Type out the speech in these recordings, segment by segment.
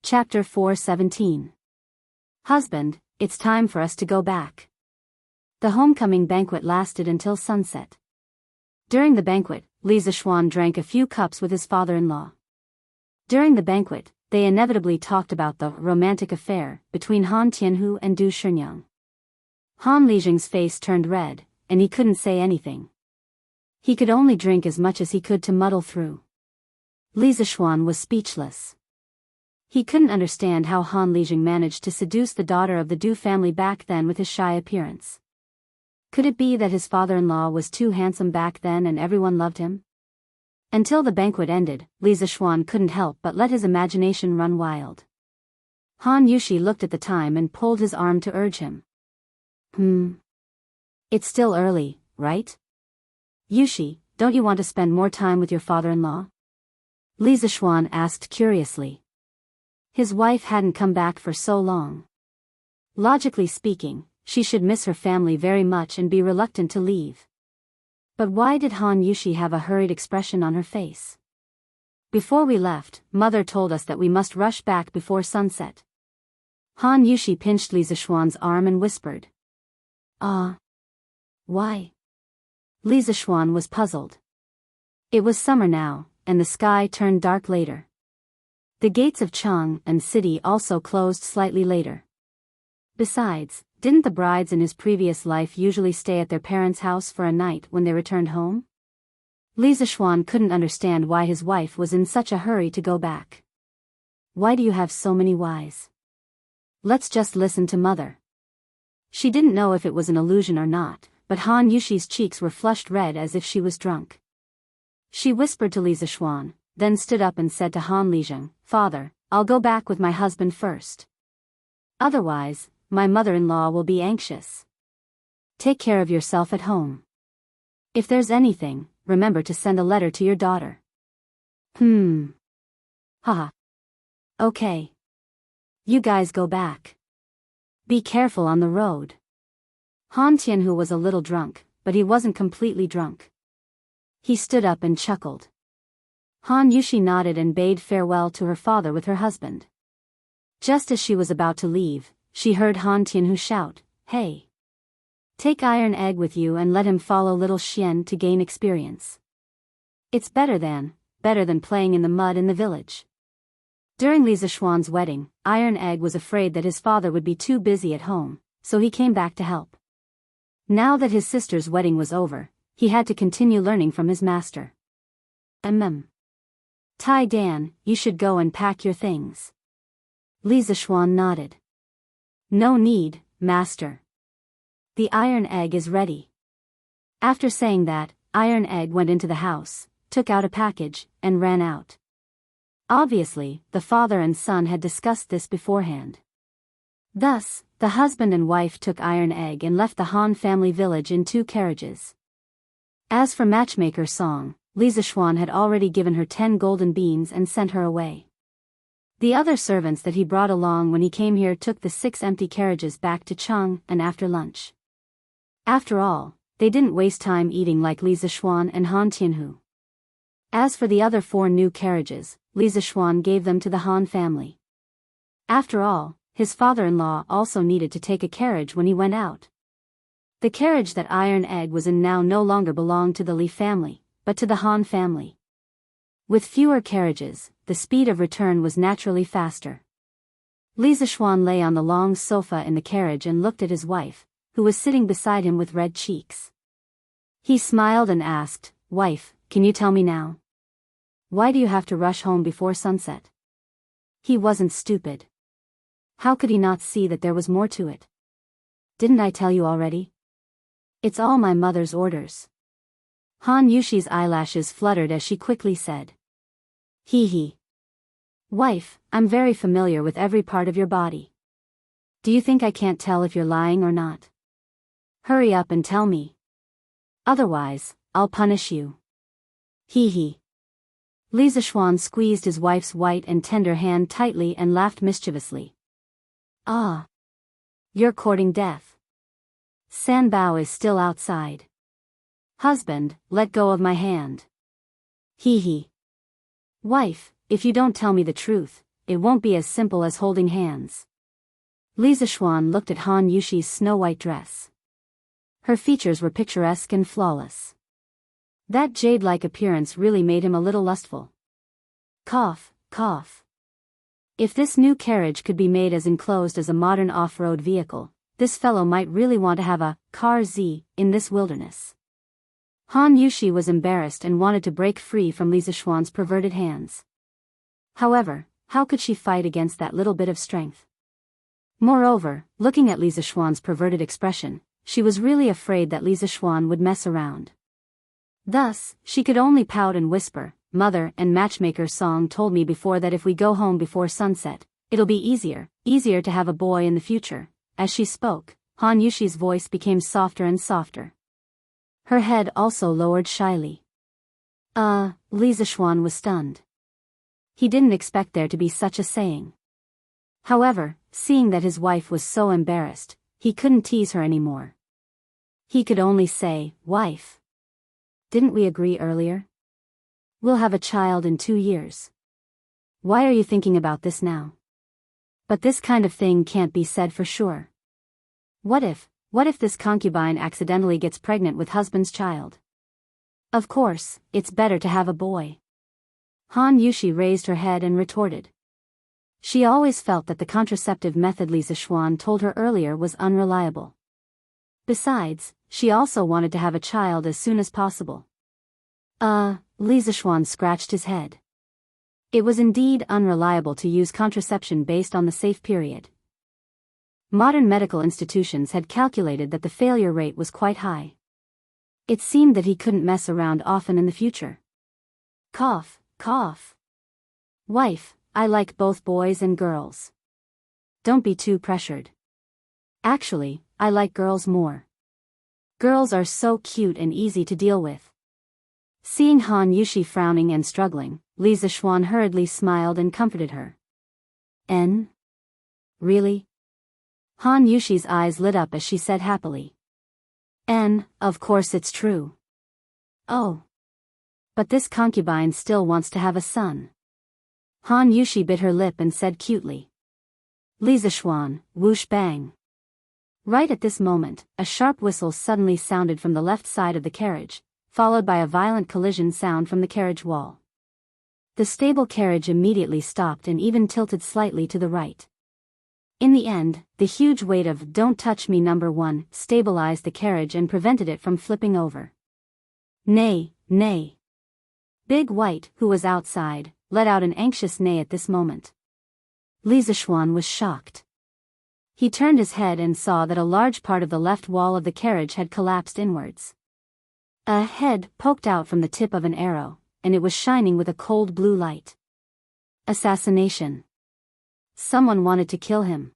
Chapter 4:17. Husband, it's time for us to go back. The homecoming banquet lasted until sunset. During the banquet, Li Zishuan drank a few cups with his father-in-law. During the banquet, they inevitably talked about the romantic affair between Han Tianhu and Du Shenyang. Han Lijing's face turned red, and he couldn't say anything. He could only drink as much as he could to muddle through. Li Zishuan was speechless. He couldn't understand how Han Lijing managed to seduce the daughter of the Du family back then with his shy appearance. Could it be that his father-in-law was too handsome back then and everyone loved him? Until the banquet ended, Li Zishuan couldn't help but let his imagination run wild. Han Yushi looked at the time and pulled his arm to urge him. It's still early, right? Yushi, don't you want to spend more time with your father-in-law? Li Zishuan asked curiously. His wife hadn't come back for so long. Logically speaking, she should miss her family very much and be reluctant to leave. But why did Han Yushi have a hurried expression on her face? Before we left, Mother told us that we must rush back before sunset. Han Yushi pinched Li Zishuan's arm and whispered. Why? Li Zishuan was puzzled. It was summer now, and the sky turned dark later. The gates of Chang'an City also closed slightly later. Besides, didn't the brides in his previous life usually stay at their parents' house for a night when they returned home? Li Zishuan couldn't understand why his wife was in such a hurry to go back. Why do you have so many whys? Let's just listen to Mother. She didn't know if it was an illusion or not, but Han Yushi's cheeks were flushed red as if she was drunk. She whispered to Li Zishuan, then stood up and said to Han Lijing, "Father, I'll go back with my husband first. Otherwise, my mother-in-law will be anxious. Take care of yourself at home. If there's anything, remember to send a letter to your daughter." Haha. Okay. You guys go back. Be careful on the road. Han Tianhu was a little drunk, but he wasn't completely drunk. He stood up and chuckled. Han Yushi nodded and bade farewell to her father with her husband. Just as she was about to leave, she heard Han Tianhu shout, "Hey! Take Iron Egg with you and let him follow little Xian to gain experience. It's better than playing in the mud in the village." During Li Zishuan's wedding, Iron Egg was afraid that his father would be too busy at home, so he came back to help. Now that his sister's wedding was over, he had to continue learning from his master. Tai Dan, you should go and pack your things. Li Zishuan nodded. No need, master. The Iron Egg is ready. After saying that, Iron Egg went into the house, took out a package, and ran out. Obviously, the father and son had discussed this beforehand. Thus, the husband and wife took Iron Egg and left the Han family village in 2 carriages. As for Matchmaker Song, Li Zishuan had already given her 10 golden beans and sent her away. The other servants that he brought along when he came here took the 6 empty carriages back to Chang'an after lunch. After all, they didn't waste time eating like Li Zishuan and Han Tianhu. As for the other 4 new carriages, Li Zishuan gave them to the Han family. After all, his father-in-law also needed to take a carriage when he went out. The carriage that Iron Egg was in now no longer belonged to the Li family, but to the Han family. With fewer carriages, the speed of return was naturally faster. Li Zishuan lay on the long sofa in the carriage and looked at his wife, who was sitting beside him with red cheeks. He smiled and asked, "Wife, can you tell me now? Why do you have to rush home before sunset?" He wasn't stupid. How could he not see that there was more to it? "Didn't I tell you already? It's all my mother's orders." Han Yushi's eyelashes fluttered as she quickly said. Hee. Wife, I'm very familiar with every part of your body. Do you think I can't tell if you're lying or not? Hurry up and tell me. Otherwise, I'll punish you. Hee. Li Zishuan squeezed his wife's white and tender hand tightly and laughed mischievously. Ah. You're courting death. Sanbao is still outside. Husband, let go of my hand. Hee. Wife, if you don't tell me the truth, it won't be as simple as holding hands. Li Zishuan looked at Han Yushi's snow-white dress. Her features were picturesque and flawless. That jade-like appearance really made him a little lustful. Cough, cough. If this new carriage could be made as enclosed as a modern off-road vehicle, this fellow might really want to have a car Z in this wilderness. Han Yushi was embarrassed and wanted to break free from Li Zishuan's perverted hands. However, how could she fight against that little bit of strength? Moreover, looking at Li Zishuan's perverted expression, she was really afraid that Li Zishuan would mess around. Thus, she could only pout and whisper, "Mother and matchmaker's song told me before that if we go home before sunset, it'll be easier to have a boy in the future." As she spoke, Han Yushi's voice became softer and softer. Her head also lowered shyly. Li Zishuan was stunned. He didn't expect there to be such a saying. However, seeing that his wife was so embarrassed, he couldn't tease her anymore. He could only say, "Wife. Didn't we agree earlier? We'll have a child in 2 years. Why are you thinking about this now? But this kind of thing can't be said for sure. What if this concubine accidentally gets pregnant with husband's child? Of course, it's better to have a boy." Han Yushi raised her head and retorted. She always felt that the contraceptive method Li Zishuan told her earlier was unreliable. Besides, she also wanted to have a child as soon as possible. Li Zishuan scratched his head. It was indeed unreliable to use contraception based on the safe period. Modern medical institutions had calculated that the failure rate was quite high. It seemed that he couldn't mess around often in the future. Cough, cough. Wife, I like both boys and girls. Don't be too pressured. Actually, I like girls more. Girls are so cute and easy to deal with. Seeing Han Yushi frowning and struggling, Li Zishuan hurriedly smiled and comforted her. Really? Han Yushi's eyes lit up as she said happily. Of course it's true. Oh. But this concubine still wants to have a son. Han Yushi bit her lip and said cutely. Li Zishuan, whoosh bang. Right at this moment, a sharp whistle suddenly sounded from the left side of the carriage, followed by a violent collision sound from the carriage wall. The stable carriage immediately stopped and even tilted slightly to the right. In the end, the huge weight of "Don't touch me number 1" stabilized the carriage and prevented it from flipping over. Nay, nay. Big White, who was outside, let out an anxious neigh at this moment. Li Zishuan was shocked. He turned his head and saw that a large part of the left wall of the carriage had collapsed inwards. A head poked out from the tip of an arrow, and it was shining with a cold blue light. Assassination. Someone wanted to kill him.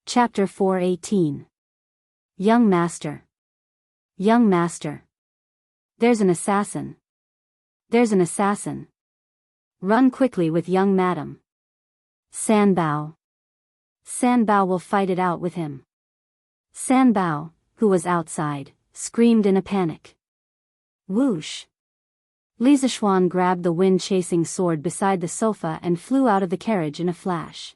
Chapter 418. Young Master. Young Master. There's an assassin. There's an assassin. Run quickly with young madam. Sanbao. Sanbao will fight it out with him. Sanbao, who was outside, screamed in a panic. Whoosh. Li Zishuan grabbed the wind-chasing sword beside the sofa and flew out of the carriage in a flash.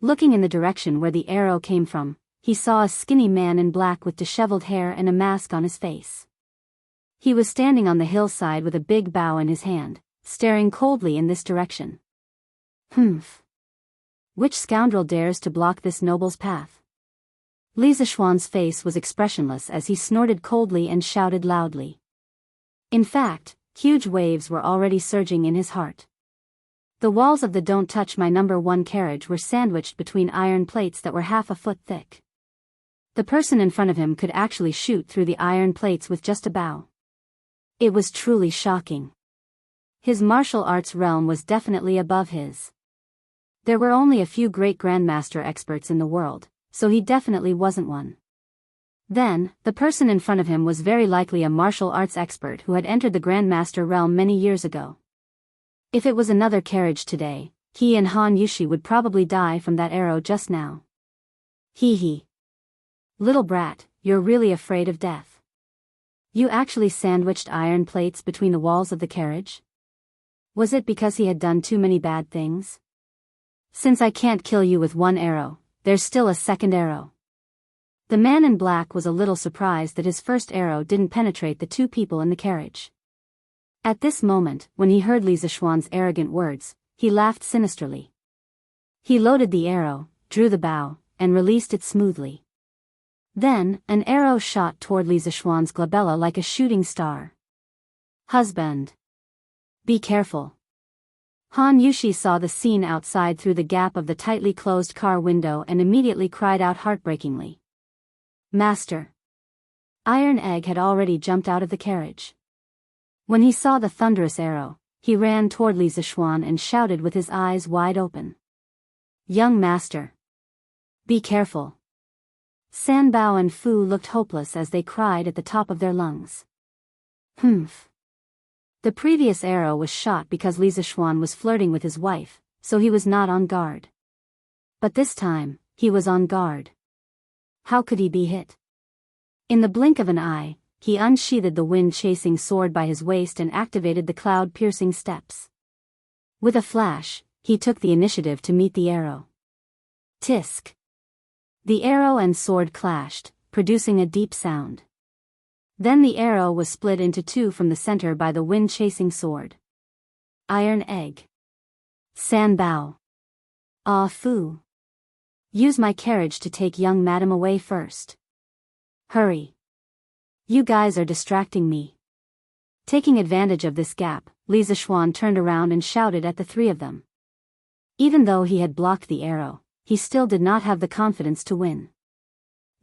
Looking in the direction where the arrow came from, he saw a skinny man in black with disheveled hair and a mask on his face. He was standing on the hillside with a big bow in his hand, staring coldly in this direction. Humph. Which scoundrel dares to block this noble's path? Li Zishuan's face was expressionless as he snorted coldly and shouted loudly. In fact, huge waves were already surging in his heart. The walls of the "Don't Touch My number 1" carriage were sandwiched between iron plates that were half a foot thick. The person in front of him could actually shoot through the iron plates with just a bow. It was truly shocking. His martial arts realm was definitely above his. There were only a few great grandmaster experts in the world, so he definitely wasn't one. Then, the person in front of him was very likely a martial arts expert who had entered the grandmaster realm many years ago. If it was another carriage today, he and Han Yushi would probably die from that arrow just now. Hee hee. Little brat, you're really afraid of death. You actually sandwiched iron plates between the walls of the carriage? Was it because he had done too many bad things? Since I can't kill you with one arrow, there's still a second arrow. The man in black was a little surprised that his first arrow didn't penetrate the two people in the carriage. At this moment, when he heard Li Zishuan's arrogant words, he laughed sinisterly. He loaded the arrow, drew the bow, and released it smoothly. Then, an arrow shot toward Li Zishuan's glabella like a shooting star. Husband. Be careful. Han Yushi saw the scene outside through the gap of the tightly closed car window and immediately cried out heartbreakingly. Master. Iron Egg had already jumped out of the carriage. When he saw the thunderous arrow, he ran toward Li Zishuan and shouted with his eyes wide open. Young master. Be careful. Sanbao and Fu looked hopeless as they cried at the top of their lungs. Humph. The previous arrow was shot because Li Zishuan was flirting with his wife, so he was not on guard. But this time, he was on guard. How could he be hit? In the blink of an eye, he unsheathed the wind-chasing sword by his waist and activated the cloud-piercing steps. With a flash, he took the initiative to meet the arrow. Tisk. The arrow and sword clashed, producing a deep sound. Then the arrow was split into two from the center by the wind-chasing sword. Iron Egg. Sanbao. Ah Fu. Use my carriage to take young madam away first. Hurry. You guys are distracting me. Taking advantage of this gap, Li Zishuan turned around and shouted at the three of them. Even though he had blocked the arrow, he still did not have the confidence to win.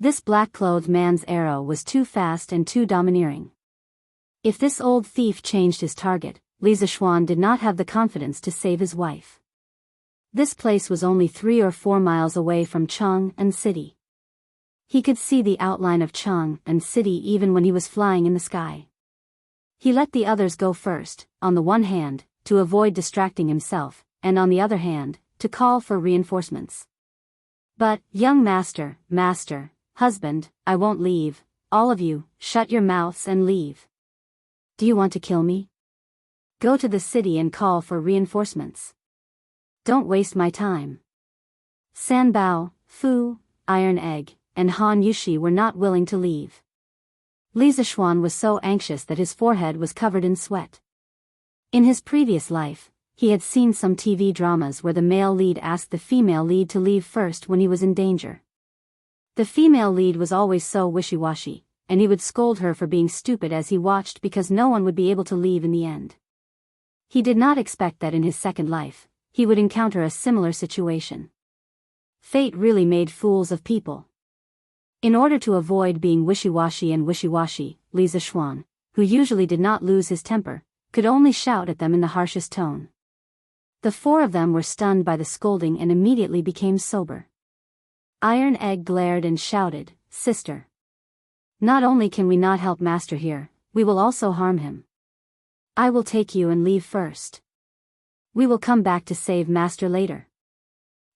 This black-clothed man's arrow was too fast and too domineering. If this old thief changed his target, Li Zishuan did not have the confidence to save his wife. This place was only 3 or 4 miles away from Chang'an City. He could see the outline of Chang'an City even when he was flying in the sky. He let the others go first, on the one hand, to avoid distracting himself, and on the other hand, to call for reinforcements. But, young master, husband, I won't leave, all of you, shut your mouths and leave. Do you want to kill me? Go to the city and call for reinforcements. Don't waste my time. Sanbao, Fu, Iron Egg, and Han Yushi were not willing to leave. Li Zishuan was so anxious that his forehead was covered in sweat. In his previous life, he had seen some TV dramas where the male lead asked the female lead to leave first when he was in danger. The female lead was always so wishy-washy, and he would scold her for being stupid as he watched because no one would be able to leave in the end. He did not expect that in his second life, he would encounter a similar situation. Fate really made fools of people. In order to avoid being wishy-washy, Li Zishuan, who usually did not lose his temper, could only shout at them in the harshest tone. The 4 of them were stunned by the scolding and immediately became sober. Iron Egg glared and shouted, Sister. Not only can we not help Master here, we will also harm him. I will take you and leave first. We will come back to save Master later.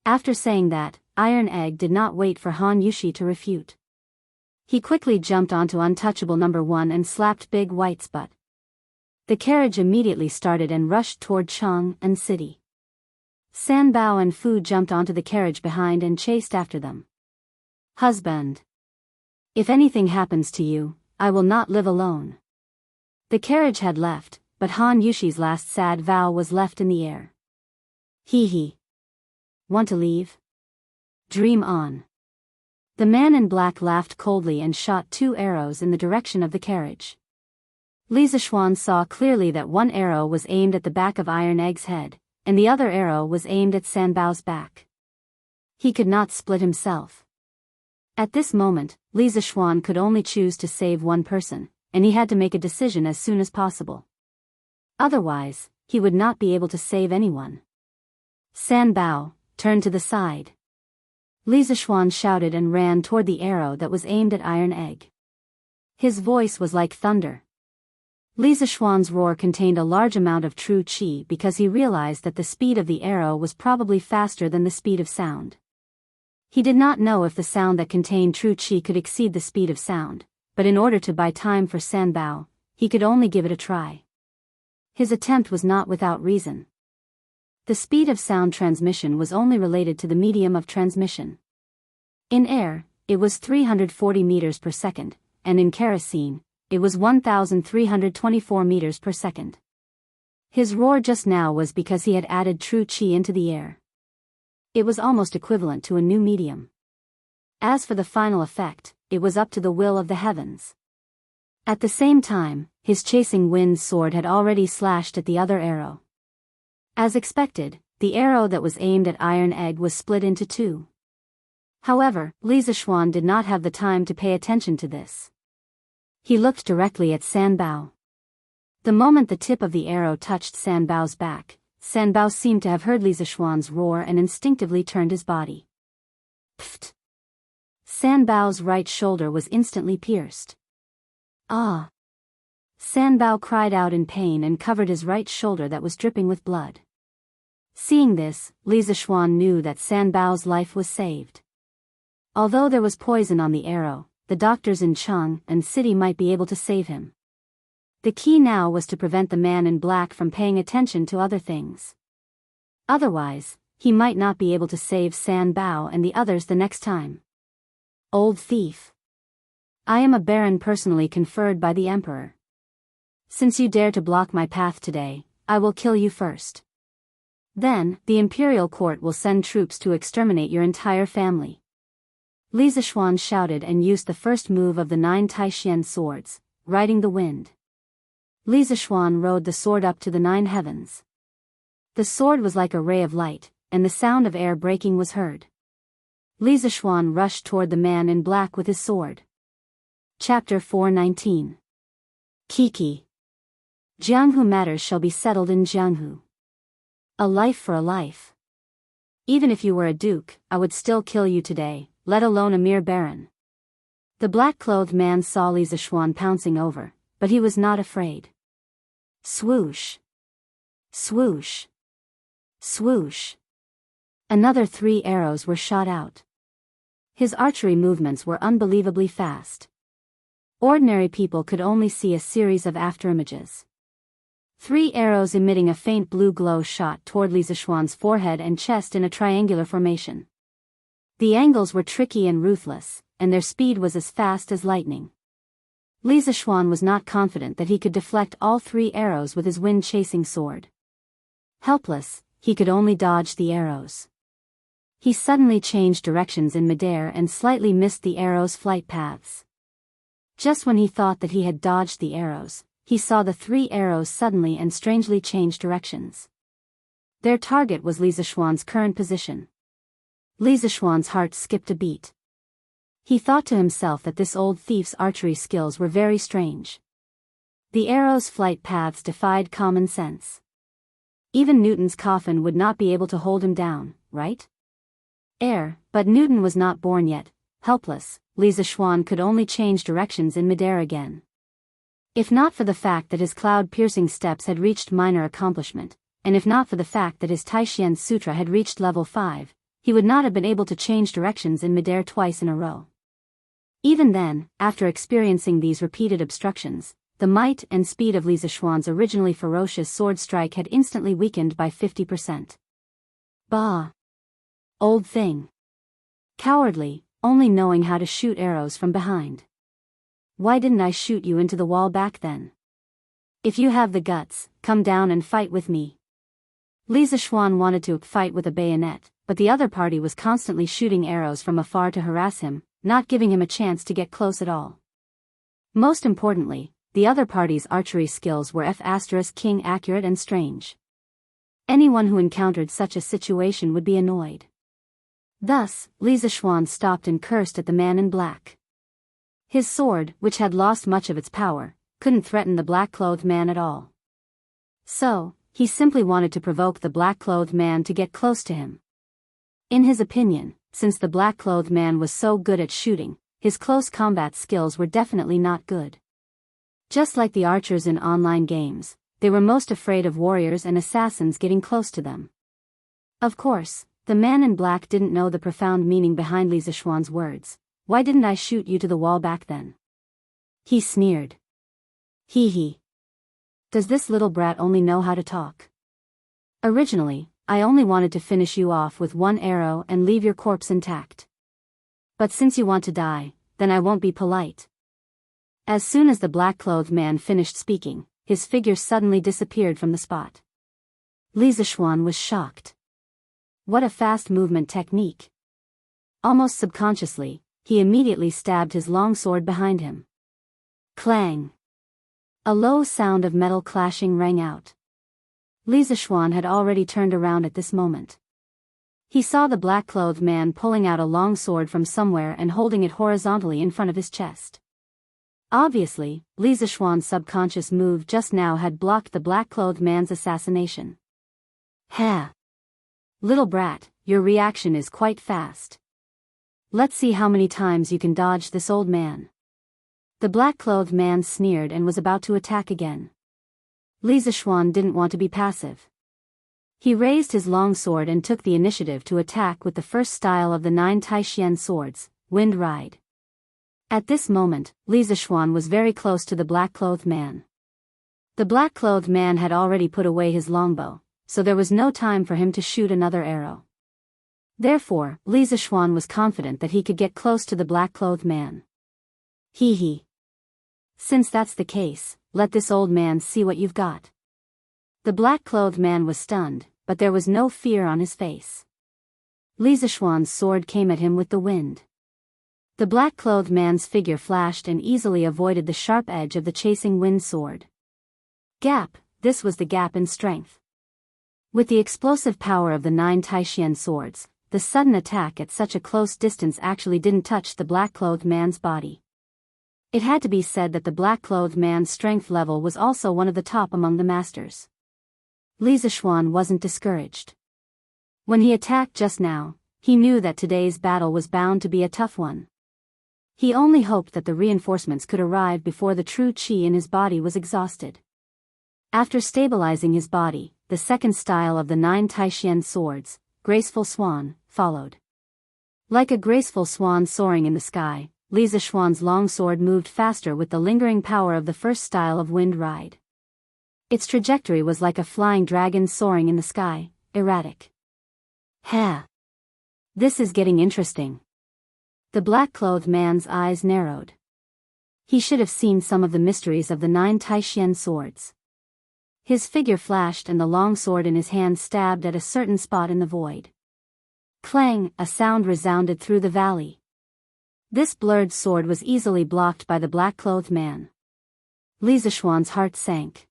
After saying that, Iron Egg did not wait for Han Yushi to refute. He quickly jumped onto untouchable number 1 and slapped Big White's butt. The carriage immediately started and rushed toward Chang'an City. Sanbao and Fu jumped onto the carriage behind and chased after them. Husband. If anything happens to you, I will not live alone. The carriage had left, but Han Yushi's last sad vow was left in the air. Hee. Want to leave? Dream on. The man in black laughed coldly and shot 2 arrows in the direction of the carriage. Li Zishuan saw clearly that one arrow was aimed at the back of Iron Egg's head, and the other arrow was aimed at Sanbao's back. He could not split himself. At this moment, Li Zishuan could only choose to save one person, and he had to make a decision as soon as possible. Otherwise, he would not be able to save anyone. Sanbao, turn to the side. Li Zishuan shouted and ran toward the arrow that was aimed at Iron Egg. His voice was like thunder. Li Zishuan's roar contained a large amount of true qi because he realized that the speed of the arrow was probably faster than the speed of sound. He did not know if the sound that contained true qi could exceed the speed of sound, but in order to buy time for Sanbao, he could only give it a try. His attempt was not without reason. The speed of sound transmission was only related to the medium of transmission. In air, it was 340 meters per second, and in kerosene, it was 1,324 meters per second. His roar just now was because he had added true qi into the air. It was almost equivalent to a new medium. As for the final effect, it was up to the will of the heavens. At the same time, his chasing wind sword had already slashed at the other arrow. As expected, the arrow that was aimed at Iron Egg was split into two. However, Li Zishuan did not have the time to pay attention to this. He looked directly at Sanbao. The moment the tip of the arrow touched Sanbao's back, Sanbao seemed to have heard Li Zishuan's roar and instinctively turned his body. Pfft! Sanbao's right shoulder was instantly pierced. Ah! Sanbao cried out in pain and covered his right shoulder that was dripping with blood. Seeing this, Li Zishuan knew that Sanbao's life was saved. Although there was poison on the arrow, the doctors in Cheng and city might be able to save him. The key now was to prevent the man in black from paying attention to other things. Otherwise, he might not be able to save Sanbao and the others the next time. Old thief! I am a baron personally conferred by the emperor. Since you dare to block my path today, I will kill you first. Then, the imperial court will send troops to exterminate your entire family. Li Zishuan shouted and used the first move of the 9 Taishian swords, riding the wind. Li Zishuan rode the sword up to the 9 heavens. The sword was like a ray of light, and the sound of air breaking was heard. Li Zishuan rushed toward the man in black with his sword. Chapter 419. Kiki. Jianghu matters shall be settled in Jianghu. A life for a life. Even if you were a duke, I would still kill you today, let alone a mere baron. The black-clothed man saw Li Zishuan pouncing over, but he was not afraid. Swoosh! Swoosh! Swoosh! Another 3 arrows were shot out. His archery movements were unbelievably fast. Ordinary people could only see a series of afterimages. 3 arrows emitting a faint blue glow shot toward Li Zishuan's forehead and chest in a triangular formation. The angles were tricky and ruthless, and their speed was as fast as lightning. Li Zishuan was not confident that he could deflect all 3 arrows with his wind-chasing sword. Helpless, he could only dodge the arrows. He suddenly changed directions in midair and slightly missed the arrows' flight paths. Just when he thought that he had dodged the arrows, he saw the 3 arrows suddenly and strangely change directions. Their target was Li Zishuan's current position. Li Zishuan's heart skipped a beat. He thought to himself that this old thief's archery skills were very strange. The arrows' flight paths defied common sense. Even Newton's coffin would not be able to hold him down, right? But Newton was not born yet. Helpless, Li Zishuan could only change directions in midair again. If not for the fact that his cloud-piercing steps had reached minor accomplishment, and if not for the fact that his Taishian Sutra had reached level 5, he would not have been able to change directions in midair twice in a row. Even then, after experiencing these repeated obstructions, the might and speed of Li Zishuan's originally ferocious sword strike had instantly weakened by 50%. Bah! Old thing. Cowardly, only knowing how to shoot arrows from behind. Why didn't I shoot you into the wall back then? If you have the guts, come down and fight with me. Li Zishuan wanted to fight with a bayonet, but the other party was constantly shooting arrows from afar to harass him, not giving him a chance to get close at all. Most importantly, the other party's archery skills were F*King accurate and strange. Anyone who encountered such a situation would be annoyed. Thus, Li Zishuan stopped and cursed at the man in black. His sword, which had lost much of its power, couldn't threaten the black-clothed man at all. So, he simply wanted to provoke the black-clothed man to get close to him. In his opinion, since the black-clothed man was so good at shooting, his close combat skills were definitely not good. Just like the archers in online games, they were most afraid of warriors and assassins getting close to them. Of course, the man in black didn't know the profound meaning behind Li Zishuan's words. Why didn't I shoot you to the wall back then? He sneered. Hee hee. Does this little brat only know how to talk? Originally, I only wanted to finish you off with one arrow and leave your corpse intact. But since you want to die, then I won't be polite." As soon as the black-clothed man finished speaking, his figure suddenly disappeared from the spot. Li Zishuan was shocked. What a fast movement technique. Almost subconsciously, he immediately stabbed his long sword behind him. Clang! A low sound of metal clashing rang out. Li Zishuan had already turned around at this moment. He saw the black-clothed man pulling out a long sword from somewhere and holding it horizontally in front of his chest. Obviously, Li Zishuan's subconscious move just now had blocked the black-clothed man's assassination. "Ha! Little brat, your reaction is quite fast. Let's see how many times you can dodge this old man." The black-clothed man sneered and was about to attack again. Li Zishuan didn't want to be passive. He raised his long sword and took the initiative to attack with the first style of the 9 Taishian swords, Wind Ride. At this moment, Li Zishuan was very close to the black-clothed man. The black-clothed man had already put away his longbow, so there was no time for him to shoot another arrow. Therefore, Li Zishuan was confident that he could get close to the black-clothed man. Hee. Since that's the case, let this old man see what you've got. The black-clothed man was stunned, but there was no fear on his face. Li Zishuan's sword came at him with the wind. The black-clothed man's figure flashed and easily avoided the sharp edge of the chasing wind sword. Gap, this was the gap in strength. With the explosive power of the 9 Taishian swords, the sudden attack at such a close distance actually didn't touch the black-clothed man's body. It had to be said that the black-clothed man's strength level was also one of the top among the masters. Li Zishuan wasn't discouraged. When he attacked just now, he knew that today's battle was bound to be a tough one. He only hoped that the reinforcements could arrive before the true qi in his body was exhausted. After stabilizing his body, the second style of the 9 Taishian swords, Graceful Swan, followed. Like a graceful swan soaring in the sky, Li Zishuan's long sword moved faster with the lingering power of the first style of Wind Ride. Its trajectory was like a flying dragon soaring in the sky, erratic. Ha! This is getting interesting. The black-clothed man's eyes narrowed. He should have seen some of the mysteries of the 9 Taishian swords. His figure flashed and the long sword in his hand stabbed at a certain spot in the void. Clang! A sound resounded through the valley. This blurred sword was easily blocked by the black-clothed man. Li Zishuan's heart sank.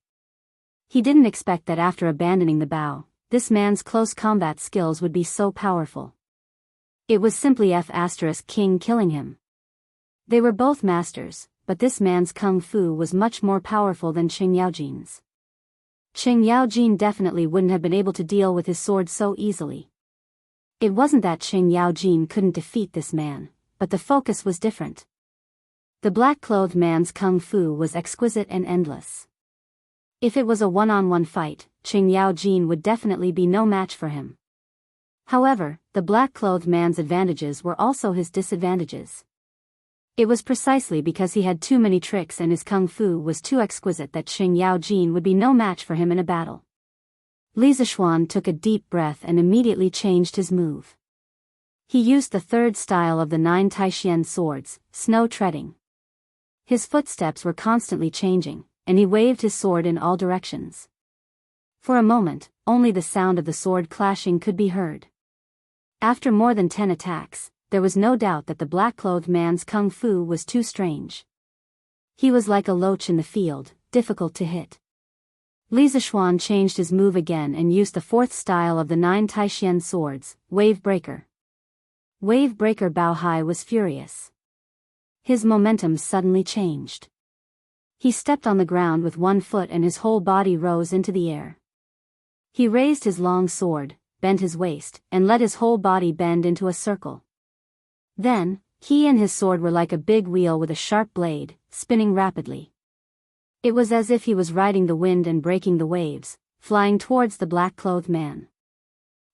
He didn't expect that after abandoning the bow, this man's close combat skills would be so powerful. It was simply King killing him. They were both masters, but this man's kung fu was much more powerful than Qing Yaojin's. Qing Yaojin definitely wouldn't have been able to deal with his sword so easily. It wasn't that Qing Yaojin couldn't defeat this man, but the focus was different. The black-clothed man's kung fu was exquisite and endless. If it was a one-on-one fight, Qing Yaojin would definitely be no match for him. However, the black-clothed man's advantages were also his disadvantages. It was precisely because he had too many tricks and his kung fu was too exquisite that Qing Yaojin would be no match for him in a battle. Li Zishuan took a deep breath and immediately changed his move. He used the third style of the 9 Taishian swords, Snow Treading. His footsteps were constantly changing, and he waved his sword in all directions. For a moment, only the sound of the sword clashing could be heard. After more than 10 attacks, there was no doubt that the black-clothed man's kung fu was too strange. He was like a loach in the field, difficult to hit. Li Zishuan changed his move again and used the fourth style of the 9 Taishian swords, Wave Breaker. Wave Breaker Bao Hai was furious. His momentum suddenly changed. He stepped on the ground with one foot and his whole body rose into the air. He raised his long sword, bent his waist, and let his whole body bend into a circle. Then, he and his sword were like a big wheel with a sharp blade, spinning rapidly. It was as if he was riding the wind and breaking the waves, flying towards the black-clothed man.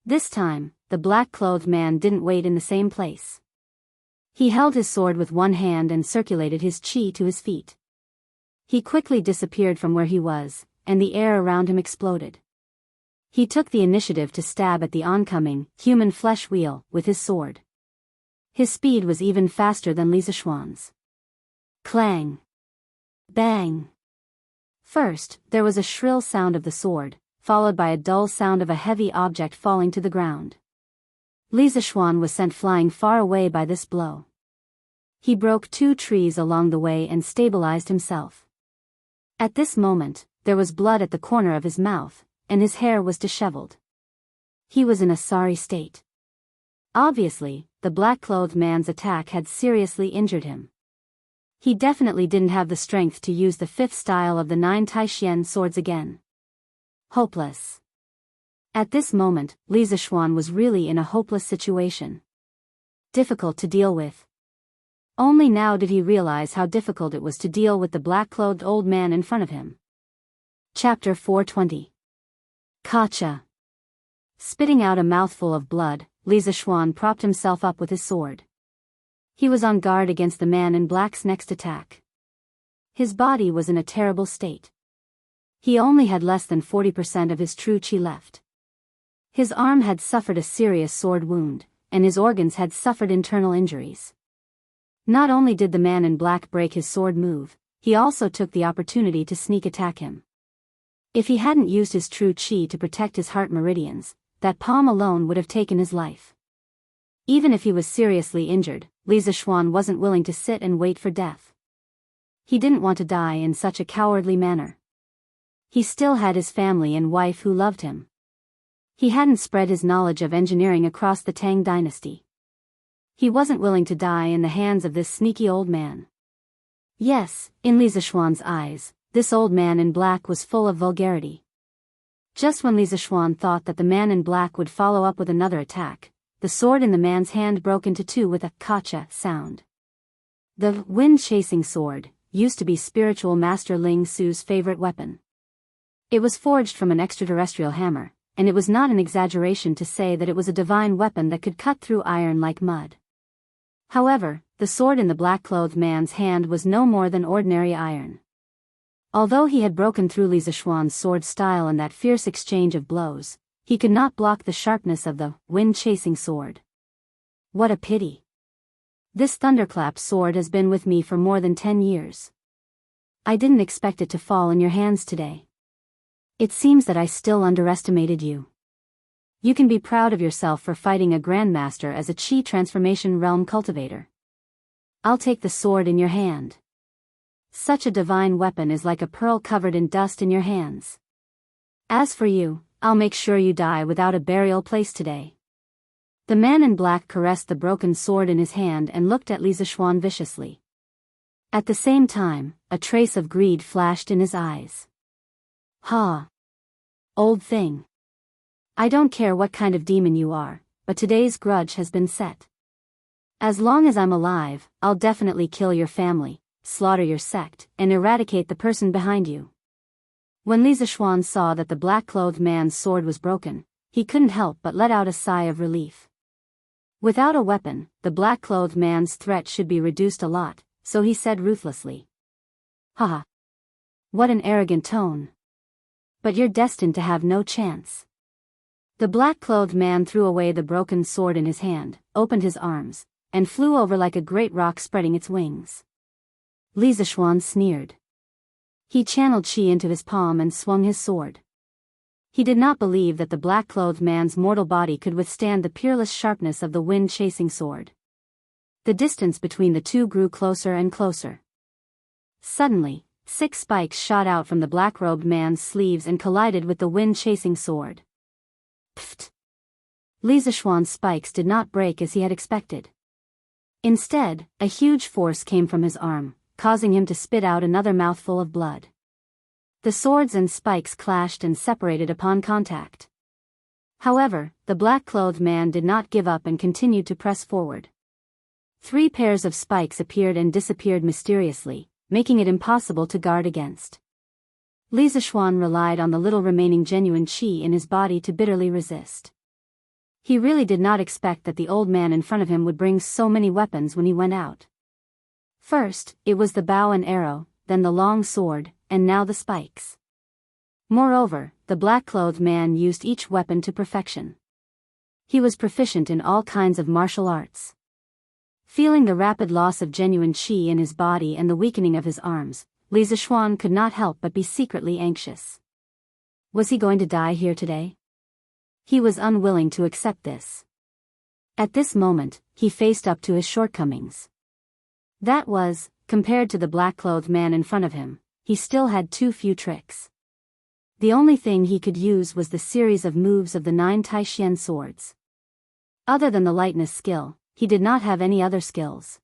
This time, the black-clothed man didn't wait in the same place. He held his sword with one hand and circulated his qi to his feet. He quickly disappeared from where he was, and the air around him exploded. He took the initiative to stab at the oncoming, human flesh wheel with his sword. His speed was even faster than Li Zishuan's. Clang! Bang! First, there was a shrill sound of the sword, followed by a dull sound of a heavy object falling to the ground. Li Zishuan was sent flying far away by this blow. He broke 2 trees along the way and stabilized himself. At this moment, there was blood at the corner of his mouth, and his hair was disheveled. He was in a sorry state. Obviously, the black-clothed man's attack had seriously injured him. He definitely didn't have the strength to use the 5th style of the 9 Taishian swords again. Hopeless. At this moment, Li Zishuan was really in a hopeless situation. Difficult to deal with. Only now did he realize how difficult it was to deal with the black-clothed old man in front of him. Chapter 420. Gotcha. Spitting out a mouthful of blood, Li Zishuan propped himself up with his sword. He was on guard against the man in black's next attack. His body was in a terrible state. He only had less than 40% of his true qi left. His arm had suffered a serious sword wound, and his organs had suffered internal injuries. Not only did the man in black break his sword move, he also took the opportunity to sneak attack him. If he hadn't used his true qi to protect his heart meridians, that palm alone would have taken his life. Even if he was seriously injured, Li Zishuan wasn't willing to sit and wait for death. He didn't want to die in such a cowardly manner. He still had his family and wife who loved him. He hadn't spread his knowledge of engineering across the Tang dynasty. He wasn't willing to die in the hands of this sneaky old man. Yes, in Li Zishuan's eyes, this old man in black was full of vulgarity. Just when Li Zishuan thought that the man in black would follow up with another attack, the sword in the man's hand broke into 2 with a gotcha sound. The wind-chasing sword used to be spiritual master Ling Su's favorite weapon. It was forged from an extraterrestrial hammer, and it was not an exaggeration to say that it was a divine weapon that could cut through iron like mud. However, the sword in the black-clothed man's hand was no more than ordinary iron. Although he had broken through Li Zishuan's sword style in that fierce exchange of blows, he could not block the sharpness of the wind-chasing sword. What a pity. This thunderclap sword has been with me for more than 10 years. I didn't expect it to fall in your hands today. It seems that I still underestimated you. You can be proud of yourself for fighting a grandmaster as a Qi transformation realm cultivator. I'll take the sword in your hand. Such a divine weapon is like a pearl covered in dust in your hands. As for you, I'll make sure you die without a burial place today. The man in black caressed the broken sword in his hand and looked at Li Zishuan viciously. At the same time, a trace of greed flashed in his eyes. Ha! Old thing. I don't care what kind of demon you are, but today's grudge has been set. As long as I'm alive, I'll definitely kill your family, slaughter your sect, and eradicate the person behind you. When Li Zishuan saw that the black-clothed man's sword was broken, he couldn't help but let out a sigh of relief. Without a weapon, the black-clothed man's threat should be reduced a lot, so he said ruthlessly. Haha. What an arrogant tone. But you're destined to have no chance. The black-clothed man threw away the broken sword in his hand, opened his arms, and flew over like a great rock spreading its wings. Li Zishuan sneered. He channeled qi into his palm and swung his sword. He did not believe that the black-clothed man's mortal body could withstand the peerless sharpness of the wind-chasing sword. The distance between the two grew closer and closer. Suddenly, 6 spikes shot out from the black-robed man's sleeves and collided with the wind-chasing sword. Pfft! Li Zishuan's spikes did not break as he had expected. Instead, a huge force came from his arm, causing him to spit out another mouthful of blood. The swords and spikes clashed and separated upon contact. However, the black-clothed man did not give up and continued to press forward. 3 pairs of spikes appeared and disappeared mysteriously, making it impossible to guard against. Li Zishuan relied on the little remaining genuine qi in his body to bitterly resist. He really did not expect that the old man in front of him would bring so many weapons when he went out. First, it was the bow and arrow, then the long sword, and now the spikes. Moreover, the black-clothed man used each weapon to perfection. He was proficient in all kinds of martial arts. Feeling the rapid loss of genuine qi in his body and the weakening of his arms, Li Zishuan could not help but be secretly anxious. Was he going to die here today? He was unwilling to accept this. At this moment, he faced up to his shortcomings. That was, compared to the black-clothed man in front of him, he still had too few tricks. The only thing he could use was the series of moves of the 9 Taishian swords. Other than the lightness skill, he did not have any other skills.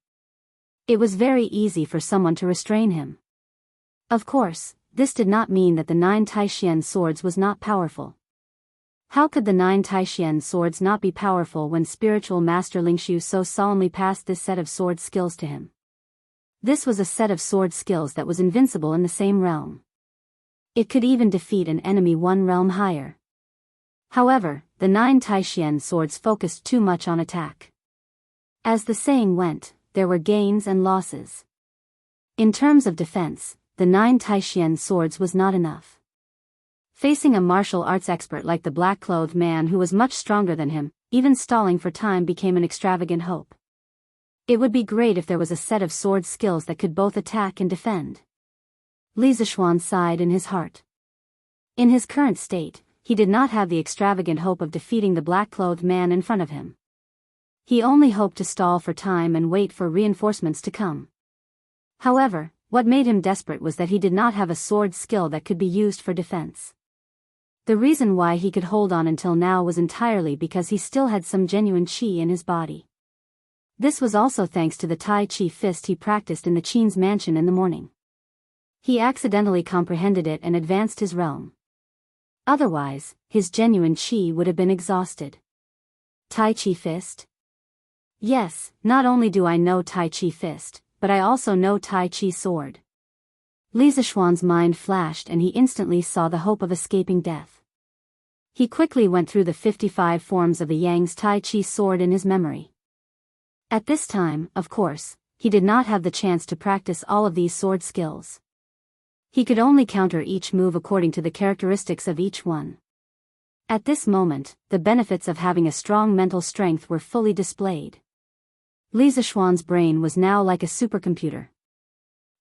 It was very easy for someone to restrain him. Of course, this did not mean that the 9 Taishian swords was not powerful. How could the 9 Taishian swords not be powerful when spiritual master Lingxiu so solemnly passed this set of sword skills to him? This was a set of sword skills that was invincible in the same realm. It could even defeat an enemy one realm higher. However, the 9 Taishian swords focused too much on attack. As the saying went, there were gains and losses. In terms of defense, the 9 Taishian swords was not enough. Facing a martial arts expert like the black-clothed man who was much stronger than him, even stalling for time became an extravagant hope. It would be great if there was a set of sword skills that could both attack and defend. Li Zishuan sighed in his heart. In his current state, he did not have the extravagant hope of defeating the black-clothed man in front of him. He only hoped to stall for time and wait for reinforcements to come. However, what made him desperate was that he did not have a sword skill that could be used for defense. The reason why he could hold on until now was entirely because he still had some genuine qi in his body. This was also thanks to the Tai Chi fist he practiced in the Qin's mansion in the morning. He accidentally comprehended it and advanced his realm. Otherwise, his genuine qi would have been exhausted. Tai Chi fist? Yes, not only do I know Tai Chi fist, but I also know Tai Chi sword. Li Zishuan's mind flashed and he instantly saw the hope of escaping death. He quickly went through the 55 forms of the Yang's Tai Chi sword in his memory. At this time, of course, he did not have the chance to practice all of these sword skills. He could only counter each move according to the characteristics of each one. At this moment, the benefits of having a strong mental strength were fully displayed. Li Zishuan's brain was now like a supercomputer.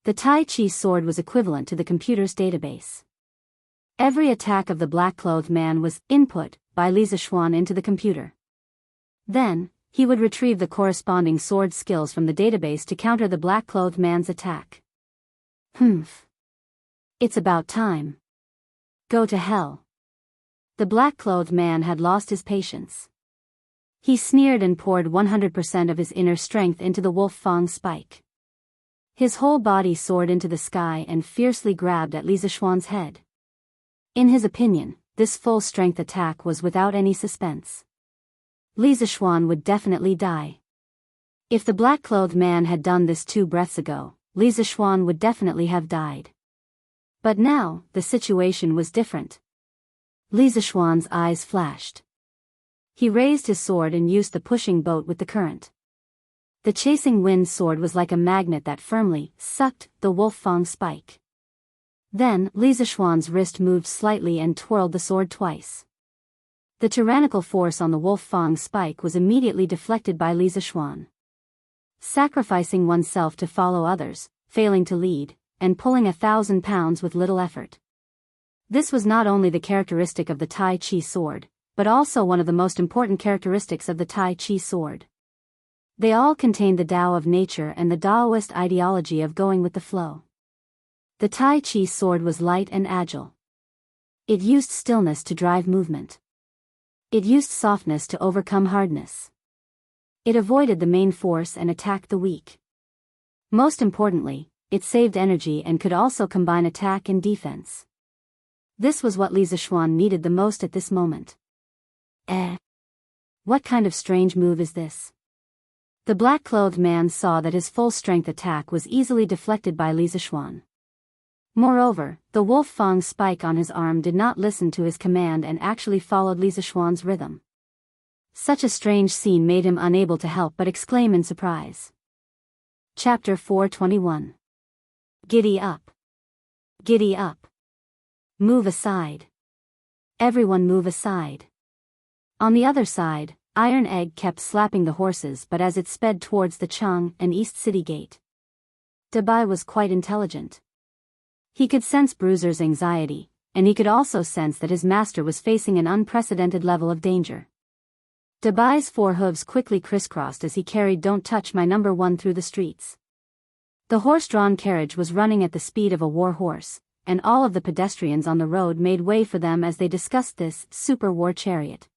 The Tai Chi sword was equivalent to the computer's database. Every attack of the black-clothed man was input by Li Zishuan into the computer. Then, he would retrieve the corresponding sword skills from the database to counter the black-clothed man's attack. It's about time. Go to hell. The black-clothed man had lost his patience. He sneered and poured 100% of his inner strength into the wolf fang spike. His whole body soared into the sky and fiercely grabbed at Li Zishuan's head. In his opinion, this full-strength attack was without any suspense. Li Zishuan would definitely die. If the black-clothed man had done this 2 breaths ago, Li Zishuan would definitely have died. But now, the situation was different. Li Zishuan's eyes flashed. He raised his sword and used the pushing boat with the current. The chasing wind sword was like a magnet that firmly sucked the wolf fang spike. Then, Li Zishuan's wrist moved slightly and twirled the sword twice. The tyrannical force on the wolf fang spike was immediately deflected by Li Zishuan. Sacrificing oneself to follow others, failing to lead, and pulling 1,000 pounds with little effort. This was not only the characteristic of the Tai Chi sword, but also one of the most important characteristics of the Tai Chi sword. They all contained the Tao of nature and the Daoist ideology of going with the flow. The Tai Chi sword was light and agile. It used stillness to drive movement. It used softness to overcome hardness. It avoided the main force and attacked the weak. Most importantly, it saved energy and could also combine attack and defense. This was what Li Zishuan needed the most at this moment. What kind of strange move is this? The black-clothed man saw that his full-strength attack was easily deflected by Li Zishuan. Moreover, the wolf fang spike on his arm did not listen to his command and actually followed Li Zishuan's rhythm. Such a strange scene made him unable to help but exclaim in surprise. Chapter 421. Giddy up. Giddy up. Move aside. Everyone move aside. On the other side, Iron Egg kept slapping the horses, but as it sped towards the Chang and East City Gate. Dabai was quite intelligent. He could sense Bruiser's anxiety, and he could also sense that his master was facing an unprecedented level of danger. Dabai's 4 hooves quickly crisscrossed as he carried "Don't Touch My Number One" through the streets. The horse-drawn carriage was running at the speed of a war horse, and all of the pedestrians on the road made way for them as they discussed this super war chariot.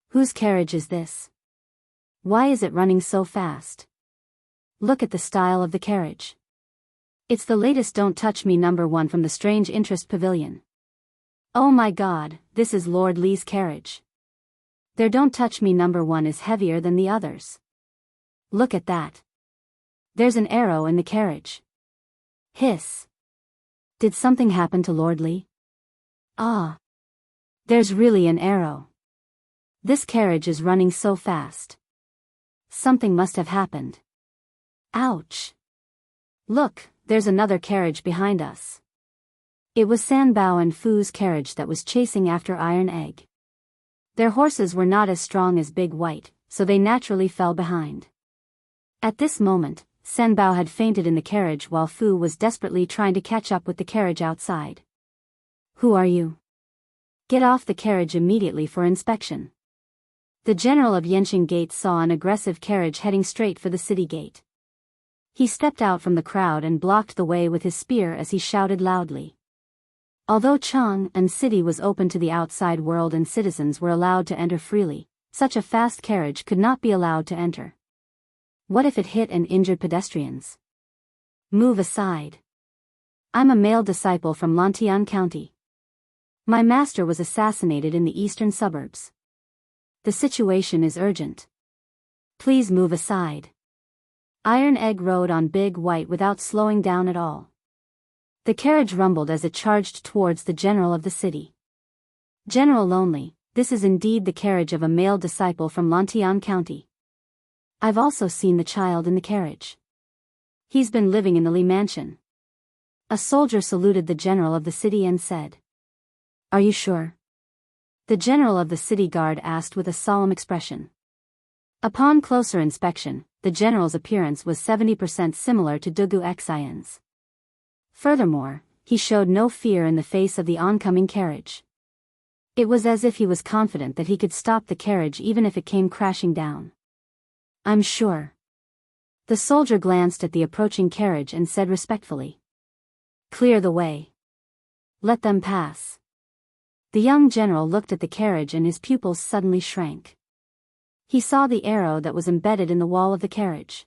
Whose carriage is this? Why is it running so fast? Look at the style of the carriage. It's the latest "Don't Touch Me Number One" from the Strange Interest Pavilion. Oh my God, this is Lord Li's carriage. Their "Don't Touch Me Number One" is heavier than the others. Look at that. There's an arrow in the carriage. Hiss. Did something happen to Lord Li? Ah. There's really an arrow. This carriage is running so fast. Something must have happened. Ouch. Look, there's another carriage behind us. It was Sanbao and Fu's carriage that was chasing after Iron Egg. Their horses were not as strong as Big White, so they naturally fell behind. At this moment, Sanbao had fainted in the carriage while Fu was desperately trying to catch up with the carriage outside. Who are you? Get off the carriage immediately for inspection. The general of Yanqing Gate saw an aggressive carriage heading straight for the city gate. He stepped out from the crowd and blocked the way with his spear as he shouted loudly. Although Chang and city was open to the outside world and citizens were allowed to enter freely, such a fast carriage could not be allowed to enter. What if it hit and injured pedestrians? Move aside. I'm a male disciple from Lantian County. My master was assassinated in the eastern suburbs. The situation is urgent. Please move aside. Iron Egg rode on Big White without slowing down at all. The carriage rumbled as it charged towards the general of the city. General Lonely, this is indeed the carriage of a male disciple from Lantian County. I've also seen the child in the carriage. He's been living in the Li mansion. A soldier saluted the general of the city and said, "Are you sure?" The general of the city guard asked with a solemn expression. Upon closer inspection, the general's appearance was 70% similar to Dugu Xian's. Furthermore, he showed no fear in the face of the oncoming carriage. It was as if he was confident that he could stop the carriage even if it came crashing down. I'm sure. The soldier glanced at the approaching carriage and said respectfully, "Clear the way. Let them pass." The young general looked at the carriage and his pupils suddenly shrank. He saw the arrow that was embedded in the wall of the carriage.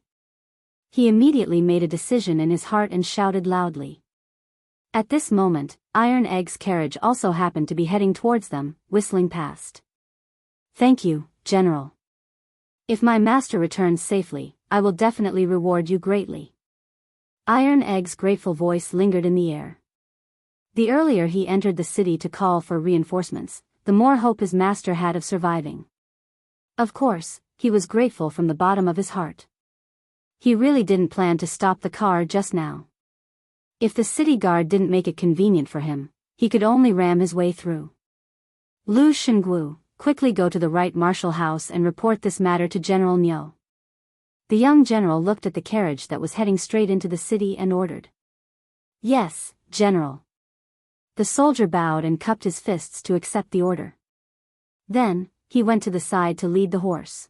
He immediately made a decision in his heart and shouted loudly. At this moment, Iron Egg's carriage also happened to be heading towards them, whistling past. "Thank you, General. If my master returns safely, I will definitely reward you greatly." Iron Egg's grateful voice lingered in the air. The earlier he entered the city to call for reinforcements, the more hope his master had of surviving. Of course, he was grateful from the bottom of his heart. He really didn't plan to stop the car just now. If the city guard didn't make it convenient for him, he could only ram his way through. Lu Shengwu, quickly go to the right marshal house and report this matter to General Niu. The young general looked at the carriage that was heading straight into the city and ordered. Yes, General. The soldier bowed and cupped his fists to accept the order. Then, he went to the side to lead the horse.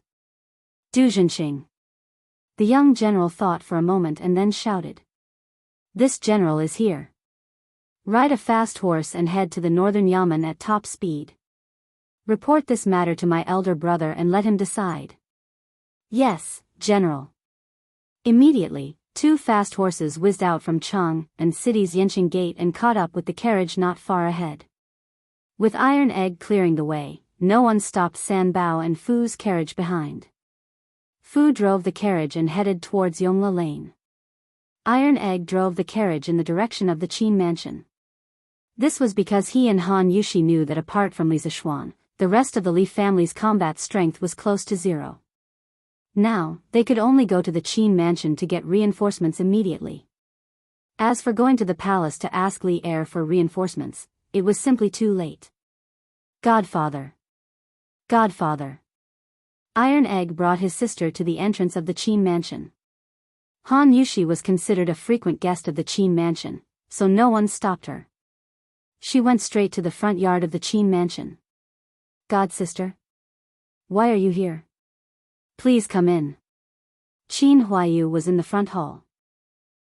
Du Zhenxing. The young general thought for a moment and then shouted. This general is here. Ride a fast horse and head to the northern yamen at top speed. Report this matter to my elder brother and let him decide. Yes, General. Immediately, 2 fast horses whizzed out from Chang and city's Yanqing Gate and caught up with the carriage not far ahead. With Iron Egg clearing the way, no one stopped Sanbao and Fu's carriage behind. Fu drove the carriage and headed towards Yongla Lane. Iron Egg drove the carriage in the direction of the Qin mansion. This was because he and Han Yushi knew that apart from Li Zishuan, the rest of the Li family's combat strength was close to 0. Now, they could only go to the Qin mansion to get reinforcements immediately. As for going to the palace to ask Li Heir for reinforcements, it was simply too late. Godfather. Godfather. Iron Egg brought his sister to the entrance of the Qin mansion. Han Yushi was considered a frequent guest of the Qin mansion, so no one stopped her. She went straight to the front yard of the Qin mansion. God sister? Why are you here? Please come in. Qin Huayu was in the front hall.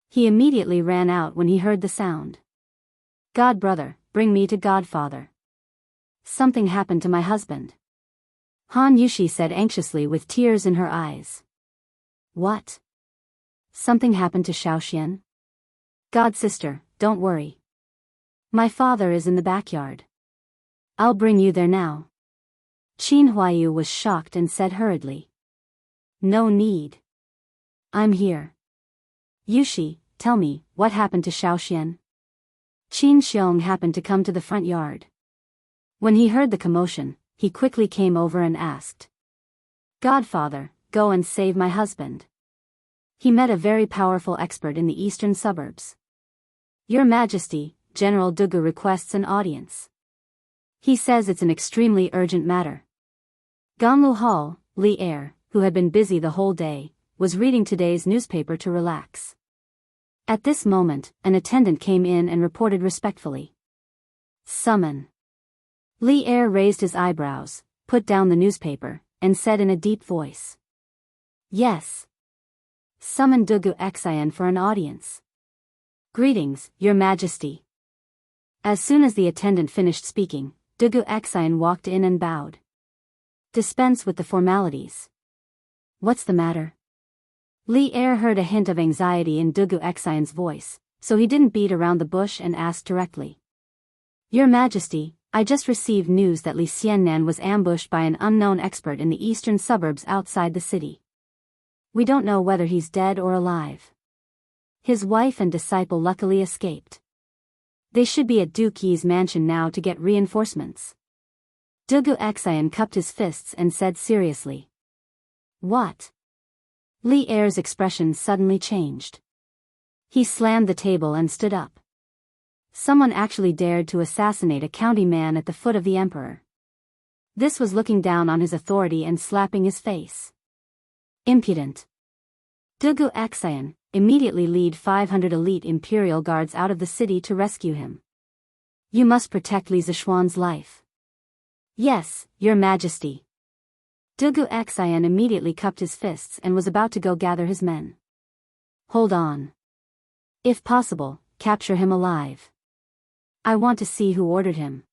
He immediately ran out when he heard the sound. God brother, bring me to Godfather. Something happened to my husband. Han Yushi said anxiously with tears in her eyes. What? Something happened to Xiaoxian? God sister, don't worry. My father is in the backyard. I'll bring you there now. Qin Huayu was shocked and said hurriedly. No need. I'm here. Yushi, tell me, what happened to Xiaoxian? Qin Xiong happened to come to the front yard. When he heard the commotion, he quickly came over and asked. Godfather, go and save my husband. He met a very powerful expert in the eastern suburbs. Your Majesty, General Dugu requests an audience. He says it's an extremely urgent matter. Ganlu Hall, Li Er, who had been busy the whole day, was reading today's newspaper to relax. At this moment, an attendant came in and reported respectfully. Summon. Li Er raised his eyebrows, put down the newspaper, and said in a deep voice. Yes. Summon Dugu Xian for an audience. Greetings, Your Majesty. As soon as the attendant finished speaking, Dugu Xian walked in and bowed. Dispense with the formalities. What's the matter? Li Er heard a hint of anxiety in Dugu Xian's voice, so he didn't beat around the bush and asked directly. Your Majesty, I just received news that Li Xiannan was ambushed by an unknown expert in the eastern suburbs outside the city. We don't know whether he's dead or alive. His wife and disciple luckily escaped. They should be at Duke Yi's mansion now to get reinforcements. Dugu Xian cupped his fists and said seriously. What? Li Er's expression suddenly changed. He slammed the table and stood up. Someone actually dared to assassinate a county man at the foot of the emperor. This was looking down on his authority and slapping his face. Impudent. Dugu Xian, immediately lead 500 elite imperial guards out of the city to rescue him. You must protect Li Zishuan's life. Yes, Your Majesty. Dugu Xian immediately cupped his fists and was about to go gather his men. Hold on. If possible, capture him alive. I want to see who ordered him.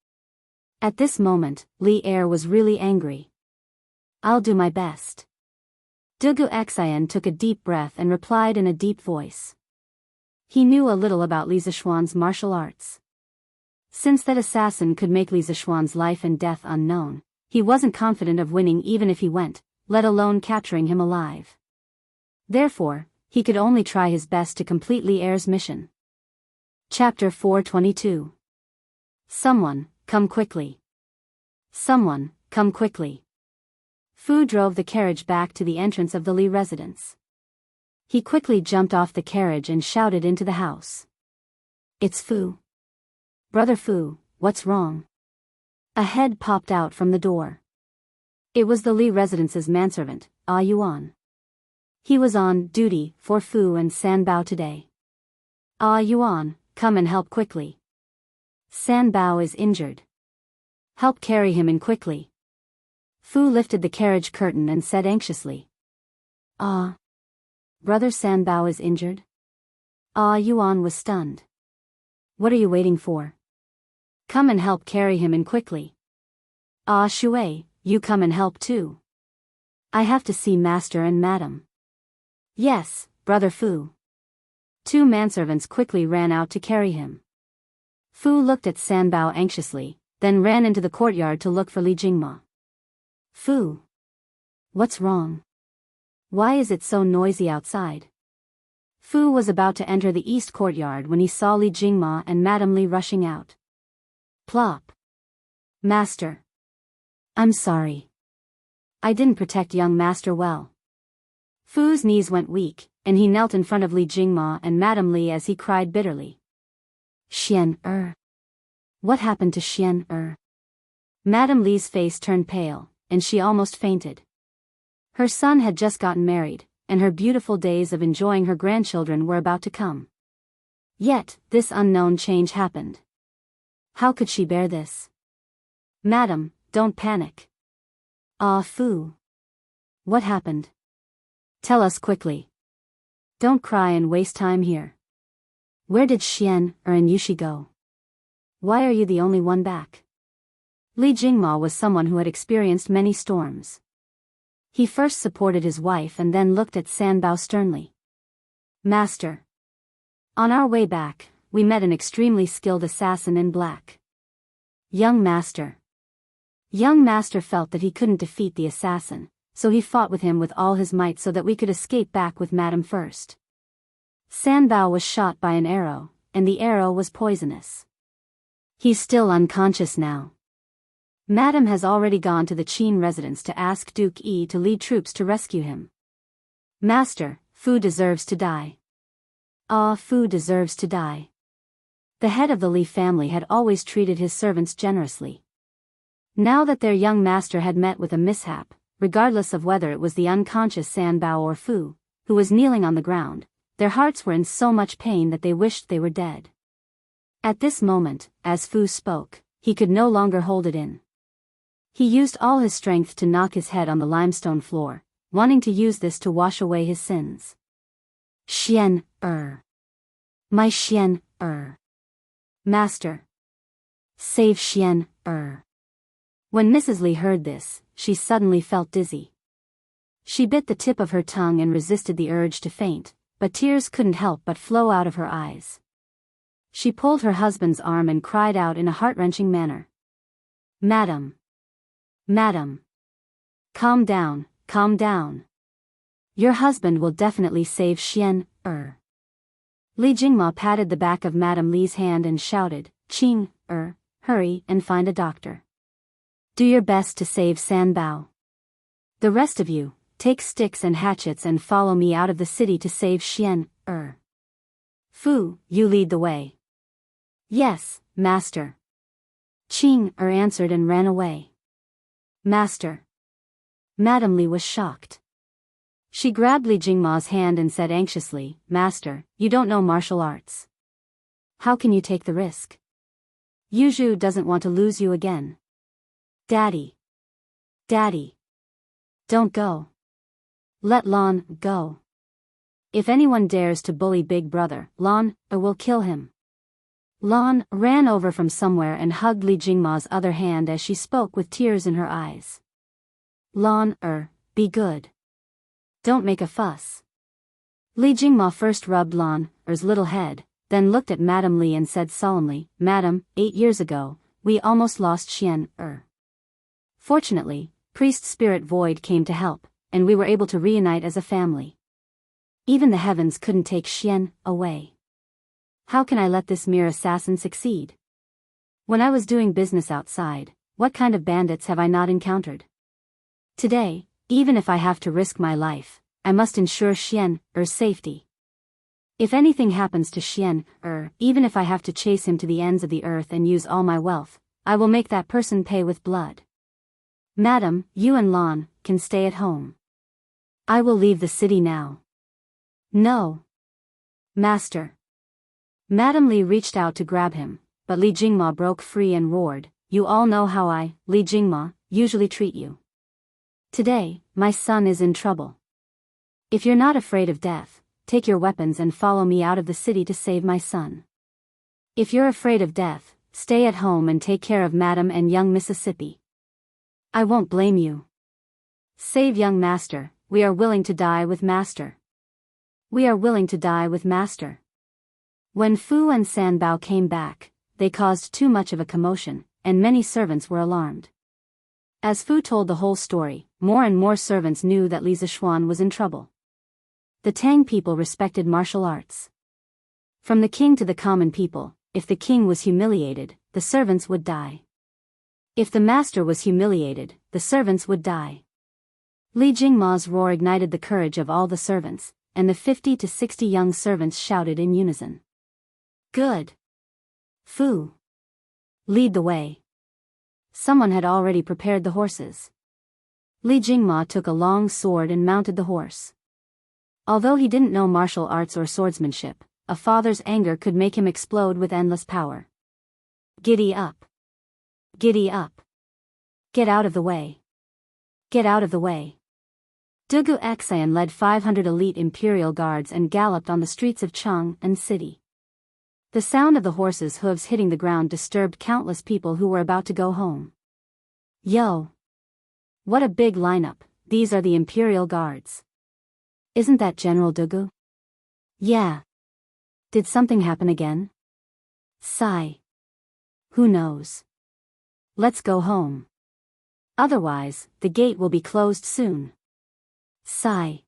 At this moment, Li Er was really angry. I'll do my best. Dugu Xian took a deep breath and replied in a deep voice. He knew a little about Li Zishuan's martial arts. Since that assassin could make Li Zishuan's life and death unknown, he wasn't confident of winning even if he went, let alone capturing him alive. Therefore, he could only try his best to complete Li Er's mission. Chapter 422. Someone, come quickly. Someone, come quickly. Fu drove the carriage back to the entrance of the Li residence. He quickly jumped off the carriage and shouted into the house. It's Fu. Brother Fu, what's wrong? A head popped out from the door. It was the Li residence's manservant, Yuan. He was on duty for Fu and Sanbao today. Yuan, come and help quickly. Sanbao is injured. Help carry him in quickly. Fu lifted the carriage curtain and said anxiously. Brother Sanbao is injured? Yuan was stunned. What are you waiting for? Come and help carry him in quickly. Shui, you come and help too. I have to see Master and Madam. Yes, Brother Fu. Two manservants quickly ran out to carry him. Fu looked at Sanbao anxiously, then ran into the courtyard to look for Li Jingma. Fu. What's wrong? Why is it so noisy outside? Fu was about to enter the east courtyard when he saw Li Jingma and Madame Li rushing out. Plop. Master. I'm sorry. I didn't protect young master well. Fu's knees went weak, and he knelt in front of Li Jingma and Madame Li as he cried bitterly. What happened to Xian? Madame Li's face turned pale, and she almost fainted. Her son had just gotten married, and her beautiful days of enjoying her grandchildren were about to come. Yet, this unknown change happened. How could she bear this? Madam, don't panic. Ah, Fu. What happened? Tell us quickly. Don't cry and waste time here. Where did Xian and Yushi go? Why are you the only one back? Li Jingma was someone who had experienced many storms. He first supported his wife and then looked at Sanbao sternly. Master. On our way back, we met an extremely skilled assassin in black. Young Master. Young Master felt that he couldn't defeat the assassin, so he fought with him with all his might so that we could escape back with Madame first. Sanbao was shot by an arrow, and the arrow was poisonous. He's still unconscious now. Madame has already gone to the Qin residence to ask Duke Yi to lead troops to rescue him. Master, Fu deserves to die. Ah, Fu deserves to die. The head of the Li family had always treated his servants generously. Now that their young master had met with a mishap, regardless of whether it was the unconscious Sanbao or Fu, who was kneeling on the ground, their hearts were in so much pain that they wished they were dead. At this moment, as Fu spoke, he could no longer hold it in. He used all his strength to knock his head on the limestone floor, wanting to use this to wash away his sins. Xian. My Xian. Master. Save Xian. When Mrs. Li heard this, she suddenly felt dizzy. She bit the tip of her tongue and resisted the urge to faint, but tears couldn't help but flow out of her eyes. She pulled her husband's arm and cried out in a heart-wrenching manner. Madam. Madam. Calm down, calm down. Your husband will definitely save Xian. Li Jingma patted the back of Madame Li's hand and shouted, Qing, hurry and find a doctor. Do your best to save Sanbao. The rest of you, take sticks and hatchets and follow me out of the city to save Xian. Fu, you lead the way. Yes, master. Qing answered and ran away. Master. Madame Li was shocked. She grabbed Li Jingma's hand and said anxiously, Master, you don't know martial arts. How can you take the risk? Yuzhu doesn't want to lose you again. Daddy. Daddy. Don't go. Let Lan go. If anyone dares to bully Big Brother, Lan will kill him. Lan ran over from somewhere and hugged Li Jingma's other hand as she spoke with tears in her eyes. Lan be good. Don't make a fuss. Li Jingma first rubbed Lan's little head, then looked at Madame Li and said solemnly, Madam, 8 years ago, we almost lost Xian. Fortunately, Priest Spirit Void came to help, and we were able to reunite as a family. Even the heavens couldn't take Xian away. How can I let this mere assassin succeed? When I was doing business outside, what kind of bandits have I not encountered? Today, even if I have to risk my life, I must ensure Xian's safety. If anything happens to Xian, even if I have to chase him to the ends of the earth and use all my wealth, I will make that person pay with blood. Madam, you and Lan can stay at home. I will leave the city now. No. Master. Madame Li reached out to grab him, but Li Jingma broke free and roared, You all know how I, Li Jingma, usually treat you. Today, my son is in trouble. If you're not afraid of death, take your weapons and follow me out of the city to save my son. If you're afraid of death, stay at home and take care of Madam and young Mississippi. I won't blame you. Save young Master, we are willing to die with Master. We are willing to die with Master. When Fu and Sanbao came back, they caused too much of a commotion, and many servants were alarmed. As Fu told the whole story, more and more servants knew that Li Zishuan was in trouble. The Tang people respected martial arts. From the king to the common people, if the king was humiliated, the servants would die. If the master was humiliated, the servants would die. Li Jingma's roar ignited the courage of all the servants, and the 50 to 60 young servants shouted in unison. Good. Fu. Lead the way. Someone had already prepared the horses. Li Jingma took a long sword and mounted the horse. Although he didn't know martial arts or swordsmanship, a father's anger could make him explode with endless power. Giddy up. Giddy up. Get out of the way. Get out of the way. Dugu Xian led 500 elite imperial guards and galloped on the streets of Cheng and city. The sound of the horses' hooves hitting the ground disturbed countless people who were about to go home. Yo! What a big lineup, these are the imperial guards. Isn't that General Dugu? Yeah. Did something happen again? Sigh. Who knows? Let's go home. Otherwise, the gate will be closed soon. Sigh.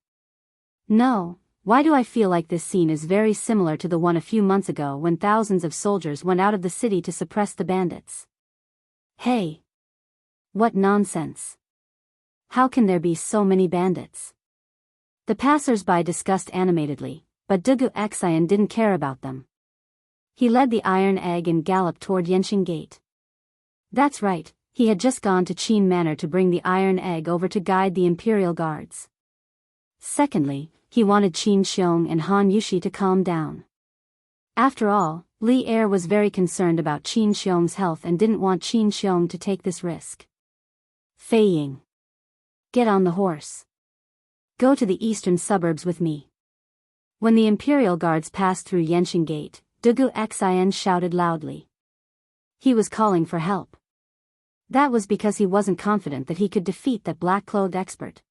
No, why do I feel like this scene is very similar to the one a few months ago when thousands of soldiers went out of the city to suppress the bandits? Hey! What nonsense! How can there be so many bandits? The passers-by discussed animatedly, but Dugu Xian didn't care about them. He led the iron egg and galloped toward Yanqing Gate. That's right, he had just gone to Qin Manor to bring the iron egg over to guide the imperial guards. Secondly, he wanted Qin Xiong and Han Yushi to calm down. After all, Li Er was very concerned about Qin Xiong's health and didn't want Qin Xiong to take this risk. Fei Ying. Get on the horse. Go to the eastern suburbs with me. When the imperial guards passed through Yanqing Gate, Dugu Xian shouted loudly. He was calling for help. That was because he wasn't confident that he could defeat that black-clothed expert.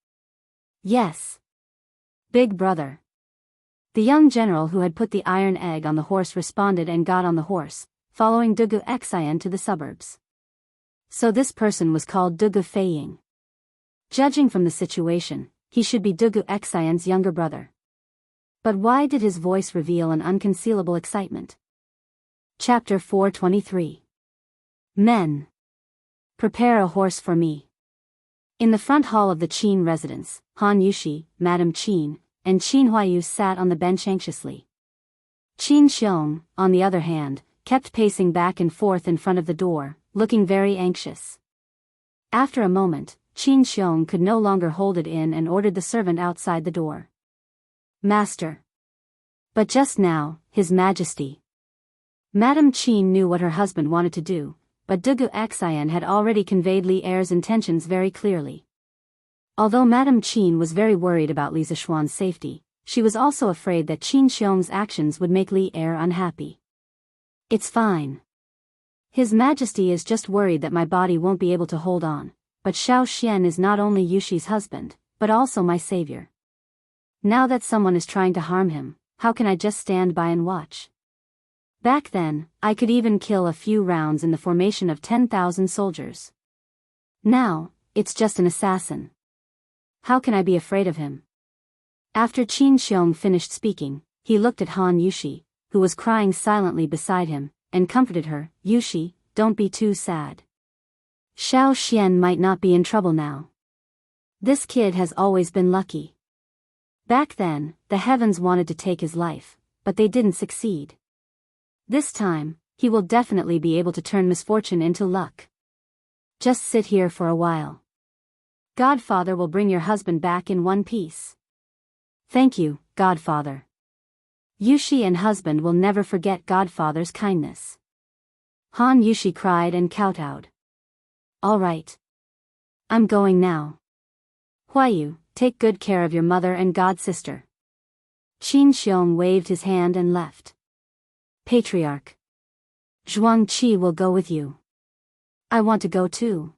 Yes. Big brother. The young general who had put the iron egg on the horse responded and got on the horse, following Dugu Xian to the suburbs. So this person was called Dugu Fei Ying. Judging from the situation, he should be Dugu Xian's younger brother. But why did his voice reveal an unconcealable excitement? Chapter 423. Men. Prepare a horse for me. In the front hall of the Qin residence, Han Yushi, Madame Qin, and Qin Huayu sat on the bench anxiously. Qin Xiong, on the other hand, kept pacing back and forth in front of the door, looking very anxious. After a moment, Qin Xiong could no longer hold it in and ordered the servant outside the door. Master. But just now, His Majesty. Madame Qin knew what her husband wanted to do, but Dugu Xian had already conveyed Li Er's intentions very clearly. Although Madame Qin was very worried about Li Zishuan's safety, she was also afraid that Qin Xiong's actions would make Li Er unhappy. It's fine. His Majesty is just worried that my body won't be able to hold on, but Xiao Xian is not only Yushi's husband, but also my savior. Now that someone is trying to harm him, how can I just stand by and watch? Back then, I could even kill a few rounds in the formation of 10,000 soldiers. Now, it's just an assassin. How can I be afraid of him? After Qin Xiong finished speaking, he looked at Han Yushi, who was crying silently beside him, and comforted her. Yushi, don't be too sad. Xiao Xian might not be in trouble now. This kid has always been lucky. Back then, the heavens wanted to take his life, but they didn't succeed. This time, he will definitely be able to turn misfortune into luck. Just sit here for a while. Godfather will bring your husband back in one piece. Thank you, Godfather. Yushi and husband will never forget Godfather's kindness. Han Yushi cried and kowtowed. All right. I'm going now. Huayu, take good care of your mother and god-sister. Qin Xiong waved his hand and left. Patriarch. Zhuangqi will go with you. I want to go too.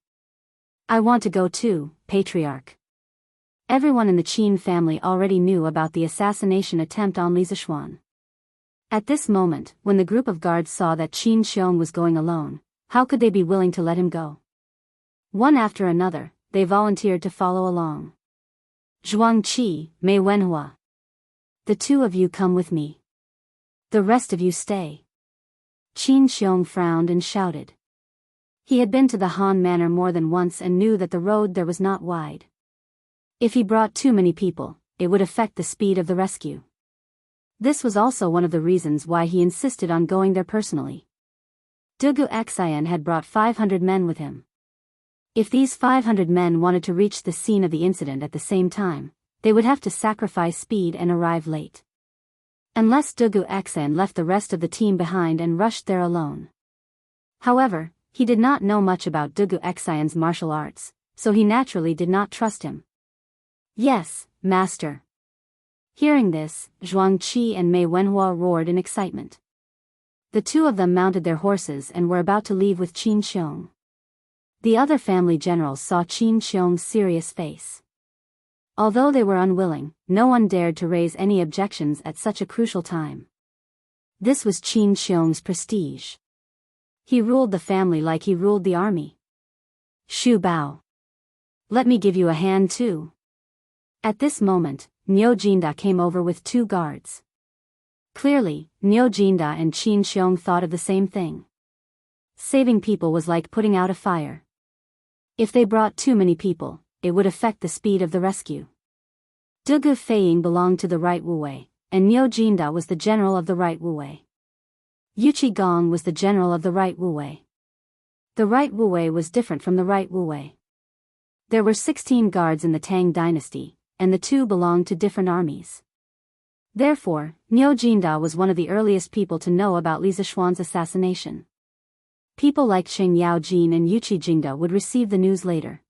I want to go too, Patriarch. Everyone in the Qin family already knew about the assassination attempt on Li Zishuan. At this moment, when the group of guards saw that Qin Xiong was going alone, how could they be willing to let him go? One after another, they volunteered to follow along. Zhuangqi, Mei Wenhua. The two of you come with me. The rest of you stay. Qin Xiong frowned and shouted. He had been to the Han Manor more than once and knew that the road there was not wide. If he brought too many people, it would affect the speed of the rescue. This was also one of the reasons why he insisted on going there personally. Dugu Xian had brought 500 men with him. If these 500 men wanted to reach the scene of the incident at the same time, they would have to sacrifice speed and arrive late. Unless Dugu Xian left the rest of the team behind and rushed there alone. However, he did not know much about Dugu Xian's martial arts, so he naturally did not trust him. Yes, master. Hearing this, Zhuang Qi and Mei Wenhua roared in excitement. The two of them mounted their horses and were about to leave with Qin Xiong. The other family generals saw Qin Xiong's serious face. Although they were unwilling, no one dared to raise any objections at such a crucial time. This was Qin Xiong's prestige. He ruled the family like he ruled the army. Shu Bao. Let me give you a hand too. At this moment, Niu Jinda came over with 2 guards. Clearly, Niu Jinda and Qin Xiong thought of the same thing. Saving people was like putting out a fire. If they brought too many people, it would affect the speed of the rescue. Dugu Feiying belonged to the right Wuwei, and Niu Jinda was the general of the right Wuwei. Yuqi Gong was the general of the right Wuwei. The right Wuwei was different from the right Wuwei. There were 16 guards in the Tang dynasty, and the 2 belonged to different armies. Therefore, Niu Jinda was one of the earliest people to know about Li Zishuan's assassination. People like Qing Yaojin and Yuqi Jinda would receive the news later.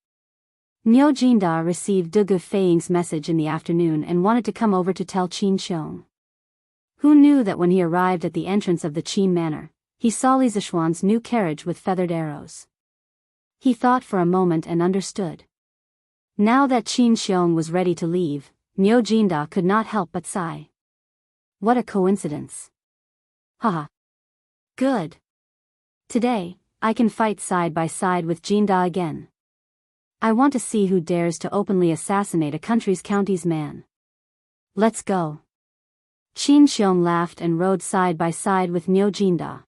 Niu Jinda received Dugu Feiying's message in the afternoon and wanted to come over to tell Qin Xiong. Who knew that when he arrived at the entrance of the Qin manor, he saw Li Zishuan's new carriage with feathered arrows. He thought for a moment and understood. Now that Qin Xiong was ready to leave, Niu Jinda could not help but sigh. What a coincidence. Haha. Good. Today, I can fight side by side with Jinda again. I want to see who dares to openly assassinate a county's man. Let's go. Qin Xiong laughed and rode side by side with Niu Jinda.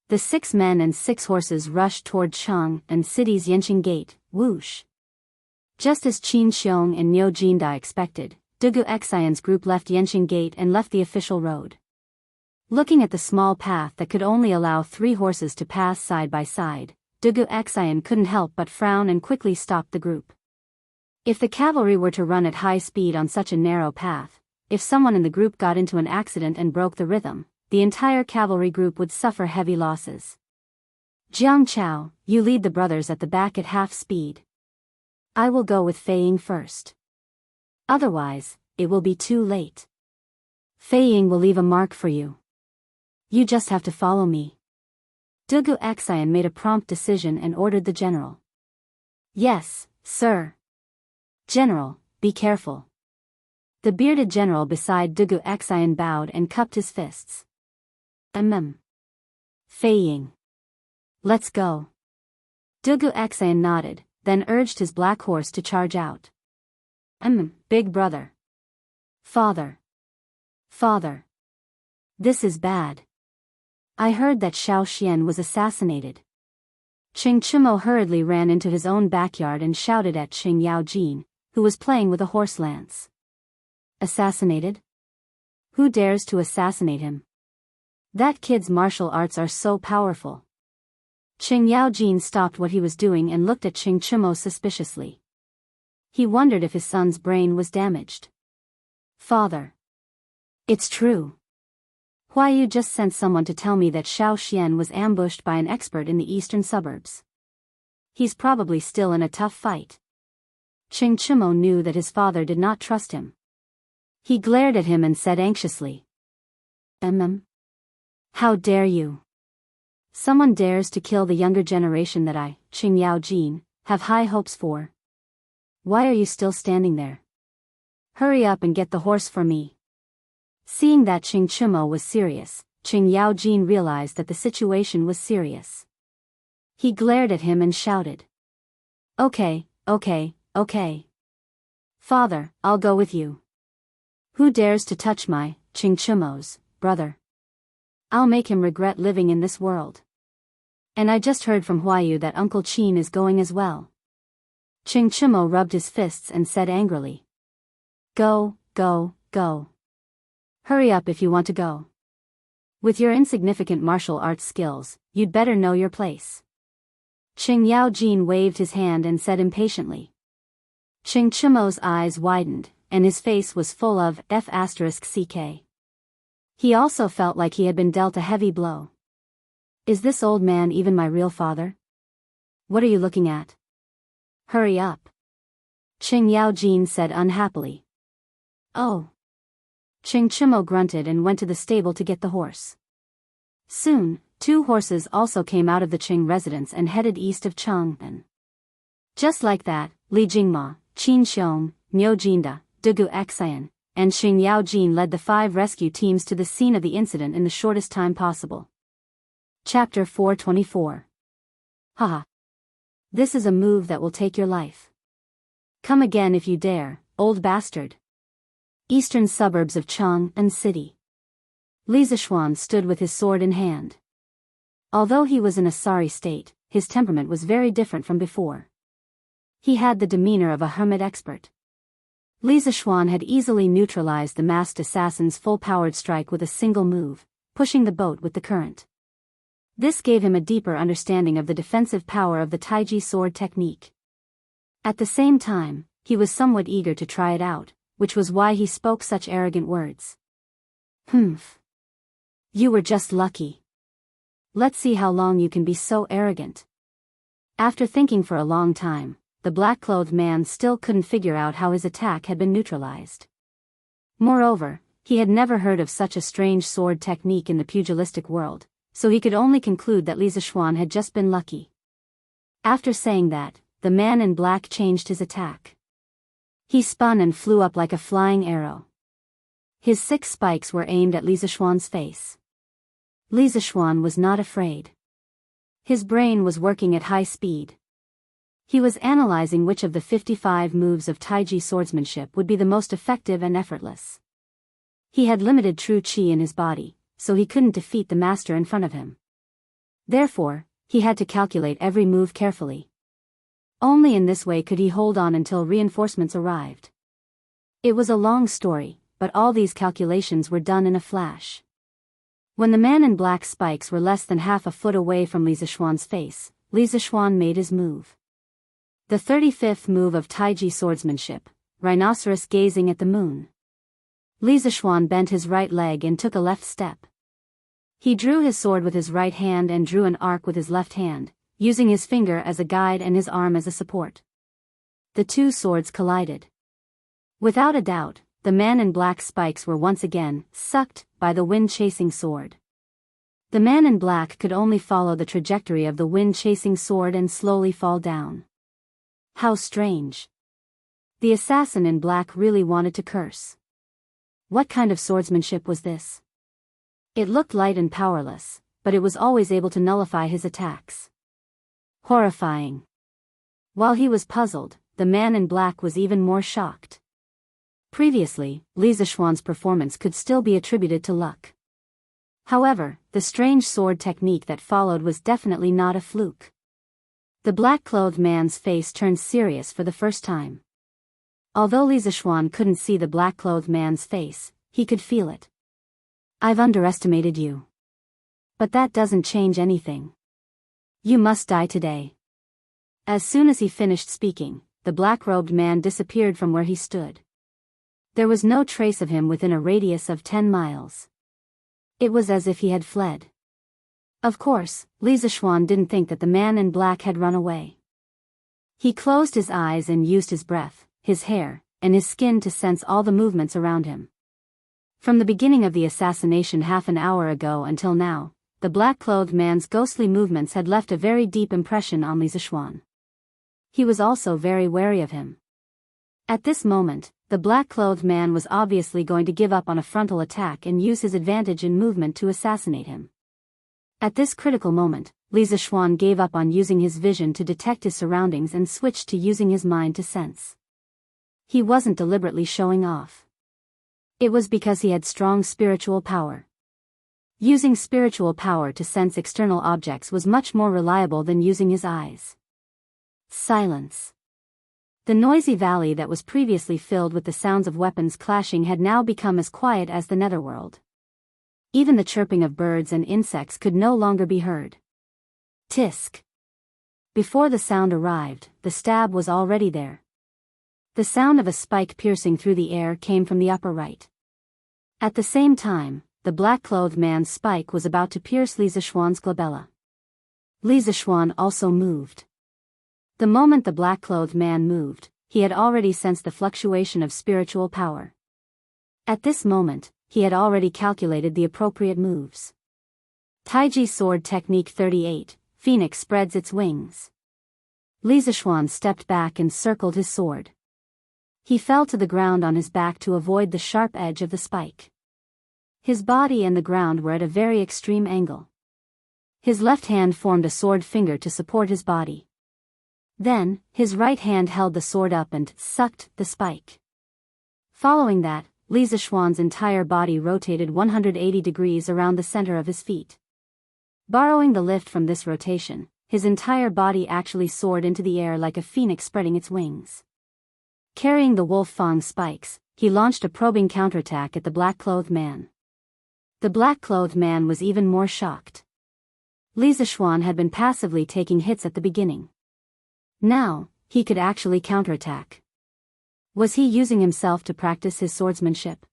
The 6 men and 6 horses rushed toward Chang and city's Yanqing Gate, whoosh. Just as Qin Xiong and Niu Jinda expected, Dugu Xian's group left Yanqing Gate and left the official road. Looking at the small path that could only allow 3 horses to pass side by side, Dugu Xian couldn't help but frown and quickly stopped the group. If the cavalry were to run at high speed on such a narrow path, if someone in the group got into an accident and broke the rhythm, the entire cavalry group would suffer heavy losses. Jiang Chao, you lead the brothers at the back at half speed. I will go with Feiying first. Otherwise, it will be too late. Feiying will leave a mark for you. You just have to follow me. Dugu Xian made a prompt decision and ordered the general. Yes, sir. General, be careful. The bearded general beside Dugu Xian bowed and cupped his fists. Feiying. Let's go. Dugu Xian nodded, then urged his black horse to charge out. Big brother. Father. Father. This is bad. I heard that Xiao Xian was assassinated. Qing Chimo hurriedly ran into his own backyard and shouted at Qing Yaojin, who was playing with a horse lance. Assassinated? Who dares to assassinate him? That kid's martial arts are so powerful. Qing Yaojin stopped what he was doing and looked at Qing Chimo suspiciously. He wondered if his son's brain was damaged. Father. It's true. Why you just sent someone to tell me that Xiao Xian was ambushed by an expert in the eastern suburbs? He's probably still in a tough fight. Qing Chimo knew that his father did not trust him. He glared at him and said anxiously. How dare you? Someone dares to kill the younger generation that I, Qing Yaojin, have high hopes for. Why are you still standing there? Hurry up and get the horse for me. Seeing that Qing Chimo was serious, Qing Yaojin realized that the situation was serious. He glared at him and shouted. Okay. Father, I'll go with you. Who dares to touch my, Qing Chimo's, brother? I'll make him regret living in this world. And I just heard from Huayu that Uncle Qin is going as well. Qing Chimo rubbed his fists and said angrily. Go. Hurry up if you want to go. With your insignificant martial arts skills, you'd better know your place. Qing Yaojin waved his hand and said impatiently. Qing Chimo's eyes widened, and his face was full of F***ck. He also felt like he had been dealt a heavy blow. Is this old man even my real father? What are you looking at? Hurry up. Qing Yaojin said unhappily. Oh. Qing Chimo grunted and went to the stable to get the horse. Soon, 2 horses also came out of the Qing residence and headed east of Chang'an. Just like that, Li Jingma, Qin Xiong, Niu Jinda, Dugu Xian, and Qing Yaojin led the 5 rescue teams to the scene of the incident in the shortest time possible. Chapter 424. Haha. This is a move that will take your life. Come again if you dare, old bastard. Eastern suburbs of Chang'an City. Li Zishuan stood with his sword in hand. Although he was in a sorry state, his temperament was very different from before. He had the demeanor of a hermit expert. Li Zishuan had easily neutralized the masked assassin's full-powered strike with a single move, pushing the boat with the current. This gave him a deeper understanding of the defensive power of the Taiji sword technique. At the same time, he was somewhat eager to try it out, which was why he spoke such arrogant words. Humph. You were just lucky. Let's see how long you can be so arrogant. After thinking for a long time, the black-clothed man still couldn't figure out how his attack had been neutralized. Moreover, he had never heard of such a strange sword technique in the pugilistic world, so he could only conclude that Li Zishuan had just been lucky. After saying that, the man in black changed his attack. He spun and flew up like a flying arrow. His 6 spikes were aimed at Li Zishuan's face. Li Zishuan was not afraid. His brain was working at high speed. He was analyzing which of the 55 moves of Taiji swordsmanship would be the most effective and effortless. He had limited true qi in his body, so he couldn't defeat the master in front of him. Therefore, he had to calculate every move carefully. Only in this way could he hold on until reinforcements arrived. It was a long story, but all these calculations were done in a flash. When the man in black spikes were less than half a foot away from Li Zishuan's face, Li Zishuan made his move. The 35th move of Taiji swordsmanship, rhinoceros gazing at the moon. Li Zishuan bent his right leg and took a left step. He drew his sword with his right hand and drew an arc with his left hand, using his finger as a guide and his arm as a support. The 2 swords collided. Without a doubt, the man in black spikes were once again sucked by the wind-chasing sword. The man in black could only follow the trajectory of the wind-chasing sword and slowly fall down. How strange. The assassin in black really wanted to curse. What kind of swordsmanship was this? It looked light and powerless, but it was always able to nullify his attacks. Horrifying. While he was puzzled, the man in black was even more shocked. Previously, Li Zishuan's performance could still be attributed to luck. However, the strange sword technique that followed was definitely not a fluke. The black-clothed man's face turned serious for the first time. Although Li Zishuan couldn't see the black-clothed man's face, he could feel it. I've underestimated you. But that doesn't change anything. You must die today. As soon as he finished speaking, the black-robed man disappeared from where he stood. There was no trace of him within a radius of 10 miles. It was as if he had fled. Of course, Li Zishuan didn't think that the man in black had run away. He closed his eyes and used his breath, his hair, and his skin to sense all the movements around him. From the beginning of the assassination half an hour ago until now, the black-clothed man's ghostly movements had left a very deep impression on Li Zishuan. He was also very wary of him. At this moment, the black-clothed man was obviously going to give up on a frontal attack and use his advantage in movement to assassinate him. At this critical moment, Li Zishuan gave up on using his vision to detect his surroundings and switched to using his mind to sense. He wasn't deliberately showing off. It was because he had strong spiritual power. Using spiritual power to sense external objects was much more reliable than using his eyes. Silence. The noisy valley that was previously filled with the sounds of weapons clashing had now become as quiet as the netherworld. Even the chirping of birds and insects could no longer be heard. Tisk. Before the sound arrived, the stab was already there. The sound of a spike piercing through the air came from the upper right. At the same time, the black-clothed man's spike was about to pierce Li Zishuan's glabella. Li Zishuan also moved. The moment the black-clothed man moved, he had already sensed the fluctuation of spiritual power. At this moment, he had already calculated the appropriate moves. Taiji Sword Technique 38, Phoenix spreads its wings. Li Zishuan stepped back and circled his sword. He fell to the ground on his back to avoid the sharp edge of the spike. His body and the ground were at a very extreme angle. His left hand formed a sword finger to support his body. Then, his right hand held the sword up and sucked the spike. Following that, Li Zishuan's entire body rotated 180 degrees around the center of his feet. Borrowing the lift from this rotation, his entire body actually soared into the air like a phoenix spreading its wings. Carrying the wolf fang spikes, he launched a probing counterattack at the black-clothed man. The black-clothed man was even more shocked. Li Zishuan had been passively taking hits at the beginning. Now, he could actually counterattack. Was he using himself to practice his swordsmanship?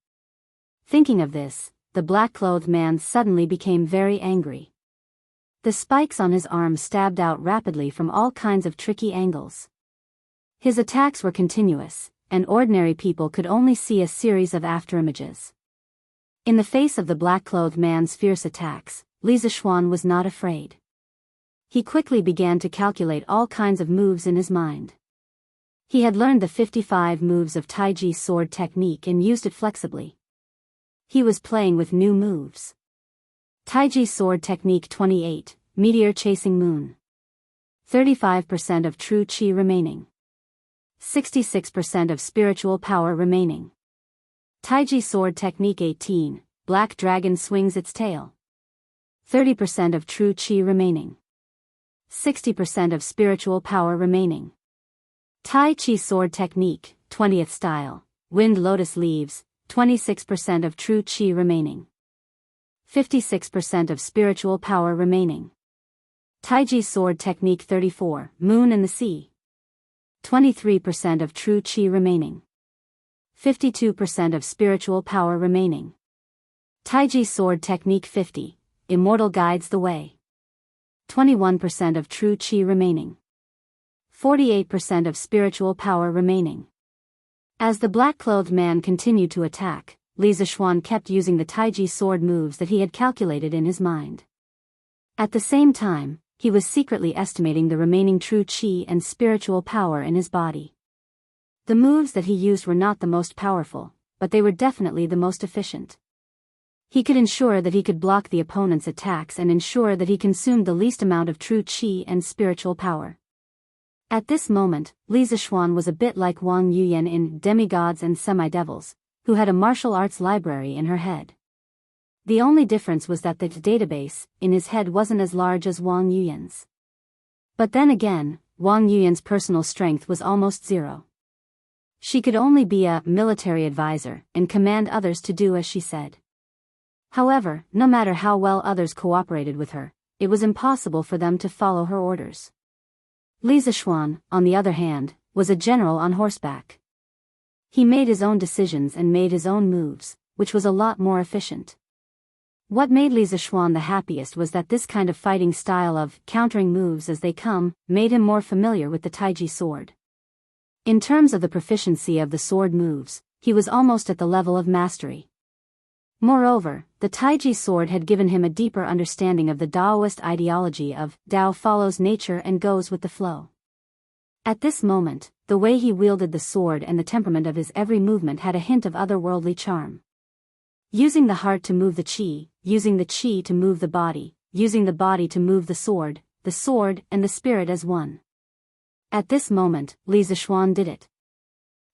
Thinking of this, the black-clothed man suddenly became very angry. The spikes on his arm stabbed out rapidly from all kinds of tricky angles. His attacks were continuous, and ordinary people could only see a series of afterimages. In the face of the black-clothed man's fierce attacks, Li Zishuan was not afraid. He quickly began to calculate all kinds of moves in his mind. He had learned the 55 moves of Taiji sword technique and used it flexibly. He was playing with new moves. Taiji sword technique 28, Meteor chasing moon. 35% of true chi remaining. 66% of spiritual power remaining. Taiji sword technique 18, Black dragon swings its tail. 30% of true chi remaining. 60% of spiritual power remaining. Tai Chi sword technique, 20th style, Wind lotus leaves, 26% of true chi remaining. 56% of spiritual power remaining. Taiji sword technique 34, Moon in the sea. 23% of true chi remaining. 52% of spiritual power remaining. Taiji sword technique 50, Immortal guides the way. 21% of true chi remaining. 48% of spiritual power remaining. As the black-clothed man continued to attack, Li Zishuan kept using the Taiji sword moves that he had calculated in his mind. At the same time, he was secretly estimating the remaining true chi and spiritual power in his body. The moves that he used were not the most powerful, but they were definitely the most efficient. He could ensure that he could block the opponent's attacks and ensure that he consumed the least amount of true chi and spiritual power. At this moment, Li Zishuan was a bit like Wang Yuyan in Demigods and Semi-Devils, who had a martial arts library in her head. The only difference was that the database in his head wasn't as large as Wang Yuyan's. But then again, Wang Yuyan's personal strength was almost zero. She could only be a military advisor and command others to do as she said. However, no matter how well others cooperated with her, it was impossible for them to follow her orders. Li Zishuan, on the other hand, was a general on horseback. He made his own decisions and made his own moves, which was a lot more efficient. What made Li Zishuan the happiest was that this kind of fighting style of countering moves as they come made him more familiar with the Taiji sword. In terms of the proficiency of the sword moves, he was almost at the level of mastery. Moreover, the Taiji sword had given him a deeper understanding of the Daoist ideology of Dao follows nature and goes with the flow. At this moment, the way he wielded the sword and the temperament of his every movement had a hint of otherworldly charm. Using the heart to move the chi, using the chi to move the body, using the body to move the sword and the spirit as one. At this moment, Li Zishuan did it.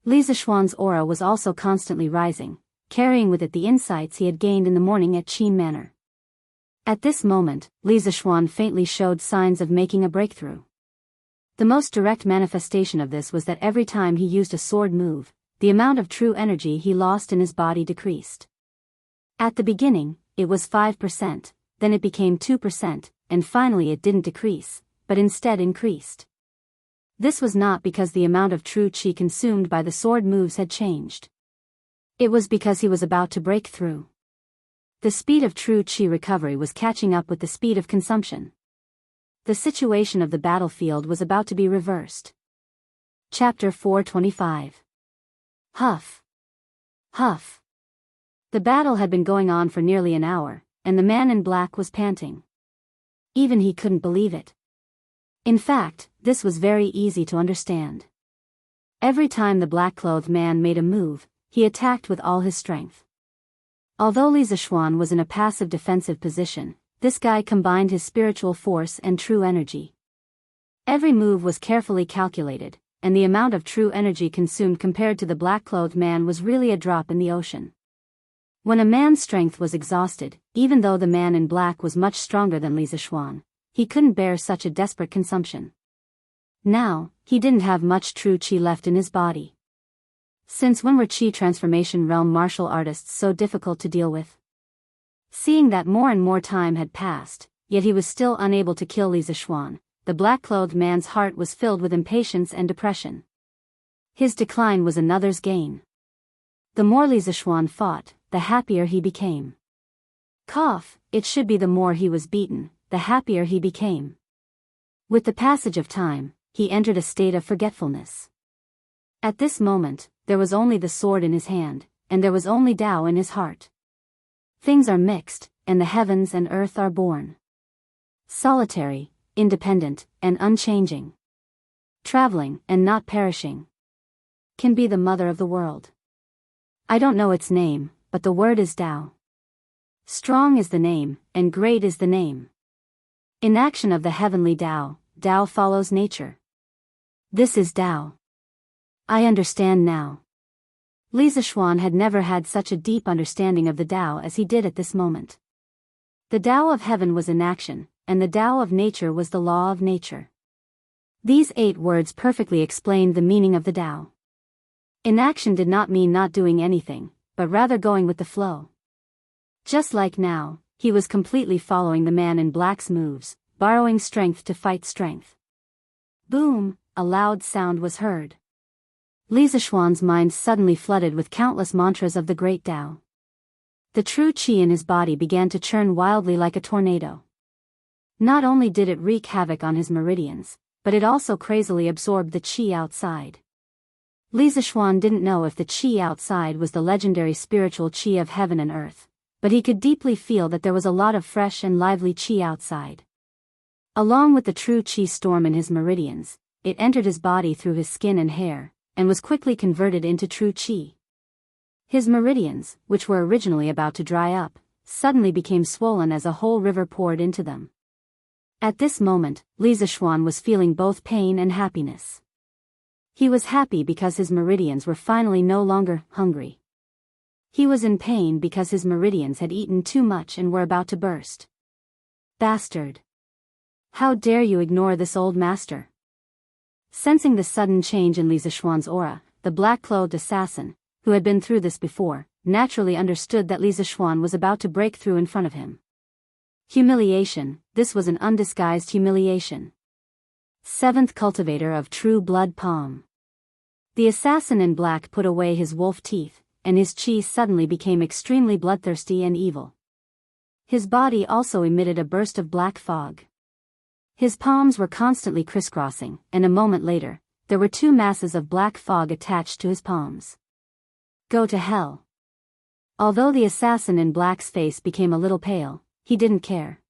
Li Zishuan's aura was also constantly rising, carrying with it the insights he had gained in the morning at Qin Manor. At this moment, Li Zishuan faintly showed signs of making a breakthrough. The most direct manifestation of this was that every time he used a sword move, the amount of true energy he lost in his body decreased. At the beginning, it was 5%, then it became 2%, and finally it didn't decrease, but instead increased. This was not because the amount of true qi consumed by the sword moves had changed. It was because he was about to break through. The speed of true qi recovery was catching up with the speed of consumption. The situation of the battlefield was about to be reversed. Chapter 425. Huff. Huff. The battle had been going on for nearly an hour, and the man in black was panting. Even he couldn't believe it. In fact, this was very easy to understand. Every time the black-clothed man made a move, he attacked with all his strength. Although Li Zishuan was in a passive defensive position, this guy combined his spiritual force and true energy. Every move was carefully calculated, and the amount of true energy consumed compared to the black-clothed man was really a drop in the ocean. When a man's strength was exhausted, even though the man in black was much stronger than Li Zishuan, he couldn't bear such a desperate consumption. Now, he didn't have much true qi left in his body. Since when were qi transformation realm martial artists so difficult to deal with? Seeing that more and more time had passed, yet he was still unable to kill Li Zishuan, the black-clothed man's heart was filled with impatience and depression. His decline was another's gain. The more Li Zishuan fought, the happier he became. Cough, it should be the more he was beaten, the happier he became. With the passage of time, he entered a state of forgetfulness. At this moment, there was only the sword in his hand, and there was only Tao in his heart. Things are mixed, and the heavens and earth are born. Solitary, independent, and unchanging. Traveling, and not perishing. Can be the mother of the world. I don't know its name, but the word is Tao. Strong is the name, and great is the name. In action of the heavenly Tao, Tao follows nature. This is Tao. I understand now. Li Zishuan had never had such a deep understanding of the Tao as he did at this moment. The Tao of heaven was in action, and the Tao of nature was the law of nature. These 8 words perfectly explained the meaning of the Tao. Inaction did not mean not doing anything, but rather going with the flow. Just like now, he was completely following the man in black's moves, borrowing strength to fight strength. Boom, a loud sound was heard. Li Zishuan's mind suddenly flooded with countless mantras of the great Tao. The true qi in his body began to churn wildly like a tornado. Not only did it wreak havoc on his meridians, but it also crazily absorbed the qi outside. Li Zishuan didn't know if the qi outside was the legendary spiritual qi of heaven and earth, but he could deeply feel that there was a lot of fresh and lively qi outside. Along with the true qi storm in his meridians, it entered his body through his skin and hair, and was quickly converted into true qi. His meridians, which were originally about to dry up, suddenly became swollen as a whole river poured into them. At this moment, Li Zishuan was feeling both pain and happiness. He was happy because his meridians were finally no longer hungry. He was in pain because his meridians had eaten too much and were about to burst. Bastard! How dare you ignore this old master? Sensing the sudden change in Li Zishuan's aura, the black-clothed assassin, who had been through this before, naturally understood that Li Zishuan was about to break through in front of him. Humiliation, this was an undisguised humiliation. 7th Cultivator of True Blood Palm. The assassin in black put away his wolf teeth, and his qi suddenly became extremely bloodthirsty and evil. His body also emitted a burst of black fog. His palms were constantly crisscrossing, and a moment later, there were 2 masses of black fog attached to his palms. Go to hell. Although the assassin in black's face became a little pale, he didn't care.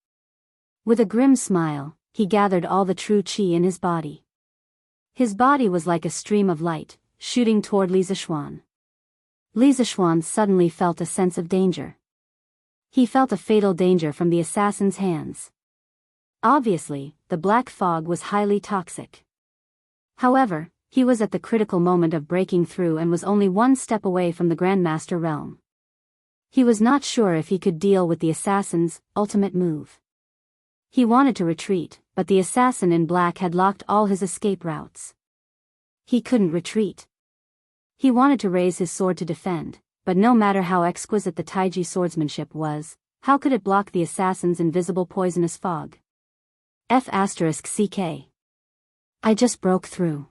With a grim smile, he gathered all the true qi in his body. His body was like a stream of light, shooting toward Li Zishuan. Li Zishuan suddenly felt a sense of danger. He felt a fatal danger from the assassin's hands. Obviously, the black fog was highly toxic. However, he was at the critical moment of breaking through and was only 1 step away from the Grandmaster realm. He was not sure if he could deal with the assassin's ultimate move. He wanted to retreat, but the assassin in black had locked all his escape routes. He couldn't retreat. He wanted to raise his sword to defend, but no matter how exquisite the Taiji swordsmanship was, How could it block the assassin's invisible poisonous fog? F***ck. I just broke through.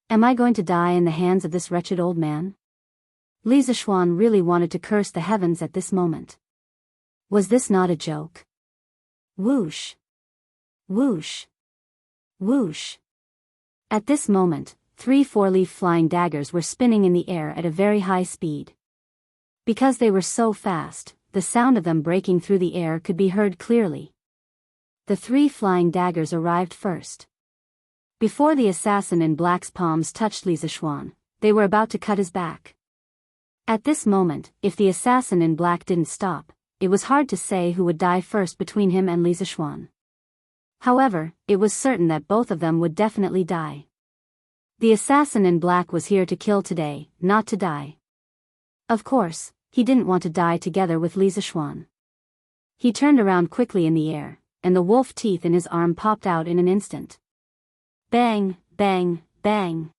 Am I going to die in the hands of this wretched old man? Li Zishuan really wanted to curse the heavens at this moment. Was this not a joke? Whoosh. Whoosh. Whoosh. At this moment, 3 four-leaf flying daggers were spinning in the air at a very high speed. Because they were so fast, the sound of them breaking through the air could be heard clearly. The 3 flying daggers arrived first. Before the assassin in black's palms touched Li Zishuan, they were about to cut his back. At this moment, if the assassin in black didn't stop, it was hard to say who would die first between him and Li Zishuan. However, it was certain that both of them would definitely die. The assassin in black was here to kill today, not to die. Of course, he didn't want to die together with Li Zishuan. He turned around quickly in the air, and the wolf teeth in his arm popped out in an instant. Bang, bang, bang.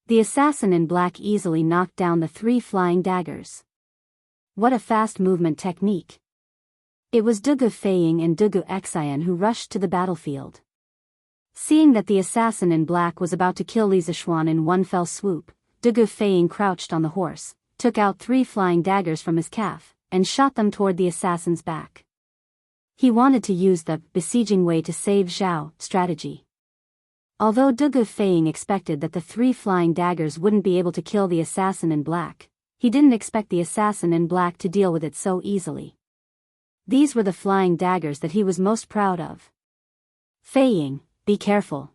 The assassin in black easily knocked down the 3 flying daggers. What a fast movement technique. It was Dugu Feiying and Dugu Xian who rushed to the battlefield. Seeing that the assassin in black was about to kill Li Zishuan in one fell swoop, Dugu Feiying crouched on the horse, took out 3 flying daggers from his calf, and shot them toward the assassin's back. He wanted to use the besieging way to save Zhao strategy. Although Dugu Feiying expected that the 3 flying daggers wouldn't be able to kill the assassin in black, he didn't expect the assassin in black to deal with it so easily. These were the flying daggers that he was most proud of. Feiying, be careful.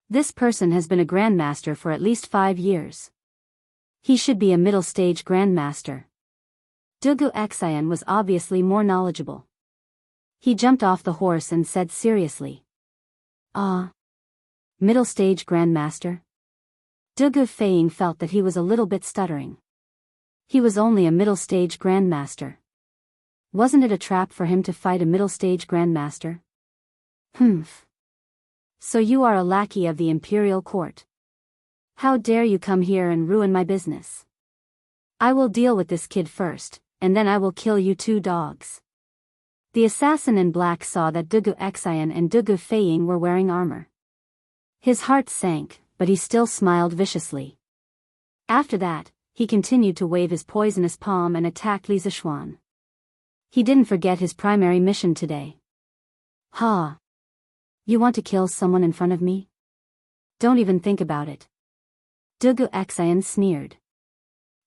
This person has been a grandmaster for at least 5 years. He should be a middle-stage grandmaster. Dugu Xian was obviously more knowledgeable. He jumped off the horse and said seriously. Middle-stage grandmaster? Dugu Feiying felt that he was a little bit stuttering. He was only a middle-stage grandmaster. Wasn't it a trap for him to fight a middle-stage grandmaster? Humph. So you are a lackey of the imperial court. How dare you come here and ruin my business? I will deal with this kid first, and then I will kill you 2 dogs. The assassin in black saw that Dugu Xian and Dugu Feiying were wearing armor. His heart sank, but he still smiled viciously. After that, he continued to wave his poisonous palm and attacked Li Zishuan. He didn't forget his primary mission today. Ha! You want to kill someone in front of me? Don't even think about it. Dugu Xian sneered.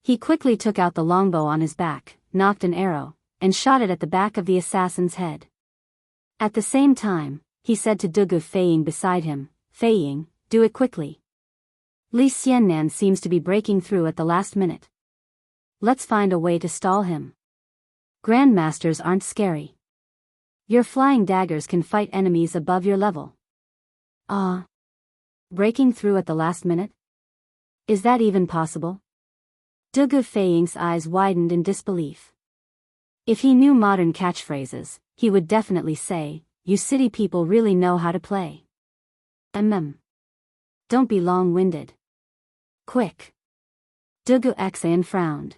He quickly took out the longbow on his back, knocked an arrow, and shot it at the back of the assassin's head. At the same time, he said to Dugu Feiying beside him, Feiying, do it quickly. Li Xiannan seems to be breaking through at the last minute. Let's find a way to stall him. Grandmasters aren't scary. Your flying daggers can fight enemies above your level. Breaking through at the last minute? Is that even possible? Dugu Feiying's eyes widened in disbelief. If he knew modern catchphrases, he would definitely say, "You city people really know how to play." Don't be long-winded. Quick. Dugu Xian frowned.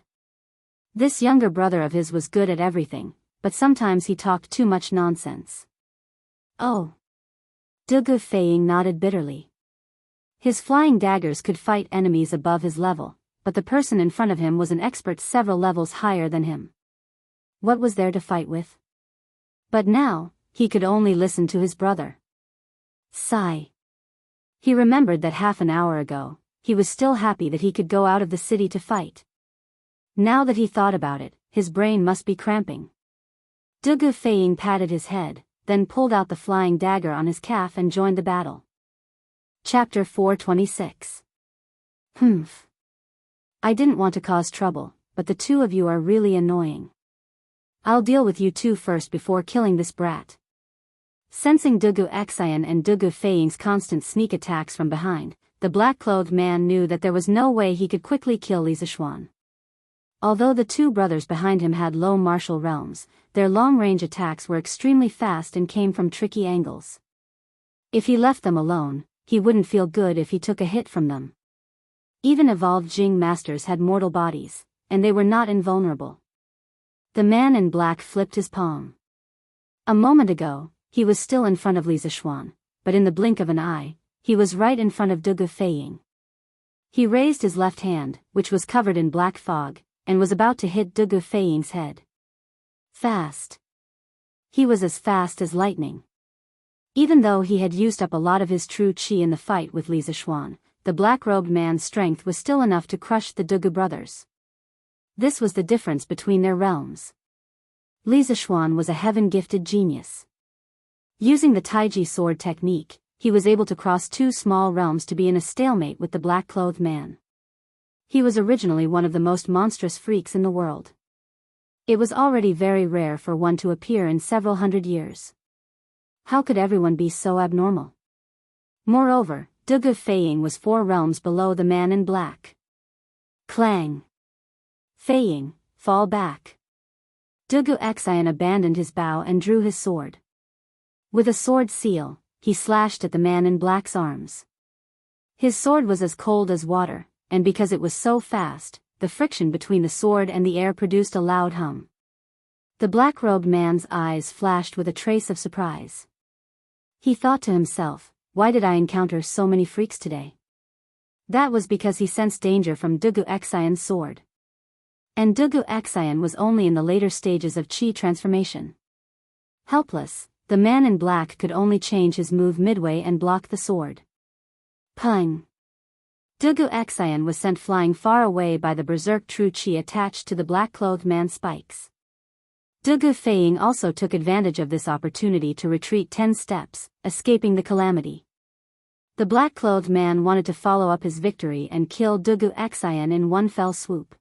This younger brother of his was good at everything, but sometimes he talked too much nonsense. Oh. Dugu Feiying nodded bitterly. His flying daggers could fight enemies above his level, but the person in front of him was an expert several levels higher than him. What was there to fight with? But now, he could only listen to his brother. Sigh. He remembered that half an hour ago, he was still happy that he could go out of the city to fight. Now that he thought about it, his brain must be cramping. Dugu Feiying patted his head, then pulled out the flying dagger on his calf and joined the battle. Chapter 426. Humph. I didn't want to cause trouble, but the 2 of you are really annoying. I'll deal with you 2 first before killing this brat. Sensing Dugu Xian and Dugu Feiying's constant sneak attacks from behind, the black-clothed man knew that there was no way he could quickly kill Li Zishuan. Although the 2 brothers behind him had low martial realms, their long-range attacks were extremely fast and came from tricky angles. If he left them alone, he wouldn't feel good if he took a hit from them. Even evolved Jing masters had mortal bodies, and they were not invulnerable. The man in black flipped his palm. A moment ago, he was still in front of Li Zishuan, but in the blink of an eye, he was right in front of Dugu Feiying. He raised his left hand, which was covered in black fog, and was about to hit Dugu Feiying's head. Fast. He was as fast as lightning. Even though he had used up a lot of his true qi in the fight with Li Zishuan, the black-robed man's strength was still enough to crush the Dugu brothers. This was the difference between their realms. Li Zishuan was a heaven-gifted genius. Using the Taiji sword technique, he was able to cross two small realms to be in a stalemate with the black-clothed man. He was originally one of the most monstrous freaks in the world. It was already very rare for one to appear in several hundred years. How could everyone be so abnormal? Moreover, Dugu Feiying was 4 realms below the man in black. Clang. Feiying, fall back. Dugu Xian abandoned his bow and drew his sword. With a sword seal, he slashed at the man in black's arms. His sword was as cold as water, and because it was so fast, the friction between the sword and the air produced a loud hum. The black-robed man's eyes flashed with a trace of surprise. He thought to himself, why did I encounter so many freaks today? That was because he sensed danger from Dugu Xian's sword. And Dugu Xian was only in the later stages of qi transformation. Helpless, the man in black could only change his move midway and block the sword. Pung! Dugu Xian was sent flying far away by the berserk true qi attached to the black-clothed man's spikes. Dugu Feiying also took advantage of this opportunity to retreat 10 steps, escaping the calamity. The black-clothed man wanted to follow up his victory and kill Dugu Xian in one fell swoop.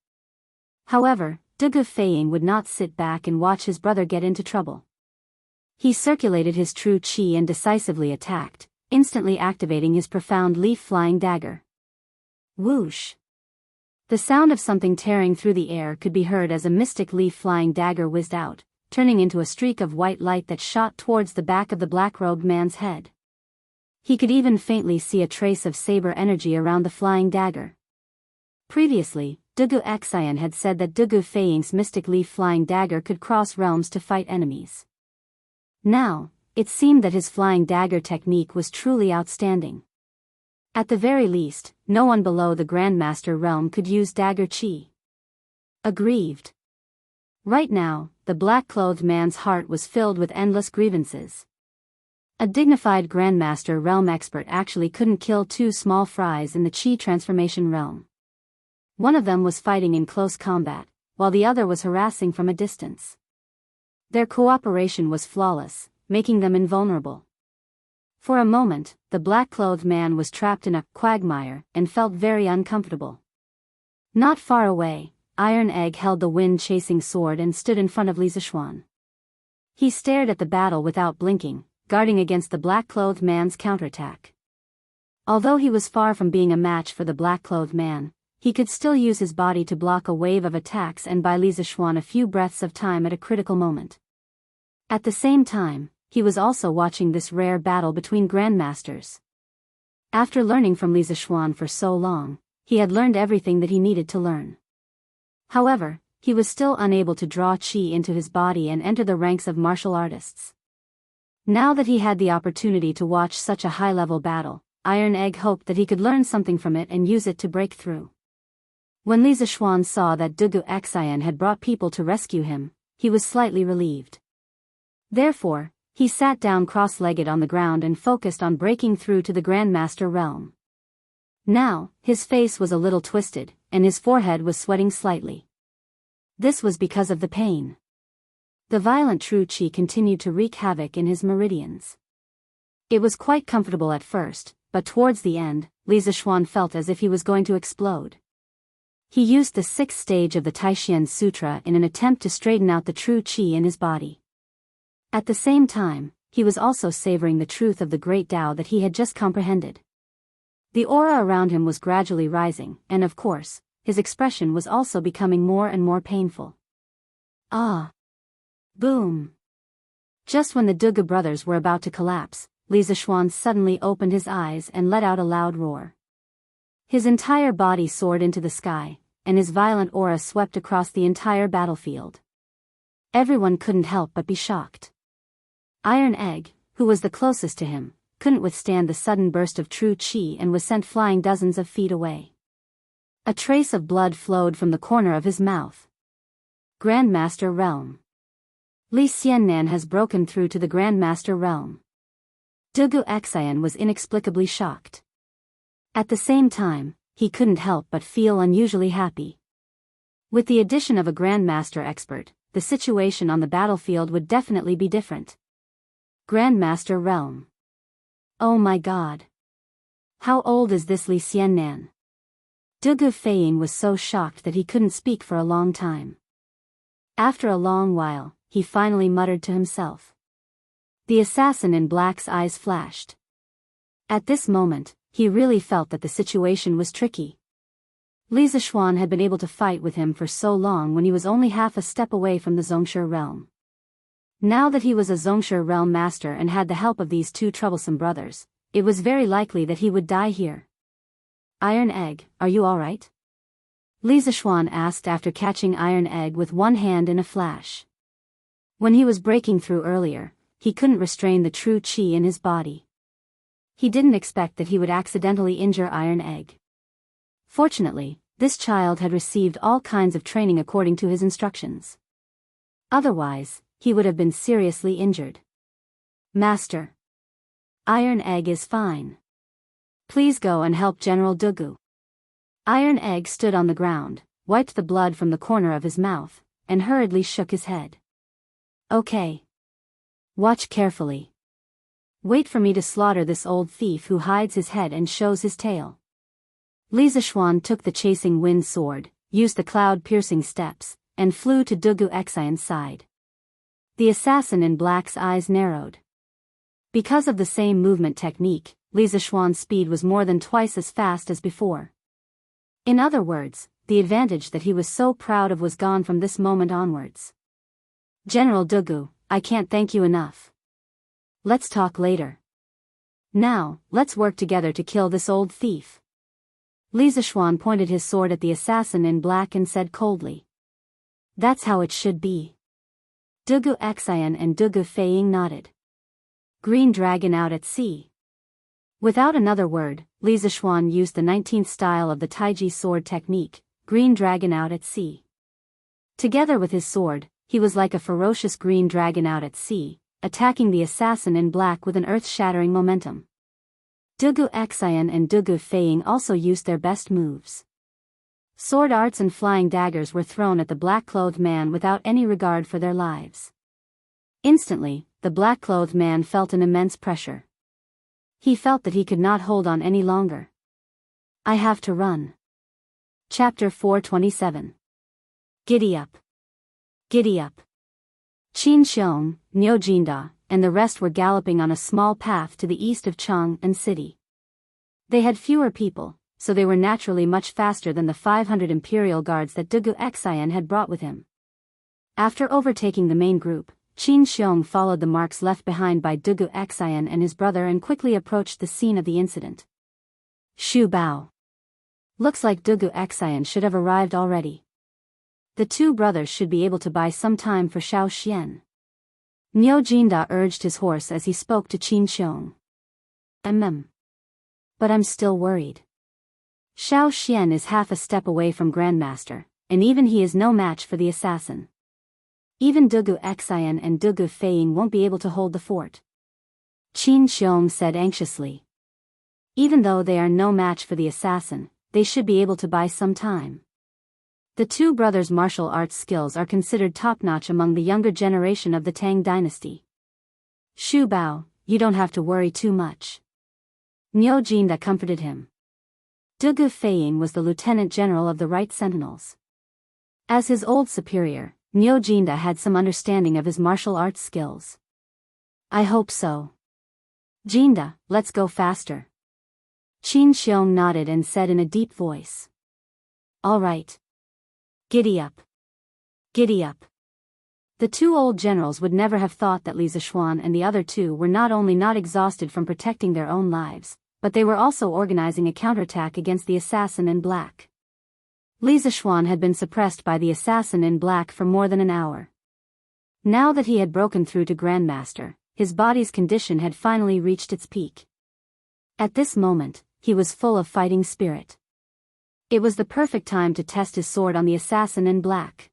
However, Dugu Feiying would not sit back and watch his brother get into trouble. He circulated his true qi and decisively attacked, instantly activating his profound leaf-flying dagger. Whoosh! The sound of something tearing through the air could be heard as a mystic leaf-flying dagger whizzed out, turning into a streak of white light that shot towards the back of the black-robed man's head. He could even faintly see a trace of saber energy around the flying dagger. Previously, Dugu Xian had said that Dugu Feiying's mystic leaf-flying dagger could cross realms to fight enemies. Now, it seemed that his flying dagger technique was truly outstanding. At the very least, no one below the Grandmaster realm could use dagger qi. Aggrieved. Right now, the black-clothed man's heart was filled with endless grievances. A dignified Grandmaster realm expert actually couldn't kill 2 small fries in the qi transformation realm. One of them was fighting in close combat, while the other was harassing from a distance. Their cooperation was flawless, making them invulnerable. For a moment, the black-clothed man was trapped in a quagmire and felt very uncomfortable. Not far away, Iron Egg held the wind-chasing sword and stood in front of Li Zishuan. He stared at the battle without blinking, guarding against the black-clothed man's counterattack. Although he was far from being a match for the black-clothed man, he could still use his body to block a wave of attacks and buy Li Zishuan a few breaths of time at a critical moment. At the same time, he was also watching this rare battle between grandmasters. After learning from Li Zishuan for so long, he had learned everything that he needed to learn. However, he was still unable to draw qi into his body and enter the ranks of martial artists. Now that he had the opportunity to watch such a high-level battle, Iron Egg hoped that he could learn something from it and use it to break through. When Li Zishuan saw that Dugu Xian had brought people to rescue him, he was slightly relieved. Therefore, he sat down cross-legged on the ground and focused on breaking through to the Grandmaster realm. Now, his face was a little twisted, and his forehead was sweating slightly. This was because of the pain. The violent true qi continued to wreak havoc in his meridians. It was quite comfortable at first, but towards the end, Li Zishuan felt as if he was going to explode. He used the 6th stage of the Taishian Sutra in an attempt to straighten out the true qi in his body. At the same time, he was also savoring the truth of the great Tao that he had just comprehended. The aura around him was gradually rising, and of course, his expression was also becoming more and more painful. Ah! Boom! Just when the Dugu brothers were about to collapse, Li Zishuan suddenly opened his eyes and let out a loud roar. His entire body soared into the sky, and his violent aura swept across the entire battlefield. Everyone couldn't help but be shocked. Iron Egg, who was the closest to him, couldn't withstand the sudden burst of true qi and was sent flying dozens of feet away. A trace of blood flowed from the corner of his mouth. Grandmaster Realm. Li Xiannan has broken through to the Grandmaster Realm. Dugu Xian was inexplicably shocked. At the same time, he couldn't help but feel unusually happy. With the addition of a Grandmaster expert, the situation on the battlefield would definitely be different. Grandmaster Realm. Oh my god. How old is this Li Xiannan? Dugu Feiying was so shocked that he couldn't speak for a long time. After a long while, he finally muttered to himself. The assassin in black's eyes flashed. At this moment, he really felt that the situation was tricky. Li Zishuan had been able to fight with him for so long when he was only half a step away from the Zhongshe realm. Now that he was a Zhongshe realm master and had the help of these two troublesome brothers, it was very likely that he would die here. Iron Egg, are you alright? Li Zishuan asked after catching Iron Egg with one hand in a flash. When he was breaking through earlier, he couldn't restrain the true qi in his body. He didn't expect that he would accidentally injure Iron Egg. Fortunately, this child had received all kinds of training according to his instructions. Otherwise, he would have been seriously injured. Master. Iron Egg is fine. Please go and help General Dugu. Iron Egg stood on the ground, wiped the blood from the corner of his mouth, and hurriedly shook his head. Okay. Watch carefully. Wait for me to slaughter this old thief who hides his head and shows his tail. Li Zishuan took the chasing wind sword, used the cloud-piercing steps, and flew to Dugu Xian's side. The assassin in black's eyes narrowed. Because of the same movement technique, Li Zishuan's speed was more than twice as fast as before. In other words, the advantage that he was so proud of was gone from this moment onwards. General Dugu, I can't thank you enough. Let's talk later. Now, let's work together to kill this old thief. Li Zishuan pointed his sword at the assassin in black and said coldly. That's how it should be. Dugu Xian and Dugu Feiying nodded. Green Dragon out at sea. Without another word, Li Zishuan used the 19th style of the Taiji sword technique, Green Dragon out at sea. Together with his sword, he was like a ferocious green dragon out at sea, attacking the assassin in black with an earth-shattering momentum. Dugu Xian and Dugu Feiying also used their best moves. Sword arts and flying daggers were thrown at the black-clothed man without any regard for their lives. Instantly, the black-clothed man felt an immense pressure. He felt that he could not hold on any longer. I have to run. Chapter 427. Giddy up. Giddy up. Qin Xiong, Niu Jinda, and the rest were galloping on a small path to the east of Chang'an City. They had fewer people, so they were naturally much faster than the 500 imperial guards that Dugu Xian had brought with him. After overtaking the main group, Qin Xiong followed the marks left behind by Dugu Xian and his brother and quickly approached the scene of the incident. Shu Bao. Looks like Dugu Xian should have arrived already. The two brothers should be able to buy some time for Xiao Xian. Niu Jinda urged his horse as he spoke to Qin Xiong. But I'm still worried. Xiao Xian is half a step away from Grandmaster, and even he is no match for the assassin. Even Dugu Xian and Dugu Feiying won't be able to hold the fort. Qin Xiong said anxiously. Even though they are no match for the assassin, they should be able to buy some time. The two brothers' martial arts skills are considered top-notch among the younger generation of the Tang dynasty. Shu Bao, you don't have to worry too much. Niu Jinda comforted him. Dugu Feiying was the lieutenant general of the Right Sentinels. As his old superior, Niu Jinda had some understanding of his martial arts skills. I hope so. Jinda, let's go faster. Qin Xiong nodded and said in a deep voice. All right. Giddy up. Giddy up. The two old generals would never have thought that Li Zishuan and the other two were not only not exhausted from protecting their own lives, but they were also organizing a counterattack against the assassin in black. Li Zishuan had been suppressed by the assassin in black for more than an hour. Now that he had broken through to Grandmaster, his body's condition had finally reached its peak. At this moment, he was full of fighting spirit. It was the perfect time to test his sword on the assassin in black.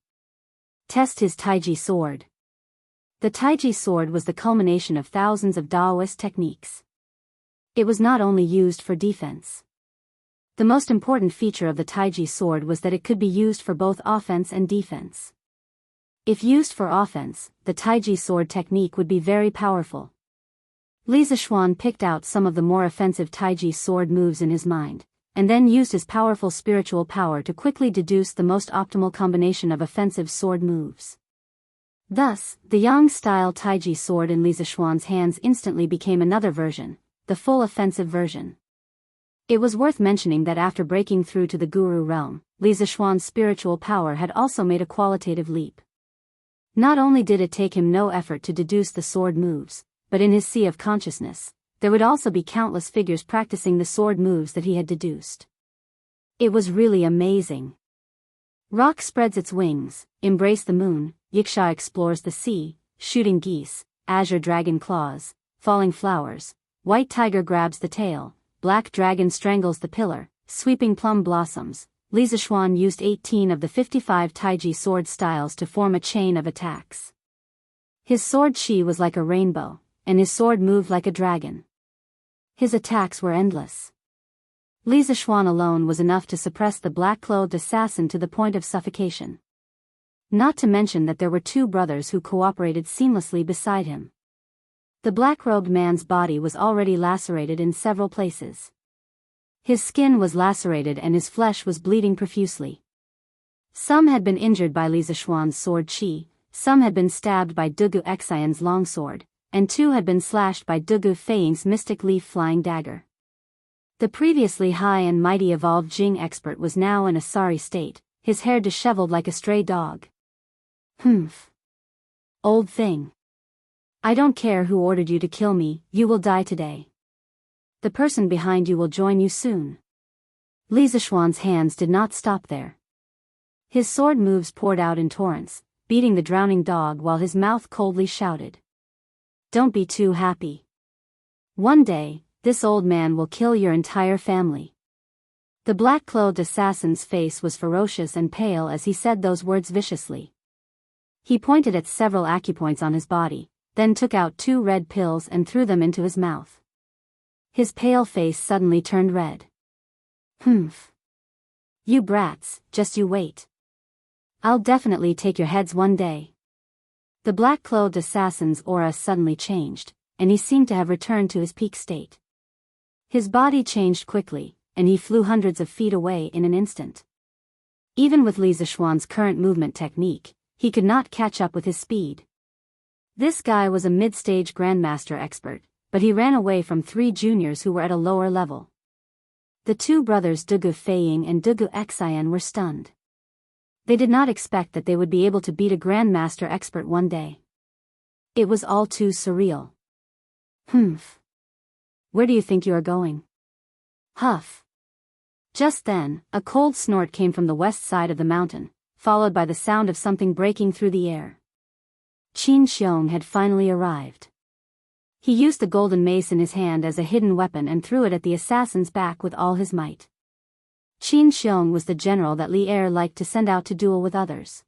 Test his Taiji sword. The Taiji sword was the culmination of thousands of Daoist techniques. It was not only used for defense. The most important feature of the Taiji sword was that it could be used for both offense and defense. If used for offense, the Taiji sword technique would be very powerful. Li Zishuan picked out some of the more offensive Taiji sword moves in his mind, and then used his powerful spiritual power to quickly deduce the most optimal combination of offensive sword moves. Thus, the Yang-style Taiji sword in Li Zishuan's hands instantly became another version, the full offensive version. It was worth mentioning that after breaking through to the Guru realm, Li Zishuan's spiritual power had also made a qualitative leap. Not only did it take him no effort to deduce the sword moves, but in his sea of consciousness, there would also be countless figures practicing the sword moves that he had deduced. It was really amazing. Rock spreads its wings, embrace the moon, Yiksha explores the sea, shooting geese, azure dragon claws, falling flowers, white tiger grabs the tail, black dragon strangles the pillar, sweeping plum blossoms. Li Zishuan used 18 of the 55 Taiji sword styles to form a chain of attacks. His sword chi was like a rainbow, and his sword moved like a dragon. His attacks were endless. Li Zishuan alone was enough to suppress the black-clothed assassin to the point of suffocation. Not to mention that there were two brothers who cooperated seamlessly beside him. The black-robed man's body was already lacerated in several places. His skin was lacerated and his flesh was bleeding profusely. Some had been injured by Li Zishuan's sword chi, some had been stabbed by Dugu Xianxia's longsword, and two had been slashed by Dugu Feiying's mystic leaf flying dagger. The previously high and mighty evolved Jing expert was now in a sorry state, his hair disheveled like a stray dog. Humph. Old thing. I don't care who ordered you to kill me, you will die today. The person behind you will join you soon. Li Zishuan's hands did not stop there. His sword moves poured out in torrents, beating the drowning dog while his mouth coldly shouted. Don't be too happy. One day, this old man will kill your entire family. The black-clothed assassin's face was ferocious and pale as he said those words viciously. He pointed at several acupoints on his body, then took out 2 red pills and threw them into his mouth. His pale face suddenly turned red. Humph. You brats, just you wait. I'll definitely take your heads one day. The black-clothed assassin's aura suddenly changed, and he seemed to have returned to his peak state. His body changed quickly, and he flew hundreds of feet away in an instant. Even with Li Zishuan's current movement technique, he could not catch up with his speed. This guy was a mid-stage grandmaster expert, but he ran away from 3 juniors who were at a lower level. The 2 brothers Dugu Feiying and Dugu Xian were stunned. They did not expect that they would be able to beat a grandmaster expert one day. It was all too surreal. Humph. Where do you think you are going? Huff. Just then, a cold snort came from the west side of the mountain, followed by the sound of something breaking through the air. Qin Xiong had finally arrived. He used the golden mace in his hand as a hidden weapon and threw it at the assassin's back with all his might. Qin Xiong was the general that Li Er liked to send out to duel with others.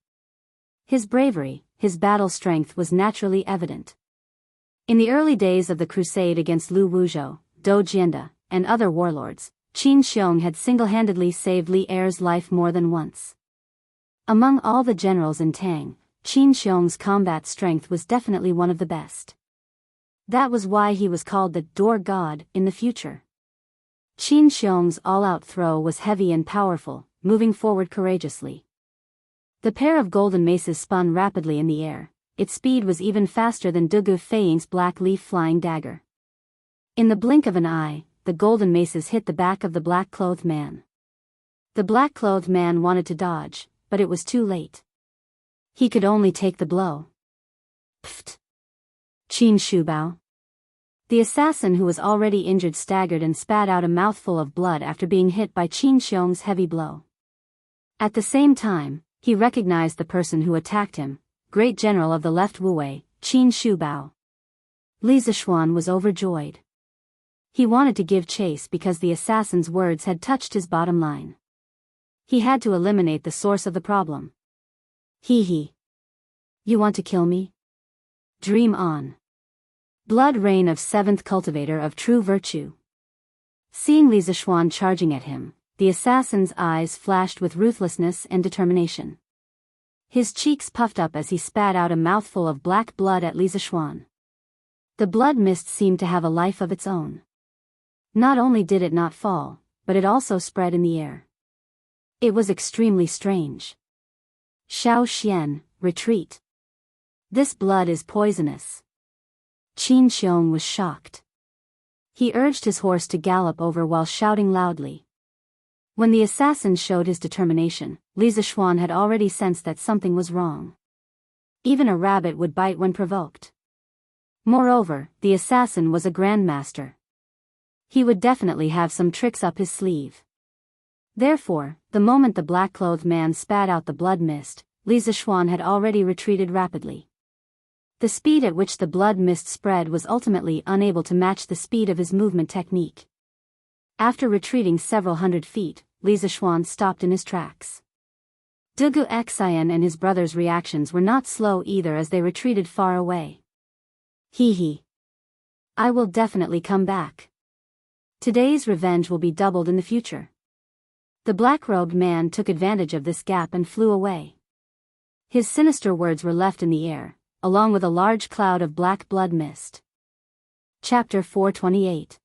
His bravery, his battle strength was naturally evident. In the early days of the crusade against Lu Wuzhou, Dou Jianda, and other warlords, Qin Xiong had single-handedly saved Li Er's life more than once. Among all the generals in Tang, Qin Xiong's combat strength was definitely one of the best. That was why he was called the Door God in the future. Qin Xiong's all-out throw was heavy and powerful, moving forward courageously. The pair of golden maces spun rapidly in the air. Its speed was even faster than Dugu Feiying's black leaf flying dagger. In the blink of an eye, the golden maces hit the back of the black-clothed man. The black-clothed man wanted to dodge, but it was too late. He could only take the blow. Pfft. Qin Shubao. The assassin who was already injured staggered and spat out a mouthful of blood after being hit by Qin Xiong's heavy blow. At the same time, he recognized the person who attacked him, great general of the left Wuwei, Qin Shubao. Li Zishuan was overjoyed. He wanted to give chase because the assassin's words had touched his bottom line. He had to eliminate the source of the problem. He. You want to kill me? Dream on. Blood rain of 7th cultivator of true virtue. Seeing Li Zishuan charging at him, the assassin's eyes flashed with ruthlessness and determination. His cheeks puffed up as he spat out a mouthful of black blood at Li Zishuan. The blood mist seemed to have a life of its own. Not only did it not fall, but it also spread in the air. It was extremely strange. Xiao Xian, retreat. This blood is poisonous. Qin Xiong was shocked. He urged his horse to gallop over while shouting loudly. When the assassin showed his determination, Li Zishuan had already sensed that something was wrong. Even a rabbit would bite when provoked. Moreover, the assassin was a grandmaster. He would definitely have some tricks up his sleeve. Therefore, the moment the black-clothed man spat out the blood mist, Li Zishuan had already retreated rapidly. The speed at which the blood mist spread was ultimately unable to match the speed of his movement technique. After retreating several hundred feet, Li Zishuan stopped in his tracks. Dugu Xian and his brother's reactions were not slow either as they retreated far away. He. I will definitely come back. Today's revenge will be doubled in the future. The black-robed man took advantage of this gap and flew away. His sinister words were left in the air, along with a large cloud of black blood mist. Chapter 428.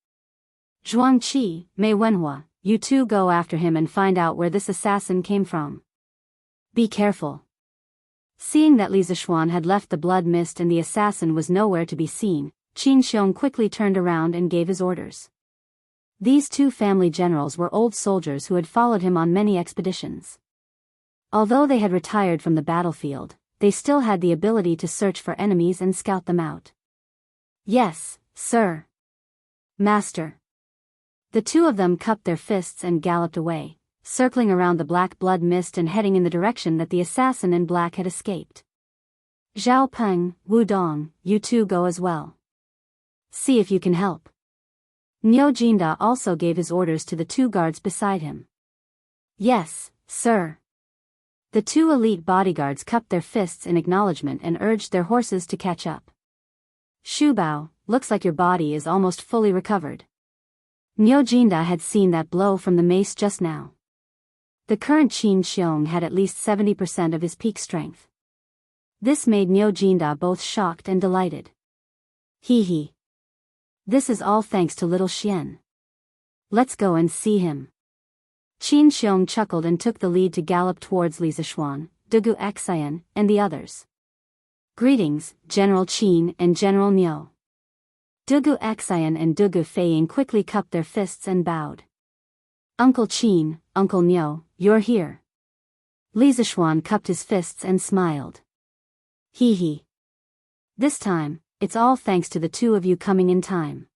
Zhuangqi, Mei Wenhua, you two go after him and find out where this assassin came from. Be careful. Seeing that Li Zishuan had left the blood mist and the assassin was nowhere to be seen, Qin Xiong quickly turned around and gave his orders. These two family generals were old soldiers who had followed him on many expeditions. Although they had retired from the battlefield, they still had the ability to search for enemies and scout them out. Yes, sir. Master. The two of them cupped their fists and galloped away, circling around the black blood mist and heading in the direction that the assassin in black had escaped. Zhao Peng, Wu Dong, you two go as well. See if you can help. Niu Jinda also gave his orders to the two guards beside him. Yes, sir. The two elite bodyguards cupped their fists in acknowledgement and urged their horses to catch up. Shubao, looks like your body is almost fully recovered. Niu Jinda had seen that blow from the mace just now. The current Qin Xiong had at least 70% of his peak strength. This made Niu Jinda both shocked and delighted. He. This is all thanks to little Xian. Let's go and see him. Qin Xiong chuckled and took the lead to gallop towards Li Zishuan, Dugu Xian, and the others. Greetings, General Qin and General Niu. Dugu Xian and Dugu Feiying quickly cupped their fists and bowed. Uncle Qin, Uncle Niu, you're here. Li Zishuan cupped his fists and smiled. He. This time, it's all thanks to the two of you coming in time.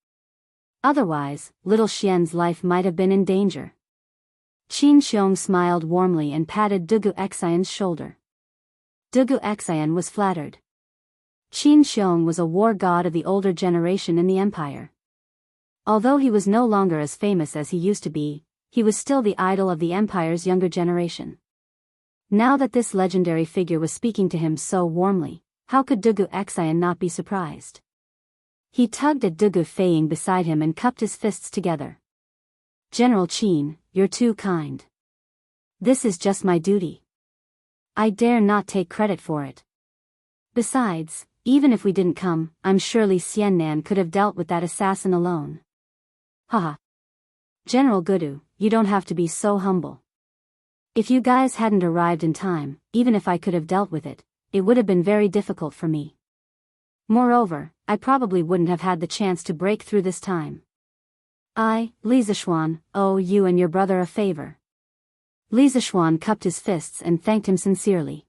Otherwise, little Xian's life might have been in danger. Qin Xiong smiled warmly and patted Dugu Xian's shoulder. Dugu Xian was flattered. Qin Xiong was a war god of the older generation in the empire. Although he was no longer as famous as he used to be, he was still the idol of the empire's younger generation. Now that this legendary figure was speaking to him so warmly, how could Dugu Xian not be surprised? He tugged at Dugu Feiying beside him and cupped his fists together. General Qin, you're too kind. This is just my duty. I dare not take credit for it. Besides, even if we didn't come, I'm sure Li Xiannan could have dealt with that assassin alone. Haha. General Gudu, you don't have to be so humble. If you guys hadn't arrived in time, even if I could have dealt with it, it would have been very difficult for me. Moreover, I probably wouldn't have had the chance to break through this time. I, Li Zishuan, owe you and your brother a favor. Li Zishuan cupped his fists and thanked him sincerely.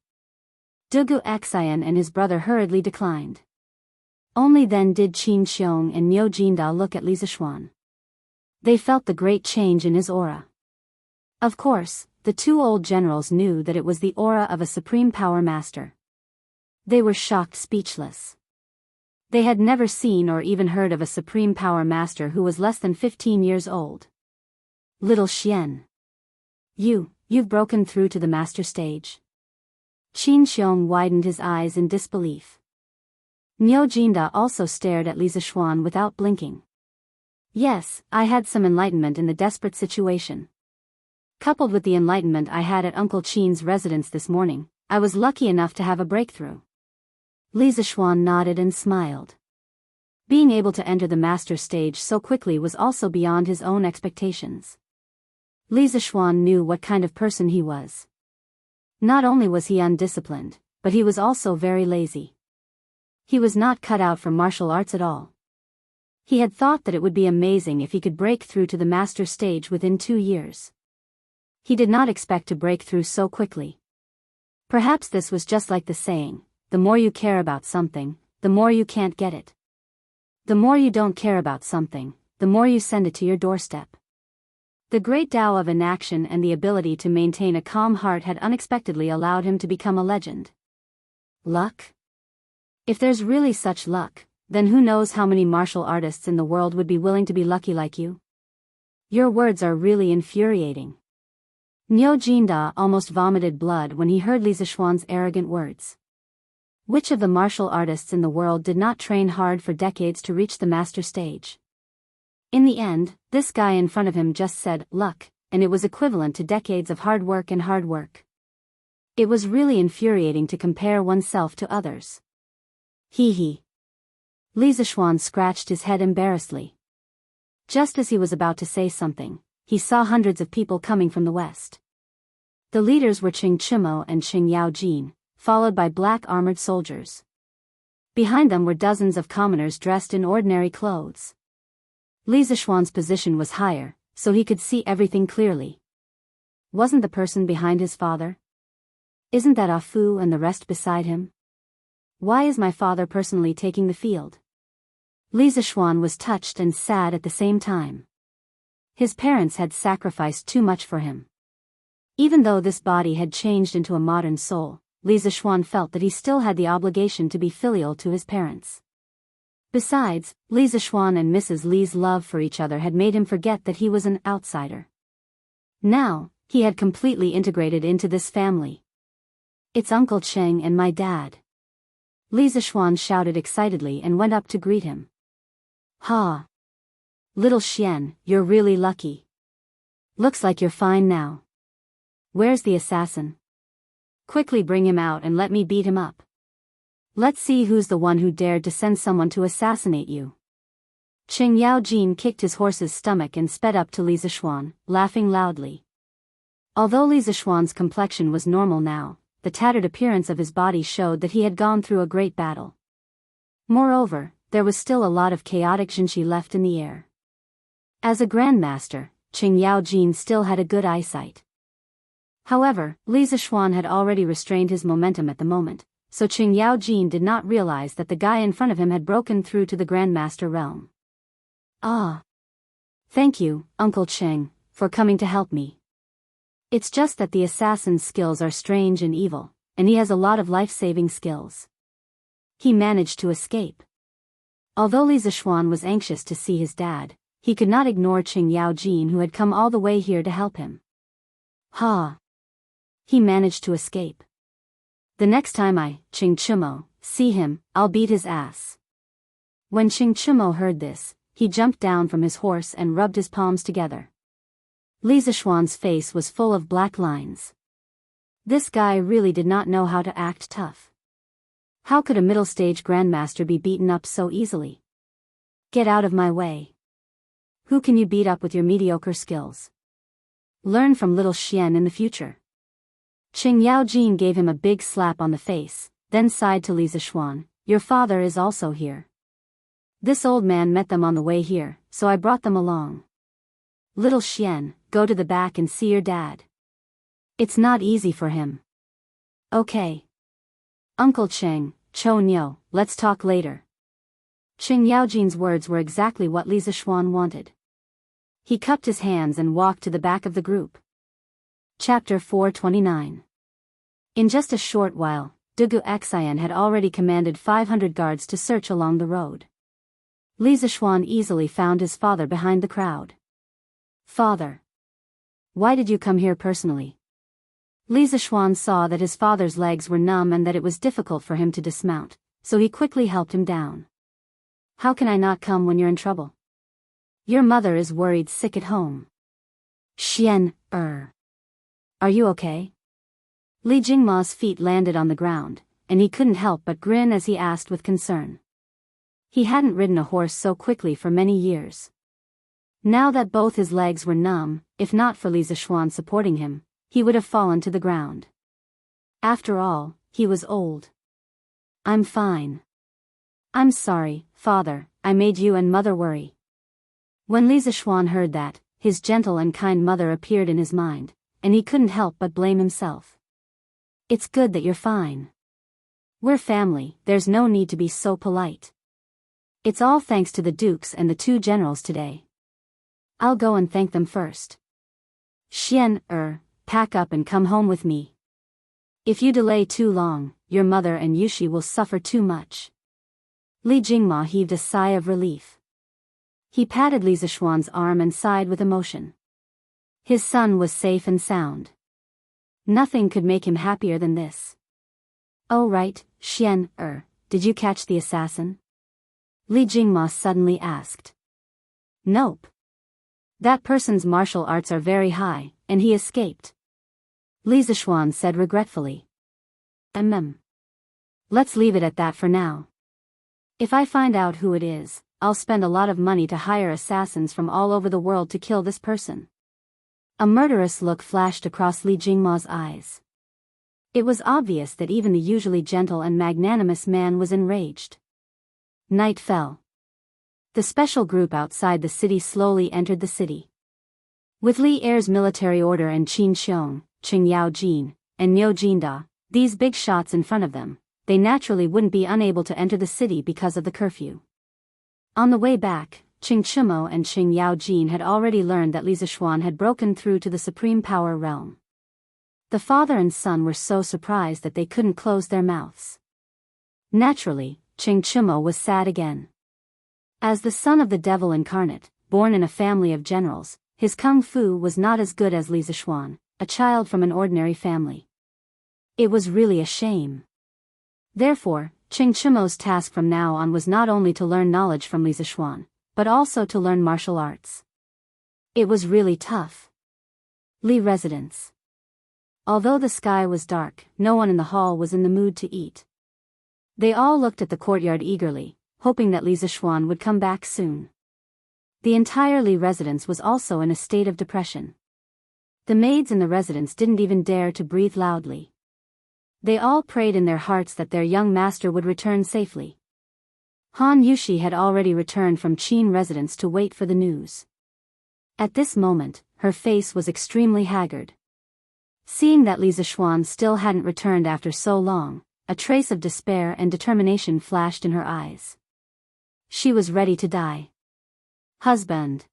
Dugu Xian and his brother hurriedly declined. Only then did Qin Xiong and Niu Jinda look at Li Zishuan. They felt the great change in his aura. Of course, the two old generals knew that it was the aura of a supreme power master. They were shocked, speechless. They had never seen or even heard of a supreme power master who was less than 15 years old. Little Xian. You've broken through to the master stage? Qin Xiong widened his eyes in disbelief. Niu Jinda also stared at Li Zishuan without blinking. Yes, I had some enlightenment in the desperate situation. Coupled with the enlightenment I had at Uncle Qin's residence this morning, I was lucky enough to have a breakthrough. Li Zishuan nodded and smiled. Being able to enter the master stage so quickly was also beyond his own expectations. Li Zishuan knew what kind of person he was. Not only was he undisciplined, but he was also very lazy. He was not cut out for martial arts at all. He had thought that it would be amazing if he could break through to the master stage within 2 years. He did not expect to break through so quickly. Perhaps this was just like the saying, the more you care about something, the more you can't get it. The more you don't care about something, the more you send it to your doorstep. The great Tao of inaction and the ability to maintain a calm heart had unexpectedly allowed him to become a legend. Luck? If there's really such luck, then who knows how many martial artists in the world would be willing to be lucky like you? Your words are really infuriating. Niu Jinda almost vomited blood when he heard Li Zishuan's arrogant words. Which of the martial artists in the world did not train hard for decades to reach the master stage? In the end, this guy in front of him just said, luck, and it was equivalent to decades of hard work and hard work. It was really infuriating to compare oneself to others. Hee. Li Zishuan scratched his head embarrassedly. Just as he was about to say something, he saw hundreds of people coming from the west. The leaders were Qing Chimo and Qing Yaojin, followed by black armored soldiers. Behind them were dozens of commoners dressed in ordinary clothes. Li Zishuan's position was higher, so he could see everything clearly. Wasn't the person behind his father? Isn't that Afu and the rest beside him? Why is my father personally taking the field? Li Zishuan was touched and sad at the same time. His parents had sacrificed too much for him. Even though this body had changed into a modern soul, Li Zishuan felt that he still had the obligation to be filial to his parents. Besides, Li Zishuan and Mrs. Li's love for each other had made him forget that he was an outsider. Now, he had completely integrated into this family. It's Uncle Cheng and my dad. Li Zishuan shouted excitedly and went up to greet him. Ha! Little Xian, you're really lucky. Looks like you're fine now. Where's the assassin? Quickly bring him out and let me beat him up. Let's see who's the one who dared to send someone to assassinate you. Qing Yaojin kicked his horse's stomach and sped up to Li Zishuan, laughing loudly. Although Li Zishuan's complexion was normal now, the tattered appearance of his body showed that he had gone through a great battle. Moreover, there was still a lot of chaotic Jinqi left in the air. As a grandmaster, Qing Yaojin still had a good eyesight. However, Li Zishuan had already restrained his momentum at the moment, so Qing Yaojin did not realize that the guy in front of him had broken through to the grandmaster realm. Ah! Thank you, Uncle Cheng, for coming to help me. It's just that the assassin's skills are strange and evil, and he has a lot of life-saving skills. He managed to escape. Although Li Zishuan was anxious to see his dad, he could not ignore Qing Yaojin who had come all the way here to help him. Ha! He managed to escape. The next time I, Qing Chimo, see him, I'll beat his ass. When Qing Chimo heard this, he jumped down from his horse and rubbed his palms together. Li Zishuan's face was full of black lines. This guy really did not know how to act tough. How could a middle-stage grandmaster be beaten up so easily? Get out of my way. Who can you beat up with your mediocre skills? Learn from little Xian in the future. Qing Yaojin gave him a big slap on the face, then sighed to Li Zishuan, your father is also here. This old man met them on the way here, so I brought them along. Little Xian, go to the back and see your dad. It's not easy for him. Okay. Uncle Cheng, Cho Nyo, let's talk later. Qing Yaojin's words were exactly what Li Zishuan wanted. He cupped his hands and walked to the back of the group. Chapter 429. In just a short while, Wuxia Xianxia had already commanded 500 guards to search along the road. Li Zishuan easily found his father behind the crowd. Father. Why did you come here personally? Li Zishuan saw that his father's legs were numb and that it was difficult for him to dismount, so he quickly helped him down. How can I not come when you're in trouble? Your mother is worried sick at home. Are you okay? Li Jingma's feet landed on the ground, and he couldn't help but grin as he asked with concern. He hadn't ridden a horse so quickly for many years. Now that both his legs were numb, if not for Li Zishuan supporting him, he would have fallen to the ground. After all, he was old. I'm fine. I'm sorry, father, I made you and mother worry. When Li Zishuan heard that, his gentle and kind mother appeared in his mind, and he couldn't help but blame himself. It's good that you're fine. We're family, there's no need to be so polite. It's all thanks to the dukes and the two generals today. I'll go and thank them first. Pack up and come home with me. If you delay too long, your mother and Yushi will suffer too much. Li Jingma heaved a sigh of relief. He patted Li Zishuan's arm and sighed with emotion. His son was safe and sound. Nothing could make him happier than this. Oh right, did you catch the assassin? Li Jingma suddenly asked. Nope. That person's martial arts are very high, and he escaped. Li Zishuan said regretfully. Let's leave it at that for now. If I find out who it is, I'll spend a lot of money to hire assassins from all over the world to kill this person. A murderous look flashed across Li Jingma's eyes. It was obvious that even the usually gentle and magnanimous man was enraged. Night fell. The special group outside the city slowly entered the city. With Li Er's military order and Qin Xiong, Qing Yaojin, and Niu Jinda, these big shots in front of them, they naturally wouldn't be unable to enter the city because of the curfew. On the way back, Qing Chimo and Qing Yaojin had already learned that Li Zishuan had broken through to the supreme power realm. The father and son were so surprised that they couldn't close their mouths. Naturally, Qing Chimo was sad again. As the son of the devil incarnate, born in a family of generals, his kung fu was not as good as Li Zishuan, a child from an ordinary family. It was really a shame. Therefore, Qing Chimo's task from now on was not only to learn knowledge from Li Zishuan, but also to learn martial arts. It was really tough. Li residence. Although the sky was dark, no one in the hall was in the mood to eat. They all looked at the courtyard eagerly, hoping that Li Zishuan would come back soon. The entire Li residence was also in a state of depression. The maids in the residence didn't even dare to breathe loudly. They all prayed in their hearts that their young master would return safely. Han Yushi had already returned from Qin residence to wait for the news. At this moment, her face was extremely haggard. Seeing that Li Zishuan still hadn't returned after so long, a trace of despair and determination flashed in her eyes. She was ready to die. Husband.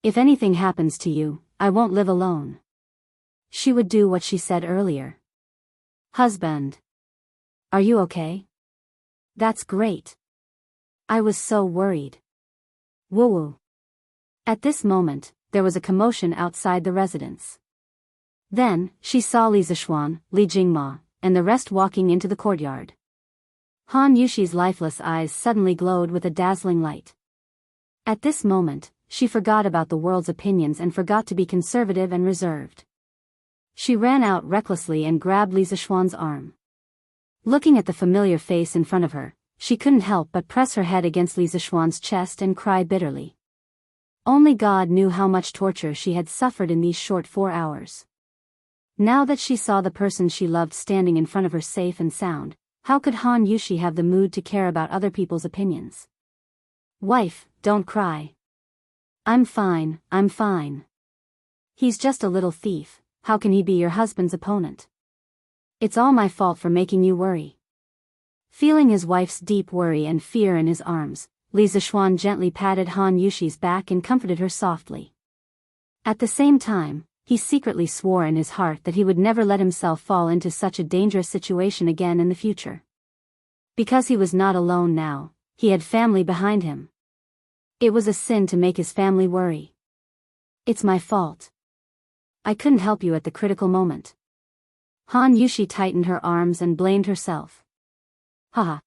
If anything happens to you, I won't live alone. She would do what she said earlier. Husband. Are you okay? That's great. I was so worried. Woo-woo. At this moment, there was a commotion outside the residence. Then, she saw Li Zishuan, Li Jingma, and the rest walking into the courtyard. Han Yushi's lifeless eyes suddenly glowed with a dazzling light. At this moment, she forgot about the world's opinions and forgot to be conservative and reserved. She ran out recklessly and grabbed Li Zishuan's arm. Looking at the familiar face in front of her, she couldn't help but press her head against Li Zishuan's chest and cry bitterly. Only God knew how much torture she had suffered in these short 4 hours. Now that she saw the person she loved standing in front of her safe and sound, how could Han Yushi have the mood to care about other people's opinions? Wife, don't cry. I'm fine, I'm fine. He's just a little thief, how can he be your husband's opponent? It's all my fault for making you worry. Feeling his wife's deep worry and fear in his arms, Li Zishuan gently patted Han Yushi's back and comforted her softly. At the same time, he secretly swore in his heart that he would never let himself fall into such a dangerous situation again in the future. Because he was not alone now, he had family behind him. It was a sin to make his family worry. It's my fault. I couldn't help you at the critical moment. Han Yushi tightened her arms and blamed herself. Haha.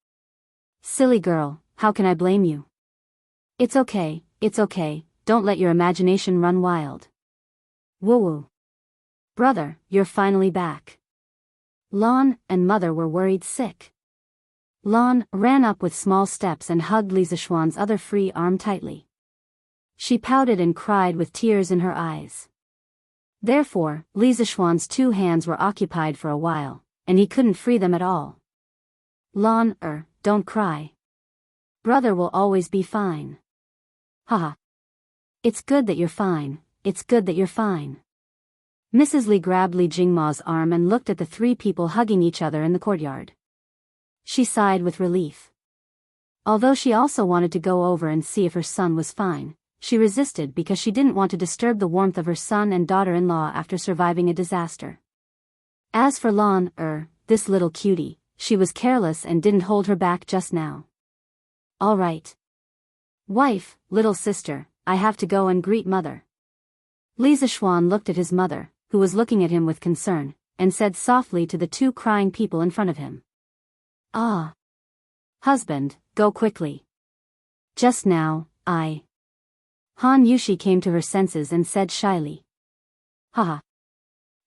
Silly girl, how can I blame you? It's okay, don't let your imagination run wild. Woo-woo. Brother, you're finally back. Lon and Mother were worried sick. Lon ran up with small steps and hugged Li Zixuan's other free arm tightly. She pouted and cried with tears in her eyes. Therefore, Li Zixuan's 2 hands were occupied for a while, and he couldn't free them at all. Lon, don't cry. Brother will always be fine. Haha. It's good that you're fine, it's good that you're fine. Mrs. Li grabbed Li Jingma's arm and looked at the 3 people hugging each other in the courtyard. She sighed with relief. Although she also wanted to go over and see if her son was fine, she resisted because she didn't want to disturb the warmth of her son and daughter-in-law after surviving a disaster. As for Lon, this little cutie, she was careless and didn't hold her back just now. All right. Wife, little sister, I have to go and greet Mother. Li Zixuan looked at his mother, who was looking at him with concern, and said softly to the 2 crying people in front of him. Ah. Husband, go quickly. Just now, Han Yushi came to her senses and said shyly. Haha.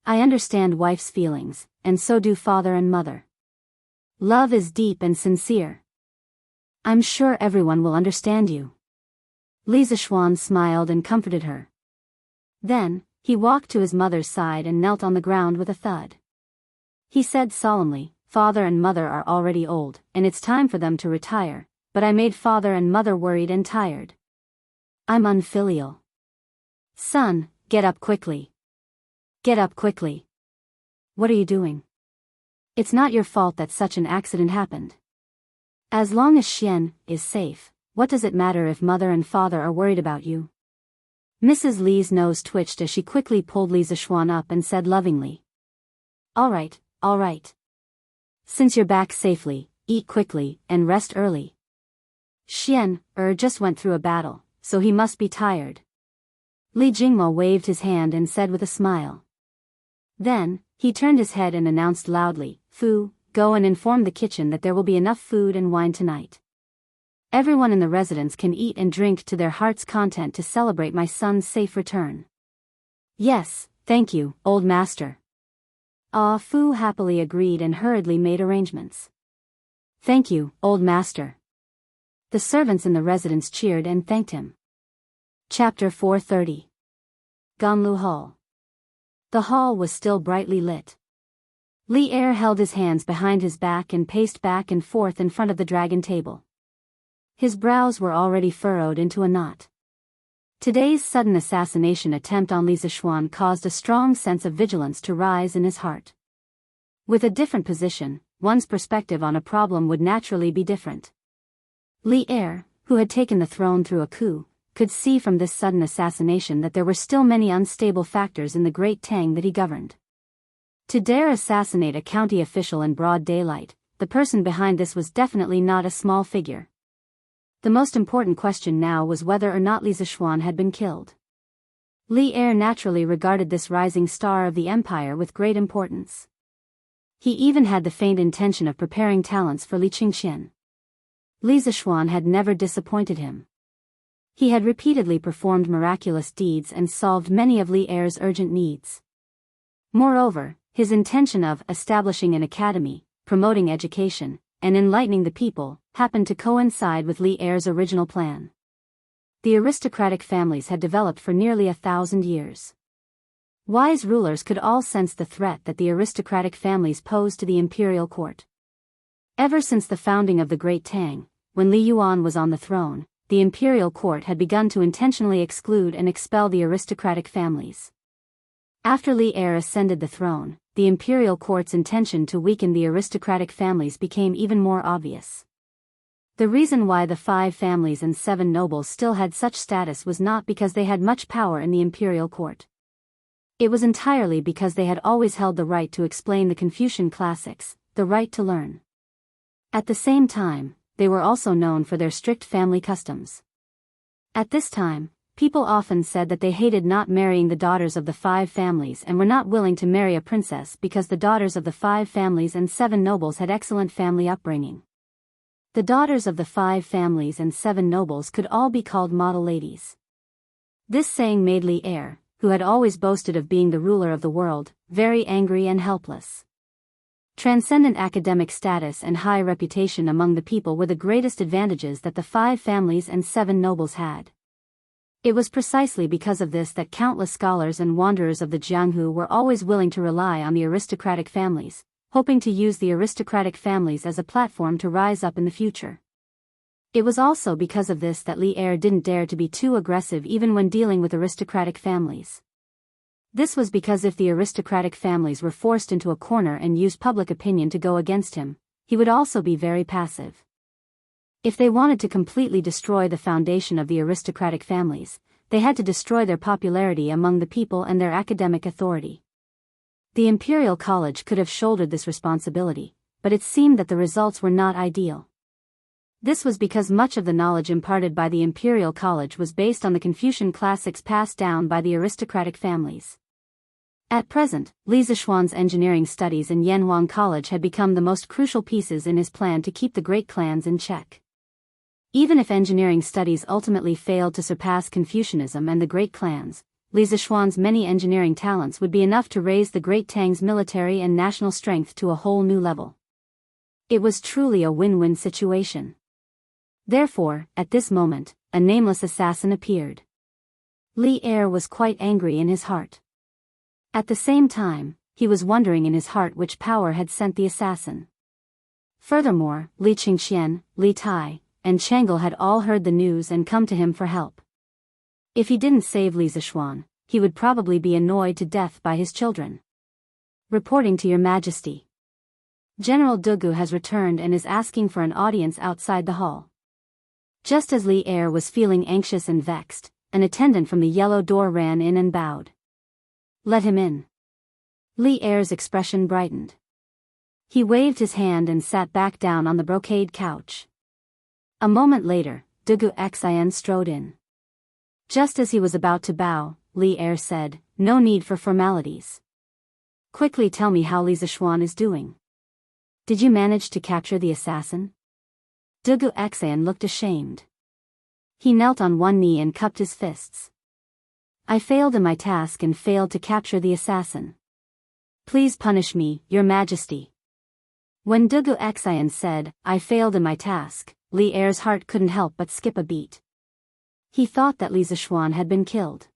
I understand wife's feelings, and so do father and mother. Love is deep and sincere. I'm sure everyone will understand you. Li Zixuan smiled and comforted her. Then, he walked to his mother's side and knelt on the ground with a thud. He said solemnly, Father and mother are already old, and it's time for them to retire, but I made father and mother worried and tired. I'm unfilial. Son, get up quickly. Get up quickly. What are you doing? It's not your fault that such an accident happened. As long as Xian is safe, what does it matter if mother and father are worried about you? Mrs. Li's nose twitched as she quickly pulled Li Zixuan up and said lovingly. All right. Since you're back safely, eat quickly, and rest early. Xian, just went through a battle, so he must be tired. Li Jingmo waved his hand and said with a smile. Then, he turned his head and announced loudly, Fu, go and inform the kitchen that there will be enough food and wine tonight. Everyone in the residence can eat and drink to their heart's content to celebrate my son's safe return. Yes, thank you, old master. Fu happily agreed and hurriedly made arrangements. Thank you, old master. The servants in the residence cheered and thanked him. Chapter 430. Ganlu Hall. The hall was still brightly lit. Li Er held his hands behind his back and paced back and forth in front of the dragon table. His brows were already furrowed into a knot. Today's sudden assassination attempt on Li Zixuan caused a strong sense of vigilance to rise in his heart. With a different position, one's perspective on a problem would naturally be different. Li Er, who had taken the throne through a coup, could see from this sudden assassination that there were still many unstable factors in the great Tang that he governed. To dare assassinate a county official in broad daylight, the person behind this was definitely not a small figure. The most important question now was whether or not Li Zixuan had been killed. Li Er naturally regarded this rising star of the empire with great importance. He even had the faint intention of preparing talents for Li Qingxian. Li Zixuan had never disappointed him. He had repeatedly performed miraculous deeds and solved many of Li Er's urgent needs. Moreover, his intention of establishing an academy, promoting education, and enlightening the people, happened to coincide with Li Er's original plan. The aristocratic families had developed for nearly 1,000 years. Wise rulers could all sense the threat that the aristocratic families posed to the imperial court. Ever since the founding of the Great Tang, when Li Yuan was on the throne, the imperial court had begun to intentionally exclude and expel the aristocratic families. After Li Er ascended the throne, the imperial court's intention to weaken the aristocratic families became even more obvious. The reason why the 5 families and 7 nobles still had such status was not because they had much power in the imperial court. It was entirely because they had always held the right to explain the Confucian classics, the right to learn. At the same time, they were also known for their strict family customs. At this time, people often said that they hated not marrying the daughters of the 5 families and were not willing to marry a princess because the daughters of the 5 families and 7 nobles had excellent family upbringing. The daughters of the 5 families and 7 nobles could all be called model ladies. This saying made Li Er, who had always boasted of being the ruler of the world, very angry and helpless. Transcendent academic status and high reputation among the people were the greatest advantages that the 5 families and 7 nobles had. It was precisely because of this that countless scholars and wanderers of the Jianghu were always willing to rely on the aristocratic families, hoping to use the aristocratic families as a platform to rise up in the future. It was also because of this that Li Er didn't dare to be too aggressive even when dealing with aristocratic families. This was because if the aristocratic families were forced into a corner and used public opinion to go against him, he would also be very passive. If they wanted to completely destroy the foundation of the aristocratic families, they had to destroy their popularity among the people and their academic authority. The Imperial College could have shouldered this responsibility, but it seemed that the results were not ideal. This was because much of the knowledge imparted by the Imperial College was based on the Confucian classics passed down by the aristocratic families. At present, Li Zishuan's engineering studies in Yanhuang College had become the most crucial pieces in his plan to keep the great clans in check. Even if engineering studies ultimately failed to surpass Confucianism and the great clans, Li Zishuan's many engineering talents would be enough to raise the Great Tang's military and national strength to a whole new level. It was truly a win-win situation. Therefore, at this moment, a nameless assassin appeared. Li Er was quite angry in his heart. At the same time, he was wondering in his heart which power had sent the assassin. Furthermore, Li Qingxian, Li Tai, and Chang'e had all heard the news and come to him for help. If he didn't save Li Zishuan, he would probably be annoyed to death by his children. Reporting to Your Majesty. General Dugu has returned and is asking for an audience outside the hall. Just as Li Er was feeling anxious and vexed, an attendant from the yellow door ran in and bowed. Let him in. Li Er's expression brightened. He waved his hand and sat back down on the brocade couch. A moment later, Dugu Xian strode in. Just as he was about to bow, Li Er said, "No need for formalities. Quickly tell me how Li Zishuan is doing. Did you manage to capture the assassin?" Dugu Xian looked ashamed. He knelt on one knee and cupped his fists. "I failed in my task and failed to capture the assassin. Please punish me, Your Majesty." When Dugu Xian said, "I failed in my task," Li Er's heart couldn't help but skip a beat. He thought that Li Zishuan had been killed.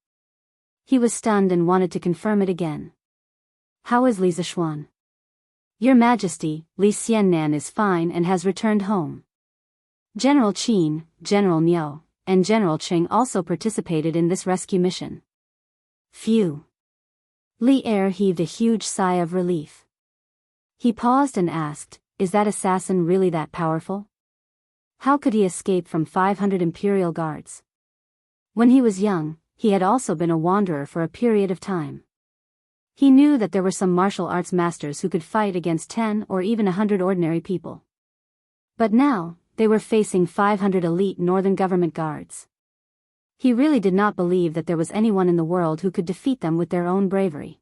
He was stunned and wanted to confirm it again. "How is Li Zishuan?" "Your Majesty, Li Xiannan is fine and has returned home." General Qin, General Niu, and General Qing also participated in this rescue mission. Phew. Li Er heaved a huge sigh of relief. He paused and asked, "Is that assassin really that powerful? How could he escape from 500 imperial guards?" When he was young, he had also been a wanderer for a period of time. He knew that there were some martial arts masters who could fight against 10 or even 100 ordinary people. But now, they were facing 500 elite northern government guards. He really did not believe that there was anyone in the world who could defeat them with their own bravery.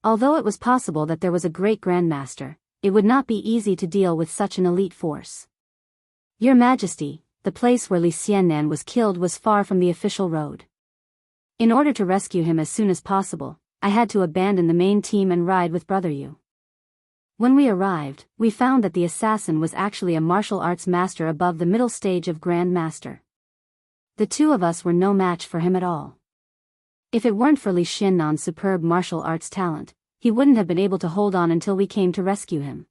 Although it was possible that there was a great grandmaster, it would not be easy to deal with such an elite force. "Your Majesty, the place where Li Xiannan was killed was far from the official road. In order to rescue him as soon as possible, I had to abandon the main team and ride with Brother Yu. When we arrived, we found that the assassin was actually a martial arts master above the middle stage of Grand Master. The two of us were no match for him at all. If it weren't for Li Xiannan's superb martial arts talent, he wouldn't have been able to hold on until we came to rescue him.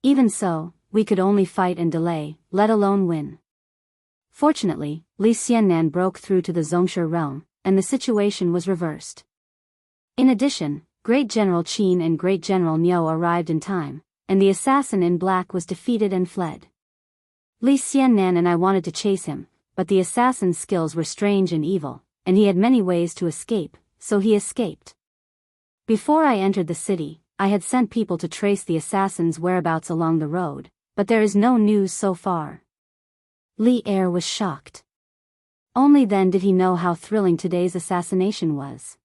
Even so, we could only fight and delay, let alone win. Fortunately, Li Xiannan broke through to the Zhongshe realm, and the situation was reversed. In addition, Great General Qin and Great General Niu arrived in time, and the assassin in black was defeated and fled. Li Xiannan and I wanted to chase him, but the assassin's skills were strange and evil, and he had many ways to escape, so he escaped. Before I entered the city, I had sent people to trace the assassin's whereabouts along the road, but there is no news so far. Li Er was shocked. Only then did he know how thrilling today's assassination was.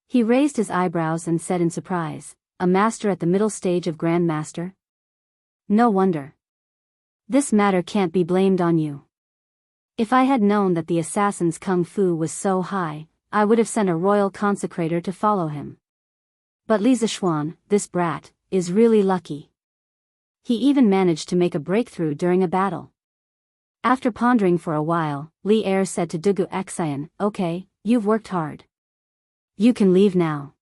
He raised his eyebrows and said in surprise, "A master at the middle stage of Grand Master? No wonder. This matter can't be blamed on you. If I had known that the assassin's kung fu was so high, I would have sent a royal consecrator to follow him. But Li Zishuan, this brat, is really lucky. He even managed to make a breakthrough during a battle." After pondering for a while, Li Er said to Wuxia Xianxia, "Okay, you've worked hard. You can leave now.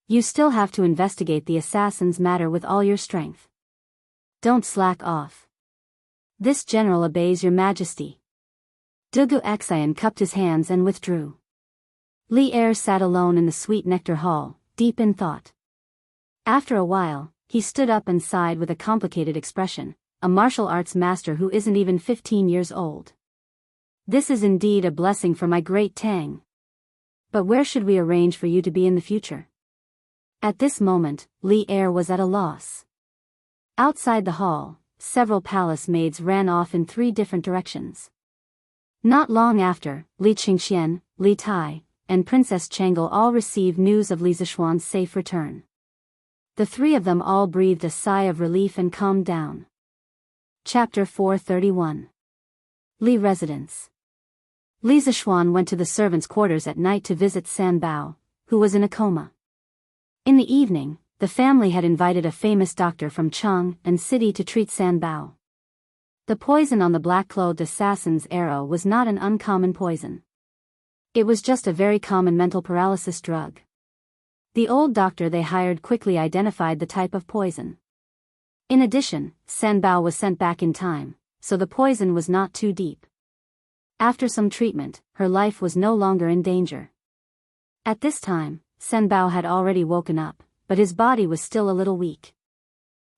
You still have to investigate the assassin's matter with all your strength. Don't slack off. This general obeys your majesty." Wuxia Xianxia cupped his hands and withdrew. Li Er sat alone in the sweet nectar hall, deep in thought. After a while, he stood up and sighed with a complicated expression, "A martial arts master who isn't even 15 years old. This is indeed a blessing for my great Tang. But where should we arrange for you to be in the future?" At this moment, Li Er was at a loss. Outside the hall, several palace maids ran off in 3 different directions. Not long after, Li Qingxian, Li Tai, and Princess Changel all received news of Li Zishuan's safe return. The 3 of them all breathed a sigh of relief and calmed down. Chapter 431. Li Residence. Li Zishuan went to the servants' quarters at night to visit San Bao, who was in a coma. In the evening, the family had invited a famous doctor from Chang and City to treat San Bao. The poison on the black-clothed assassin's arrow was not an uncommon poison. It was just a very common mental paralysis drug. The old doctor they hired quickly identified the type of poison. In addition, San Bao was sent back in time, so the poison was not too deep. After some treatment, her life was no longer in danger. At this time, San Bao had already woken up, but his body was still a little weak.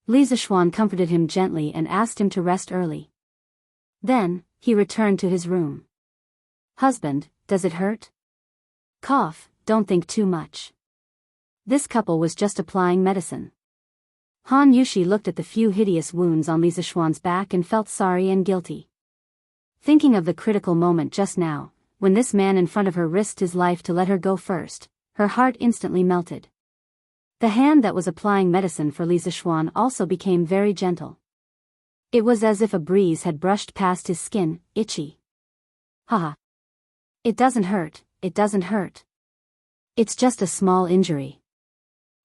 Li Zishuan comforted him gently and asked him to rest early. Then, he returned to his room. "Husband, does it hurt?" "Cough, don't think too much." This couple was just applying medicine. Han Yushi looked at the few hideous wounds on Li Zishuan's back and felt sorry and guilty. Thinking of the critical moment just now, when this man in front of her risked his life to let her go first, her heart instantly melted. The hand that was applying medicine for Li Zishuan also became very gentle. It was as if a breeze had brushed past his skin, itchy. "Haha. It doesn't hurt, it doesn't hurt. It's just a small injury.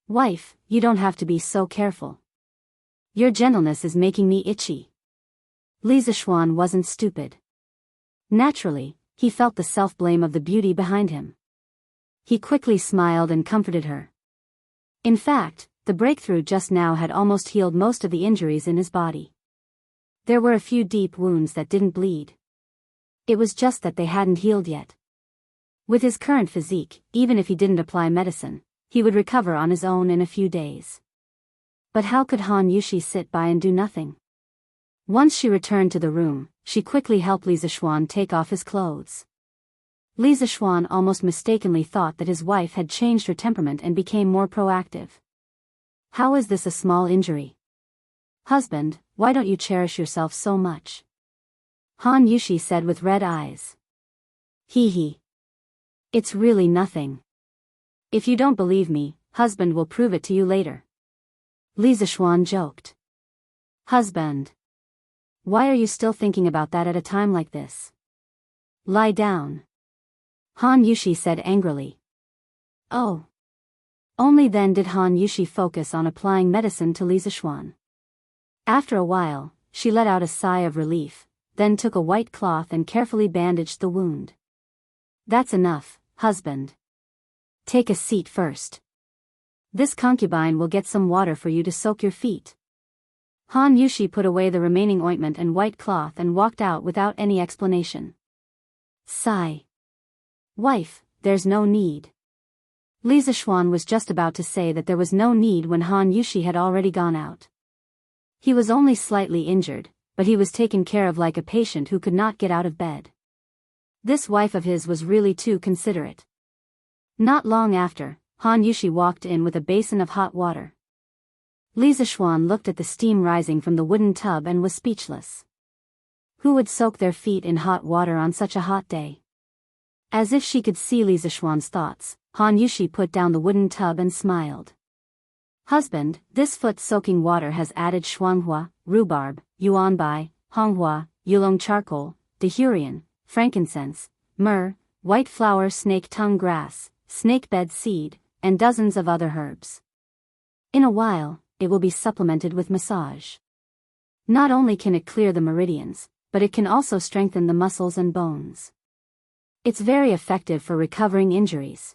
Wife, you don't have to be so careful. Your gentleness is making me itchy." Li Zishuan wasn't stupid. Naturally, he felt the self-blame of the beauty behind him. He quickly smiled and comforted her. In fact, the breakthrough just now had almost healed most of the injuries in his body. There were a few deep wounds that didn't bleed. It was just that they hadn't healed yet. With his current physique, even if he didn't apply medicine, he would recover on his own in a few days. But how could Han Yushi sit by and do nothing? Once she returned to the room, she quickly helped Li Zishuan take off his clothes. Li Zishuan almost mistakenly thought that his wife had changed her temperament and became more proactive. "How is this a small injury? Husband, why don't you cherish yourself so much?" Han Yushi said with red eyes. Hee. It's really nothing. If you don't believe me, husband will prove it to you later." Li Zishuan joked. "Husband. Why are you still thinking about that at a time like this? Lie down." Han Yushi said angrily. Oh. Only then did Han Yushi focus on applying medicine to Li Zishuan. After a while, she let out a sigh of relief, then took a white cloth and carefully bandaged the wound. "That's enough, husband. Take a seat first. This concubine will get some water for you to soak your feet." Han Yushi put away the remaining ointment and white cloth and walked out without any explanation. Sigh. "Wife, there's no need." Li Zishuan was just about to say that there was no need when Han Yushi had already gone out. He was only slightly injured, but he was taken care of like a patient who could not get out of bed. This wife of his was really too considerate. Not long after, Han Yushi walked in with a basin of hot water. Li Zishuan looked at the steam rising from the wooden tub and was speechless. Who would soak their feet in hot water on such a hot day? As if she could see Li Zishuan's thoughts, Han Yushi put down the wooden tub and smiled. Husband, this foot-soaking water has added shuanghua, rhubarb, yuanbai, honghua, yulong charcoal, dahurian, frankincense, myrrh, white flower snake tongue grass, snakebed seed, and dozens of other herbs. In a while, it will be supplemented with massage. Not only can it clear the meridians, but it can also strengthen the muscles and bones. It's very effective for recovering injuries.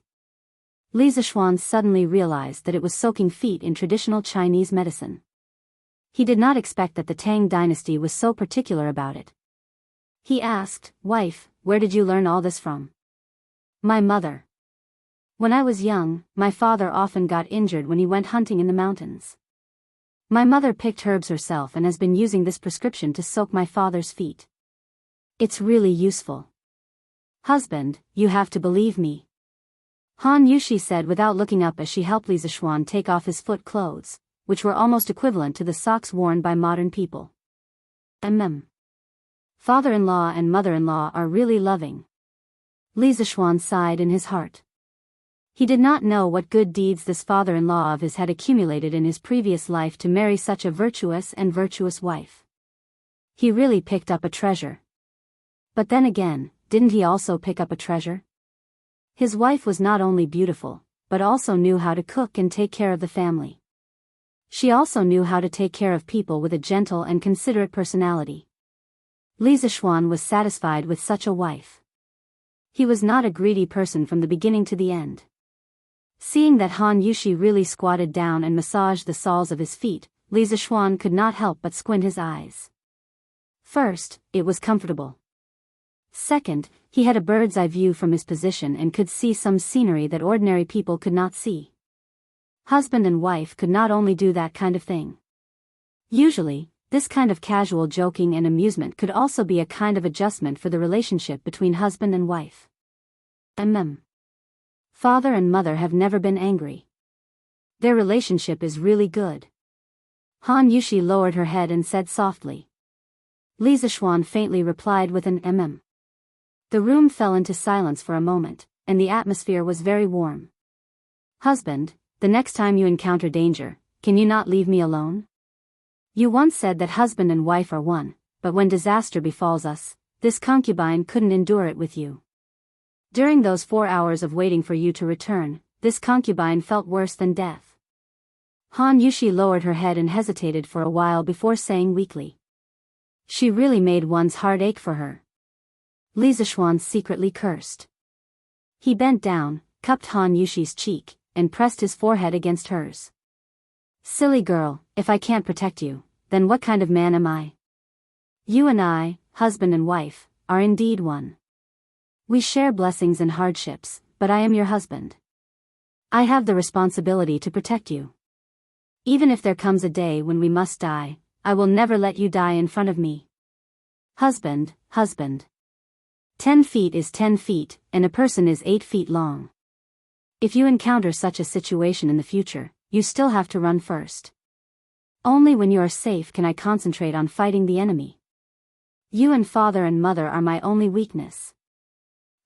Li Zishuan suddenly realized that it was soaking feet in traditional Chinese medicine. He did not expect that the Tang dynasty was so particular about it. He asked, "Wife, where did you learn all this from?" "My mother. When I was young, my father often got injured when he went hunting in the mountains. My mother picked herbs herself and has been using this prescription to soak my father's feet. It's really useful. Husband, you have to believe me," Han Yushi said without looking up as she helped Li Zishuan take off his foot clothes, which were almost equivalent to the socks worn by modern people. Father-in-law and mother-in-law are really loving. Li Zishuan sighed in his heart. He did not know what good deeds this father-in-law of his had accumulated in his previous life to marry such a virtuous wife. He really picked up a treasure. But then again, didn't he also pick up a treasure? His wife was not only beautiful, but also knew how to cook and take care of the family. She also knew how to take care of people with a gentle and considerate personality. Li Zishuan was satisfied with such a wife. He was not a greedy person from the beginning to the end. Seeing that Han Yushi really squatted down and massaged the soles of his feet, Li Zishuan could not help but squint his eyes. First, it was comfortable. Second, he had a bird's-eye view from his position and could see some scenery that ordinary people could not see. Husband and wife could not only do that kind of thing. Usually, this kind of casual joking and amusement could also be a kind of adjustment for the relationship between husband and wife. Father and mother have never been angry. Their relationship is really good. Han Yushi lowered her head and said softly. Li Zishuan faintly replied with an mm. The room fell into silence for a moment, and the atmosphere was very warm. Husband, the next time you encounter danger, can you not leave me alone? You once said that husband and wife are one, but when disaster befalls us, this concubine couldn't endure it with you. During those 4 hours of waiting for you to return, this concubine felt worse than death. Han Yushi lowered her head and hesitated for a while before saying weakly. She really made one's heart ache for her. Li Zishuan secretly cursed. He bent down, cupped Han Yushi's cheek, and pressed his forehead against hers. Silly girl, if I can't protect you, then what kind of man am I? You and I, husband and wife, are indeed one. We share blessings and hardships, but I am your husband. I have the responsibility to protect you. Even if there comes a day when we must die, I will never let you die in front of me. Husband. 10 feet is 10 feet, and a person is 8 feet long. If you encounter such a situation in the future, you still have to run first. Only when you are safe can I concentrate on fighting the enemy. You and father and mother are my only weakness.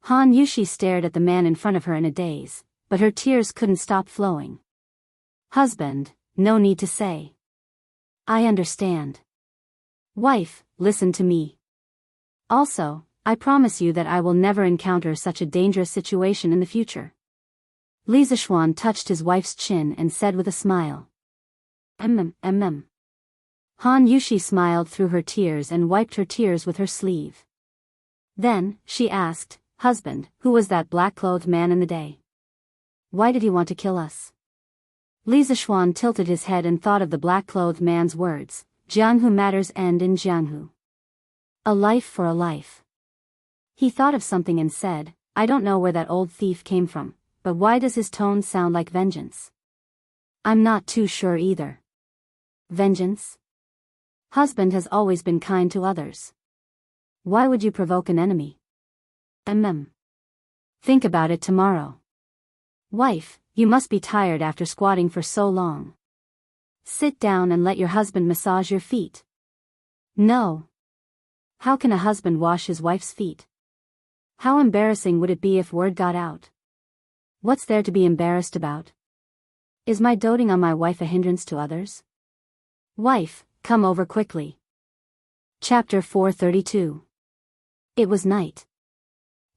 Han Yushi stared at the man in front of her in a daze, but her tears couldn't stop flowing. Husband, no need to say. I understand. Wife, listen to me. Also, I promise you that I will never encounter such a dangerous situation in the future. Li Zishuan touched his wife's chin and said with a smile. Han Yushi smiled through her tears and wiped her tears with her sleeve. Then, she asked, Husband, who was that black-clothed man in the day? Why did he want to kill us? Li Zishuan tilted his head and thought of the black-clothed man's words, Jianghu matters end in Jianghu. A life for a life. He thought of something and said, I don't know where that old thief came from, but why does his tone sound like vengeance? I'm not too sure either. Vengeance? Husband has always been kind to others. Why would you provoke an enemy? Think about it tomorrow. Wife, you must be tired after squatting for so long. Sit down and let your husband massage your feet. No. How can a husband wash his wife's feet? How embarrassing would it be if word got out? What's there to be embarrassed about? Is my doting on my wife a hindrance to others? Wife, come over quickly. Chapter 432. It was night.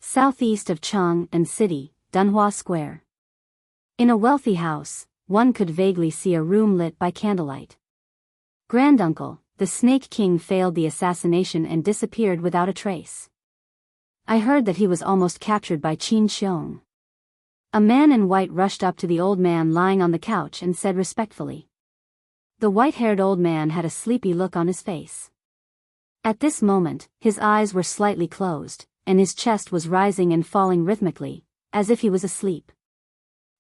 Southeast of Chang'an City, Dunhua Square. In a wealthy house, one could vaguely see a room lit by candlelight. Granduncle, the Snake King, failed the assassination and disappeared without a trace. I heard that he was almost captured by Qin Xiong. A man in white rushed up to the old man lying on the couch and said respectfully. The white-haired old man had a sleepy look on his face. At this moment, his eyes were slightly closed, and his chest was rising and falling rhythmically, as if he was asleep.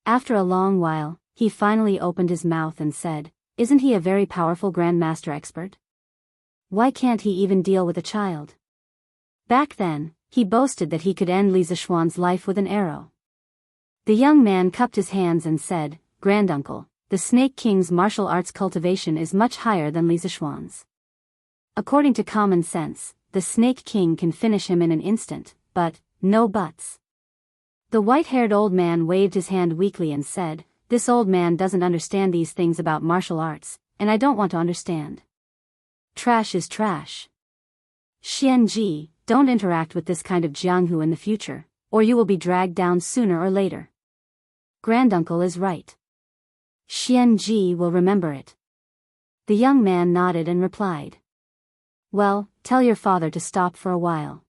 After a long while, he finally opened his mouth and said, "Isn't he a very powerful Grandmaster expert? Why can't he even deal with a child?" Back then, he boasted that he could end Li Zishuan's life with an arrow. The young man cupped his hands and said, "Granduncle, the Snake King's martial arts cultivation is much higher than Li Zishuan's. According to common sense, the Snake King can finish him in an instant, but, no buts." The white-haired old man waved his hand weakly and said, "This old man doesn't understand these things about martial arts, and I don't want to understand. Trash is trash. Xianji, don't interact with this kind of Jianghu in the future, or you will be dragged down sooner or later. Granduncle is right. Xianji will remember it." The young man nodded and replied. "Well, tell your father to stop for a while.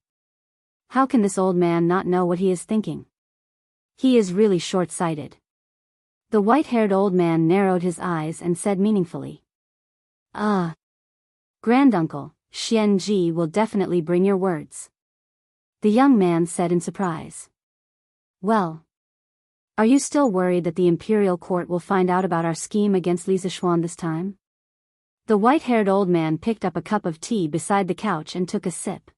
How can this old man not know what he is thinking? He is really short-sighted." The white-haired old man narrowed his eyes and said meaningfully. Granduncle, Xianji will definitely bring your words." The young man said in surprise. "Well. Are you still worried that the imperial court will find out about our scheme against Li Zishuan this time?" The white-haired old man picked up a cup of tea beside the couch and took a sip.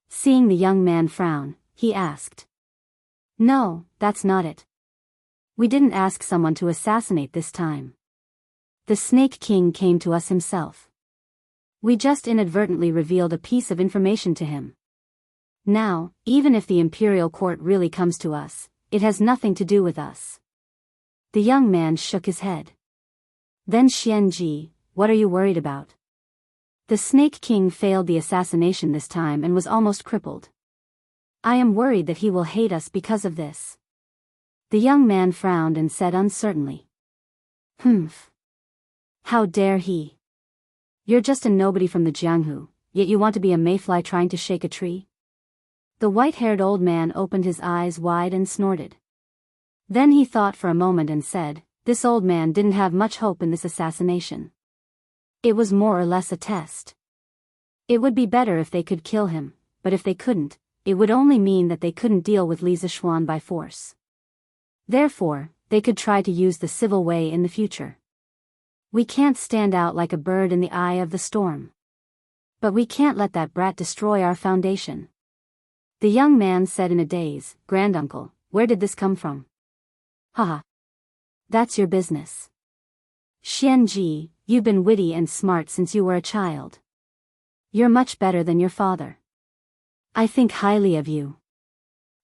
Seeing the young man frown, he asked. "No, that's not it. We didn't ask someone to assassinate this time. The Snake King came to us himself. We just inadvertently revealed a piece of information to him. Now, even if the imperial court really comes to us, it has nothing to do with us." The young man shook his head. "Then Xianji, what are you worried about? The Snake King failed the assassination this time and was almost crippled. I am worried that he will hate us because of this." The young man frowned and said uncertainly. "Humph. How dare he? You're just a nobody from the Jianghu, yet you want to be a mayfly trying to shake a tree?" The white-haired old man opened his eyes wide and snorted. Then he thought for a moment and said, "This old man didn't have much hope in this assassination. It was more or less a test. It would be better if they could kill him, but if they couldn't, it would only mean that they couldn't deal with Li Zishuan by force. Therefore, they could try to use the civil way in the future. We can't stand out like a bird in the eye of the storm. But we can't let that brat destroy our foundation." The young man said in a daze, "Granduncle, where did this come from?" "Haha. That's your business. Xianji, you've been witty and smart since you were a child. You're much better than your father. I think highly of you.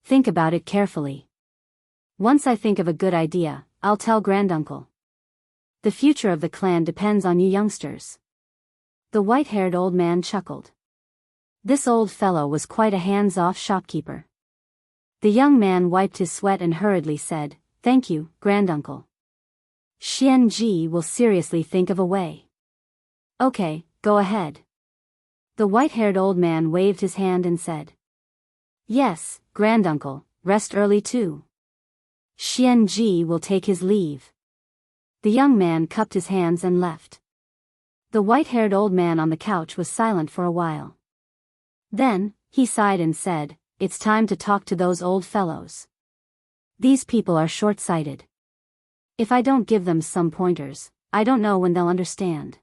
Think about it carefully. Once I think of a good idea, I'll tell Granduncle. The future of the clan depends on you youngsters." The white-haired old man chuckled. This old fellow was quite a hands-off shopkeeper. The young man wiped his sweat and hurriedly said, "Thank you, Granduncle. Xianji will seriously think of a way." "Okay, go ahead." The white-haired old man waved his hand and said. "Yes, Granduncle, rest early too. Xianji will take his leave." The young man cupped his hands and left. The white-haired old man on the couch was silent for a while. Then, he sighed and said, "It's time to talk to those old fellows. These people are short-sighted. If I don't give them some pointers, I don't know when they'll understand.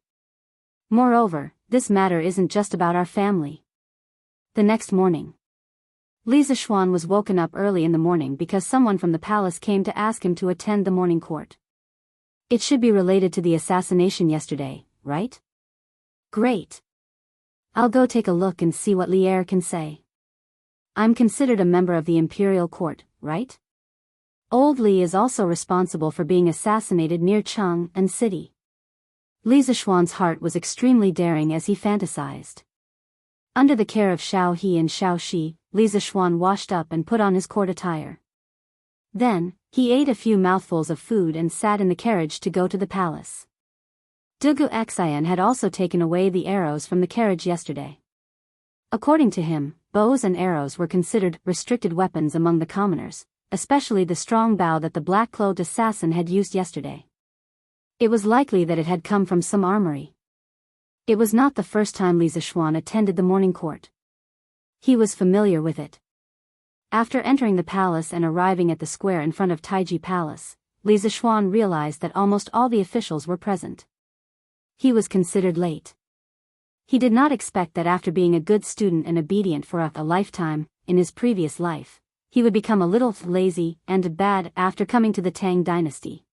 Moreover, this matter isn't just about our family." The next morning, Li Zishuan was woken up early in the morning because someone from the palace came to ask him to attend the morning court. It should be related to the assassination yesterday, right? Great. I'll go take a look and see what Li Er can say. I'm considered a member of the imperial court, right? Old Li is also responsible for being assassinated near Cheng and city. Li Zishuan's heart was extremely daring as he fantasized. Under the care of Xiao He and Xiao Shi, Li Zishuan washed up and put on his court attire. Then, he ate a few mouthfuls of food and sat in the carriage to go to the palace. Dugu Xian had also taken away the arrows from the carriage yesterday. According to him, bows and arrows were considered restricted weapons among the commoners, especially the strong bow that the black-clothed assassin had used yesterday. It was likely that it had come from some armory. It was not the first time Li Zishuan attended the morning court. He was familiar with it. After entering the palace and arriving at the square in front of Taiji Palace, Li Zishuan realized that almost all the officials were present. He was considered late. He did not expect that after being a good student and obedient for a lifetime, in his previous life, he would become a little lazy and bad after coming to the Tang dynasty.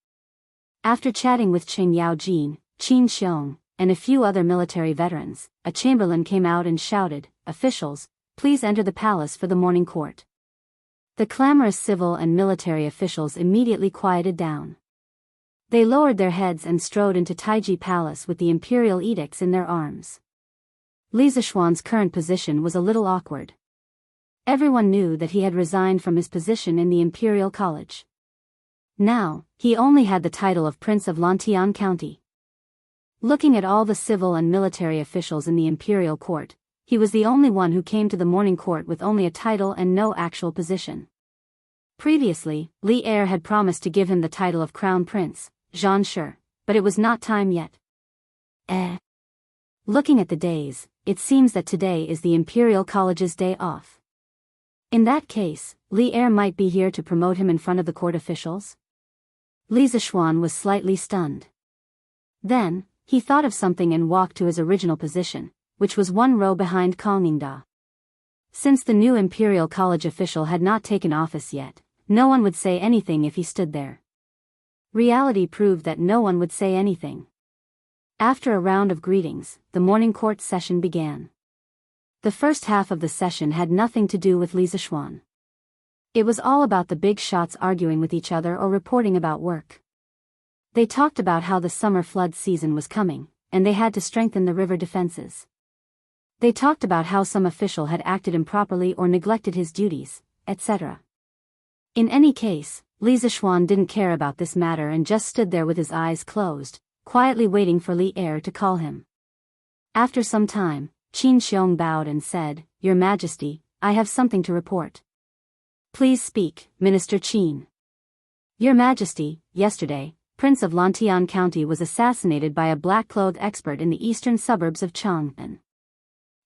After chatting with Qin Yaojin, Qin Xiong, and a few other military veterans, a chamberlain came out and shouted, "Officials, please enter the palace for the morning court." The clamorous civil and military officials immediately quieted down. They lowered their heads and strode into Taiji Palace with the imperial edicts in their arms. Li Zishuan's current position was a little awkward. Everyone knew that he had resigned from his position in the Imperial College. Now, he only had the title of Prince of Lantian County. Looking at all the civil and military officials in the Imperial Court, he was the only one who came to the morning court with only a title and no actual position. Previously, Li Er had promised to give him the title of Crown Prince, Zhan Shi, but it was not time yet. Looking at the days, it seems that today is the Imperial College's day off. In that case, Li Er might be here to promote him in front of the court officials? Li Zishuan was slightly stunned. Then, he thought of something and walked to his original position, which was one row behind Kong Ningda. Since the new Imperial College official had not taken office yet, no one would say anything if he stood there. Reality proved that no one would say anything. After a round of greetings, the morning court session began. The first half of the session had nothing to do with Li Zishuan. It was all about the big shots arguing with each other or reporting about work. They talked about how the summer flood season was coming, and they had to strengthen the river defenses. They talked about how some official had acted improperly or neglected his duties, etc. In any case, Li Zishuan didn't care about this matter and just stood there with his eyes closed, quietly waiting for Li Er to call him. After some time, Qin Xiong bowed and said, "Your Majesty, I have something to report." "Please speak, Minister Qin." "Your Majesty, yesterday, Prince of Lantian County was assassinated by a black-clothed expert in the eastern suburbs of Chang'an.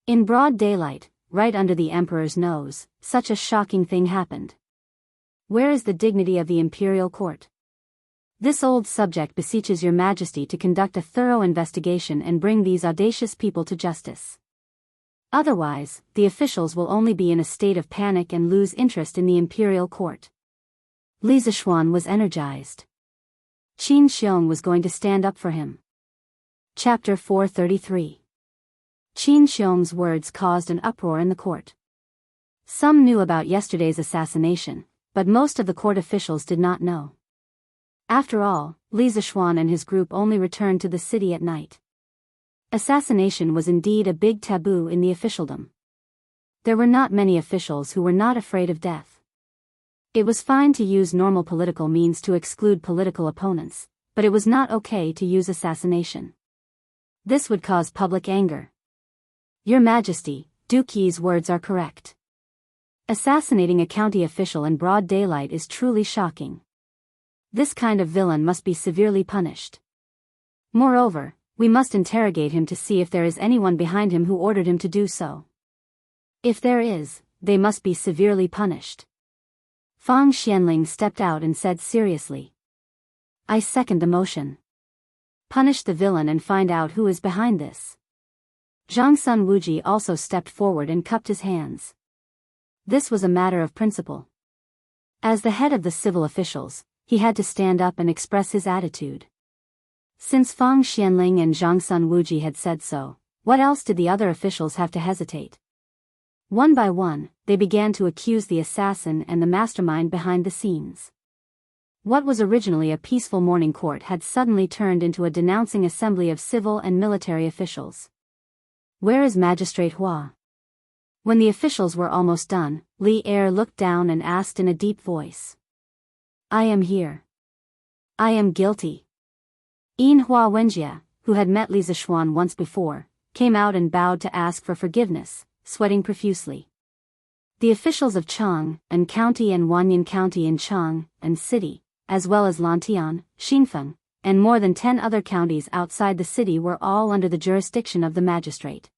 In broad daylight, right under the Emperor's nose, such a shocking thing happened. Where is the dignity of the imperial court? This old subject beseeches your Majesty to conduct a thorough investigation and bring these audacious people to justice. Otherwise, the officials will only be in a state of panic and lose interest in the imperial court." Li Zishuan was energized. Qin Xiong was going to stand up for him. Chapter 433. Qin Xiong's words caused an uproar in the court. Some knew about yesterday's assassination, but most of the court officials did not know. After all, Li Zishuan and his group only returned to the city at night. Assassination was indeed a big taboo in the officialdom. There were not many officials who were not afraid of death. It was fine to use normal political means to exclude political opponents, but it was not okay to use assassination. This would cause public anger. Your Majesty, Duke Yi's words are correct. Assassinating a county official in broad daylight is truly shocking. This kind of villain must be severely punished. Moreover, we must interrogate him to see if there is anyone behind him who ordered him to do so. If there is, they must be severely punished. Fang Xianling stepped out and said seriously, "I second the motion. Punish the villain and find out who is behind this." Zhang Sun Wuji also stepped forward and cupped his hands. This was a matter of principle. As the head of the civil officials, he had to stand up and express his attitude. Since Fang Xianling and Zhang Sun Wuji had said so, what else did the other officials have to hesitate? One by one, they began to accuse the assassin and the mastermind behind the scenes. What was originally a peaceful morning court had suddenly turned into a denouncing assembly of civil and military officials. "Where is Magistrate Hua?" When the officials were almost done, Li Er looked down and asked in a deep voice. "I am here. I am guilty." Hua Wenjie, who had met Li Zishuan once before, came out and bowed to ask for forgiveness, sweating profusely. The officials of Chang and County and Wanyan County in Chang and City, as well as Lantian, Xinfeng, and more than 10 other counties outside the city were all under the jurisdiction of the magistrate.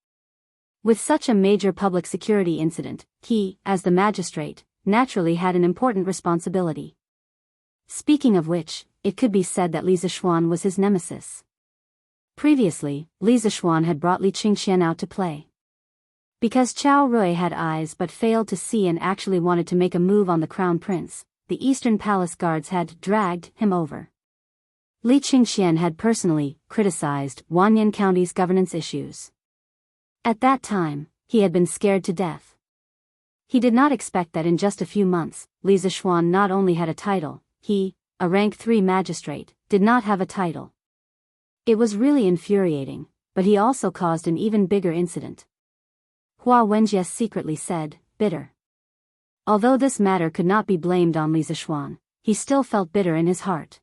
With such a major public security incident, he, as the magistrate, naturally had an important responsibility. Speaking of which, it could be said that Li Zishuan was his nemesis. Previously, Li Zishuan had brought Li Qingxian out to play. Because Chao Rui had eyes but failed to see and actually wanted to make a move on the crown prince, the Eastern Palace guards had dragged him over. Li Qingxian had personally criticized Wanyan County's governance issues. At that time, he had been scared to death. He did not expect that in just a few months, Li Zishuan not only had a title, he, a rank 3 magistrate, did not have a title. It was really infuriating, but he also caused an even bigger incident. Hua Wenjie secretly said, bitter. Although this matter could not be blamed on Li Zishuan, he still felt bitter in his heart.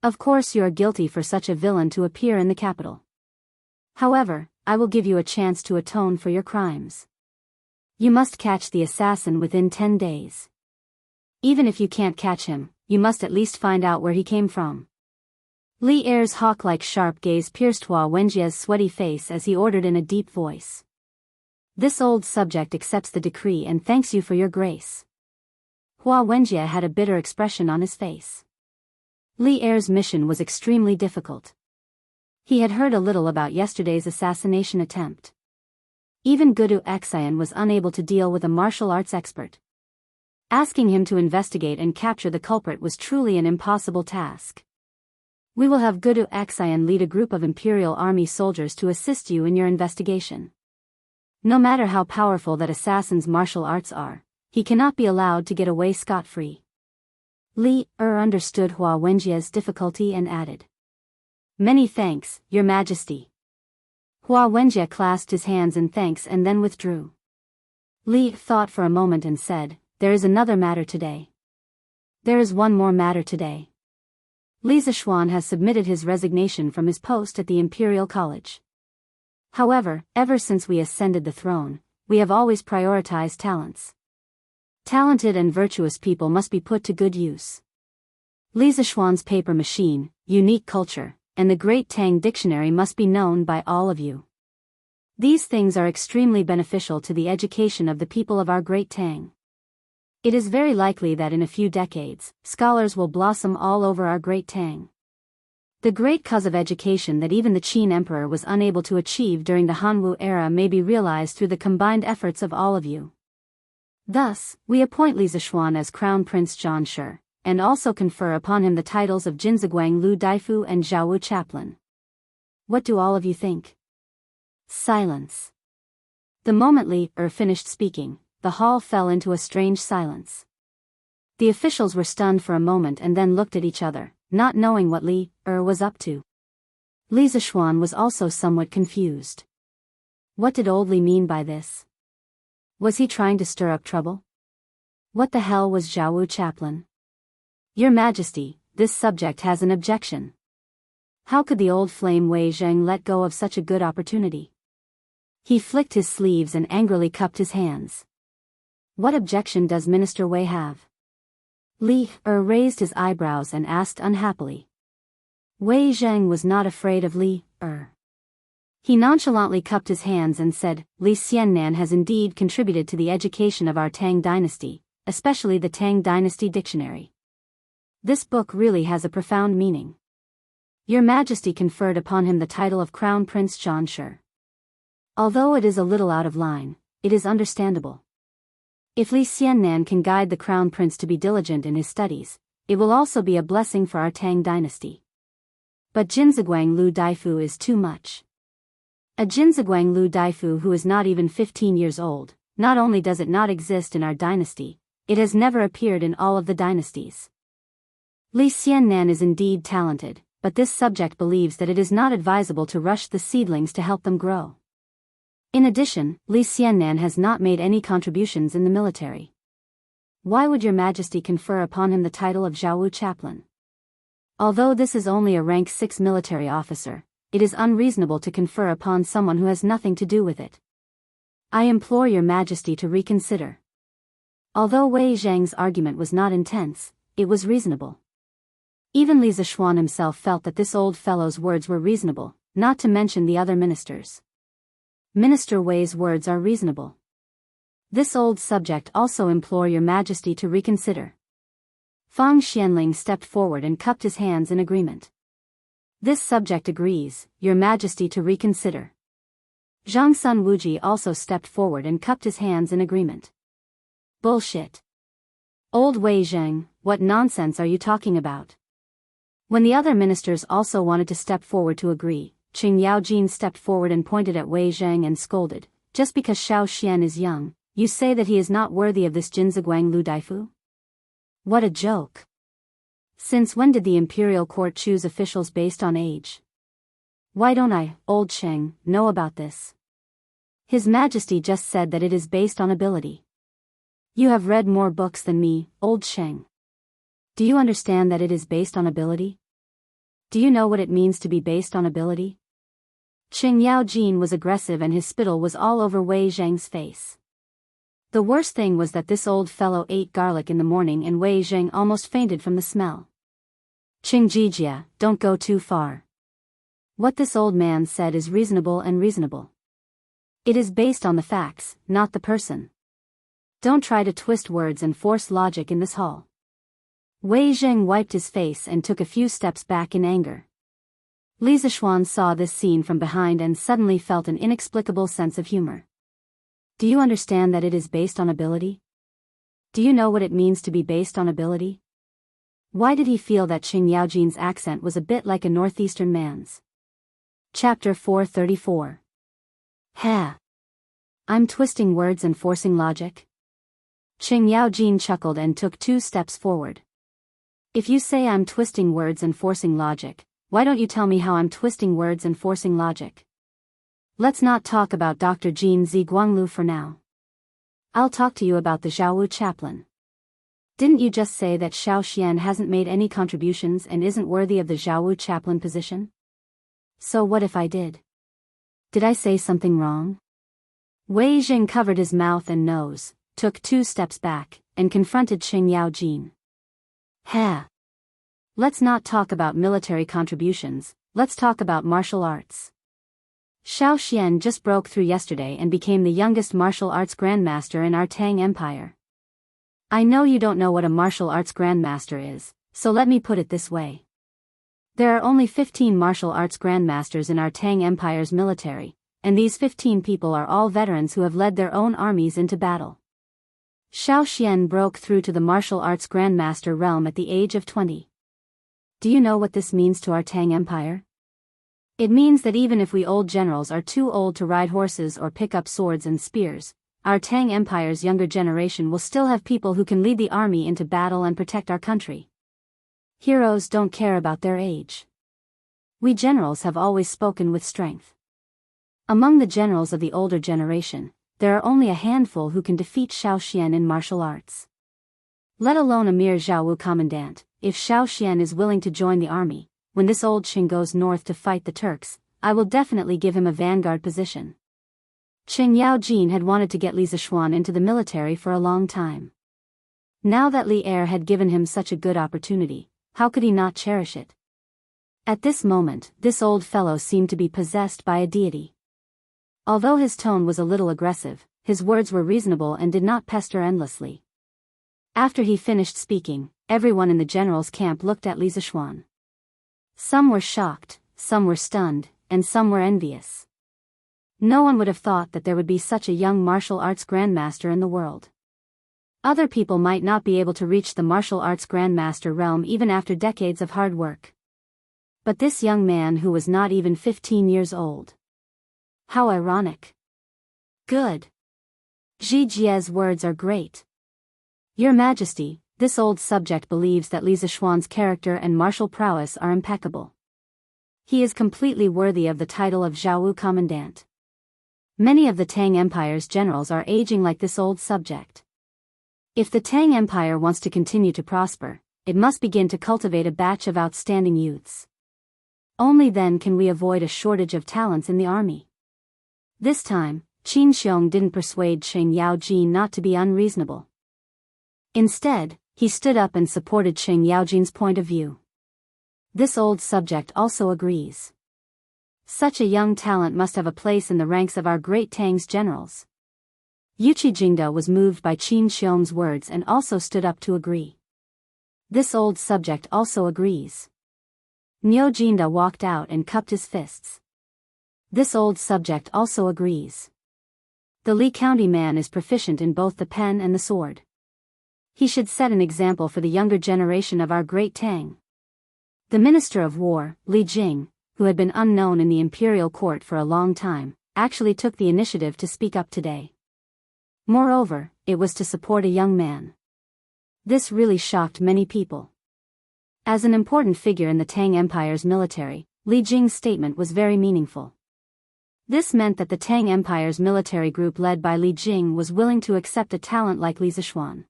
Of course you are guilty for such a villain to appear in the capital. However, I will give you a chance to atone for your crimes. You must catch the assassin within 10 days. Even if you can't catch him, you must at least find out where he came from. Li Er's hawk-like sharp gaze pierced Hua Wenjie's sweaty face as he ordered in a deep voice. This old subject accepts the decree and thanks you for your grace. Hua Wenjie had a bitter expression on his face. Li Er's mission was extremely difficult. He had heard a little about yesterday's assassination attempt. Even Gudu Xian was unable to deal with a martial arts expert. Asking him to investigate and capture the culprit was truly an impossible task. We will have Gudu Xian lead a group of Imperial Army soldiers to assist you in your investigation. No matter how powerful that assassin's martial arts are, he cannot be allowed to get away scot-free. Li Er understood Hua Wenjie's difficulty and added. Many thanks, Your Majesty. Hua Wenjie clasped his hands in thanks and then withdrew. Li thought for a moment and said, there is another matter today. There is one more matter today. Li Zishuan has submitted his resignation from his post at the Imperial College. However, ever since we ascended the throne, we have always prioritized talents. Talented and virtuous people must be put to good use. Li Zishuan's paper machine, unique culture, and the Great Tang Dictionary must be known by all of you. These things are extremely beneficial to the education of the people of our Great Tang. It is very likely that in a few decades, scholars will blossom all over our Great Tang. The great cause of education that even the Qin Emperor was unable to achieve during the Hanwu era may be realized through the combined efforts of all of you. Thus, we appoint Li Zishuan as Crown Prince Jianghu, and also confer upon him the titles of Jinziguang Lu Daifu and Zhaowu Chaplain. What do all of you think? Silence. The moment Li Er finished speaking, the hall fell into a strange silence. The officials were stunned for a moment and then looked at each other, not knowing what Li Er was up to. Li Zishuan was also somewhat confused. What did old Li mean by this? Was he trying to stir up trouble? What the hell was Zhaowu Chaplain? Your Majesty, this subject has an objection. How could the old flame Wei Zheng let go of such a good opportunity? He flicked his sleeves and angrily cupped his hands. What objection does Minister Wei have? Li Er raised his eyebrows and asked unhappily. Wei Zheng was not afraid of Li Er. He nonchalantly cupped his hands and said, Li Xiannan has indeed contributed to the education of our Tang dynasty, especially the Tang dynasty dictionary. This book really has a profound meaning. Your Majesty conferred upon him the title of Crown Prince Jianghu. Although it is a little out of line, it is understandable. If Li Xiannan can guide the crown prince to be diligent in his studies, it will also be a blessing for our Tang dynasty. But Jinziguang Lu Daifu is too much. A Jinziguang Lu Daifu who is not even 15 years old, not only does it not exist in our dynasty, it has never appeared in all of the dynasties. Li Xiannan is indeed talented, but this subject believes that it is not advisable to rush the seedlings to help them grow. In addition, Li Xiannan has not made any contributions in the military. Why would your majesty confer upon him the title of Jianghu chaplain? Although this is only a rank 6 military officer, it is unreasonable to confer upon someone who has nothing to do with it. I implore your majesty to reconsider. Although Wei Zhang's argument was not intense, it was reasonable. Even Li Zishuan himself felt that this old fellow's words were reasonable, not to mention the other ministers. Minister Wei's words are reasonable. This old subject also implore your majesty to reconsider. Fang Xianling stepped forward and cupped his hands in agreement. This subject agrees, your majesty to reconsider. Zhang Sun Wuji also stepped forward and cupped his hands in agreement. Bullshit. Old Wei Zhang, what nonsense are you talking about? When the other ministers also wanted to step forward to agree, Qing Yaojin stepped forward and pointed at Wei Zhang and scolded, just because Xiao Xian is young, you say that he is not worthy of this Jinziguang Lu Daifu? What a joke. Since when did the imperial court choose officials based on age? Why don't I, old Cheng, know about this? His Majesty just said that it is based on ability. You have read more books than me, old Cheng. Do you understand that it is based on ability? Do you know what it means to be based on ability? Qing Yaojin was aggressive and his spittle was all over Wei Zhang's face. The worst thing was that this old fellow ate garlic in the morning and Wei Zhang almost fainted from the smell. Qing Jijia, don't go too far. What this old man said is reasonable and reasonable. It is based on the facts, not the person. Don't try to twist words and force logic in this hall. Wei Zhang wiped his face and took a few steps back in anger. Li Zishuan saw this scene from behind and suddenly felt an inexplicable sense of humor. Do you understand that it is based on ability? Do you know what it means to be based on ability? Why did he feel that Qing Yaojin's accent was a bit like a northeastern man's? Chapter 434. Ha! I'm twisting words and forcing logic? Qing Yaojin chuckled and took 2 steps forward. If you say I'm twisting words and forcing logic, why don't you tell me how I'm twisting words and forcing logic? Let's not talk about Dr. Jin Ziguanglu for now. I'll talk to you about the Jianghu chaplain. Didn't you just say that Xiao Xian hasn't made any contributions and isn't worthy of the Jianghu chaplain position? So what if I did? Did I say something wrong? Wei Jing covered his mouth and nose, took 2 steps back, and confronted Qing Yaojin. Ha! Let's not talk about military contributions, let's talk about martial arts. Xiao Xian just broke through yesterday and became the youngest martial arts grandmaster in our Tang Empire. I know you don't know what a martial arts grandmaster is, so let me put it this way. There are only 15 martial arts grandmasters in our Tang Empire's military, and these 15 people are all veterans who have led their own armies into battle. Xiao Xian broke through to the martial arts grandmaster realm at the age of 20. Do you know what this means to our Tang Empire? It means that even if we old generals are too old to ride horses or pick up swords and spears, our Tang Empire's younger generation will still have people who can lead the army into battle and protect our country. Heroes don't care about their age. We generals have always spoken with strength. Among the generals of the older generation, there are only a handful who can defeat Xiao Xian in martial arts. Let alone a mere Jianghu commandant, if Xiao Xian is willing to join the army, when this old Qing goes north to fight the Turks, I will definitely give him a vanguard position. Qing Yaojin had wanted to get Li Zishuan into the military for a long time. Now that Li Er had given him such a good opportunity, how could he not cherish it? At this moment, this old fellow seemed to be possessed by a deity. Although his tone was a little aggressive, his words were reasonable and did not pester endlessly. After he finished speaking, everyone in the general's camp looked at Li Zishuan. Some were shocked, some were stunned, and some were envious. No one would have thought that there would be such a young martial arts grandmaster in the world. Other people might not be able to reach the martial arts grandmaster realm even after decades of hard work. But this young man who was not even 15 years old. How ironic. Good. Ji Jie's words are great. Your Majesty, this old subject believes that Li Zishuan's character and martial prowess are impeccable. He is completely worthy of the title of Jianghu Commandant. Many of the Tang Empire's generals are aging like this old subject. If the Tang Empire wants to continue to prosper, it must begin to cultivate a batch of outstanding youths. Only then can we avoid a shortage of talents in the army. This time, Qin Xiong didn't persuade Sheng Yaojin not to be unreasonable. Instead, he stood up and supported Sheng Yaojin's point of view. This old subject also agrees. Such a young talent must have a place in the ranks of our great Tang's generals. Yuqi Jingda was moved by Qin Xiong's words and also stood up to agree. This old subject also agrees. Niu Jinda walked out and cupped his fists. This old subject also agrees. The Li County man is proficient in both the pen and the sword. He should set an example for the younger generation of our great Tang. The Minister of War, Li Jing, who had been unknown in the imperial court for a long time, actually took the initiative to speak up today. Moreover, it was to support a young man. This really shocked many people. As an important figure in the Tang Empire's military, Li Jing's statement was very meaningful. This meant that the Tang Empire's military group led by Li Jing was willing to accept a talent like Li Zishuan.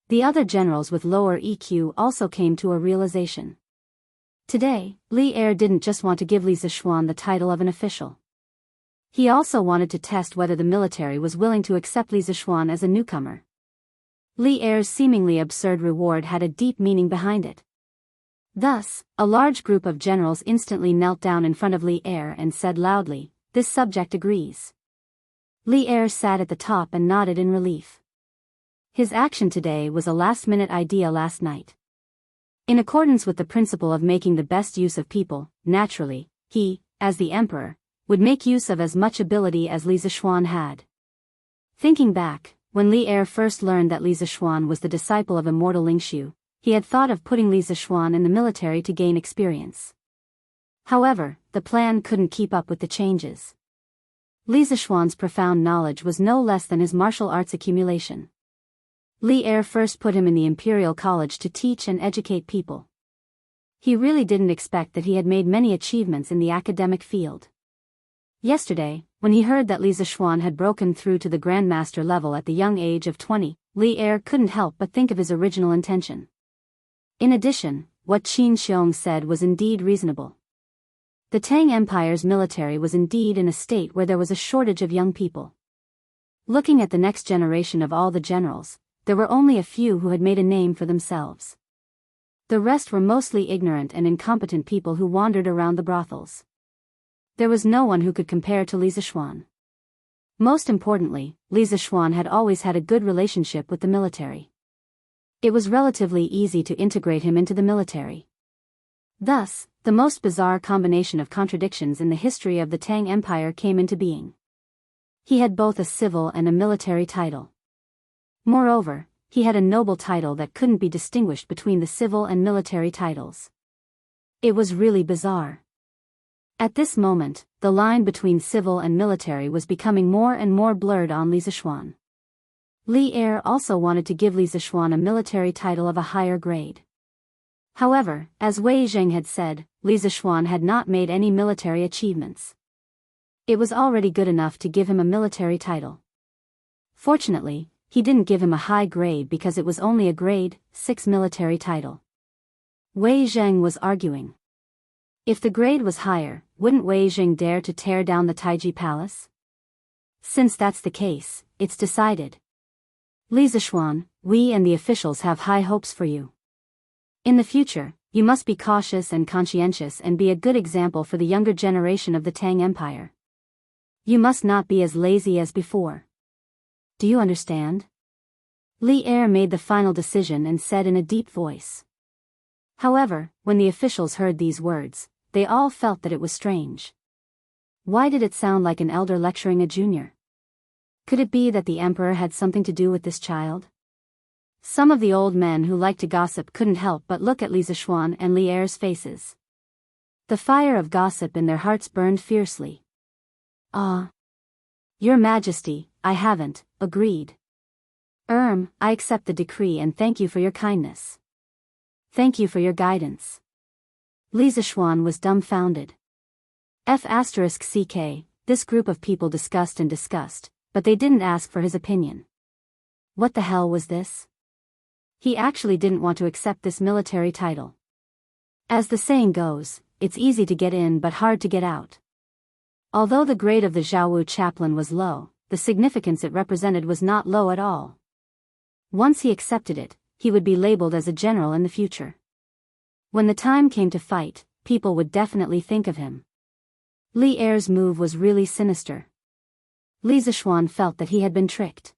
The other generals with lower EQ also came to a realization. Today, Li Er didn't just want to give Li Zishuan the title of an official. He also wanted to test whether the military was willing to accept Li Zishuan as a newcomer. Li Er's seemingly absurd reward had a deep meaning behind it. Thus, a large group of generals instantly knelt down in front of Li Er and said loudly, "This subject agrees." Li Er sat at the top and nodded in relief. His action today was a last-minute idea last night. In accordance with the principle of making the best use of people, naturally, he, as the emperor, would make use of as much ability as Li Zishuan had. Thinking back, when Li Er first learned that Li Zishuan was the disciple of immortal Lingshu, he had thought of putting Li Zishuan in the military to gain experience. However, the plan couldn't keep up with the changes. Li Zishuan's profound knowledge was no less than his martial arts accumulation. Li Er first put him in the Imperial College to teach and educate people. He really didn't expect that he had made many achievements in the academic field. Yesterday, when he heard that Li Zishuan had broken through to the Grandmaster level at the young age of 20, Li Er couldn't help but think of his original intention. In addition, what Qin Xiong said was indeed reasonable. The Tang Empire's military was indeed in a state where there was a shortage of young people. Looking at the next generation of all the generals, there were only a few who had made a name for themselves. The rest were mostly ignorant and incompetent people who wandered around the brothels. There was no one who could compare to Li Zishuan. Most importantly, Li Zishuan had always had a good relationship with the military. It was relatively easy to integrate him into the military. Thus, the most bizarre combination of contradictions in the history of the Tang Empire came into being. He had both a civil and a military title. Moreover, he had a noble title that couldn't be distinguished between the civil and military titles. It was really bizarre. At this moment, the line between civil and military was becoming more and more blurred on Li Zishuan. Li Er also wanted to give Li Zishuan a military title of a higher grade. However, as Wei Zheng had said, Li Zishuan had not made any military achievements. It was already good enough to give him a military title. Fortunately, he didn't give him a high grade because it was only a grade 6 military title. Wei Zheng was arguing. If the grade was higher, wouldn't Wei Zheng dare to tear down the Taiji Palace? Since that's the case, it's decided. Li Zishuan, we and the officials have high hopes for you. In the future, you must be cautious and conscientious and be a good example for the younger generation of the Tang Empire. You must not be as lazy as before. Do you understand? Li Er made the final decision and said in a deep voice. However, when the officials heard these words, they all felt that it was strange. Why did it sound like an elder lecturing a junior? Could it be that the emperor had something to do with this child? Some of the old men who liked to gossip couldn't help but look at Li Zishuan and Li Er's faces. The fire of gossip in their hearts burned fiercely. "Ah, Your Majesty, I haven't agreed. I accept the decree and thank you for your kindness. Thank you for your guidance." Li Zishuan was dumbfounded. *CK, this group of people discussed, but they didn't ask for his opinion. What the hell was this? He actually didn't want to accept this military title. As the saying goes, it's easy to get in but hard to get out. Although the grade of the Jianghu chaplain was low, the significance it represented was not low at all. Once he accepted it, he would be labeled as a general in the future. When the time came to fight, people would definitely think of him. Li Er's move was really sinister. Li Zishuan felt that he had been tricked.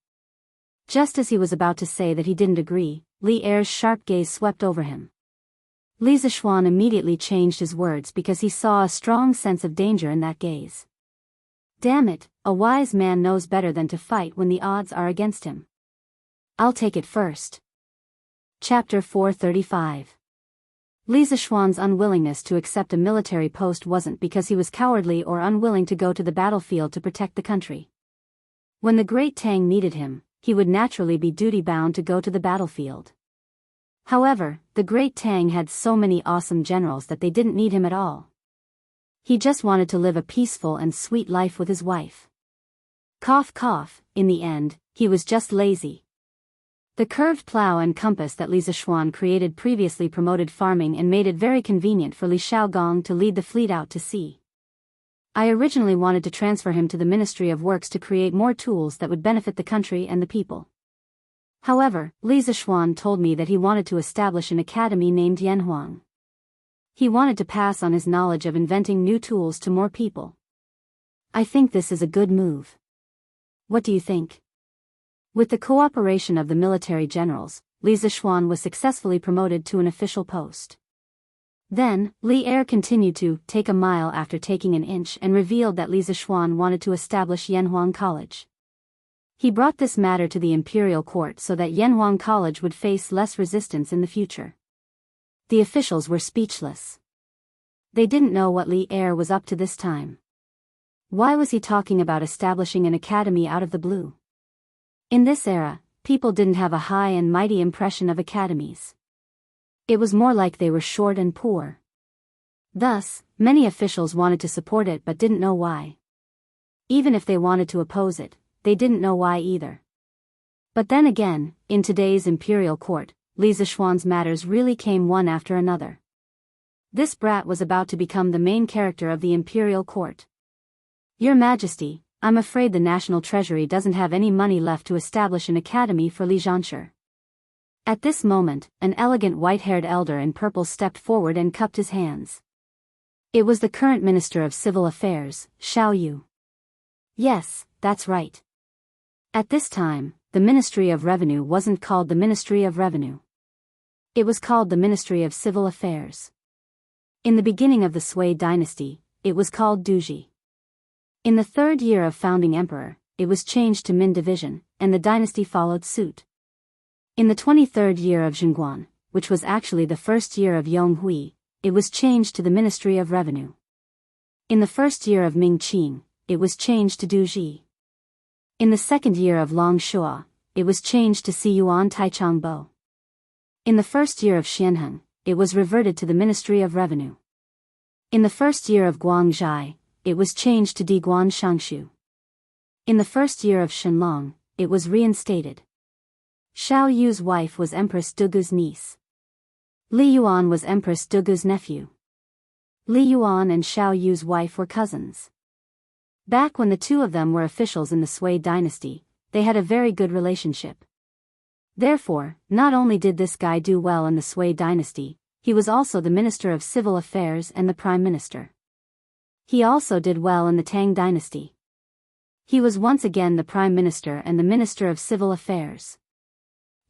Just as he was about to say that he didn't agree, Li Er's sharp gaze swept over him. Li Zishuan immediately changed his words because he saw a strong sense of danger in that gaze. Damn it, a wise man knows better than to fight when the odds are against him. I'll take it first. Chapter 435. Li Zishuan's unwillingness to accept a military post wasn't because he was cowardly or unwilling to go to the battlefield to protect the country. When the Great Tang needed him, he would naturally be duty-bound to go to the battlefield. However, the Great Tang had so many awesome generals that they didn't need him at all. He just wanted to live a peaceful and sweet life with his wife. Cough cough, in the end, he was just lazy. The curved plow and compass that Li Zishuan created previously promoted farming and made it very convenient for Li Shaogong to lead the fleet out to sea. I originally wanted to transfer him to the Ministry of Works to create more tools that would benefit the country and the people. However, Li Zishuan told me that he wanted to establish an academy named Yanhuang. He wanted to pass on his knowledge of inventing new tools to more people. I think this is a good move. What do you think? With the cooperation of the military generals, Li Zishuan was successfully promoted to an official post. Then, Li Er continued to take a mile after taking an inch and revealed that Li Zishuan wanted to establish Yanhuang College. He brought this matter to the imperial court so that Yanhuang College would face less resistance in the future. The officials were speechless. They didn't know what Li Er was up to this time. Why was he talking about establishing an academy out of the blue? In this era, people didn't have a high and mighty impression of academies. It was more like they were short and poor. Thus, many officials wanted to support it but didn't know why. Even if they wanted to oppose it, they didn't know why either. But then again, in today's imperial court, Li Zishuan's matters really came one after another. This brat was about to become the main character of the imperial court. Your Majesty, I'm afraid the national treasury doesn't have any money left to establish an academy for Li Xianxia. At this moment, an elegant white-haired elder in purple stepped forward and cupped his hands. It was the current Minister of Civil Affairs, Xiao Yu. Yes, that's right. At this time, the Ministry of Revenue wasn't called the Ministry of Revenue. It was called the Ministry of Civil Affairs. In the beginning of the Sui dynasty, it was called Duji. In the third year of founding emperor, it was changed to Min Division, and the dynasty followed suit. In the 23rd year of Zhengguan, which was actually the first year of Yonghui, it was changed to the Ministry of Revenue. In the first year of Ming Qing, it was changed to Duji. In the second year of Long Shua, it was changed to Siyuan Taichangbo. In the first year of Xianheng, it was reverted to the Ministry of Revenue. In the first year of Guangzhai, it was changed to Diguan Shangshu. In the first year of Shenlong, it was reinstated. Xiao Yu's wife was Empress Dugu's niece. Li Yuan was Empress Dugu's nephew. Li Yuan and Xiao Yu's wife were cousins. Back when the two of them were officials in the Sui dynasty, they had a very good relationship. Therefore, not only did this guy do well in the Sui dynasty, he was also the Minister of Civil Affairs and the Prime Minister. He also did well in the Tang dynasty. He was once again the Prime Minister and the Minister of Civil Affairs.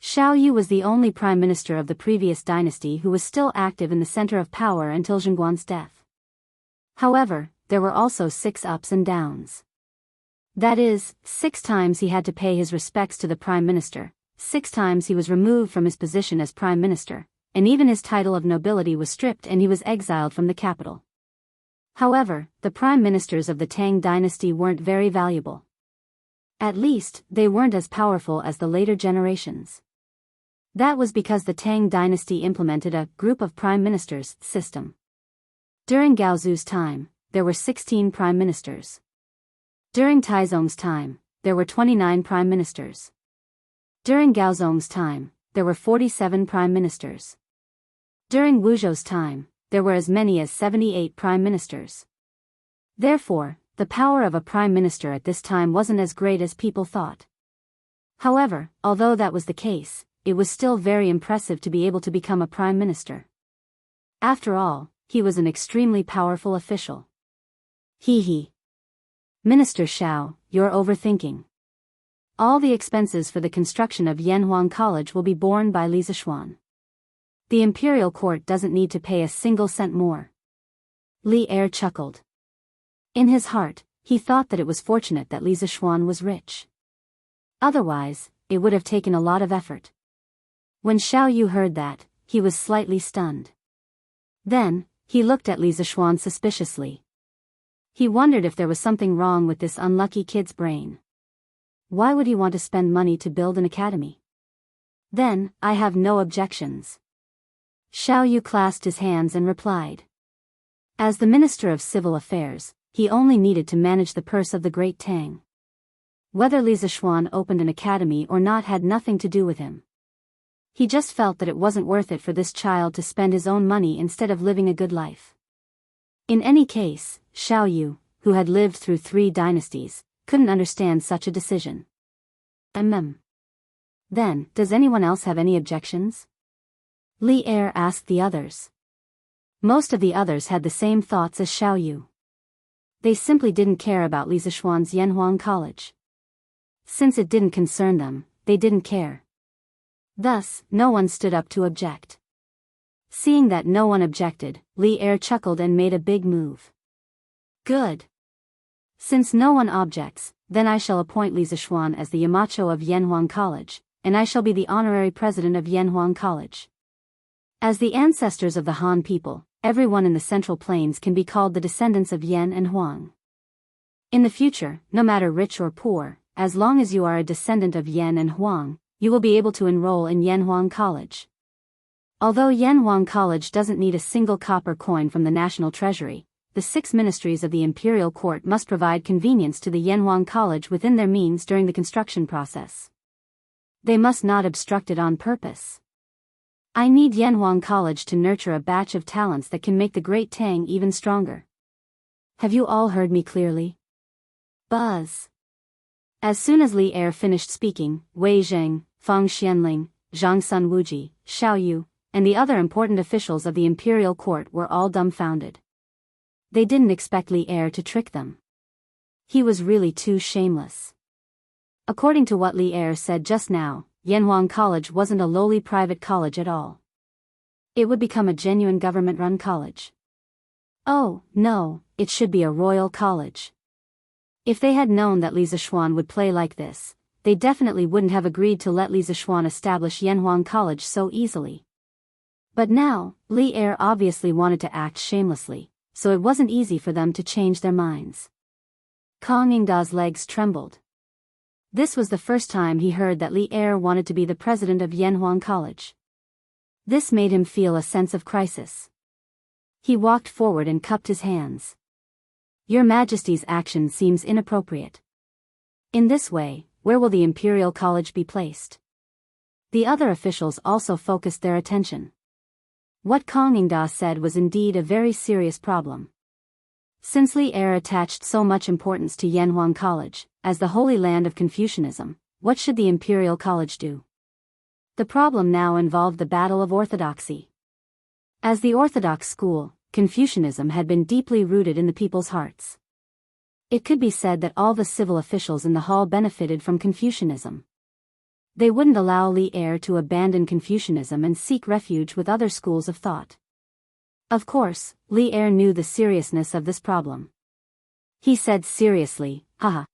Xiao Yu was the only Prime Minister of the previous dynasty who was still active in the center of power until Zhengguan's death. However, there were also 6 ups and downs. That is, 6 times he had to pay his respects to the Prime Minister, 6 times he was removed from his position as prime minister, and even his title of nobility was stripped and he was exiled from the capital. However, the prime ministers of the Tang dynasty weren't very valuable. At least, they weren't as powerful as the later generations. That was because the Tang dynasty implemented a group of prime ministers system. During Gaozu's time, there were 16 prime ministers. During Taizong's time, there were 29 prime ministers. During Gaozong's time, there were 47 prime ministers. During Wuzhou's time, there were as many as 78 prime ministers. Therefore, the power of a prime minister at this time wasn't as great as people thought. However, although that was the case, it was still very impressive to be able to become a prime minister. After all, he was an extremely powerful official. He. Minister Xiao, you're overthinking. All the expenses for the construction of Yanhuang College will be borne by Li Zishuan. The imperial court doesn't need to pay a single cent more. Li Er chuckled. In his heart, he thought that it was fortunate that Li Zishuan was rich. Otherwise, it would have taken a lot of effort. When Xiao Yu heard that, he was slightly stunned. Then, he looked at Li Zishuan suspiciously. He wondered if there was something wrong with this unlucky kid's brain. Why would he want to spend money to build an academy? Then, I have no objections. Xiao Yu clasped his hands and replied. As the Minister of Civil Affairs, he only needed to manage the purse of the Great Tang. Whether Li Zishuan opened an academy or not had nothing to do with him. He just felt that it wasn't worth it for this child to spend his own money instead of living a good life. In any case, Xiao Yu, who had lived through 3 dynasties, couldn't understand such a decision. Then, does anyone else have any objections? Li Er asked the others. Most of the others had the same thoughts as Xiao Yu. They simply didn't care about Li Zishuan's Yanhuang College. Since it didn't concern them, they didn't care. Thus, no one stood up to object. Seeing that no one objected, Li Er chuckled and made a big move. Good. Since no one objects, then I shall appoint Li Zishuan as the Yamacho of Yanhuang College, and I shall be the honorary president of Yanhuang College. As the ancestors of the Han people, everyone in the Central Plains can be called the descendants of Yan and Huang. In the future, no matter rich or poor, as long as you are a descendant of Yan and Huang, you will be able to enroll in Yanhuang College. Although Yanhuang College doesn't need a single copper coin from the national treasury, the 6 ministries of the imperial court must provide convenience to the Yanhuang College within their means during the construction process. They must not obstruct it on purpose. I need Yanhuang College to nurture a batch of talents that can make the Great Tang even stronger. Have you all heard me clearly? Buzz. As soon as Li Er finished speaking, Wei Zheng, Fang Xianling, Zhang Sun Wuji, Xiao Yu, and the other important officials of the imperial court were all dumbfounded. They didn't expect Li Er to trick them. He was really too shameless. According to what Li Er said just now, Yanhuang College wasn't a lowly private college at all. It would become a genuine government-run college. Oh, no, it should be a royal college. If they had known that Li Zishuan would play like this, they definitely wouldn't have agreed to let Li Zishuan establish Yanhuang College so easily. But now, Li Er obviously wanted to act shamelessly, so it wasn't easy for them to change their minds. Kong Yingda's legs trembled. This was the first time he heard that Li Er wanted to be the president of Yanhuang College. This made him feel a sense of crisis. He walked forward and cupped his hands. Your Majesty's action seems inappropriate. In this way, where will the Imperial College be placed? The other officials also focused their attention. What Kong Yingda said was indeed a very serious problem. Since Li Er attached so much importance to Yanhuang College, as the holy land of Confucianism, what should the Imperial College do? The problem now involved the battle of orthodoxy. As the orthodox school, Confucianism had been deeply rooted in the people's hearts. It could be said that all the civil officials in the hall benefited from Confucianism. They wouldn't allow Li Er to abandon Confucianism and seek refuge with other schools of thought. Of course, Li Er knew the seriousness of this problem. He said seriously, Haha.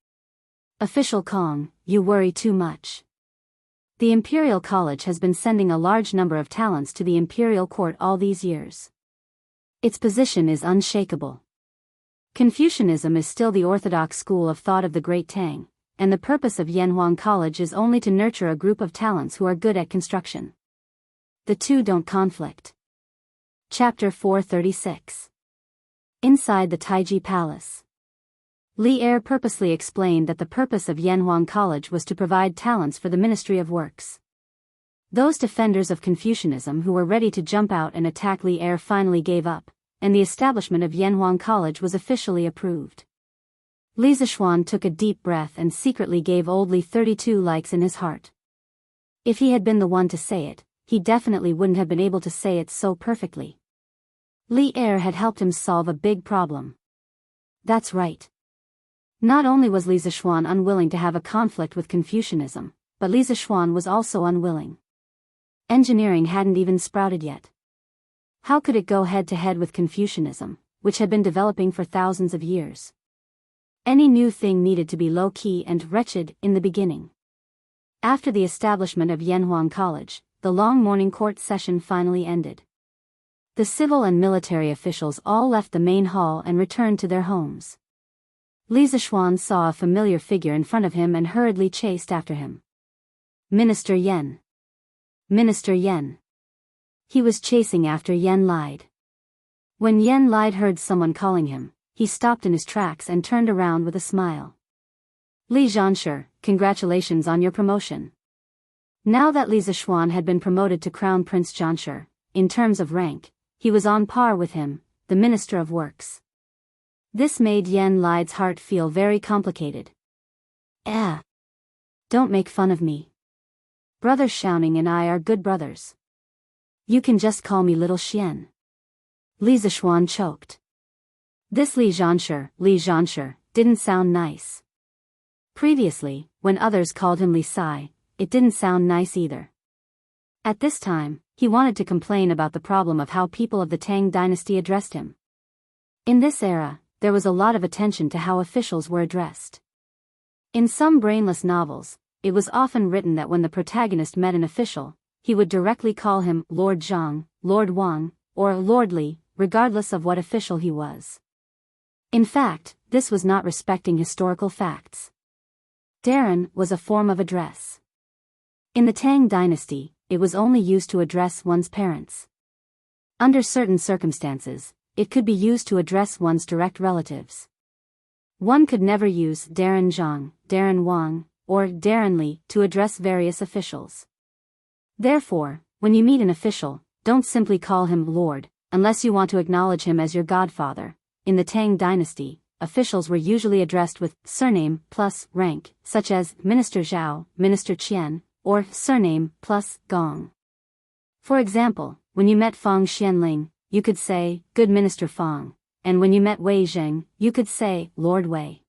Official Kong, you worry too much. The Imperial College has been sending a large number of talents to the Imperial Court all these years. Its position is unshakable. Confucianism is still the orthodox school of thought of the Great Tang, and the purpose of Yanhuang College is only to nurture a group of talents who are good at construction. The two don't conflict. Chapter 436. Inside the Taiji Palace. Li Er purposely explained that the purpose of Yanhuang College was to provide talents for the Ministry of Works. Those defenders of Confucianism who were ready to jump out and attack Li Er finally gave up, and the establishment of Yanhuang College was officially approved. Li Zishuan took a deep breath and secretly gave old Li 32 likes in his heart. If he had been the one to say it, he definitely wouldn't have been able to say it so perfectly. Li Er had helped him solve a big problem. That's right. Not only was Li Zishuan unwilling to have a conflict with Confucianism, but Li Zishuan was also unwilling. Engineering hadn't even sprouted yet. How could it go head-to-head with Confucianism, which had been developing for thousands of years? Any new thing needed to be low-key and wretched in the beginning. After the establishment of Yanhuang College, the long morning court session finally ended. The civil and military officials all left the main hall and returned to their homes. Li Zishuan saw a familiar figure in front of him and hurriedly chased after him. Minister Yan. Minister Yan. He was chasing after Yan Lide. When Yan Lide heard someone calling him, he stopped in his tracks and turned around with a smile. Li Xianxia, congratulations on your promotion. Now that Li Zishuan had been promoted to Crown Prince Xianxia, in terms of rank, he was on par with him, the Minister of Works. This made Yan Lide's heart feel very complicated. Don't make fun of me. Brother Xiaoning and I are good brothers. You can just call me Little Xian. Li Zishuan choked. This Li Xianxia, didn't sound nice. Previously, when others called him Li Sai, it didn't sound nice either. At this time, he wanted to complain about the problem of how people of the Tang dynasty addressed him. In this era, there was a lot of attention to how officials were addressed. In some brainless novels, it was often written that when the protagonist met an official, he would directly call him Lord Zhang, Lord Wang, or Lord Li, regardless of what official he was. In fact, this was not respecting historical facts. Darren was a form of address. In the Tang dynasty, it was only used to address one's parents. Under certain circumstances, it could be used to address one's direct relatives. One could never use Darren Zhang, Darren Wang, or Darren Li to address various officials. Therefore, when you meet an official, don't simply call him Lord, unless you want to acknowledge him as your godfather. In the Tang dynasty, officials were usually addressed with surname plus rank, such as Minister Zhao, Minister Qian, or surname plus Gong. For example, when you met Fang Xianling, you could say, Good Minister Fang, and when you met Wei Zheng, you could say, Lord Wei.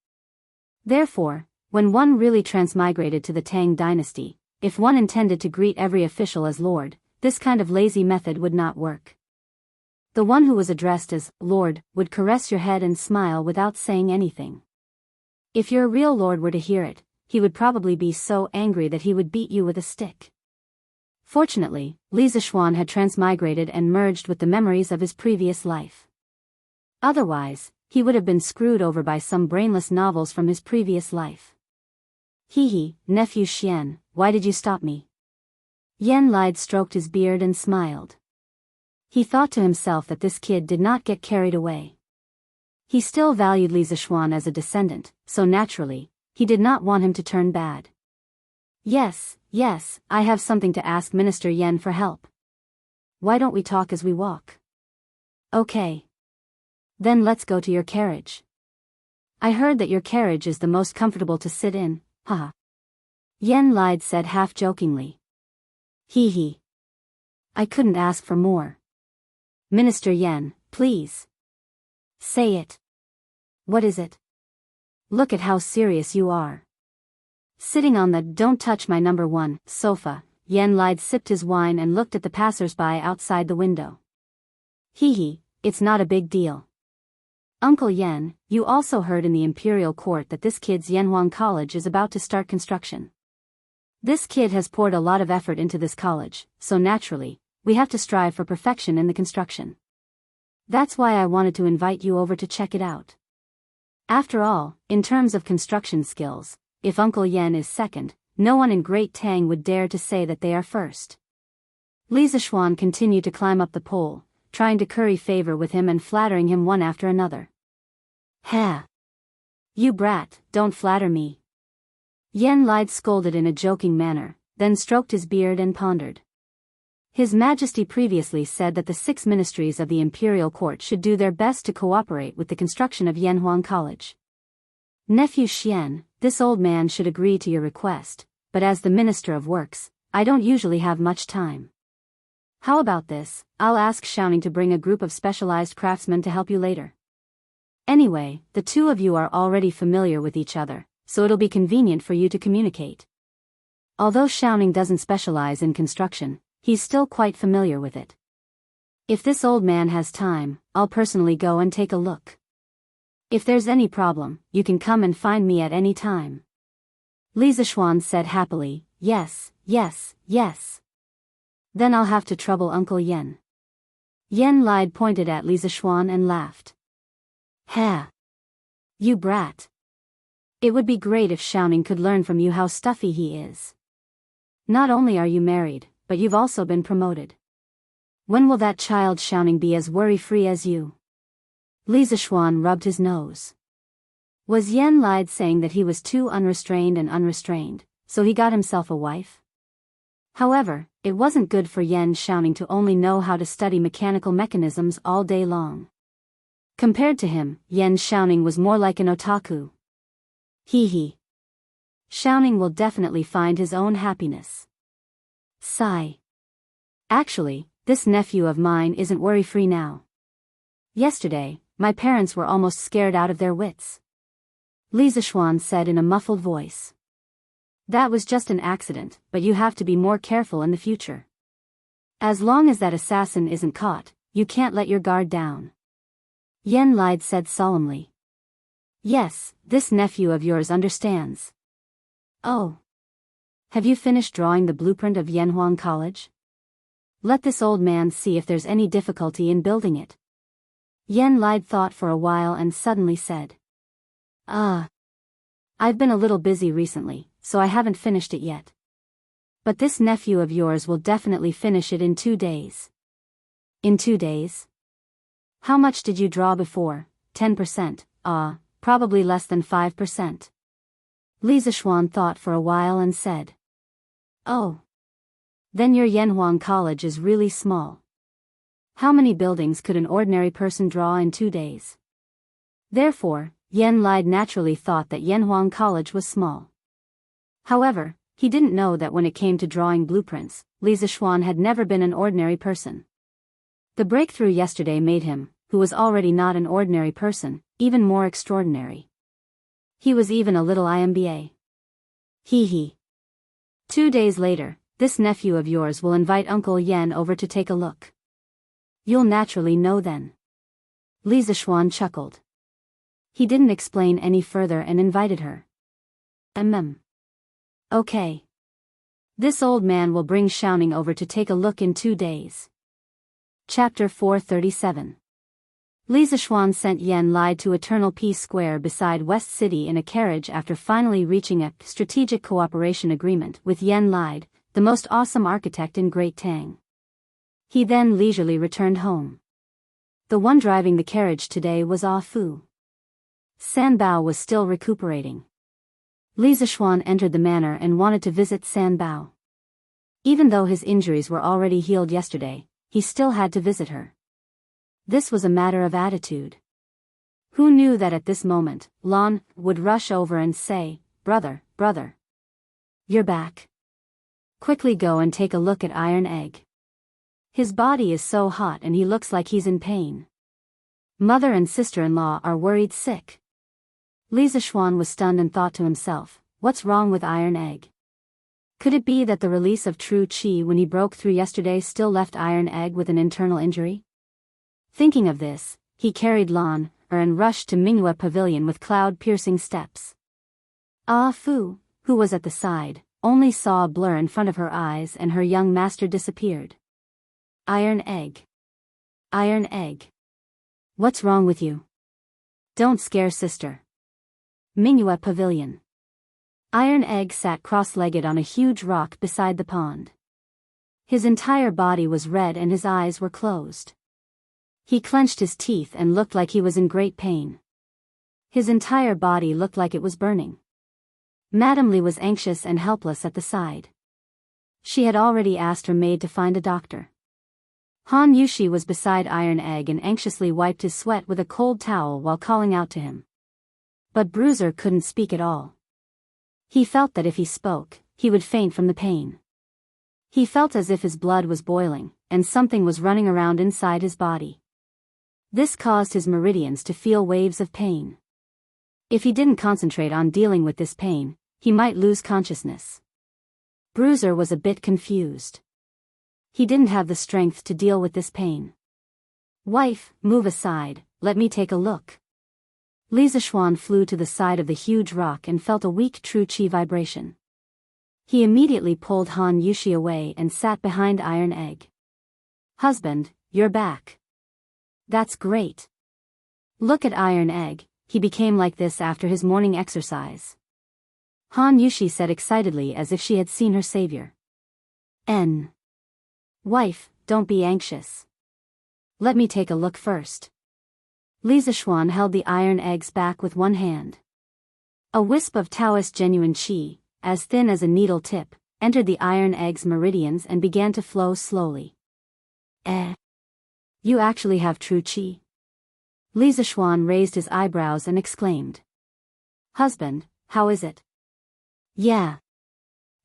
Therefore, when one really transmigrated to the Tang dynasty, if one intended to greet every official as Lord, this kind of lazy method would not work. The one who was addressed as Lord would caress your head and smile without saying anything. If your real Lord were to hear it, he would probably be so angry that he would beat you with a stick. Fortunately, Li Zishuan had transmigrated and merged with the memories of his previous life. Otherwise, he would have been screwed over by some brainless novels from his previous life. Hee, nephew Xian, why did you stop me? Yan Lide stroked his beard and smiled. He thought to himself that this kid did not get carried away. He still valued Li Zishuan as a descendant, so naturally, he did not want him to turn bad. Yes, I have something to ask Minister Yan for help. Why don't we talk as we walk? Okay. Then let's go to your carriage. I heard that your carriage is the most comfortable to sit in, haha. Yan Lide said half-jokingly. Hee. I couldn't ask for more. Minister Yan, please. Say it. What is it? Look at how serious you are. Sitting on the don't touch my number 1 sofa, Yan Lide sipped his wine and looked at the passers-by outside the window. Hee, it's not a big deal. Uncle Yan, you also heard in the imperial court that this kid's Yanhuang College is about to start construction. This kid has poured a lot of effort into this college, so naturally, we have to strive for perfection in the construction. That's why I wanted to invite you over to check it out. After all, in terms of construction skills, if Uncle Yen is second, no one in Great Tang would dare to say that they are first. Li Zishuan continued to climb up the pole, trying to curry favor with him and flattering him one after another. Ha! You brat, don't flatter me. Yen lied scolded in a joking manner, then stroked his beard and pondered. His Majesty previously said that the 6 ministries of the imperial court should do their best to cooperate with the construction of Yanhuang College. Nephew Xian, this old man should agree to your request, but as the Minister of Works, I don't usually have much time. How about this? I'll ask Xiaoning to bring a group of specialized craftsmen to help you later. Anyway, the two of you are already familiar with each other, so it'll be convenient for you to communicate. Although Xiaoning doesn't specialize in construction, he's still quite familiar with it. If this old man has time, I'll personally go and take a look. If there's any problem, you can come and find me at any time. Li Zishuan said happily, yes, yes, yes. Then I'll have to trouble Uncle Yen. Yen lied pointed at Li Zishuan and laughed. Ha! You brat. It would be great if Xiaoning could learn from you how stuffy he is. Not only are you married, but you've also been promoted. When will that child Xiaoning be as worry-free as you? Li Zishuan rubbed his nose. Was Yen lied saying that he was too unrestrained, so he got himself a wife? However, it wasn't good for Yen Xiaoning to only know how to study mechanical mechanisms all day long. Compared to him, Yen Xiaoning was more like an otaku. Hee. Xiaoning will definitely find his own happiness. Sigh. Actually, this nephew of mine isn't worry-free now. Yesterday, my parents were almost scared out of their wits. Li Zishuan said in a muffled voice. That was just an accident, but you have to be more careful in the future. As long as that assassin isn't caught, you can't let your guard down. Yen lied said solemnly. Yes, this nephew of yours understands. Oh. Have you finished drawing the blueprint of Yanhuang College? Let this old man see if there's any difficulty in building it. Yen lied thought for a while and suddenly said. I've been a little busy recently, so I haven't finished it yet. But this nephew of yours will definitely finish it in 2 days. In 2 days? How much did you draw before? 10%, probably less than 5%. Li Zishuan thought for a while and said. Oh. Then your Yanhuang College is really small. How many buildings could an ordinary person draw in 2 days? Therefore, Yen lied naturally thought that Yanhuang College was small. However, he didn't know that when it came to drawing blueprints, Li Zishuan had never been an ordinary person. The breakthrough yesterday made him, who was already not an ordinary person, even more extraordinary. He was even a little IMBA. Hee. 2 days later, this nephew of yours will invite Uncle Yen over to take a look. You'll naturally know then. Li Zishuan chuckled. He didn't explain any further and invited her. Okay. This old man will bring Xiaoning over to take a look in 2 days. Chapter 437. Li Zishuan sent Yen Lai to Eternal Peace Square beside West City in a carriage after finally reaching a strategic cooperation agreement with Yen Lai, the most awesome architect in Great Tang. He then leisurely returned home. The one driving the carriage today was Ah Fu. San Bao was still recuperating. Li Zishuan entered the manor and wanted to visit San Bao. Even though his injuries were already healed yesterday, he still had to visit her. This was a matter of attitude. Who knew that at this moment, Lan would rush over and say, brother. You're back. Quickly go and take a look at Iron Egg. His body is so hot and he looks like he's in pain. Mother and sister-in-law are worried sick. Li Zishuan was stunned and thought to himself, what's wrong with Iron Egg? Could it be that the release of true qi when he broke through yesterday still left Iron Egg with an internal injury? Thinking of this, he carried Lan and rushed to Minghua Pavilion with cloud-piercing steps. Ah Fu, who was at the side, only saw a blur in front of her eyes and her young master disappeared. Iron egg. Iron egg. What's wrong with you? Don't scare sister. Mingyue Pavilion. Iron egg sat cross-legged on a huge rock beside the pond. His entire body was red and his eyes were closed. He clenched his teeth and looked like he was in great pain. His entire body looked like it was burning. Madame Li was anxious and helpless at the side. She had already asked her maid to find a doctor. Han Yushi was beside Iron Egg and anxiously wiped his sweat with a cold towel while calling out to him. But Bruiser couldn't speak at all. He felt that if he spoke, he would faint from the pain. He felt as if his blood was boiling, and something was running around inside his body. This caused his meridians to feel waves of pain. If he didn't concentrate on dealing with this pain, he might lose consciousness. Bruiser was a bit confused. He didn't have the strength to deal with this pain. Wife, move aside, let me take a look. Li Zishuan flew to the side of the huge rock and felt a weak true chi vibration. He immediately pulled Han Yushi away and sat behind Iron Egg. Husband, you're back. That's great. Look at Iron Egg, he became like this after his morning exercise. Han Yushi said excitedly as if she had seen her savior. Wife, don't be anxious. Let me take a look first. Li Zishuan held the Iron Egg's back with one hand. A wisp of Daoist genuine qi, as thin as a needle tip, entered the Iron Egg's meridians and began to flow slowly. You actually have true qi? Li Zishuan raised his eyebrows and exclaimed. Husband, how is it? Yeah.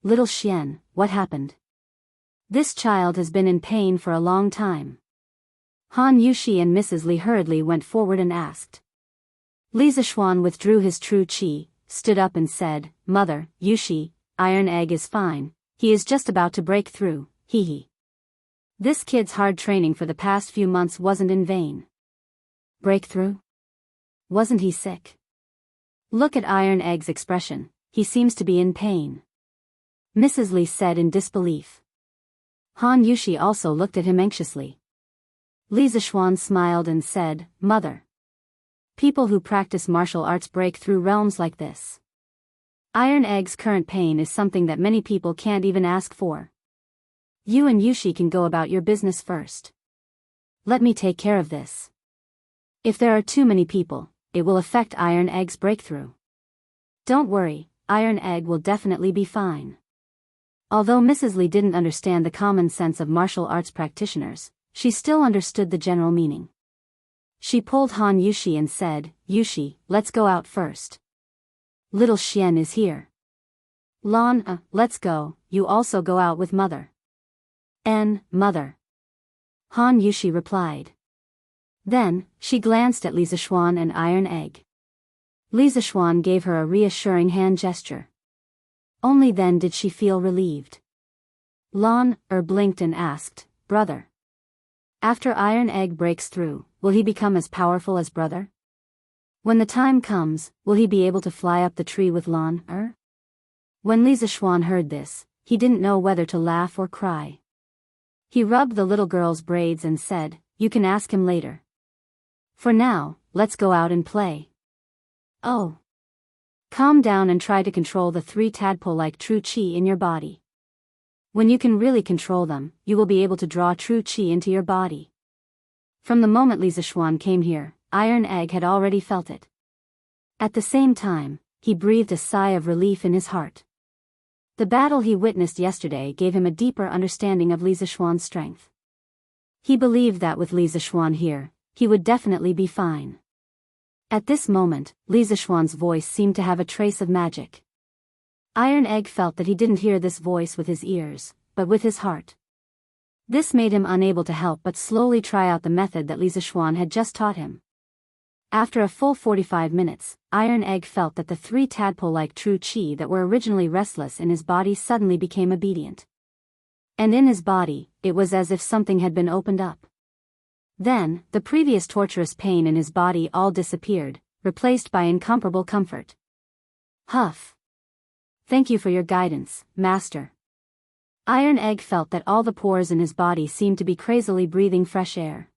Little Xian, what happened? This child has been in pain for a long time. Han Yushi and Mrs. Li hurriedly went forward and asked. Li Zishuan withdrew his true qi, stood up and said, Mother, Yushi, Iron Egg is fine, he is just about to break through, hee. This kid's hard training for the past few months wasn't in vain. Breakthrough? Wasn't he sick? Look at Iron Egg's expression, he seems to be in pain. Mrs. Li said in disbelief. Han Yushi also looked at him anxiously. Li Zishuan smiled and said, Mother. People who practice martial arts break through realms like this. Iron Egg's current pain is something that many people can't even ask for. You and Yushi can go about your business first. Let me take care of this. If there are too many people, it will affect Iron Egg's breakthrough. Don't worry, Iron Egg will definitely be fine. Although Mrs. Li didn't understand the common sense of martial arts practitioners, she still understood the general meaning. She pulled Han Yushi and said, Yushi, let's go out first. Little Xian is here. Lan, let's go, you also go out with mother. Mother. Han Yushi replied. Then, she glanced at Li Zishuan and Iron Egg. Li Zishuan gave her a reassuring hand gesture. Only then did she feel relieved. Lan blinked and asked, Brother. After Iron Egg breaks through, will he become as powerful as brother? When the time comes, will he be able to fly up the tree with Lan? When Li Zishuan heard this, he didn't know whether to laugh or cry. He rubbed the little girl's braids and said, You can ask him later. For now, let's go out and play. Oh. Calm down and try to control the 3 tadpole-like true qi in your body. When you can really control them, you will be able to draw true qi into your body. From the moment Li Zishuan came here, Iron Egg had already felt it. At the same time, he breathed a sigh of relief in his heart. The battle he witnessed yesterday gave him a deeper understanding of Li Zishuan's strength. He believed that with Li Zishuan here, he would definitely be fine. At this moment, Li Zishuan's voice seemed to have a trace of magic. Iron Egg felt that he didn't hear this voice with his ears, but with his heart. This made him unable to help but slowly try out the method that Li Zishuan had just taught him. After a full 45 minutes, Iron Egg felt that the 3 tadpole-like true qi that were originally restless in his body suddenly became obedient. And in his body, it was as if something had been opened up. Then, the previous torturous pain in his body all disappeared, replaced by incomparable comfort. Huff. Thank you for your guidance, Master. Iron Egg felt that all the pores in his body seemed to be crazily breathing fresh air.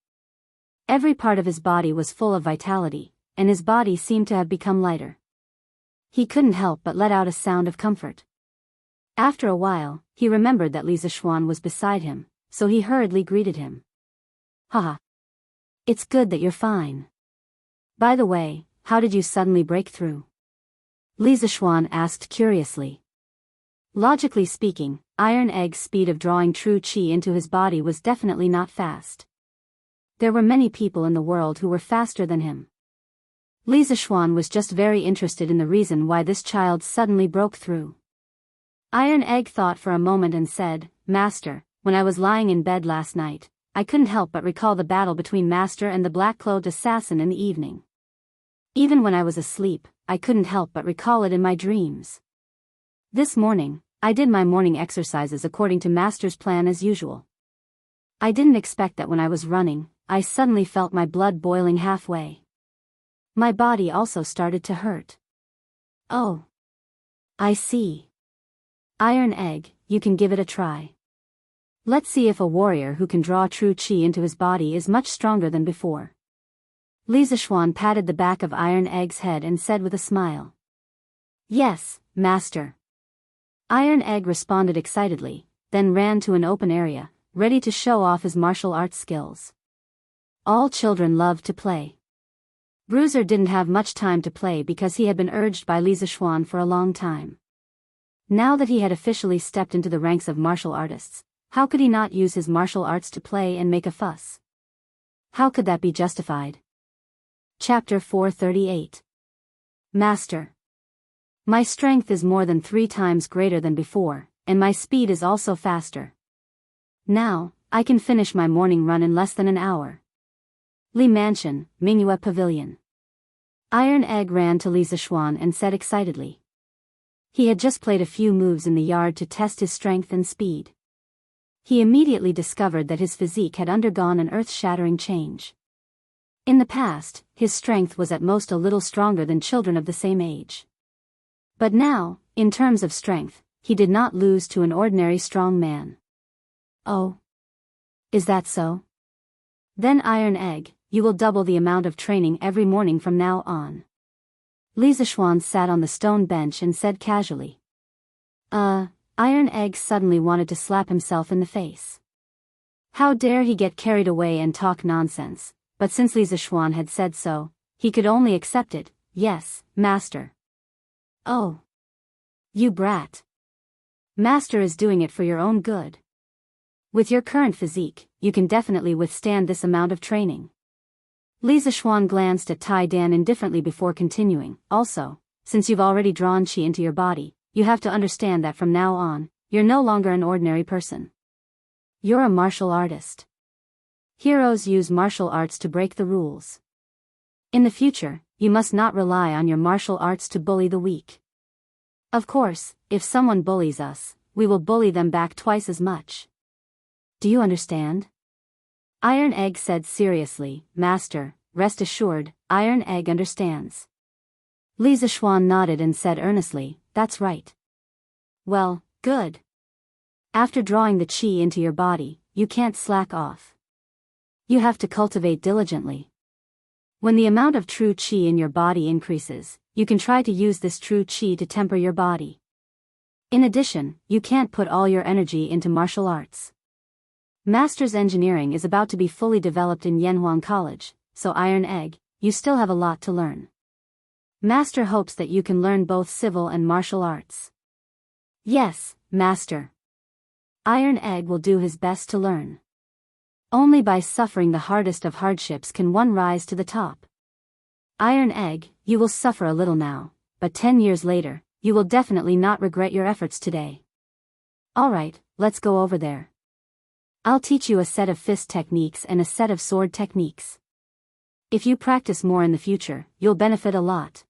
Every part of his body was full of vitality, and his body seemed to have become lighter. He couldn't help but let out a sound of comfort. After a while, he remembered that Li Zishuan was beside him, so he hurriedly greeted him. Haha. It's good that you're fine. By the way, how did you suddenly break through? Li Zishuan asked curiously. Logically speaking, Iron Egg's speed of drawing true qi into his body was definitely not fast. There were many people in the world who were faster than him. Li Zishuan was just very interested in the reason why this child suddenly broke through. Iron Egg thought for a moment and said, Master, when I was lying in bed last night, I couldn't help but recall the battle between Master and the black-clothed assassin in the evening. Even when I was asleep, I couldn't help but recall it in my dreams. This morning, I did my morning exercises according to Master's plan as usual. I didn't expect that when I was running, I suddenly felt my blood boiling halfway. My body also started to hurt. Oh. I see. Iron Egg, you can give it a try. Let's see if a warrior who can draw true qi into his body is much stronger than before. Li Zishuan patted the back of Iron Egg's head and said with a smile. Yes, Master. Iron Egg responded excitedly, then ran to an open area, ready to show off his martial arts skills. All children love to play. Bruiser didn't have much time to play because he had been urged by Li Zishuan for a long time. Now that he had officially stepped into the ranks of martial artists, how could he not use his martial arts to play and make a fuss? How could that be justified? Chapter 438. Master. My strength is more than 3 times greater than before, and my speed is also faster. Now, I can finish my morning run in less than an hour. Li Mansion, Mingyue Pavilion. Iron Egg ran to Li Zishuan and said excitedly. He had just played a few moves in the yard to test his strength and speed. He immediately discovered that his physique had undergone an earth-shattering change. In the past, his strength was at most a little stronger than children of the same age. But now, in terms of strength, he did not lose to an ordinary strong man. Oh. Is that so? Then Iron Egg, you will double the amount of training every morning from now on. Li Zishuan sat on the stone bench and said casually. Iron Egg suddenly wanted to slap himself in the face. How dare he get carried away and talk nonsense, but since Li Zishuan had said so, he could only accept it. Yes, Master. Oh. You brat. Master is doing it for your own good. With your current physique, you can definitely withstand this amount of training. Li Zishuan glanced at Tai Dan indifferently before continuing. Also, since you've already drawn qi into your body, you have to understand that from now on, you're no longer an ordinary person. You're a martial artist. Heroes use martial arts to break the rules. In the future, you must not rely on your martial arts to bully the weak. Of course, if someone bullies us, we will bully them back twice as much. Do you understand? Iron Egg said seriously. Master, rest assured, Iron Egg understands. Li Zishuan nodded and said earnestly, that's right. Well, good. After drawing the qi into your body, you can't slack off. You have to cultivate diligently. When the amount of true qi in your body increases, you can try to use this true qi to temper your body. In addition, you can't put all your energy into martial arts. Master's engineering is about to be fully developed in Yanhuang College, so Iron Egg, you still have a lot to learn. Master hopes that you can learn both civil and martial arts. Yes, Master. Iron Egg will do his best to learn. Only by suffering the hardest of hardships can one rise to the top. Iron Egg, you will suffer a little now, but 10 years later, you will definitely not regret your efforts today. Alright, let's go over there. I'll teach you a set of fist techniques and a set of sword techniques. If you practice more in the future, you'll benefit a lot.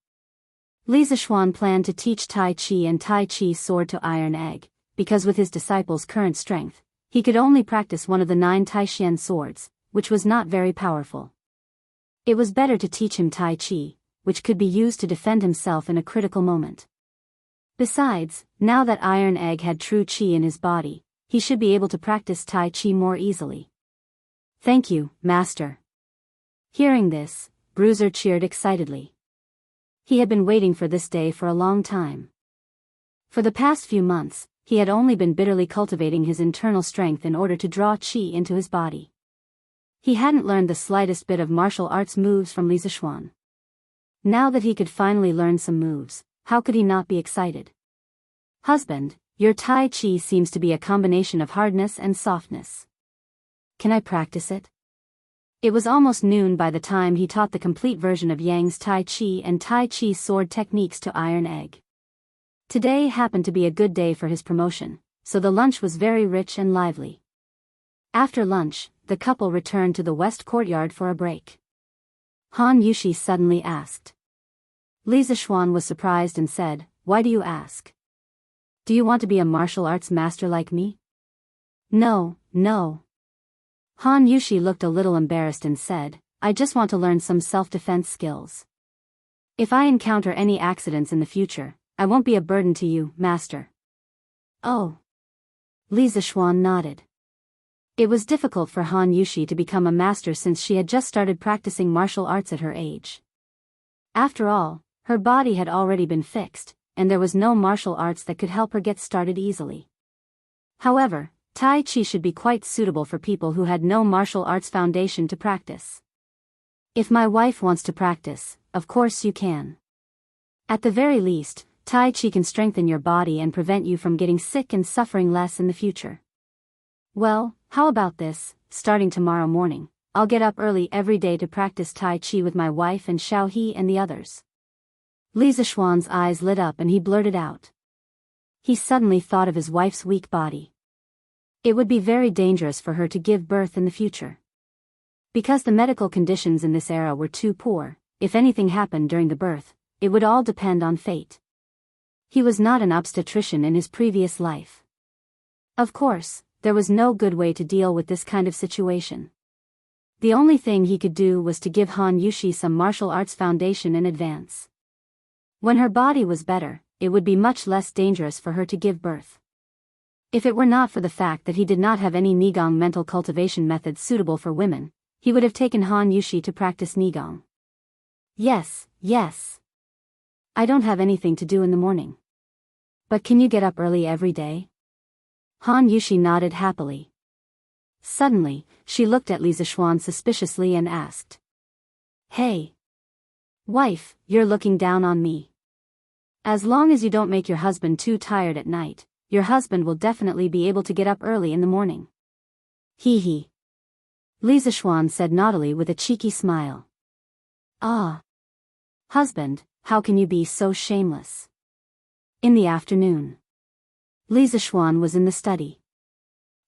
Li Zishuan planned to teach Tai Chi and Tai Chi sword to Iron Egg, because with his disciple's current strength, he could only practice one of the 9 Taishian swords, which was not very powerful. It was better to teach him Tai Chi, which could be used to defend himself in a critical moment. Besides, now that Iron Egg had true qi in his body, he should be able to practice Tai Chi more easily. Thank you, Master. Hearing this, Bruiser cheered excitedly. He had been waiting for this day for a long time. For the past few months, he had only been bitterly cultivating his internal strength in order to draw qi into his body. He hadn't learned the slightest bit of martial arts moves from Li Zishuan. Now that he could finally learn some moves, how could he not be excited? Husband, your Tai Chi seems to be a combination of hardness and softness. Can I practice it? It was almost noon by the time he taught the complete version of Yang's Tai Chi and Tai Chi sword techniques to Iron Egg. Today happened to be a good day for his promotion, so the lunch was very rich and lively. After lunch, the couple returned to the west courtyard for a break. Han Yushi suddenly asked. Li Zishuan was surprised and said, "Why do you ask? Do you want to be a martial arts master like me?" No. Han Yushi looked a little embarrassed and said, "I just want to learn some self-defense skills. If I encounter any accidents in the future, I won't be a burden to you, Master." Oh. Li Zishuan nodded. It was difficult for Han Yushi to become a master since she had just started practicing martial arts at her age. After all, her body had already been fixed, and there was no martial arts that could help her get started easily. However, Tai Chi should be quite suitable for people who had no martial arts foundation to practice. If my wife wants to practice, of course you can. At the very least, Tai Chi can strengthen your body and prevent you from getting sick and suffering less in the future. Well, how about this? Starting tomorrow morning, I'll get up early every day to practice Tai Chi with my wife and Xiao He and the others. Li Zishuan's eyes lit up and he blurted out. He suddenly thought of his wife's weak body. It would be very dangerous for her to give birth in the future. Because the medical conditions in this era were too poor, if anything happened during the birth, it would all depend on fate. He was not an obstetrician in his previous life. Of course, there was no good way to deal with this kind of situation. The only thing he could do was to give Han Yushi some martial arts foundation in advance. When her body was better, it would be much less dangerous for her to give birth. If it were not for the fact that he did not have any Nigong mental cultivation methods suitable for women, he would have taken Han Yushi to practice Nigong. Yes. I don't have anything to do in the morning. But can you get up early every day? Han Yushi nodded happily. Suddenly, she looked at Li Zishuan suspiciously and asked. Hey! Wife, you're looking down on me. As long as you don't make your husband too tired at night, your husband will definitely be able to get up early in the morning. Hee. Li Zishuan said naughtily with a cheeky smile. Ah. Husband, how can you be so shameless? In the afternoon, Li Zishuan was in the study.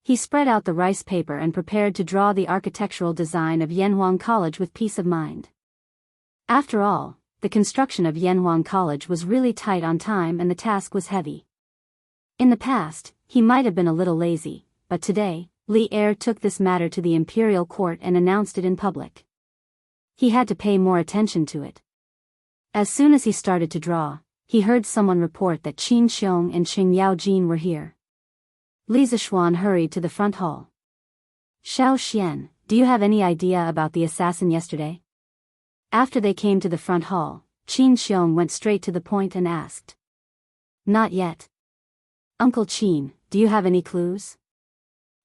He spread out the rice paper and prepared to draw the architectural design of Yanhuang College with peace of mind. After all, the construction of Yanhuang College was really tight on time and the task was heavy. In the past, he might have been a little lazy, but today, Li Er took this matter to the imperial court and announced it in public. He had to pay more attention to it. As soon as he started to draw, he heard someone report that Qin Xiong and Qing Yaojin were here. Li Zishuan hurried to the front hall. Xiao Xian, do you have any idea about the assassin yesterday? After they came to the front hall, Qin Xiong went straight to the point and asked. Not yet. Uncle Qin, do you have any clues?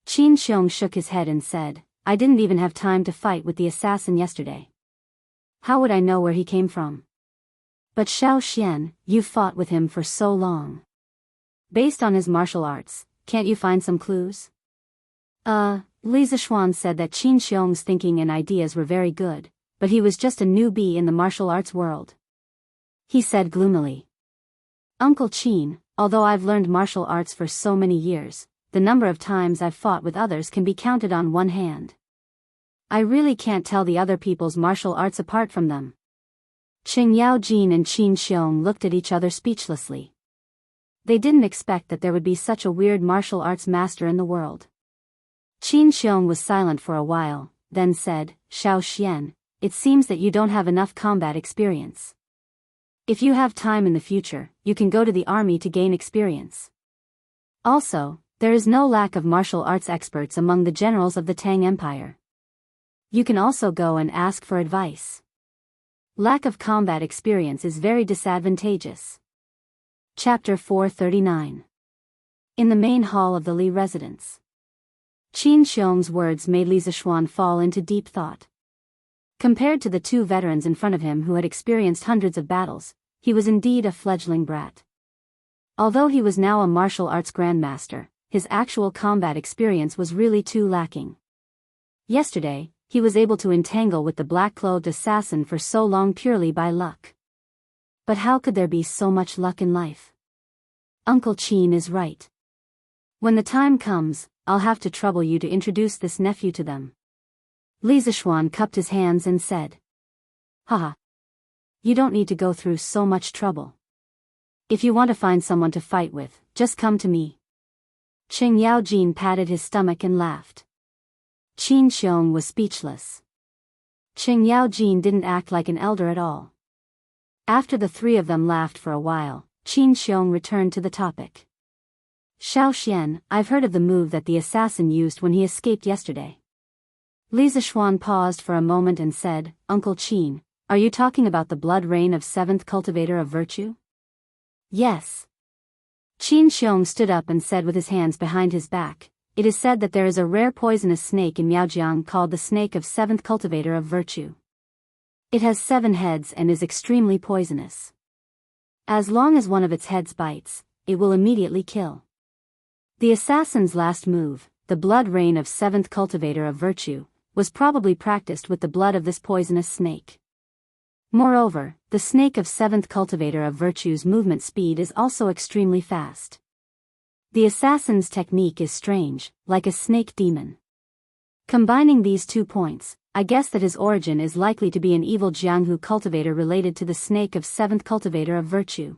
Qin Xiong shook his head and said, I didn't even have time to fight with the assassin yesterday. How would I know where he came from? But Xiao Xian, you fought with him for so long. Based on his martial arts, can't you find some clues? Li Zishuan said that Qin Xiong's thinking and ideas were very good, but he was just a newbie in the martial arts world. He said gloomily. Uncle Qin, although I've learned martial arts for so many years, the number of times I've fought with others can be counted on one hand. I really can't tell the other people's martial arts apart from them. Qing Yaojin and Qin Xiong looked at each other speechlessly. They didn't expect that there would be such a weird martial arts master in the world. Qin Xiong was silent for a while, then said, Xiao Xian, it seems that you don't have enough combat experience. If you have time in the future, you can go to the army to gain experience. Also, there is no lack of martial arts experts among the generals of the Tang Empire. You can also go and ask for advice. Lack of combat experience is very disadvantageous. Chapter 439. In the main hall of the Li residence. Qin Xiong's words made Li Zixuan fall into deep thought. Compared to the two veterans in front of him who had experienced hundreds of battles, he was indeed a fledgling brat. Although he was now a martial arts grandmaster, his actual combat experience was really too lacking. Yesterday, he was able to entangle with the black-clothed assassin for so long purely by luck. But how could there be so much luck in life? Uncle Qin is right. When the time comes, I'll have to trouble you to introduce this nephew to them. Li Zixuan cupped his hands and said. Haha. You don't need to go through so much trouble. If you want to find someone to fight with, just come to me. Qing Yaojin patted his stomach and laughed. Qin Xiong was speechless. Qing Yaojin didn't act like an elder at all. After the three of them laughed for a while, Qin Xiong returned to the topic. Xiao Xian, I've heard of the move that the assassin used when he escaped yesterday. Li Zixuan paused for a moment and said, Uncle Qin, are you talking about the blood rain of 7th cultivator of virtue? Yes. Qin Xiong stood up and said with his hands behind his back, it is said that there is a rare poisonous snake in Miaojiang called the snake of 7th cultivator of virtue. It has 7 heads and is extremely poisonous. As long as one of its heads bites, it will immediately kill. The assassin's last move, the blood rain of 7th cultivator of virtue, was probably practiced with the blood of this poisonous snake. Moreover, the snake of 7th cultivator of virtue's movement speed is also extremely fast. The assassin's technique is strange, like a snake demon. Combining these 2 points, I guess that his origin is likely to be an evil Jianghu cultivator related to the snake of 7th cultivator of virtue.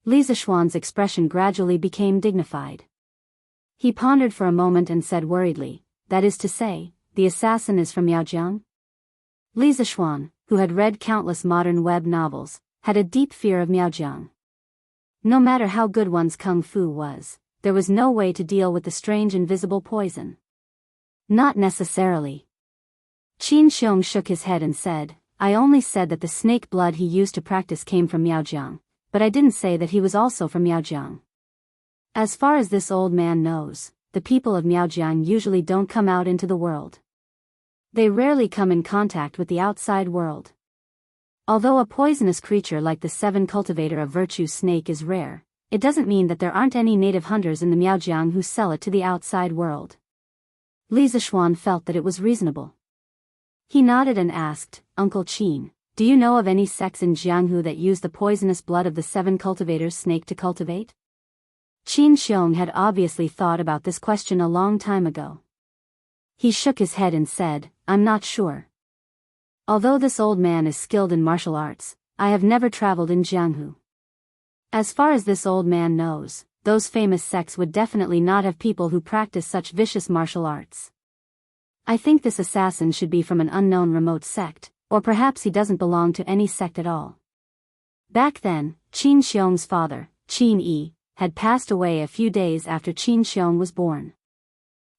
Li Zixuan's expression gradually became dignified. He pondered for a moment and said worriedly, that is to say, the assassin is from Miaojiang? Li Zixuan, who had read countless modern web novels, had a deep fear of Miaojiang. No matter how good one's kung fu was, there was no way to deal with the strange invisible poison. Not necessarily. Qin Xiong shook his head and said, I only said that the snake blood he used to practice came from Miaojiang, but I didn't say that he was also from Miaojiang. As far as this old man knows, the people of Miaojiang usually don't come out into the world. They rarely come in contact with the outside world. Although a poisonous creature like the 7 cultivator of virtue snake is rare, it doesn't mean that there aren't any native hunters in the Miaojiang who sell it to the outside world. Li Zixuan felt that it was reasonable. He nodded and asked, Uncle Qin, do you know of any sects in Jianghu that use the poisonous blood of the 7 cultivators snake to cultivate? Qin Xiong had obviously thought about this question a long time ago. He shook his head and said, I'm not sure. Although this old man is skilled in martial arts, I have never traveled in Jianghu. As far as this old man knows, those famous sects would definitely not have people who practice such vicious martial arts. I think this assassin should be from an unknown remote sect, or perhaps he doesn't belong to any sect at all. Back then, Qin Xiong's father, Qin Yi, had passed away a few days after Qin Xiong was born.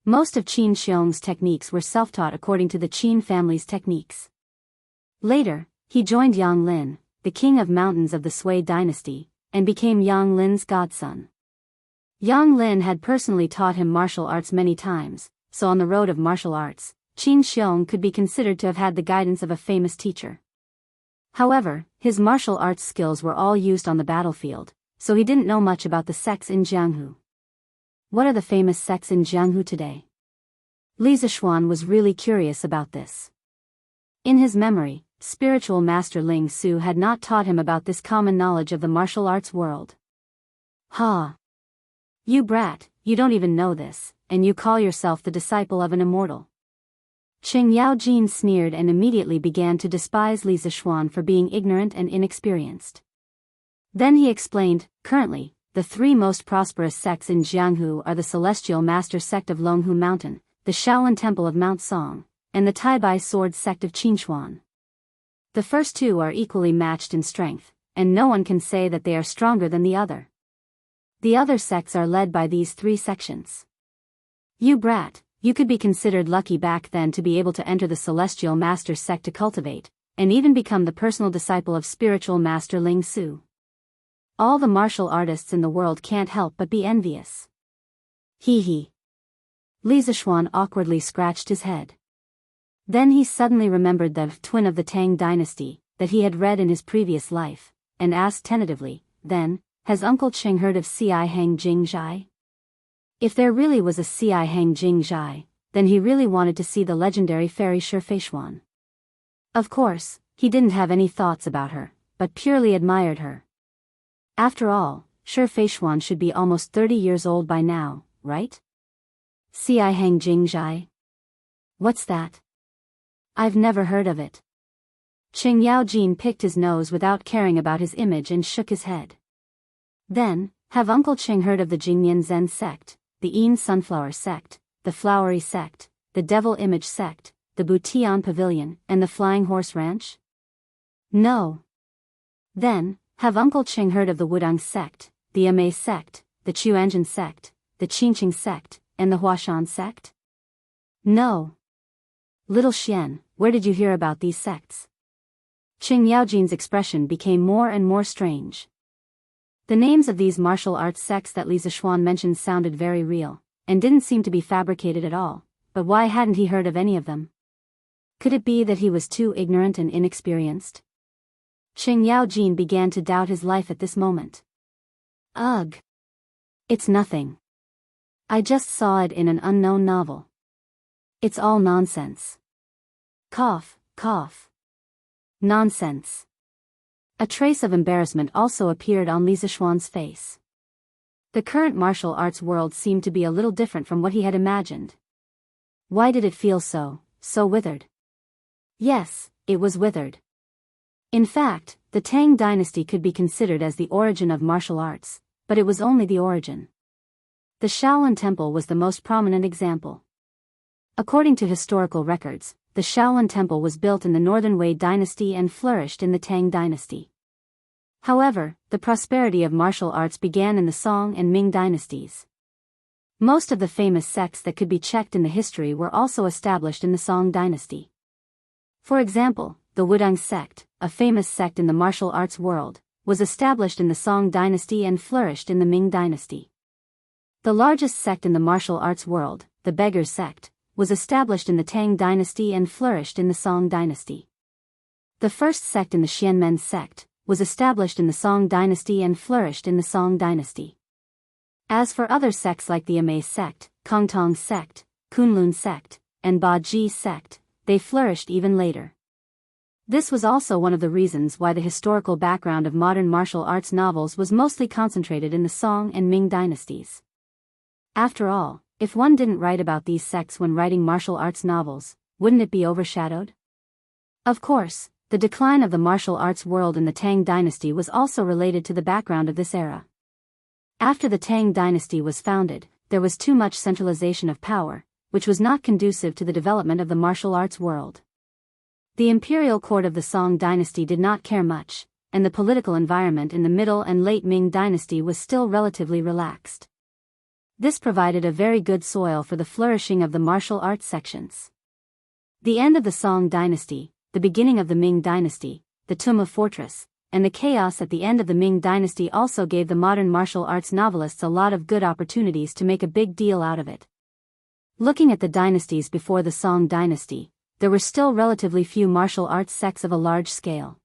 Most of Qin Xiong's techniques were self-taught according to the Qin family's techniques. Later, he joined Yang Lin, the king of mountains of the Sui dynasty, and became Yang Lin's godson. Yang Lin had personally taught him martial arts many times, so on the road of martial arts, Qin Xiong could be considered to have had the guidance of a famous teacher. However, his martial arts skills were all used on the battlefield, so he didn't know much about the sects in Jianghu. What are the famous sects in Jianghu today? Li Zixuan was really curious about this. In his memory, spiritual master Ling Su had not taught him about this common knowledge of the martial arts world. Ha! You brat, you don't even know this, and you call yourself the disciple of an immortal. Qing Yaojin sneered and immediately began to despise Li Zixuan for being ignorant and inexperienced. Then he explained, currently, the 3 most prosperous sects in Jianghu are the Celestial Master sect of Longhu Mountain, the Shaolin Temple of Mount Song, and the Taibai Sword sect of Qinchuan. The first 2 are equally matched in strength, and no one can say that they are stronger than the other. The other sects are led by these 3 sections. You brat, you could be considered lucky back then to be able to enter the Celestial Master's sect to cultivate, and even become the personal disciple of spiritual master Ling Su. All the martial artists in the world can't help but be envious. Hee hee. Li Zishuan awkwardly scratched his head. Then he suddenly remembered the twin of the Tang dynasty, that he had read in his previous life, and asked tentatively, then, has Uncle Ching heard of Ci Hang Jing Zhai? If there really was a Ci Hang Jing Zhai, then he really wanted to see the legendary fairy Shifeishuan. Of course, he didn't have any thoughts about her, but purely admired her. After all, Shifeishuan should be almost 30 years old by now, right? Ci Hang Jing Zhai? What's that? I've never heard of it. Qing Yaojin picked his nose without caring about his image and shook his head. Then, have Uncle Qing heard of the Jingnian Zen sect, the Yin Sunflower sect, the Flowery sect, the Devil Image sect, the Butian Pavilion, and the Flying Horse Ranch? No. Then, have Uncle Qing heard of the Wudang sect, the Amei sect, the Chuanjin sect, the Qingqing sect, and the Huashan sect? No. Little Xian, where did you hear about these sects? Qing Yaojin's expression became more and more strange. The names of these martial arts sects that Li Zishuan mentioned sounded very real, and didn't seem to be fabricated at all, but why hadn't he heard of any of them? Could it be that he was too ignorant and inexperienced? Qing Yaojin began to doubt his life at this moment. Ugh. It's nothing. I just saw it in an unknown novel. It's all nonsense. Cough, cough. Nonsense. A trace of embarrassment also appeared on Li Zishuan's face. The current martial arts world seemed to be a little different from what he had imagined. Why did it feel so withered? Yes, it was withered. In fact, the Tang dynasty could be considered as the origin of martial arts, but it was only the origin. The Shaolin Temple was the most prominent example. According to historical records, the Shaolin Temple was built in the Northern Wei dynasty and flourished in the Tang dynasty. However, the prosperity of martial arts began in the Song and Ming dynasties. Most of the famous sects that could be checked in the history were also established in the Song dynasty. For example, the Wudang sect, a famous sect in the martial arts world, was established in the Song dynasty and flourished in the Ming dynasty. The largest sect in the martial arts world, the Beggars sect, was established in the Tang dynasty and flourished in the Song dynasty. The first sect in the Xianmen sect was established in the Song dynasty and flourished in the Song dynasty. As for other sects like the Amei sect, Kongtong sect, Kunlun sect, and Ba Ji sect, they flourished even later. This was also one of the reasons why the historical background of modern martial arts novels was mostly concentrated in the Song and Ming dynasties. After all, if one didn't write about these sects when writing martial arts novels, wouldn't it be overshadowed? Of course, the decline of the martial arts world in the Tang dynasty was also related to the background of this era. After the Tang dynasty was founded, there was too much centralization of power, which was not conducive to the development of the martial arts world. The imperial court of the Song dynasty did not care much, and the political environment in the middle and late Ming dynasty was still relatively relaxed. This provided a very good soil for the flourishing of the martial arts sections. The end of the Song dynasty, the beginning of the Ming dynasty, the Tuma fortress, and the chaos at the end of the Ming dynasty also gave the modern martial arts novelists a lot of good opportunities to make a big deal out of it. Looking at the dynasties before the Song dynasty, there were still relatively few martial arts sects of a large scale.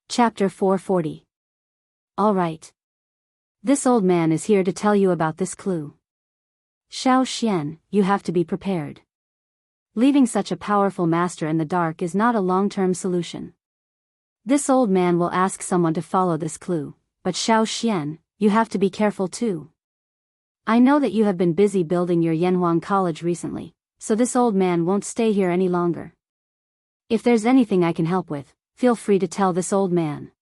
Chapter 440. All right. This old man is here to tell you about this clue. Xiao Xian, you have to be prepared. Leaving such a powerful master in the dark is not a long-term solution. This old man will ask someone to follow this clue, but Xiao Xian, you have to be careful too. I know that you have been busy building your Yanhuang College recently, so this old man won't stay here any longer. If there's anything I can help with, feel free to tell this old man.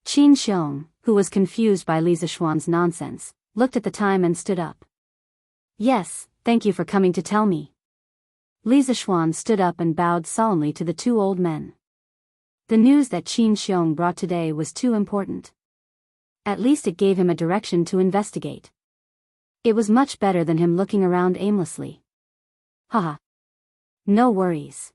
Qin Xiong, who was confused by Li Zishuan's nonsense, looked at the time and stood up. Yes, thank you for coming to tell me. Li Zishuan stood up and bowed solemnly to the two old men. The news that Qin Xiong brought today was too important. At least it gave him a direction to investigate. It was much better than him looking around aimlessly. Haha. No worries.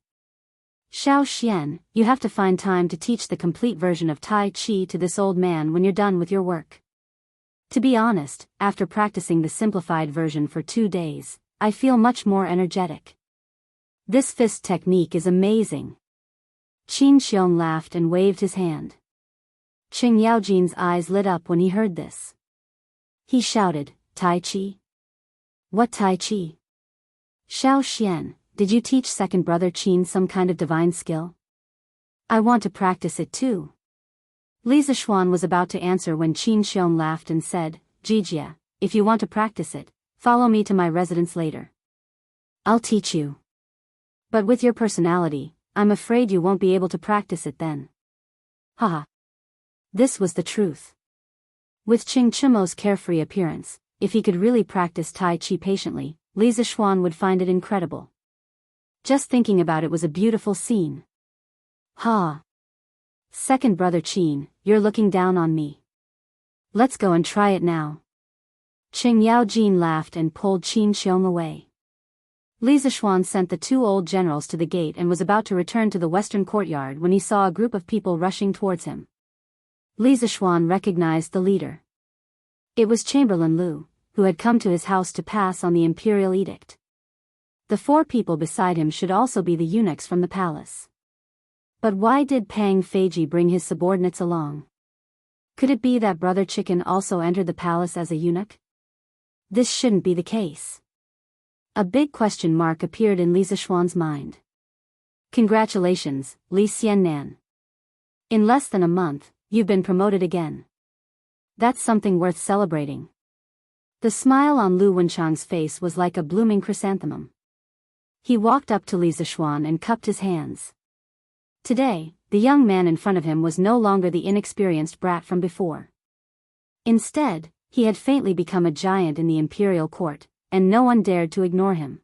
Xiao Xian, you have to find time to teach the complete version of Tai Chi to this old man when you're done with your work. To be honest, after practicing the simplified version for 2 days, I feel much more energetic. This fist technique is amazing. Qin Xiong laughed and waved his hand. Qing Yaojin's eyes lit up when he heard this. He shouted, Tai Chi? What Tai Chi? Xiao Xian, did you teach second brother Qin some kind of divine skill? I want to practice it too. Li Zishuan was about to answer when Qin Xiong laughed and said, Jijia, if you want to practice it, follow me to my residence later. I'll teach you. But with your personality, I'm afraid you won't be able to practice it then. Haha. This was the truth. With Qing Chimo's carefree appearance, if he could really practice Tai Chi patiently, Li Zishuan would find it incredible. Just thinking about it was a beautiful scene. Ha! Second brother Qin, you're looking down on me. Let's go and try it now. Qing Yaojin laughed and pulled Qin Xiong away. Li Zishuan sent the 2 old generals to the gate and was about to return to the western courtyard when he saw a group of people rushing towards him. Li Zishuan recognized the leader. It was Chamberlain Lu, who had come to his house to pass on the imperial edict. The 4 people beside him should also be the eunuchs from the palace. But why did Pang Feiji bring his subordinates along? Could it be that Brother Chicken also entered the palace as a eunuch? This shouldn't be the case. A big question mark appeared in Li Zishuan's mind. Congratulations, Li Xiannan. In less than a month, you've been promoted again. That's something worth celebrating. The smile on Lu Wenchang's face was like a blooming chrysanthemum. He walked up to Li Zishuan and cupped his hands. Today, the young man in front of him was no longer the inexperienced brat from before. Instead, he had faintly become a giant in the imperial court, and no one dared to ignore him.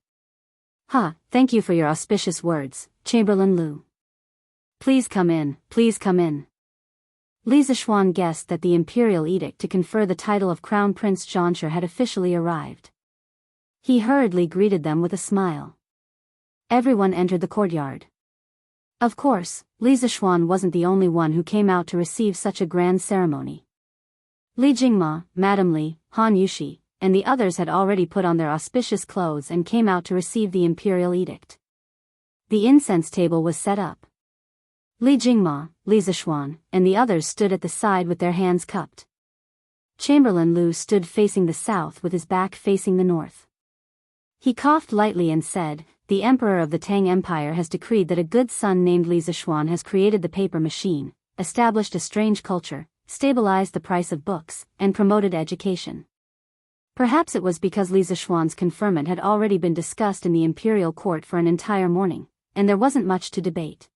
Thank you for your auspicious words, Chamberlain Lu. Please come in, please come in. Li Zishuan guessed that the imperial edict to confer the title of Crown Prince Xianxia had officially arrived. He hurriedly greeted them with a smile. Everyone entered the courtyard. Of course, Li Zishuan wasn't the only one who came out to receive such a grand ceremony. Li Jingma, Madame Li, Han Yushi, and the others had already put on their auspicious clothes and came out to receive the imperial edict. The incense table was set up. Li Jingma, Li Zishuan, and the others stood at the side with their hands cupped. Chamberlain Lu stood facing the south with his back facing the north. He coughed lightly and said, The Emperor of the Tang Empire has decreed that a good son named Li Zishuan has created the paper machine, established a strange culture, stabilized the price of books, and promoted education. Perhaps it was because Li Zishuan's conferment had already been discussed in the imperial court for an entire morning, and there wasn't much to debate.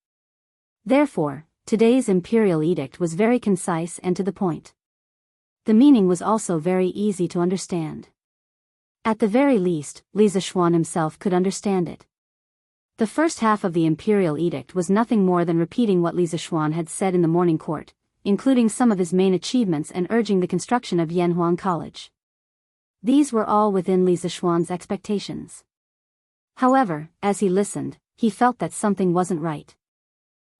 Therefore, today's imperial edict was very concise and to the point. The meaning was also very easy to understand. At the very least, Li Zishuan himself could understand it. The first half of the imperial edict was nothing more than repeating what Li Zishuan had said in the morning court, including some of his main achievements and urging the construction of Yanhuang College. These were all within Li Zishuan's expectations. However, as he listened, he felt that something wasn't right.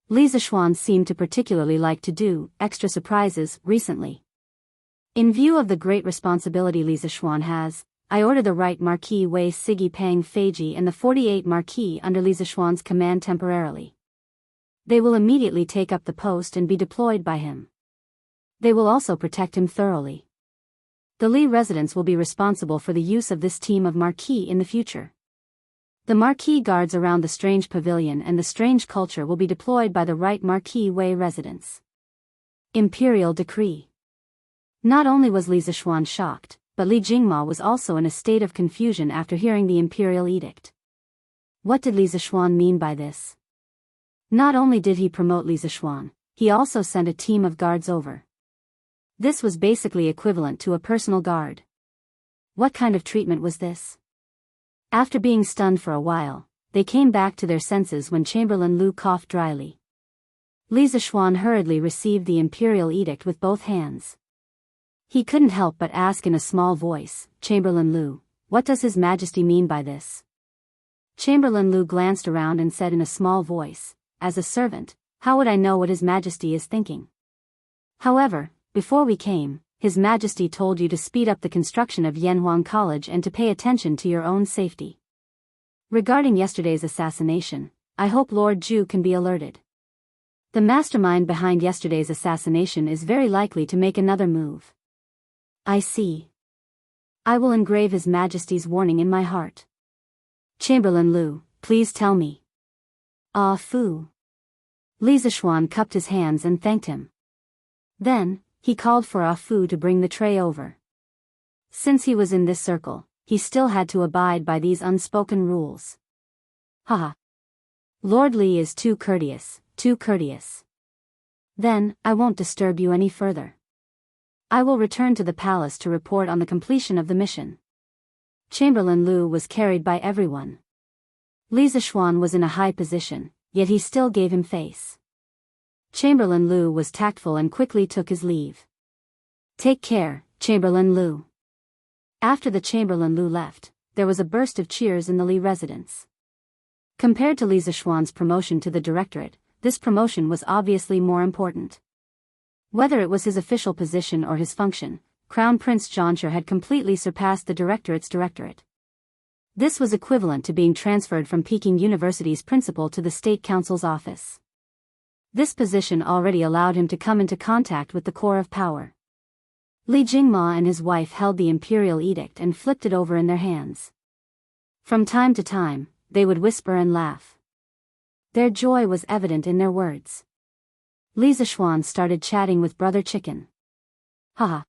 Li Zishuan seemed to particularly like to do extra surprises recently. In view of the great responsibility Li Zishuan has, I order the right Marquis Wei Sigi Pang Feiji and the 48 Marquis under Li Zishuan's command temporarily. They will immediately take up the post and be deployed by him. They will also protect him thoroughly. The Li residents will be responsible for the use of this team of Marquis in the future. The Marquis guards around the strange pavilion and the strange culture will be deployed by the right Marquis Wei residents. Imperial Decree. Not only was Li Zishuan shocked, but Li Jingma was also in a state of confusion after hearing the imperial edict. What did Li Zishuan mean by this? Not only did he promote Li Zishuan, he also sent a team of guards over. This was basically equivalent to a personal guard. What kind of treatment was this? After being stunned for a while, they came back to their senses when Chamberlain Lu coughed dryly. Li Zishuan hurriedly received the imperial edict with both hands. He couldn't help but ask in a small voice, Chamberlain Lu, what does His Majesty mean by this? Chamberlain Lu glanced around and said in a small voice, as a servant, how would I know what His Majesty is thinking? However, before we came, His Majesty told you to speed up the construction of Yanhuang College and to pay attention to your own safety. Regarding yesterday's assassination, I hope Lord Zhu can be alerted. The mastermind behind yesterday's assassination is very likely to make another move. I see. I will engrave His Majesty's warning in my heart. Chamberlain Lu, please tell me. Ah Fu. Li Zishuan cupped his hands and thanked him. Then, he called for Ah Fu to bring the tray over. Since he was in this circle, he still had to abide by these unspoken rules. Haha. Lord Li is too courteous, too courteous. Then, I won't disturb you any further. I will return to the palace to report on the completion of the mission. Chamberlain Lu was carried by everyone. Li Zishuan was in a high position, yet he still gave him face. Chamberlain Lu was tactful and quickly took his leave. Take care, Chamberlain Lu. After the Chamberlain Lu left, there was a burst of cheers in the Li residence. Compared to Li Zishuan's promotion to the directorate, this promotion was obviously more important. Whether it was his official position or his function, Crown Prince Xianxia had completely surpassed the directorate's directorate. This was equivalent to being transferred from Peking University's principal to the State Council's office. This position already allowed him to come into contact with the core of power. Li Jingma and his wife held the imperial edict and flipped it over in their hands. From time to time, they would whisper and laugh. Their joy was evident in their words. Li Zishuan started chatting with Brother Chicken. Haha.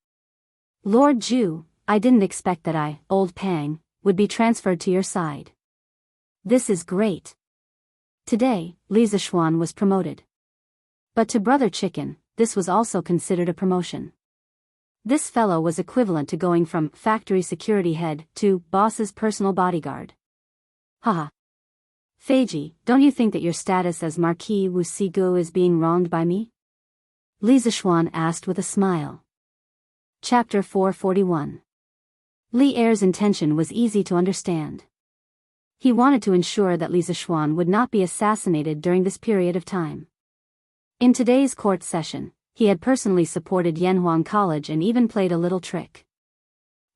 Lord Zhu, I didn't expect that I, Old Pang, would be transferred to your side. This is great. Today, Li Zishuan was promoted. But to Brother Chicken, this was also considered a promotion. This fellow was equivalent to going from factory security head to boss's personal bodyguard. Haha. Feiji, don't you think that your status as Marquis Wu Sigu is being wronged by me? Li Zishuan asked with a smile. Chapter 441. Li Er's intention was easy to understand. He wanted to ensure that Li Zishuan would not be assassinated during this period of time. In today's court session, he had personally supported Yanhuang College and even played a little trick.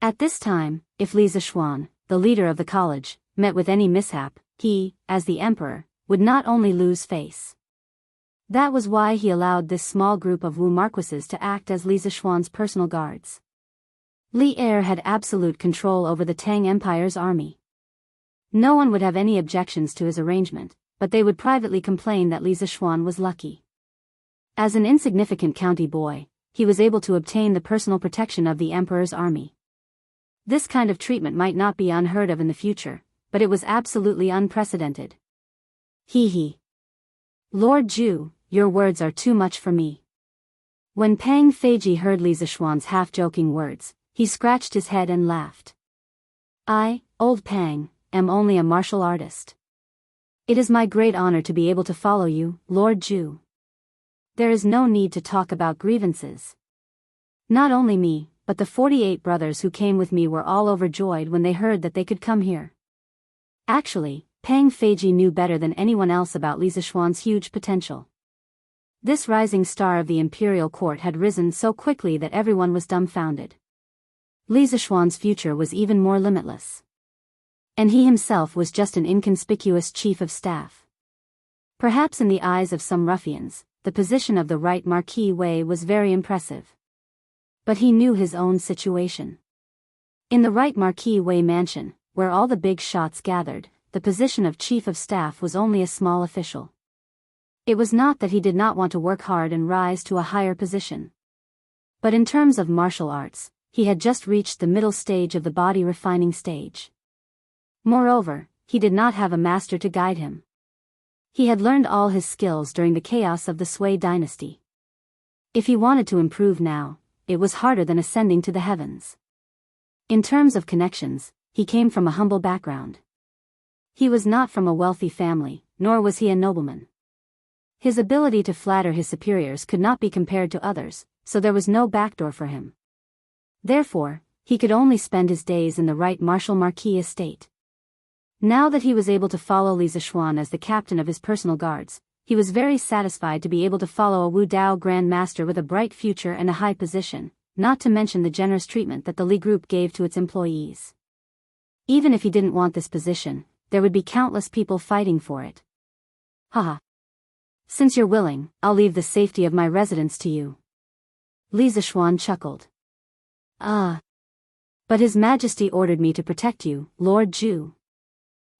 At this time, if Li Zishuan, the leader of the college, met with any mishap, he, as the emperor, would not only lose face. That was why he allowed this small group of Wu marquises to act as Li Zishuan's personal guards. Li Er had absolute control over the Tang Empire's army. No one would have any objections to his arrangement, but they would privately complain that Li Zishuan was lucky. As an insignificant county boy, he was able to obtain the personal protection of the emperor's army. This kind of treatment might not be unheard of in the future, but it was absolutely unprecedented. Hee hee. Lord Zhu, your words are too much for me. When Pang Feiji heard Li Zishuan's half-joking words, he scratched his head and laughed. I, Old Pang, am only a martial artist. It is my great honor to be able to follow you, Lord Zhu. There is no need to talk about grievances. Not only me, but the 48 brothers who came with me were all overjoyed when they heard that they could come here. Actually, Pang Feiji knew better than anyone else about Li Zishuan's huge potential. This rising star of the imperial court had risen so quickly that everyone was dumbfounded. Li Zishuan's future was even more limitless. And he himself was just an inconspicuous chief of staff. Perhaps in the eyes of some ruffians, the position of the right Marquis Wei was very impressive. But he knew his own situation. In the right Marquis Wei mansion, where all the big shots gathered, the position of chief of staff was only a small official. It was not that he did not want to work hard and rise to a higher position. But in terms of martial arts, he had just reached the middle stage of the body refining stage. Moreover, he did not have a master to guide him. He had learned all his skills during the chaos of the Sui dynasty. If he wanted to improve now, it was harder than ascending to the heavens. In terms of connections, he came from a humble background. He was not from a wealthy family, nor was he a nobleman. His ability to flatter his superiors could not be compared to others, so there was no backdoor for him. Therefore, he could only spend his days in the right Marshal Marquis estate. Now that he was able to follow Li Zishuan as the captain of his personal guards, he was very satisfied to be able to follow a Wu Dao Grand Master with a bright future and a high position, not to mention the generous treatment that the Li Group gave to its employees. Even if he didn't want this position, there would be countless people fighting for it. Haha. Since you're willing, I'll leave the safety of my residence to you. Li Zishuan chuckled. But His Majesty ordered me to protect you, Lord Zhu.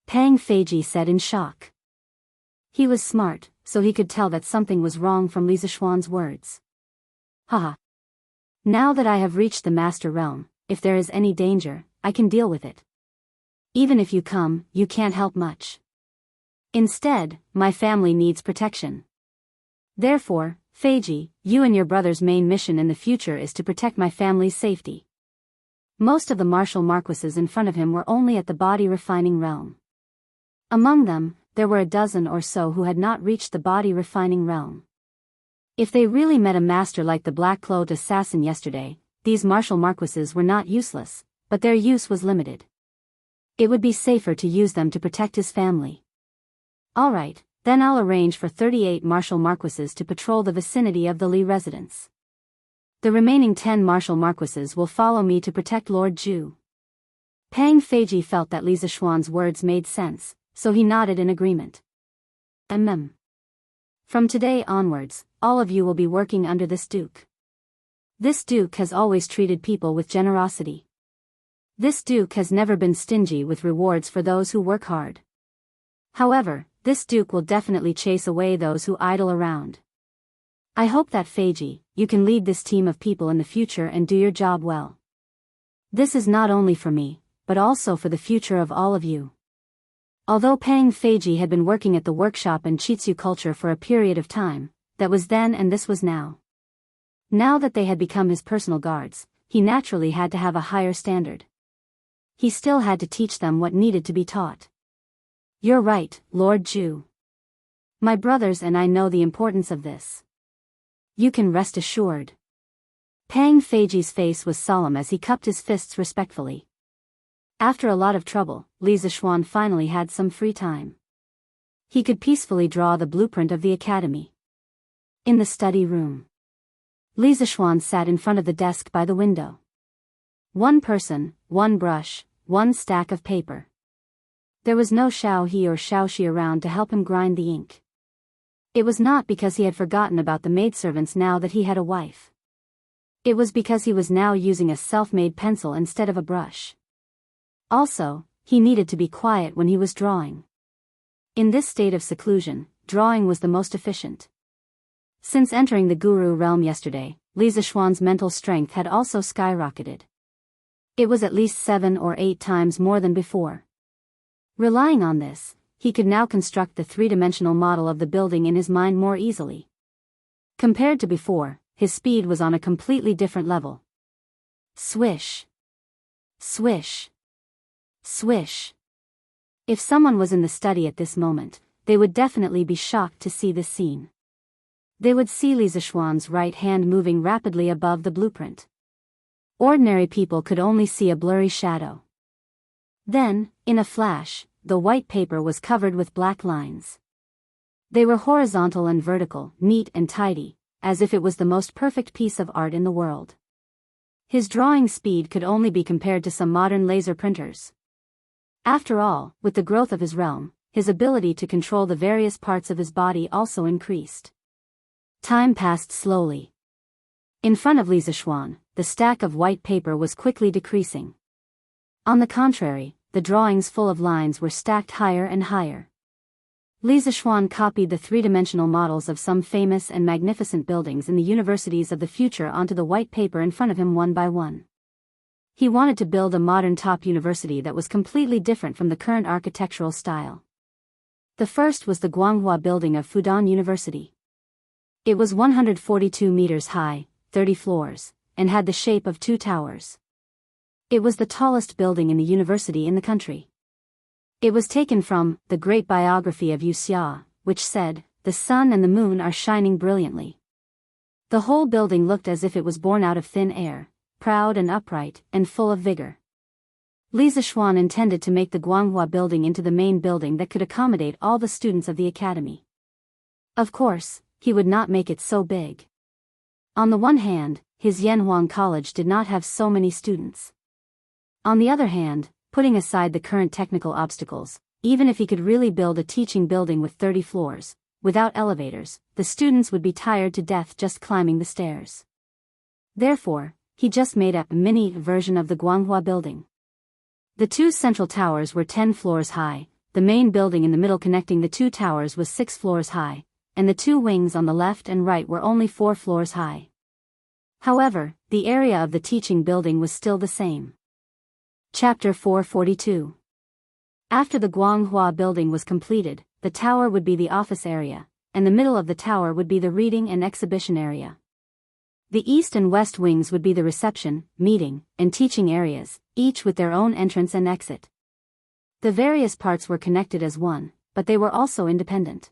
Pang Feiji said in shock. He was smart, so he could tell that something was wrong from Li Zishuan's words. Haha. Now that I have reached the Master Realm, if there is any danger, I can deal with it. Even if you come, you can't help much. Instead, my family needs protection. Therefore, Feiji, you and your brother's main mission in the future is to protect my family's safety. Most of the martial marquises in front of him were only at the body refining realm. Among them, there were a dozen or so who had not reached the body refining realm. If they really met a master like the black-clothed assassin yesterday, these martial marquises were not useless, but their use was limited. It would be safer to use them to protect his family. Alright, then I'll arrange for 38 martial marquises to patrol the vicinity of the Li residence. The remaining 10 martial marquises will follow me to protect Lord Zhu. Pang Feiji felt that Li Zishuan's words made sense, so he nodded in agreement. From today onwards, all of you will be working under this duke. This duke has always treated people with generosity. This duke has never been stingy with rewards for those who work hard. However, this duke will definitely chase away those who idle around. I hope that Feiji, you can lead this team of people in the future and do your job well. This is not only for me, but also for the future of all of you. Although Pang Feiji had been working at the workshop in Chitsu culture for a period of time, that was then and this was now. Now that they had become his personal guards, he naturally had to have a higher standard. He still had to teach them what needed to be taught. You're right, Lord Zhu. My brothers and I know the importance of this. You can rest assured. Pang Feiji's face was solemn as he cupped his fists respectfully. After a lot of trouble, Li Zishuan finally had some free time. He could peacefully draw the blueprint of the academy. In the study room, Li Zishuan sat in front of the desk by the window. One person, one brush, one stack of paper. There was no Xiao He or Xiao Shi around to help him grind the ink. It was not because he had forgotten about the maidservants now that he had a wife. It was because he was now using a self-made pencil instead of a brush. Also, he needed to be quiet when he was drawing. In this state of seclusion, drawing was the most efficient. Since entering the Guru realm yesterday, Li Zishuan's mental strength had also skyrocketed. It was at least 7 or 8 times more than before. Relying on this, he could now construct the three-dimensional model of the building in his mind more easily. Compared to before, his speed was on a completely different level. Swish. Swish. Swish. If someone was in the study at this moment, they would definitely be shocked to see this scene. They would see Li Zishuan's right hand moving rapidly above the blueprint. Ordinary people could only see a blurry shadow. Then, in a flash, the white paper was covered with black lines. They were horizontal and vertical, neat and tidy, as if it was the most perfect piece of art in the world. His drawing speed could only be compared to some modern laser printers. After all, with the growth of his realm, his ability to control the various parts of his body also increased. Time passed slowly. In front of Li Zishuan, the stack of white paper was quickly decreasing. On the contrary, the drawings full of lines were stacked higher and higher. Li Zishuan copied the three-dimensional models of some famous and magnificent buildings in the universities of the future onto the white paper in front of him one by one. He wanted to build a modern top university that was completely different from the current architectural style. The first was the Guanghua building of Fudan University. It was 142 meters high, 30 floors, and had the shape of 2 towers. It was the tallest building in the university in the country. It was taken from The Great Biography of Wuxia, which said, the sun and the moon are shining brilliantly. The whole building looked as if it was born out of thin air, proud and upright, and full of vigor. Li Zishuan intended to make the Guanghua building into the main building that could accommodate all the students of the academy. Of course, he would not make it so big. On the one hand, his Yanhuang College did not have so many students. On the other hand, putting aside the current technical obstacles, even if he could really build a teaching building with 30 floors, without elevators, the students would be tired to death just climbing the stairs. Therefore, he just made a mini version of the Guanghua building. The two central towers were 10 floors high, the main building in the middle connecting the two towers was 6 floors high, and the two wings on the left and right were only 4 floors high. However, the area of the teaching building was still the same. Chapter 442. After the Guanghua building was completed, the tower would be the office area, and the middle of the tower would be the reading and exhibition area. The east and west wings would be the reception, meeting, and teaching areas, each with their own entrance and exit. The various parts were connected as one, but they were also independent.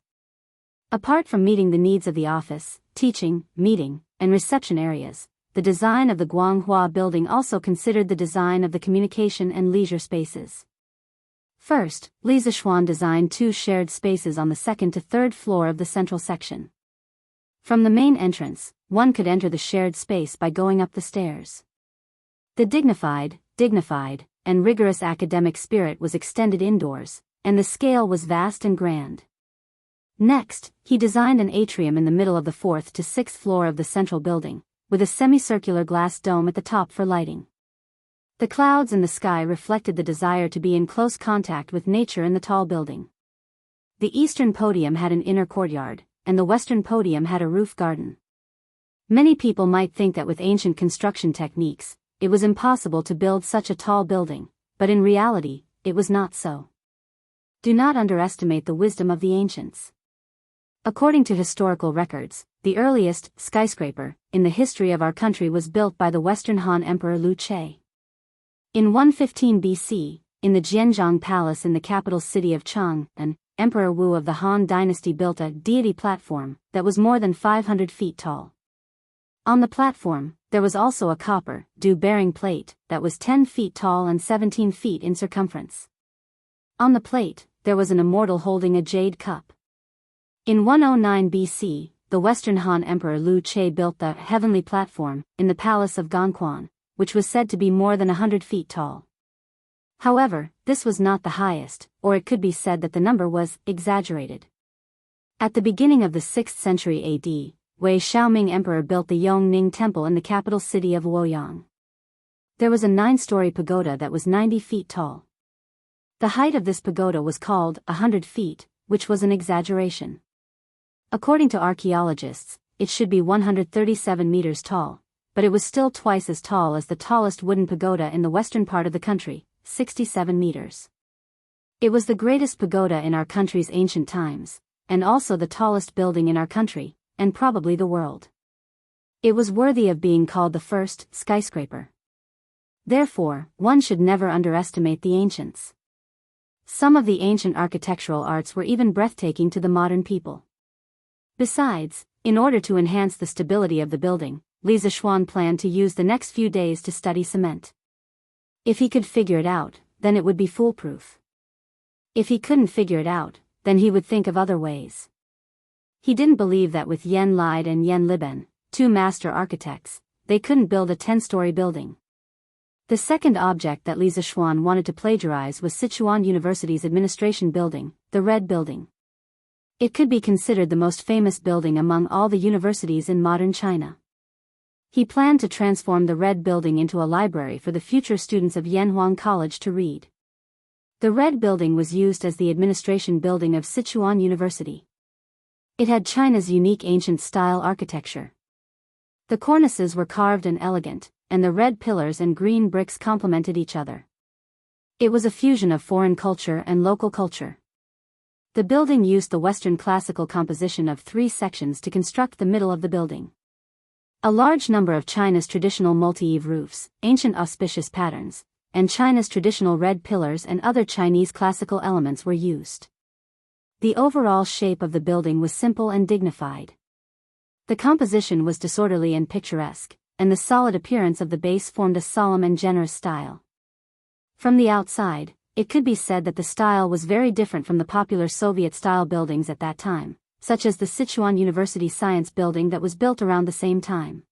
Apart from meeting the needs of the office, teaching, meeting, and reception areas, the design of the Guanghua building also considered the design of the communication and leisure spaces. First, Li Zishuan designed 2 shared spaces on the second to third floor of the central section. From the main entrance, one could enter the shared space by going up the stairs. The dignified, and rigorous academic spirit was extended indoors, and the scale was vast and grand. Next, he designed an atrium in the middle of the 4th to 6th floor of the central building, with a semicircular glass dome at the top for lighting. The clouds in the sky reflected the desire to be in close contact with nature in the tall building. The eastern podium had an inner courtyard, and the western podium had a roof garden. Many people might think that with ancient construction techniques, it was impossible to build such a tall building, but in reality, it was not so. Do not underestimate the wisdom of the ancients. According to historical records, the earliest skyscraper in the history of our country was built by the Western Han Emperor Lu Che. In 115 BC, in the Jianghu Palace in the capital city of Chang'an, Emperor Wu of the Han Dynasty built a deity platform that was more than 500 feet tall. On the platform, there was also a copper, dew-bearing plate that was 10 feet tall and 17 feet in circumference. On the plate, there was an immortal holding a jade cup. In 109 BC, the Western Han Emperor Lu Che built the heavenly platform in the palace of Gongquan, which was said to be more than 100 feet tall. However, this was not the highest, or it could be said that the number was exaggerated. At the beginning of the 6th century AD, Wei Xiaoming Emperor built the Yongning Temple in the capital city of Luoyang. There was a 9-story pagoda that was 90 feet tall. The height of this pagoda was called 100 feet, which was an exaggeration. According to archaeologists, it should be 137 meters tall, but it was still twice as tall as the tallest wooden pagoda in the western part of the country, 67 meters. It was the greatest pagoda in our country's ancient times, and also the tallest building in our country, and probably the world. It was worthy of being called the first skyscraper. Therefore, one should never underestimate the ancients. Some of the ancient architectural arts were even breathtaking to the modern people. Besides, in order to enhance the stability of the building, Li Zishuan planned to use the next few days to study cement. If he could figure it out, then it would be foolproof. If he couldn't figure it out, then he would think of other ways. He didn't believe that with Yen Lide and Yen Liben, 2 master architects, they couldn't build a 10-story building. The second object that Li Zishuan wanted to plagiarize was Sichuan University's administration building, the Red Building. It could be considered the most famous building among all the universities in modern China. He planned to transform the Red Building into a library for the future students of Yanhuang College to read. The Red Building was used as the administration building of Sichuan University. It had China's unique ancient-style architecture. The cornices were carved and elegant, and the red pillars and green bricks complemented each other. It was a fusion of foreign culture and local culture. The building used the Western classical composition of 3 sections to construct the middle of the building. A large number of China's traditional multi-eave roofs, ancient auspicious patterns, and China's traditional red pillars and other Chinese classical elements were used. The overall shape of the building was simple and dignified. The composition was disorderly and picturesque, and the solid appearance of the base formed a solemn and generous style. From the outside, it could be said that the style was very different from the popular Soviet-style buildings at that time, such as the Sichuan University Science Building that was built around the same time.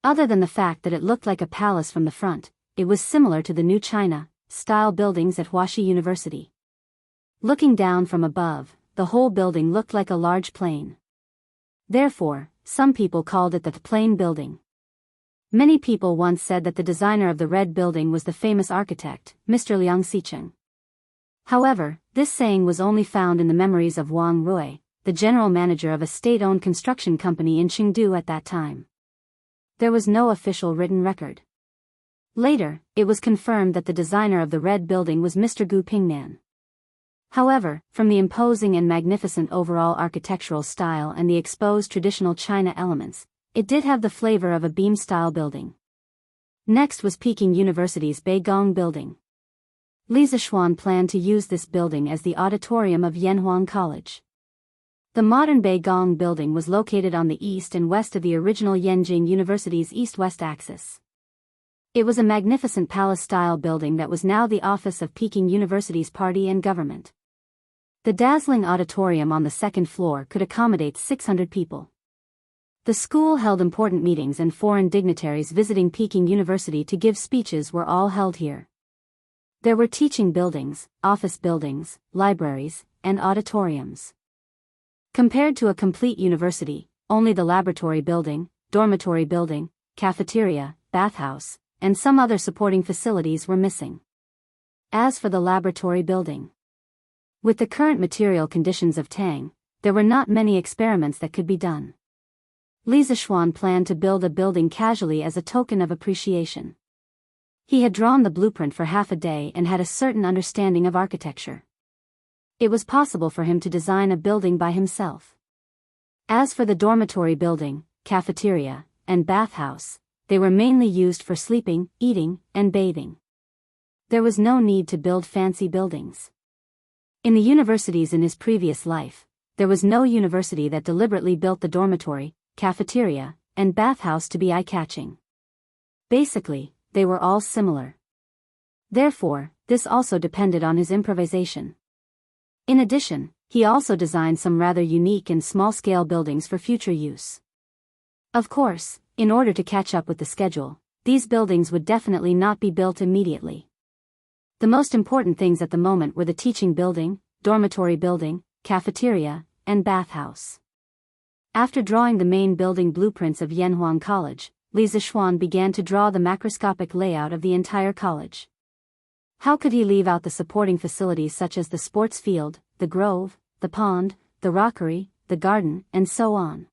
Other than the fact that it looked like a palace from the front, it was similar to the New China-style buildings at Wuxia University. Looking down from above, the whole building looked like a large plane. Therefore, some people called it the plane building. Many people once said that the designer of the red building was the famous architect, Mr. Liang Xicheng. However, this saying was only found in the memories of Wang Rui, the general manager of a state-owned construction company in Chengdu at that time. There was no official written record. Later, it was confirmed that the designer of the red building was Mr. Gu Pingnan. However, from the imposing and magnificent overall architectural style and the exposed traditional China elements, it did have the flavor of a beam-style building. Next was Peking University's Beigong building. Li Zishuan planned to use this building as the auditorium of Yanhuang College. The modern Beigong building was located on the east and west of the original Yenjing University's east-west axis. It was a magnificent palace-style building that was now the office of Peking University's party and government. The dazzling auditorium on the second floor could accommodate 600 people. The school held important meetings and foreign dignitaries visiting Peking University to give speeches were all held here. There were teaching buildings, office buildings, libraries, and auditoriums. Compared to a complete university, only the laboratory building, dormitory building, cafeteria, bathhouse, and some other supporting facilities were missing. As for the laboratory building, with the current material conditions of Tang, there were not many experiments that could be done. Li Zishuan planned to build a building casually as a token of appreciation. He had drawn the blueprint for half a day and had a certain understanding of architecture. It was possible for him to design a building by himself. As for the dormitory building, cafeteria, and bathhouse, they were mainly used for sleeping, eating, and bathing. There was no need to build fancy buildings. In the universities in his previous life, there was no university that deliberately built the dormitory, cafeteria, and bathhouse to be eye-catching. Basically, they were all similar. Therefore, this also depended on his improvisation. In addition, he also designed some rather unique and small-scale buildings for future use. Of course, in order to catch up with the schedule, these buildings would definitely not be built immediately. The most important things at the moment were the teaching building, dormitory building, cafeteria, and bathhouse. After drawing the main building blueprints of Yanhuang College, Li Zishuan began to draw the macroscopic layout of the entire college. How could he leave out the supporting facilities such as the sports field, the grove, the pond, the rockery, the garden, and so on?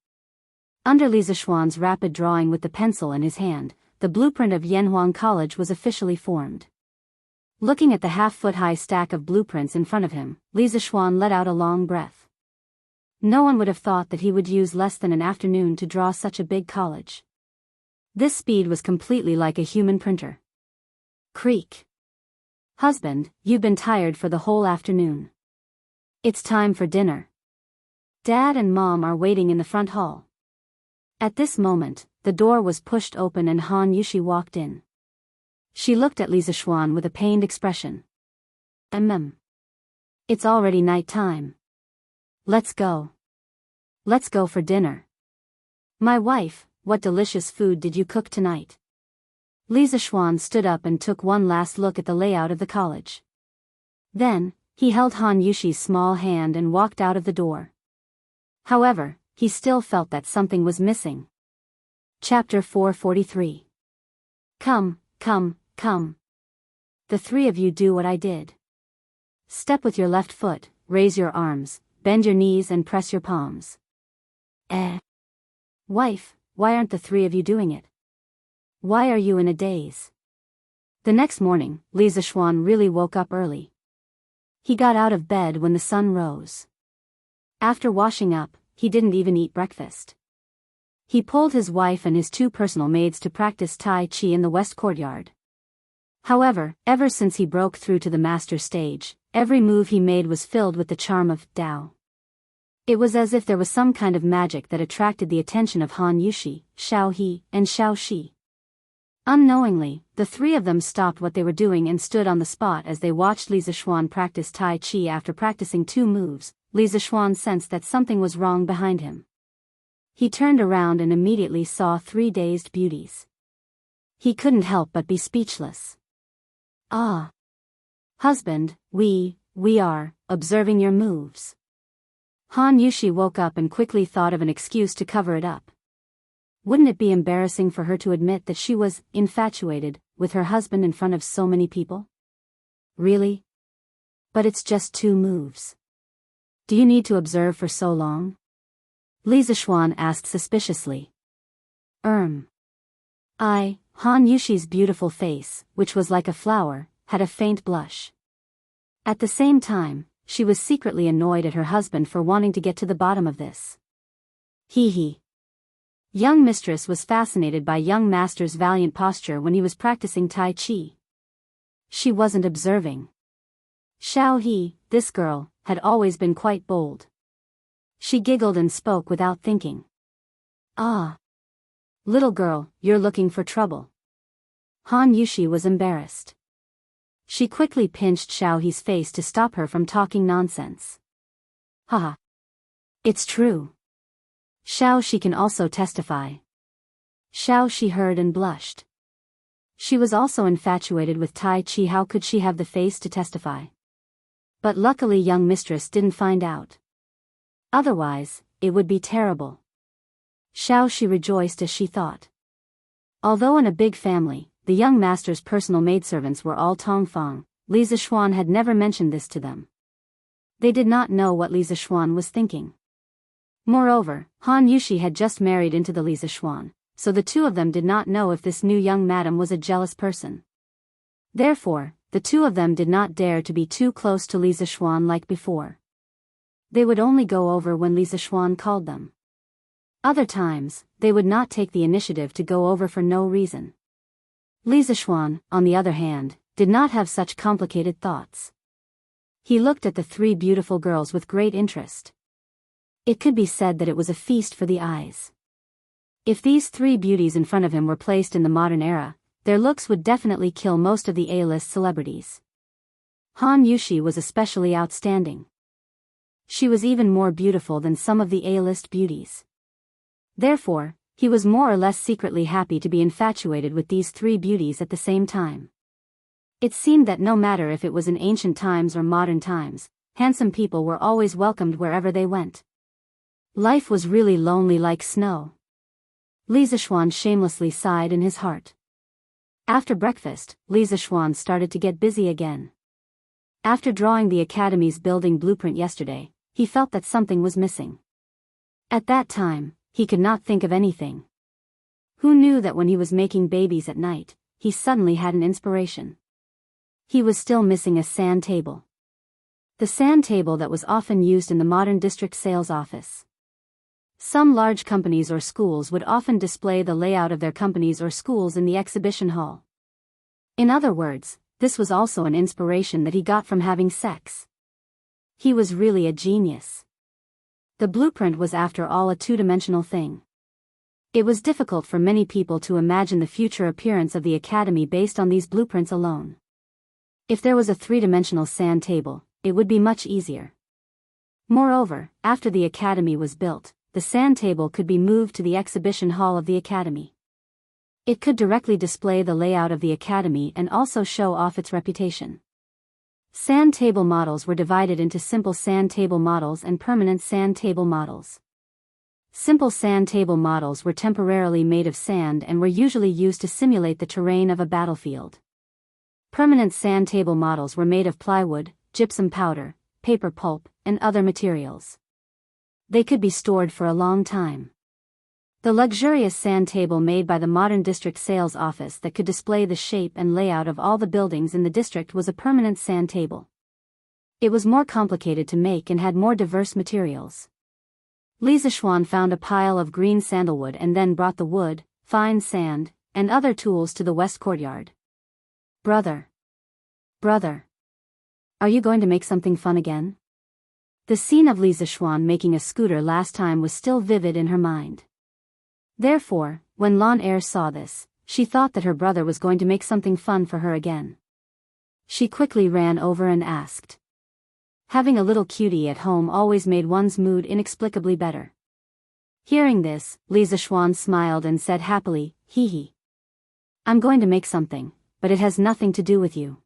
Under Li Zishuan's rapid drawing with the pencil in his hand, the blueprint of Yanhuang College was officially formed. Looking at the half-foot-high stack of blueprints in front of him, Li Zishuan let out a long breath. No one would have thought that he would use less than an afternoon to draw such a big college. This speed was completely like a human printer. Creak. Husband, you've been tired for the whole afternoon. It's time for dinner. Dad and Mom are waiting in the front hall. At this moment, the door was pushed open and Han Yushi walked in. She looked at Li Zishuan with a pained expression. It's already night time. Let's go. Let's go for dinner. My wife, what delicious food did you cook tonight? Li Zishuan stood up and took one last look at the layout of the college. Then, he held Han Yushi's small hand and walked out of the door. However, he still felt that something was missing. Chapter 443. Come, come, come. The three of you do what I did. Step with your left foot, raise your arms, bend your knees and press your palms. Wife, why aren't the three of you doing it? Why are you in a daze? The next morning, Li Zishuan really woke up early. He got out of bed when the sun rose. After washing up, he didn't even eat breakfast. He pulled his wife and his two personal maids to practice Tai Chi in the west courtyard. However, ever since he broke through to the master stage, Every move he made was filled with the charm of Dao. It was as if there was some kind of magic that attracted the attention of Han Yushi, Xiao He, and Xiao Shi. Unknowingly, the three of them stopped what they were doing and stood on the spot as they watched Li Zixuan practice Tai Chi. After practicing 2 moves, Li Zixuan sensed that something was wrong behind him. He turned around and immediately saw 3 dazed beauties. He couldn't help but be speechless. Ah! Husband, we are observing your moves. Han Yushi woke up and quickly thought of an excuse to cover it up. Wouldn't it be embarrassing for her to admit that she was infatuated with her husband in front of so many people? Really? But it's just 2 moves. Do you need to observe for so long? Li Zixuan asked suspiciously. Han Yushi's beautiful face, which was like a flower, had a faint blush. At the same time, she was secretly annoyed at her husband for wanting to get to the bottom of this. He. Young mistress was fascinated by young master's valiant posture when he was practicing Tai Chi. She wasn't observing. Xiao He, this girl, had always been quite bold. She giggled and spoke without thinking. Ah! Little girl, you're looking for trouble. Han Yushi was embarrassed. She quickly pinched Xiao He's face to stop her from talking nonsense. Haha. It's true. Xiao Shi can also testify. Xiao Shi heard and blushed. She was also infatuated with Tai Chi. How could she have the face to testify? But luckily young mistress didn't find out. Otherwise, it would be terrible. Xiao Shi rejoiced as she thought. Although in a big family, the young master's personal maidservants were all Tongfang, Li Zixuan had never mentioned this to them. They did not know what Li Zixuan was thinking. Moreover, Han Yushi had just married into the Li Zixuan, so the 2 of them did not know if this new young madam was a jealous person. Therefore, the 2 of them did not dare to be too close to Li Zixuan like before. They would only go over when Li Zixuan called them. Other times, they would not take the initiative to go over for no reason. Li Zixuan, on the other hand, did not have such complicated thoughts. He looked at the 3 beautiful girls with great interest. It could be said that it was a feast for the eyes. If these 3 beauties in front of him were placed in the modern era, their looks would definitely kill most of the A-list celebrities. Han Yushi was especially outstanding. She was even more beautiful than some of the A-list beauties. Therefore, he was more or less secretly happy to be infatuated with these 3 beauties at the same time. It seemed that no matter if it was in ancient times or modern times, handsome people were always welcomed wherever they went. Life was really lonely like snow. Li Zixuan shamelessly sighed in his heart. After breakfast, Li Zixuan started to get busy again. After drawing the academy's building blueprint yesterday, he felt that something was missing. At that time, he could not think of anything. Who knew that when he was making babies at night, he suddenly had an inspiration. He was still missing a sand table. The sand table that was often used in the modern district sales office. Some large companies or schools would often display the layout of their companies or schools in the exhibition hall. In other words, this was also an inspiration that he got from having sex. He was really a genius. The blueprint was after all a 2-dimensional thing. It was difficult for many people to imagine the future appearance of the academy based on these blueprints alone. If there was a 3-dimensional sand table, it would be much easier. Moreover, after the academy was built, the sand table could be moved to the exhibition hall of the academy. It could directly display the layout of the academy and also show off its reputation. Sand table models were divided into simple sand table models and permanent sand table models. Simple sand table models were temporarily made of sand and were usually used to simulate the terrain of a battlefield. Permanent sand table models were made of plywood, gypsum powder, paper pulp, and other materials. They could be stored for a long time. The luxurious sand table made by the modern district sales office that could display the shape and layout of all the buildings in the district was a permanent sand table. It was more complicated to make and had more diverse materials. Li Zixuan found a pile of green sandalwood and then brought the wood, fine sand, and other tools to the west courtyard. Brother! Are you going to make something fun again? The scene of Li Zixuan making a scooter last time was still vivid in her mind. Therefore, when Lan Er saw this, she thought that her brother was going to make something fun for her again. She quickly ran over and asked. Having a little cutie at home always made one's mood inexplicably better. Hearing this, Li Zixuan smiled and said happily, hee hee. I'm going to make something, but it has nothing to do with you.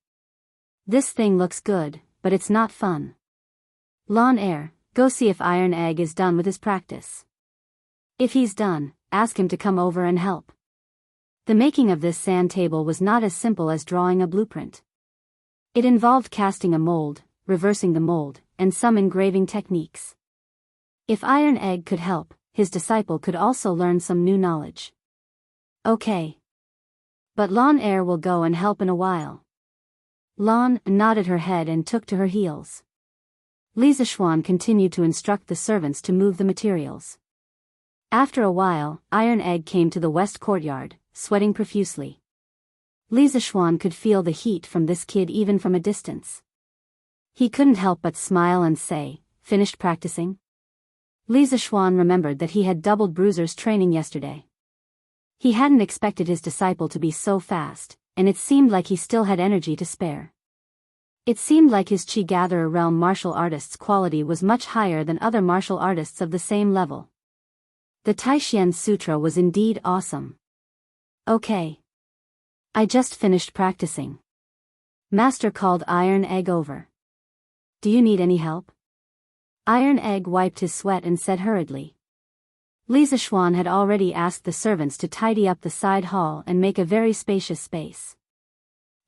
This thing looks good, but it's not fun. Lan Er, go see if Iron Egg is done with his practice. If he's done, ask him to come over and help. The making of this sand table was not as simple as drawing a blueprint. It involved casting a mold, reversing the mold, and some engraving techniques. If Iron Egg could help, his disciple could also learn some new knowledge. Okay. But Lan Er will go and help in a while. Lan nodded her head and took to her heels. Li Zixuan continued to instruct the servants to move the materials. After a while, Iron Egg came to the west courtyard, sweating profusely. Li Zixuan could feel the heat from this kid even from a distance. He couldn't help but smile and say, "Finished practicing?" Li Zixuan remembered that he had doubled Bruiser's training yesterday. He hadn't expected his disciple to be so fast, and it seemed like he still had energy to spare. It seemed like his Qi Gatherer realm martial artist's quality was much higher than other martial artists of the same level. The Taishian Sutra was indeed awesome. Okay. I just finished practicing. Master called Iron Egg over. Do you need any help? Iron Egg wiped his sweat and said hurriedly. Li Zixuan had already asked the servants to tidy up the side hall and make a very spacious space.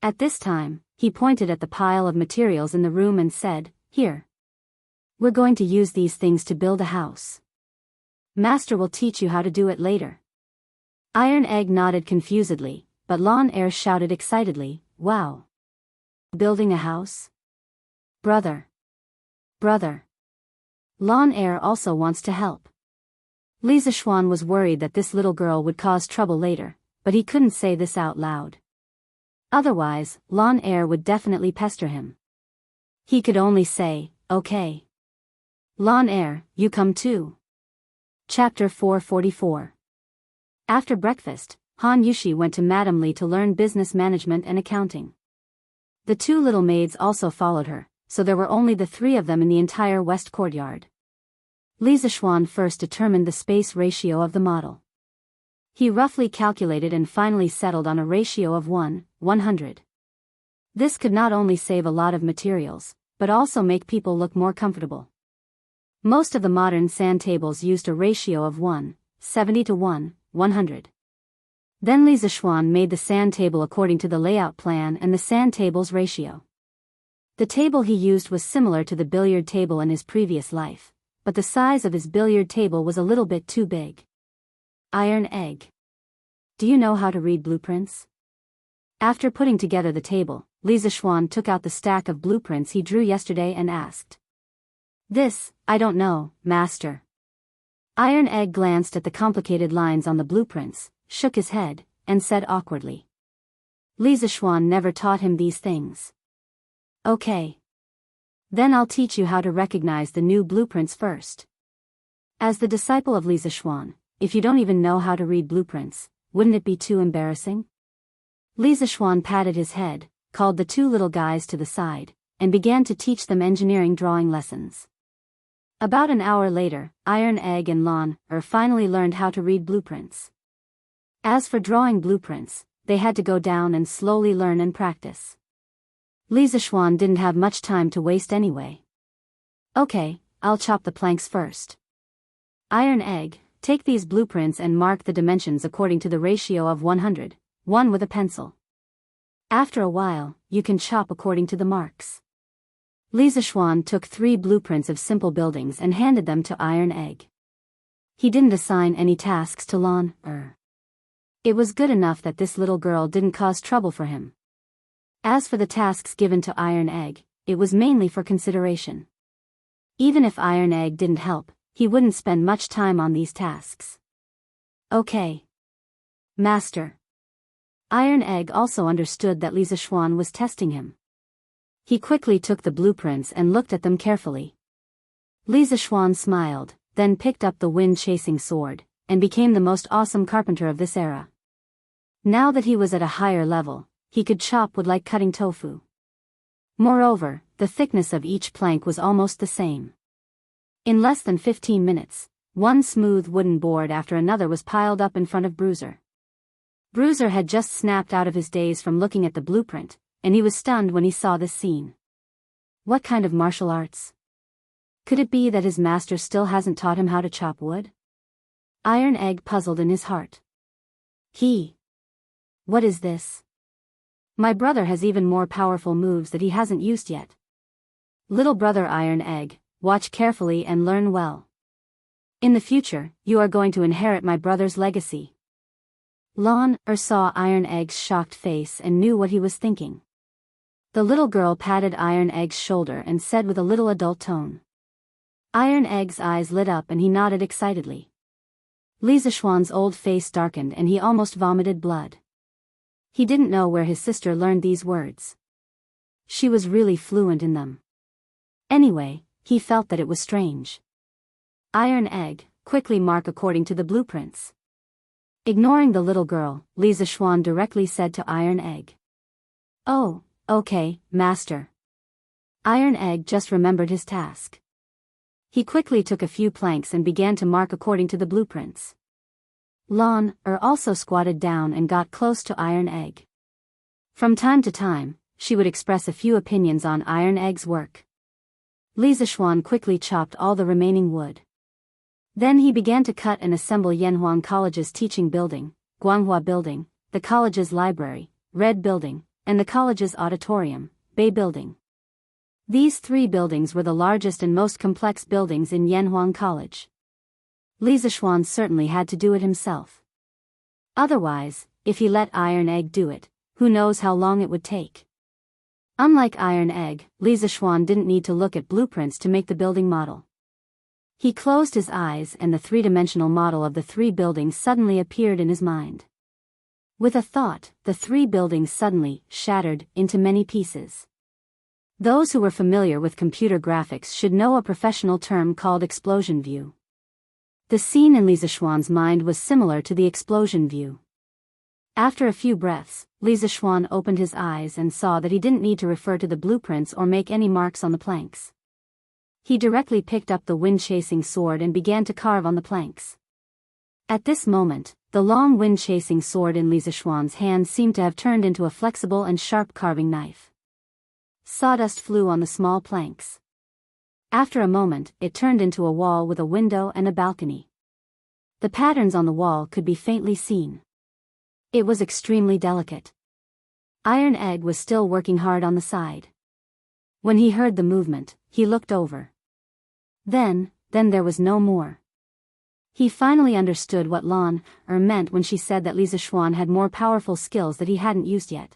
At this time, he pointed at the pile of materials in the room and said, "Here. We're going to use these things to build a house. Master will teach you how to do it later." Iron Egg nodded confusedly, but Lan Er shouted excitedly, "Wow! Building a house? Brother! Brother! Lan Er also wants to help." Li Zixuan was worried that this little girl would cause trouble later, but he couldn't say this out loud. Otherwise, Lan Er would definitely pester him. He could only say, "Okay. Lan Er, you come too." Chapter 444. After breakfast, Han Yushi went to Madame Li to learn business management and accounting. The two little maids also followed her, so there were only the three of them in the entire west courtyard. Li Zixuan first determined the space ratio of the model. He roughly calculated and finally settled on a ratio of 1:100. This could not only save a lot of materials, but also make people look more comfortable. Most of the modern sand tables used a ratio of 1:70 to 1:100. Then Li Zixuan made the sand table according to the layout plan and the sand table's ratio. The table he used was similar to the billiard table in his previous life, but the size of his billiard table was a little bit too big. Iron Egg. Do you know how to read blueprints? After putting together the table, Li Zixuan took out the stack of blueprints he drew yesterday and asked. This, I don't know, Master. Iron Egg glanced at the complicated lines on the blueprints, shook his head, and said awkwardly. Li Zixuan never taught him these things. Okay. Then I'll teach you how to recognize the new blueprints first. As the disciple of Li Zixuan, if you don't even know how to read blueprints, wouldn't it be too embarrassing? Li Zixuan patted his head, called the two little guys to the side, and began to teach them engineering drawing lessons. About an hour later, Iron Egg and Lan Er finally learned how to read blueprints. As for drawing blueprints, they had to go down and slowly learn and practice. Li Zixuan didn't have much time to waste anyway. Okay, I'll chop the planks first. Iron Egg, take these blueprints and mark the dimensions according to the ratio of 100, one with a pencil. After a while, you can chop according to the marks. Li Zixuan took 3 blueprints of simple buildings and handed them to Iron Egg. He didn't assign any tasks to Lan Er. It was good enough that this little girl didn't cause trouble for him. As for the tasks given to Iron Egg, it was mainly for consideration. Even if Iron Egg didn't help, he wouldn't spend much time on these tasks. Okay. Master. Iron Egg also understood that Li Zixuan was testing him. He quickly took the blueprints and looked at them carefully. Li Zishuan smiled, then picked up the wind-chasing sword, and became the most awesome carpenter of this era. Now that he was at a higher level, he could chop wood like cutting tofu. Moreover, the thickness of each plank was almost the same. In less than 15 minutes, one smooth wooden board after another was piled up in front of Bruiser. Bruiser had just snapped out of his daze from looking at the blueprint, and he was stunned when he saw this scene. What kind of martial arts? Could it be that his master still hasn't taught him how to chop wood? Iron Egg puzzled in his heart. What is this? My brother has even more powerful moves that he hasn't used yet. Little brother Iron Egg, watch carefully and learn well. In the future, you are going to inherit my brother's legacy. Lon saw Iron Egg's shocked face and knew what he was thinking. The little girl patted Iron Egg's shoulder and said with a little adult tone. Iron Egg's eyes lit up and he nodded excitedly. Li Zishuan's old face darkened and he almost vomited blood. He didn't know where his sister learned these words. She was really fluent in them. Anyway, he felt that it was strange. Iron Egg, quickly mark according to the blueprints. Ignoring the little girl, Li Zishuan directly said to Iron Egg. Oh, okay, master. Iron Egg just remembered his task. He quickly took a few planks and began to mark according to the blueprints. Lon also squatted down and got close to Iron Egg. From time to time, she would express a few opinions on Iron Egg's work. Li Zishuan quickly chopped all the remaining wood. Then he began to cut and assemble Yanhuang College's teaching building, Guanghua Building, the college's library, Red Building, and the college's auditorium, Bay Building. These three buildings were the largest and most complex buildings in Yanhuang College. Li Zishuan certainly had to do it himself. Otherwise, if he let Iron Egg do it, who knows how long it would take. Unlike Iron Egg, Li Zishuan didn't need to look at blueprints to make the building model. He closed his eyes and the three-dimensional model of the three buildings suddenly appeared in his mind. With a thought, the three buildings suddenly shattered into many pieces. Those who were familiar with computer graphics should know a professional term called explosion view. The scene in Li Zishuan's mind was similar to the explosion view. After a few breaths, Li Zishuan opened his eyes and saw that he didn't need to refer to the blueprints or make any marks on the planks. He directly picked up the wind-chasing sword and began to carve on the planks. At this moment, the long wind-chasing sword in Li Zishuan's hand seemed to have turned into a flexible and sharp carving knife. Sawdust flew on the small planks. After a moment, it turned into a wall with a window and a balcony. The patterns on the wall could be faintly seen. It was extremely delicate. Iron Egg was still working hard on the side. When he heard the movement, he looked over. Then there was no more. He finally understood what Lon meant when she said that Li Zishuan had more powerful skills that he hadn't used yet.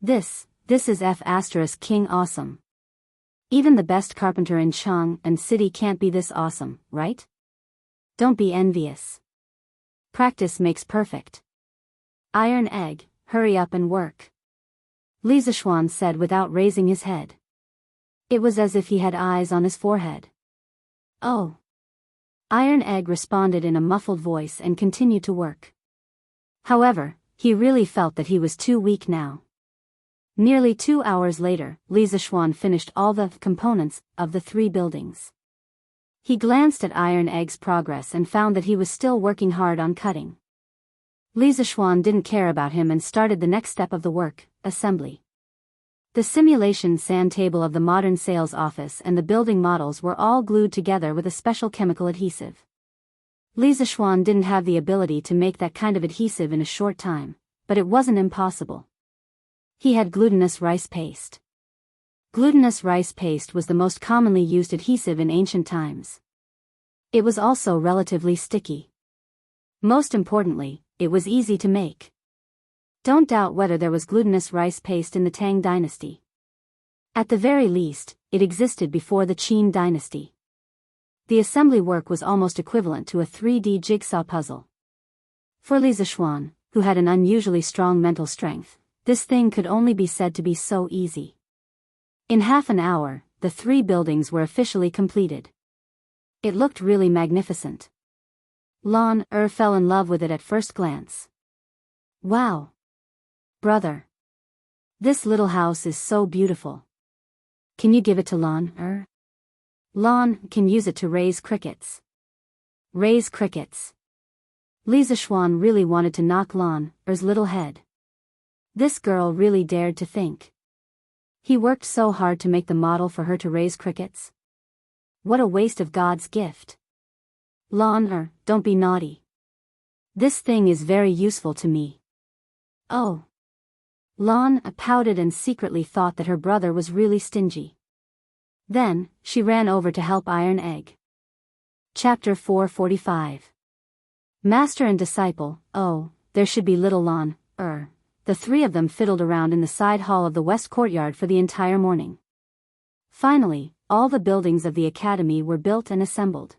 This is King awesome. Even the best carpenter in Chang and city can't be this awesome, right? Don't be envious. Practice makes perfect. Iron Egg, hurry up and work. Li Zishuan said without raising his head. It was as if he had eyes on his forehead. Oh. Iron Egg responded in a muffled voice and continued to work. However, he really felt that he was too weak now. Nearly 2 hours later, Li Zishuan finished all the components of the three buildings. He glanced at Iron Egg's progress and found that he was still working hard on cutting. Li Zishuan didn't care about him and started the next step of the work, assembly. The simulation sand table of the modern sales office and the building models were all glued together with a special chemical adhesive. Li Zishuan didn't have the ability to make that kind of adhesive in a short time, but it wasn't impossible. He had glutinous rice paste. Glutinous rice paste was the most commonly used adhesive in ancient times. It was also relatively sticky. Most importantly, it was easy to make. Don't doubt whether there was glutinous rice paste in the Tang dynasty. At the very least, it existed before the Qin dynasty. The assembly work was almost equivalent to a 3D jigsaw puzzle. For Li Zishuan, who had an unusually strong mental strength, this thing could only be said to be so easy. In half an hour, the 3 buildings were officially completed. It looked really magnificent. Lan fell in love with it at first glance. Wow! Brother! This little house is so beautiful. Can you give it to Lan? Lan can use it to raise crickets. Raise crickets. Li Zishuan really wanted to knock Lan's little head. This girl really dared to think. He worked so hard to make the model for her to raise crickets. What a waste of God's gift. Lan, don't be naughty. This thing is very useful to me. Oh. Lan pouted and secretly thought that her brother was really stingy. Then, she ran over to help Iron Egg. Chapter 445. Master and disciple, there should be little Lan, The 3 of them fiddled around in the side hall of the west courtyard for the entire morning. Finally, all the buildings of the academy were built and assembled.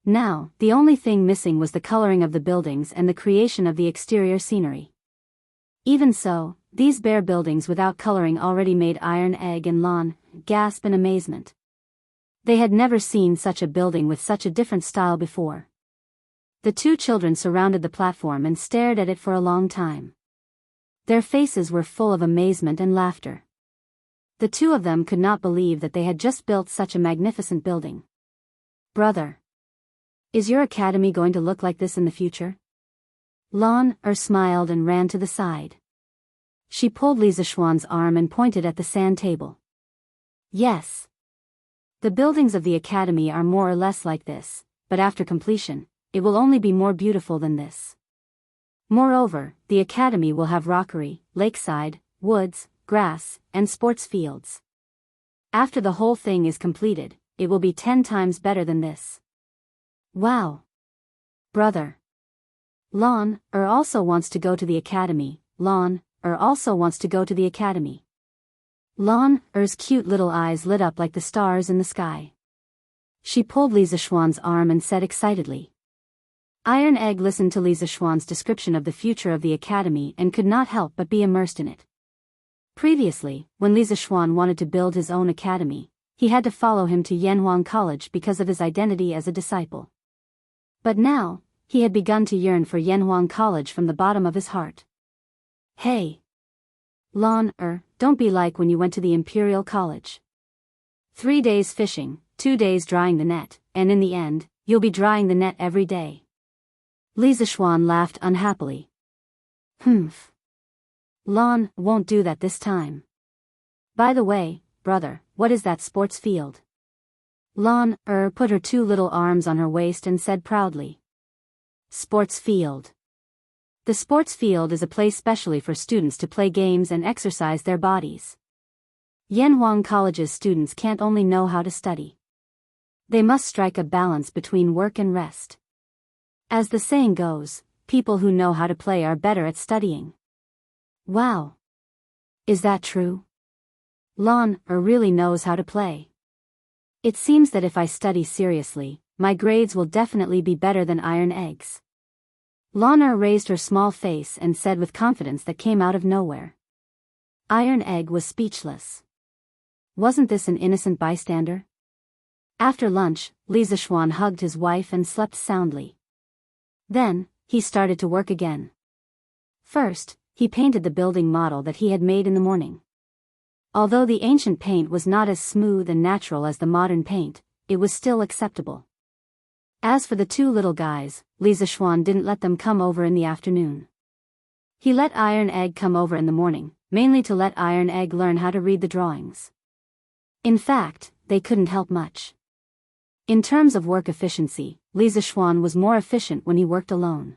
Now, the only thing missing was the coloring of the buildings and the creation of the exterior scenery. Even so, these bare buildings without coloring already made Iron Egg and Lan gasp in amazement. They had never seen such a building with such a different style before. The 2 children surrounded the platform and stared at it for a long time. Their faces were full of amazement and laughter. The 2 of them could not believe that they had just built such a magnificent building. Brother! Is your academy going to look like this in the future? Lan smiled and ran to the side. She pulled Li Zishuan's arm and pointed at the sand table. Yes. The buildings of the academy are more or less like this, but after completion, it will only be more beautiful than this. Moreover, the academy will have rockery, lakeside, woods, grass, and sports fields. After the whole thing is completed, it will be 10 times better than this. Wow! Brother! Lan also wants to go to the academy. Lan also wants to go to the academy. Lan's cute little eyes lit up like the stars in the sky. She pulled Li Zishuan's arm and said excitedly. Iron Egg listened to Li Zishuan's description of the future of the academy and could not help but be immersed in it. Previously, when Li Zishuan wanted to build his own academy, he had to follow him to Yanhuang College because of his identity as a disciple. But now, he had begun to yearn for Yanhuang College from the bottom of his heart. Hey! Lan, don't be like when you went to the Imperial College. 3 days fishing, 2 days drying the net, and in the end, you'll be drying the net every day. Li Zishuan laughed unhappily. Humph. Lan won't do that this time. By the way, brother, what is that sports field? Lan put her 2 little arms on her waist and said proudly. Sports field. The sports field is a place specially for students to play games and exercise their bodies. Yanhuang College's students can't only know how to study. They must strike a balance between work and rest. As the saying goes, people who know how to play are better at studying. Wow! Is that true? Lan really knows how to play. It seems that if I study seriously, my grades will definitely be better than Iron Egg's. Lan raised her small face and said with confidence that came out of nowhere. Iron Egg was speechless. Wasn't this an innocent bystander? After lunch, Li Zishuan hugged his wife and slept soundly. Then, he started to work again. First, he painted the building model that he had made in the morning. Although the ancient paint was not as smooth and natural as the modern paint, it was still acceptable. As for the 2 little guys, Li Zishuan didn't let them come over in the afternoon. He let Iron Egg come over in the morning, mainly to let Iron Egg learn how to read the drawings. In fact, they couldn't help much. In terms of work efficiency, Li Zishuan was more efficient when he worked alone.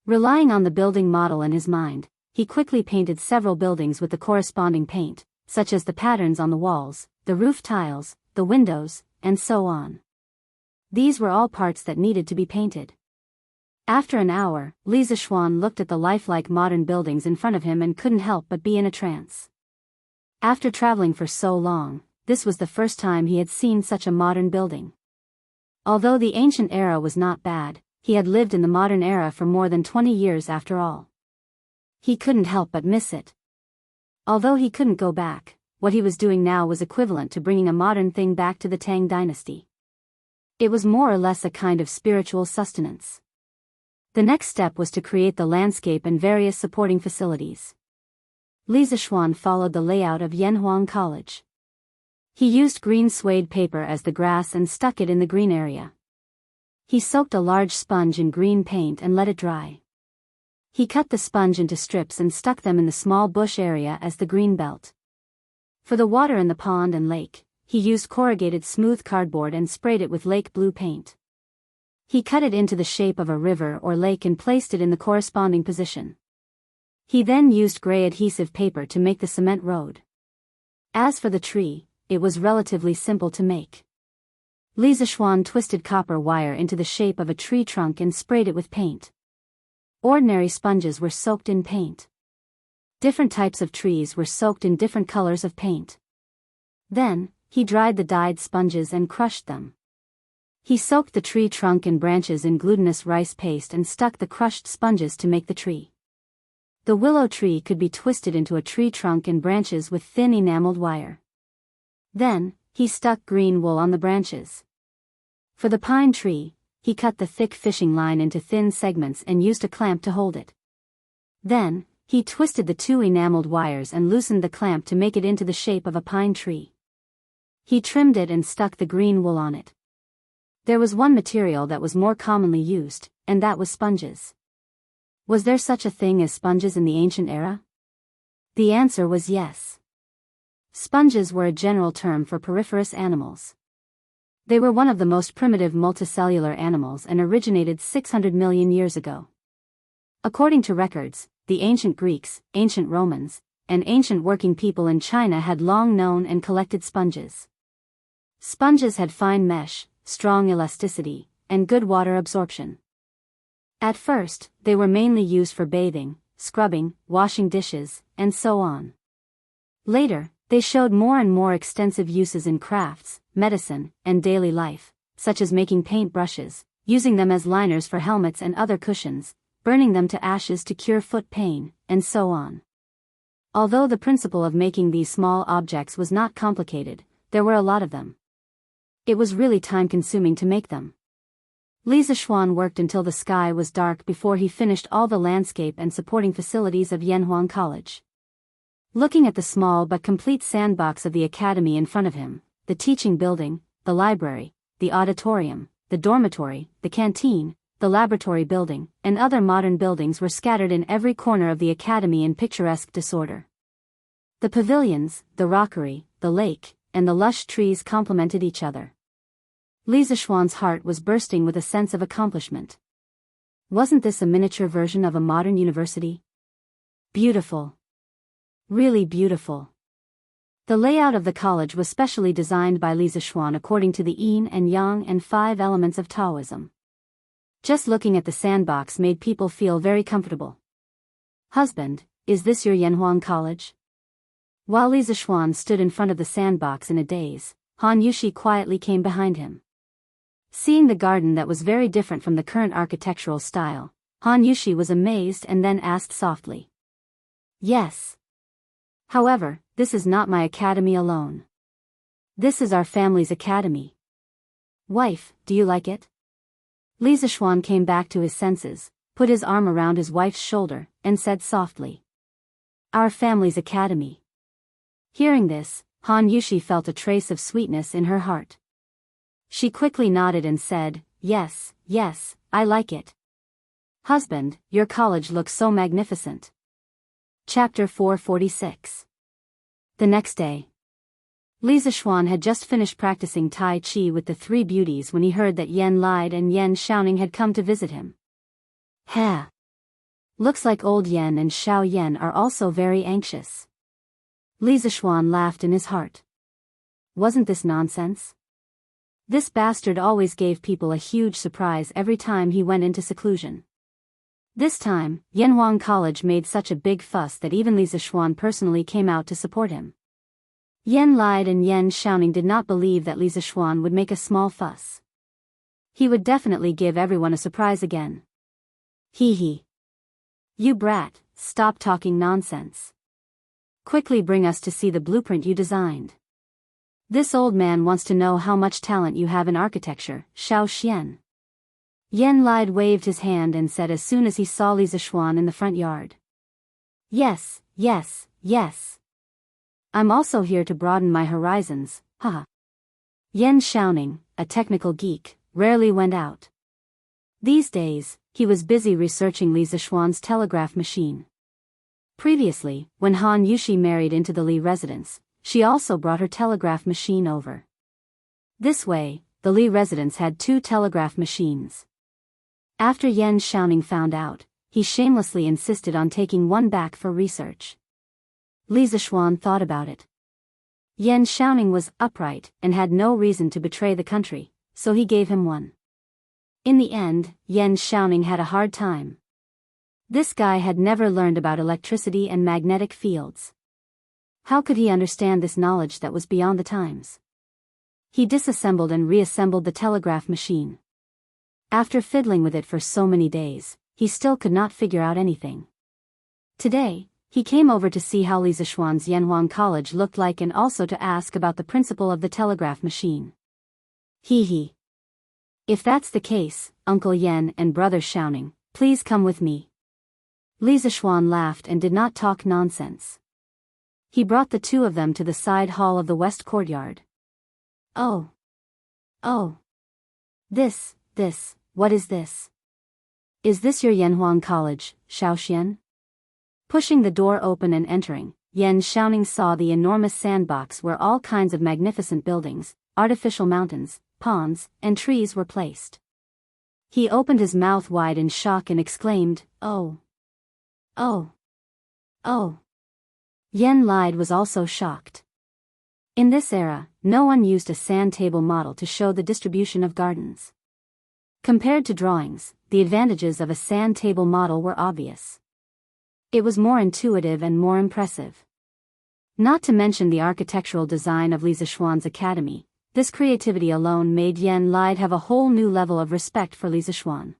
Relying on the building model in his mind, he quickly painted several buildings with the corresponding paint, such as the patterns on the walls, the roof tiles, the windows, and so on. These were all parts that needed to be painted. After an hour, Li Zishuan looked at the lifelike modern buildings in front of him and couldn't help but be in a trance. After traveling for so long, this was the first time he had seen such a modern building. Although the ancient era was not bad, he had lived in the modern era for more than 20 years after all. He couldn't help but miss it. Although he couldn't go back, what he was doing now was equivalent to bringing a modern thing back to the Tang dynasty. It was more or less a kind of spiritual sustenance. The next step was to create the landscape and various supporting facilities. Li Zishuan followed the layout of Yanhuang College. He used green suede paper as the grass and stuck it in the green area. He soaked a large sponge in green paint and let it dry. He cut the sponge into strips and stuck them in the small bush area as the green belt. For the water in the pond and lake, he used corrugated smooth cardboard and sprayed it with lake blue paint. He cut it into the shape of a river or lake and placed it in the corresponding position. He then used gray adhesive paper to make the cement road. As for the tree, it was relatively simple to make. Li Zishuan twisted copper wire into the shape of a tree trunk and sprayed it with paint. Ordinary sponges were soaked in paint. Different types of trees were soaked in different colors of paint. Then, he dried the dyed sponges and crushed them. He soaked the tree trunk and branches in glutinous rice paste and stuck the crushed sponges to make the tree. The willow tree could be twisted into a tree trunk and branches with thin enameled wire. Then, he stuck green wool on the branches. For the pine tree, he cut the thick fishing line into thin segments and used a clamp to hold it. Then, he twisted the two enameled wires and loosened the clamp to make it into the shape of a pine tree. He trimmed it and stuck the green wool on it. There was one material that was more commonly used, and that was sponges. Was there such a thing as sponges in the ancient era? The answer was yes. Sponges were a general term for poriferous animals. They were one of the most primitive multicellular animals and originated 600 million years ago. According to records, the ancient Greeks, ancient Romans, and ancient working people in China had long known and collected sponges. Sponges had fine mesh, strong elasticity, and good water absorption. At first, they were mainly used for bathing, scrubbing, washing dishes, and so on. Later, they showed more and more extensive uses in crafts, medicine, and daily life, such as making paint brushes, using them as liners for helmets and other cushions, burning them to ashes to cure foot pain, and so on. Although the principle of making these small objects was not complicated, there were a lot of them. It was really time-consuming to make them. Li Zishuan worked until the sky was dark before he finished all the landscape and supporting facilities of Yanhuang College. Looking at the small but complete sandbox of the academy in front of him, the teaching building, the library, the auditorium, the dormitory, the canteen, the laboratory building, and other modern buildings were scattered in every corner of the academy in picturesque disorder. The pavilions, the rockery, the lake, and the lush trees complemented each other. Li Zishuan's heart was bursting with a sense of accomplishment. Wasn't this a miniature version of a modern university? Beautiful. Really beautiful. The layout of the college was specially designed by Li Zishuan according to the yin and yang and 5 elements of Taoism. Just looking at the sandbox made people feel very comfortable. Husband, is this your Yanhuang College? While Li Zishuan stood in front of the sandbox in a daze, Han Yushi quietly came behind him. Seeing the garden that was very different from the current architectural style, Han Yushi was amazed and then asked softly. Yes. However, this is not my academy alone. This is our family's academy. Wife, do you like it? Li Zishuan came back to his senses, put his arm around his wife's shoulder, and said softly. Our family's academy. Hearing this, Han Yushi felt a trace of sweetness in her heart. She quickly nodded and said, yes, yes, I like it. Husband, your college looks so magnificent. Chapter 446. The next day. Li Zishuan had just finished practicing Tai Chi with the 3 beauties when he heard that Yan Lide and Yan Xiaoning had come to visit him. Ha! Looks like old Yan and Xiao Yan are also very anxious. Li Zishuan laughed in his heart. Wasn't this nonsense? This bastard always gave people a huge surprise every time he went into seclusion. This time, Yanhuang College made such a big fuss that even Li Zishuan personally came out to support him. Yan Lide and Yan Xiaoning did not believe that Li Zishuan would make a small fuss. He would definitely give everyone a surprise again. Hee hee. You brat, stop talking nonsense. Quickly bring us to see the blueprint you designed. This old man wants to know how much talent you have in architecture, Xiao Xian. Yan Lide waved his hand and said as soon as he saw Li Zishuan in the front yard. Yes, yes, yes. I'm also here to broaden my horizons, haha. Yan Xiaoning, a technical geek, rarely went out. These days, he was busy researching Li Zishuan's telegraph machine. Previously, when Han Yushi married into the Li residence, she also brought her telegraph machine over. This way, the Li residence had 2 telegraph machines. After Yan Xiaoning found out, he shamelessly insisted on taking one back for research. Li Zishuan thought about it. Yan Xiaoning was upright and had no reason to betray the country, so he gave him one. In the end, Yan Xiaoning had a hard time. This guy had never learned about electricity and magnetic fields. How could he understand this knowledge that was beyond the times? He disassembled and reassembled the telegraph machine. After fiddling with it for so many days, he still could not figure out anything. Today, he came over to see how Li Zishuan's Yanhuang College looked like and also to ask about the principle of the telegraph machine. Hee. If that's the case, Uncle Yan and Brother Xiaoning, please come with me. Li Zishuan laughed and did not talk nonsense. He brought the 2 of them to the side hall of the west courtyard. Oh. This, what is this? Is this your Yanhuang College, Xiaoxian? Pushing the door open and entering, Yan Xiaoning saw the enormous sandbox where all kinds of magnificent buildings, artificial mountains, ponds, and trees were placed. He opened his mouth wide in shock and exclaimed, Oh. Yan Lide was also shocked. In this era, no one used a sand table model to show the distribution of gardens. Compared to drawings, the advantages of a sand table model were obvious. It was more intuitive and more impressive. Not to mention the architectural design of Li Zishuan's academy, this creativity alone made Yan Lide have a whole new level of respect for Li Zishuan.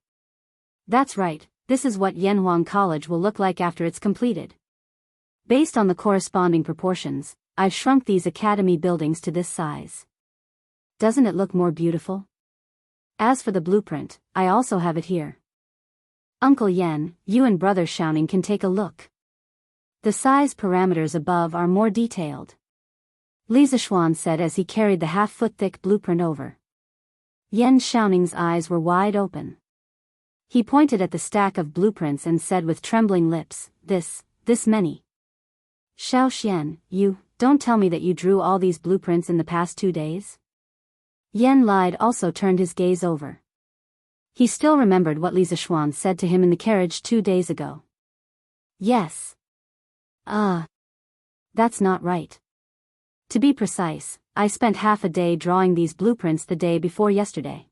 That's right, this is what Yanhuang College will look like after it's completed. Based on the corresponding proportions, I've shrunk these academy buildings to this size. Doesn't it look more beautiful? As for the blueprint, I also have it here. Uncle Yan, you and Brother Xiaoning can take a look. The size parameters above are more detailed. Li Zishuan said as he carried the half-foot-thick blueprint over. Yan Xiaoning's eyes were wide open. He pointed at the stack of blueprints and said with trembling lips, this many. Xiaoxian, you, don't tell me that you drew all these blueprints in the past 2 days? Yan Lide also turned his gaze over. He still remembered what Li Zishuan said to him in the carriage 2 days ago. Yes. That's not right. To be precise, I spent half a day drawing these blueprints the day before yesterday.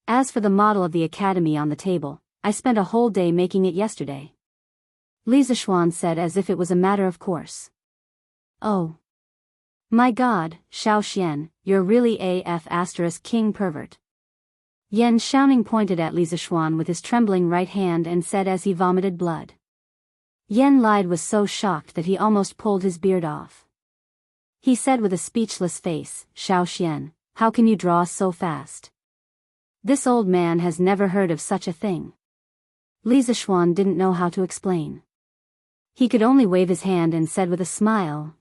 As for the model of the academy on the table, I spent a whole day making it yesterday. Li Zishuan said as if it was a matter of course. Oh. My God, Xiaoxian, you're really a king pervert. Yan Xiaoning pointed at Li Zishuan with his trembling right hand and said as he vomited blood. Yan Lide was so shocked that he almost pulled his beard off. He said with a speechless face, Xiaoxian, how can you draw so fast? This old man has never heard of such a thing. Li Zishuan didn't know how to explain. He could only wave his hand and said with a smile,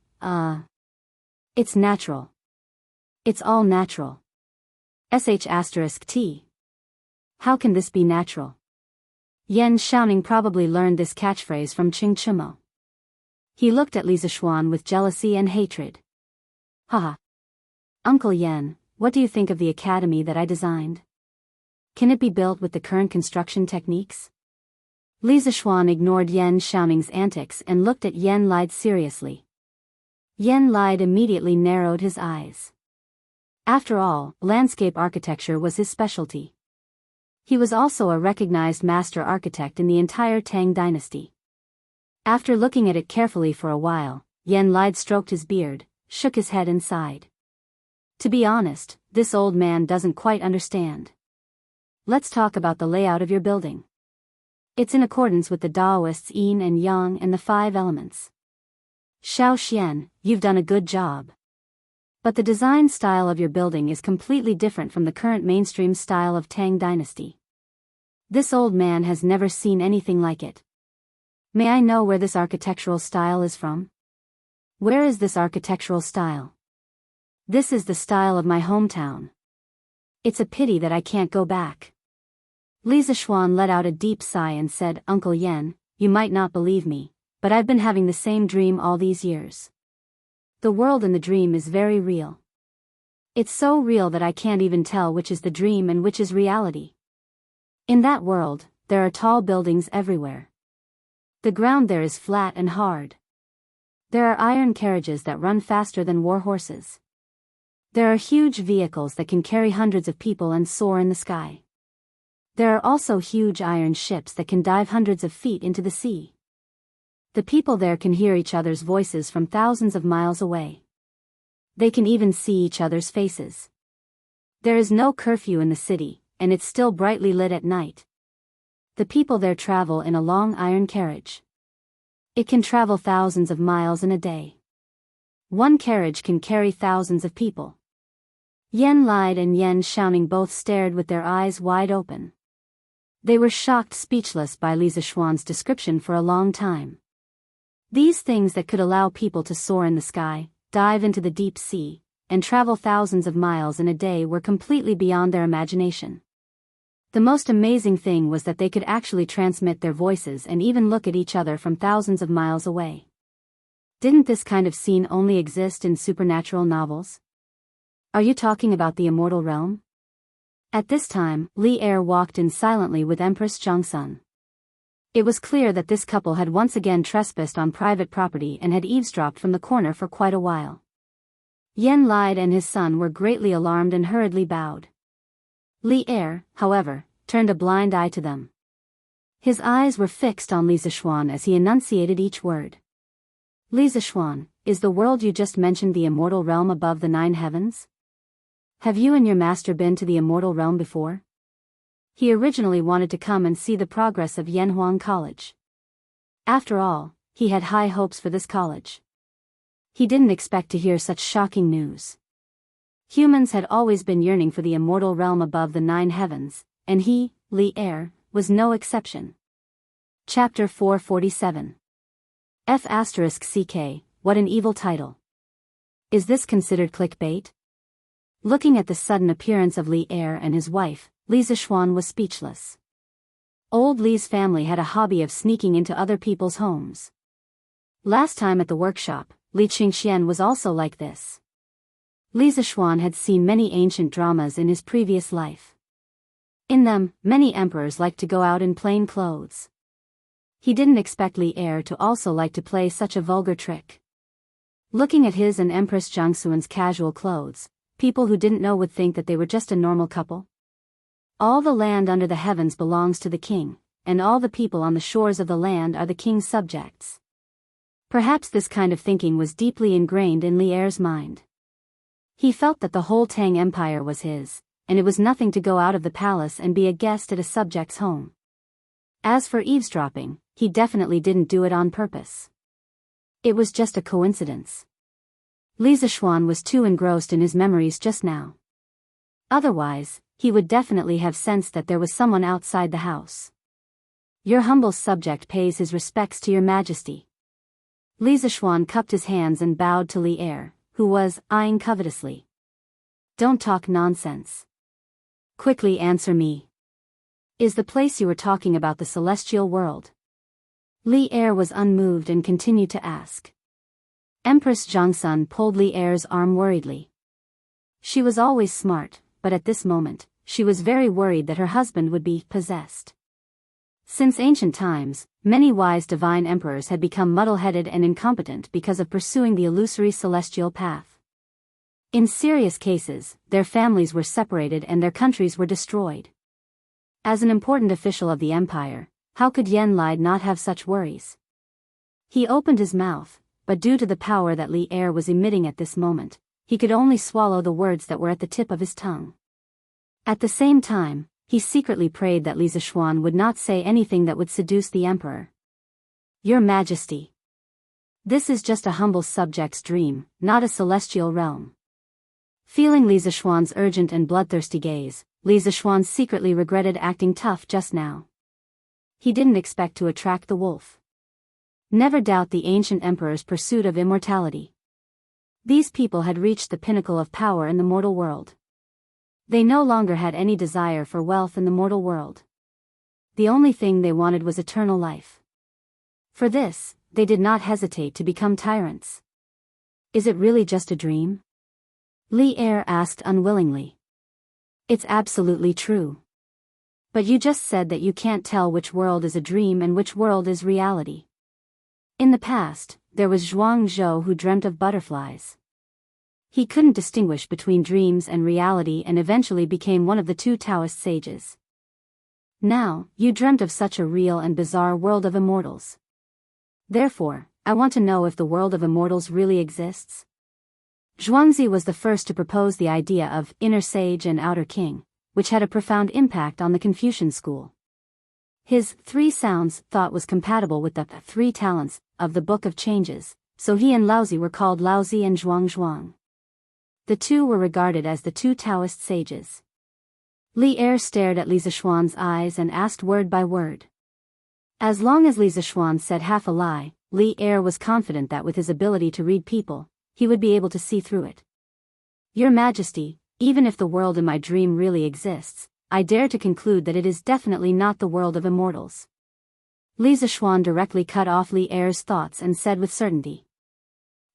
It's natural. It's all natural. *T. How can this be natural? Yan Xiaoning probably learned this catchphrase from Qing Chimo. He looked at Li Zishuan with jealousy and hatred. Haha. Uncle Yan, what do you think of the academy that I designed? Can it be built with the current construction techniques? Li Zishuan ignored Yan Xiaoning's antics and looked at Yan Lide seriously. Yan Lide immediately narrowed his eyes. After all, landscape architecture was his specialty. He was also a recognized master architect in the entire Tang dynasty. After looking at it carefully for a while, Yan Lide stroked his beard, shook his head and sighed. To be honest, this old man doesn't quite understand. Let's talk about the layout of your building. It's in accordance with the Daoist's yin and yang and the 5 elements. Xiao Xian, you've done a good job. But the design style of your building is completely different from the current mainstream style of Tang Dynasty. This old man has never seen anything like it. May I know where this architectural style is from? Where is this architectural style? This is the style of my hometown. It's a pity that I can't go back. Li Zishuan let out a deep sigh and said, Uncle Yan, you might not believe me, but I've been having the same dream all these years. The world in the dream is very real. It's so real that I can't even tell which is the dream and which is reality. In that world, there are tall buildings everywhere. The ground there is flat and hard. There are iron carriages that run faster than war horses. There are huge vehicles that can carry hundreds of people and soar in the sky. There are also huge iron ships that can dive hundreds of feet into the sea. The people there can hear each other's voices from thousands of miles away. They can even see each other's faces. There is no curfew in the city, and it's still brightly lit at night. The people there travel in a long iron carriage. It can travel thousands of miles in a day. One carriage can carry thousands of people. Yen Lide and Yen Xiaoning both stared with their eyes wide open. They were shocked speechless by Li Zishuan's description for a long time. These things that could allow people to soar in the sky, dive into the deep sea, and travel thousands of miles in a day were completely beyond their imagination. The most amazing thing was that they could actually transmit their voices and even look at each other from thousands of miles away. Didn't this kind of scene only exist in supernatural novels? Are you talking about the immortal realm? At this time, Li Er walked in silently with Empress Zhangsun. It was clear that this couple had once again trespassed on private property and had eavesdropped from the corner for quite a while. Yen Lide and his son were greatly alarmed and hurriedly bowed. Li Er, however, turned a blind eye to them. His eyes were fixed on Li Zishuan as he enunciated each word. Li Zishuan, is the world you just mentioned the immortal realm above the 9 heavens? Have you and your master been to the immortal realm before? He originally wanted to come and see the progress of Yanhuang College. After all, he had high hopes for this college. He didn't expect to hear such shocking news. Humans had always been yearning for the immortal realm above the 9 heavens, and he, Li Er, was no exception. Chapter 447. F***CK, what an evil title. Is this considered clickbait? Looking at the sudden appearance of Li Er and his wife, Li Zishuan was speechless. Old Li's family had a hobby of sneaking into other people's homes. Last time at the workshop, Li Qingxian was also like this. Li Zishuan had seen many ancient dramas in his previous life. In them, many emperors liked to go out in plain clothes. He didn't expect Li Er to also like to play such a vulgar trick. Looking at his and Empress Jianghu's casual clothes, people who didn't know would think that they were just a normal couple. All the land under the heavens belongs to the king, and all the people on the shores of the land are the king's subjects. Perhaps this kind of thinking was deeply ingrained in Li Er's mind. He felt that the whole Tang Empire was his, and it was nothing to go out of the palace and be a guest at a subject's home. As for eavesdropping, he definitely didn't do it on purpose. It was just a coincidence. Li Zishuan was too engrossed in his memories just now. Otherwise, he would definitely have sensed that there was someone outside the house. Your humble subject pays his respects to your majesty. Li Zishuan cupped his hands and bowed to Li Er, who was eyeing covetously. Don't talk nonsense. Quickly answer me. Is the place you were talking about the celestial world? Li Er was unmoved and continued to ask. Empress Zhangsun pulled Li Er's arm worriedly. She was always smart, but at this moment, she was very worried that her husband would be possessed. Since ancient times, many wise divine emperors had become muddle-headed and incompetent because of pursuing the illusory celestial path. In serious cases, their families were separated and their countries were destroyed. As an important official of the empire, how could Yen Lide not have such worries? He opened his mouth, but due to the power that Li Er was emitting at this moment, he could only swallow the words that were at the tip of his tongue. At the same time, he secretly prayed that Li Zishuan would not say anything that would seduce the emperor. Your Majesty. This is just a humble subject's dream, not a celestial realm. Feeling Li Zishuan's urgent and bloodthirsty gaze, Li Zishuan secretly regretted acting tough just now. He didn't expect to attract the wolf. Never doubt the ancient emperor's pursuit of immortality. These people had reached the pinnacle of power in the mortal world. They no longer had any desire for wealth in the mortal world. The only thing they wanted was eternal life. For this, they did not hesitate to become tyrants. Is it really just a dream? Li Er asked unwillingly. It's absolutely true. But you just said that you can't tell which world is a dream and which world is reality. In the past, there was Zhuang Zhou who dreamt of butterflies. He couldn't distinguish between dreams and reality and eventually became one of the two Taoist sages. Now, you dreamt of such a real and bizarre world of immortals. Therefore, I want to know if the world of immortals really exists. Zhuangzi was the first to propose the idea of inner sage and outer king, which had a profound impact on the Confucian school. His 3 sounds thought was compatible with the 3 talents of the Book of Changes, so he and Laozi were called Laozi and Zhuang. The two were regarded as the 2 Taoist sages. Li Er stared at Li Zishuan's eyes and asked word by word. As long as Li Zishuan said half a lie, Li Er was confident that with his ability to read people, he would be able to see through it. Your Majesty, even if the world in my dream really exists, I dare to conclude that it is definitely not the world of immortals. Li Zishuan directly cut off Li Er's thoughts and said with certainty.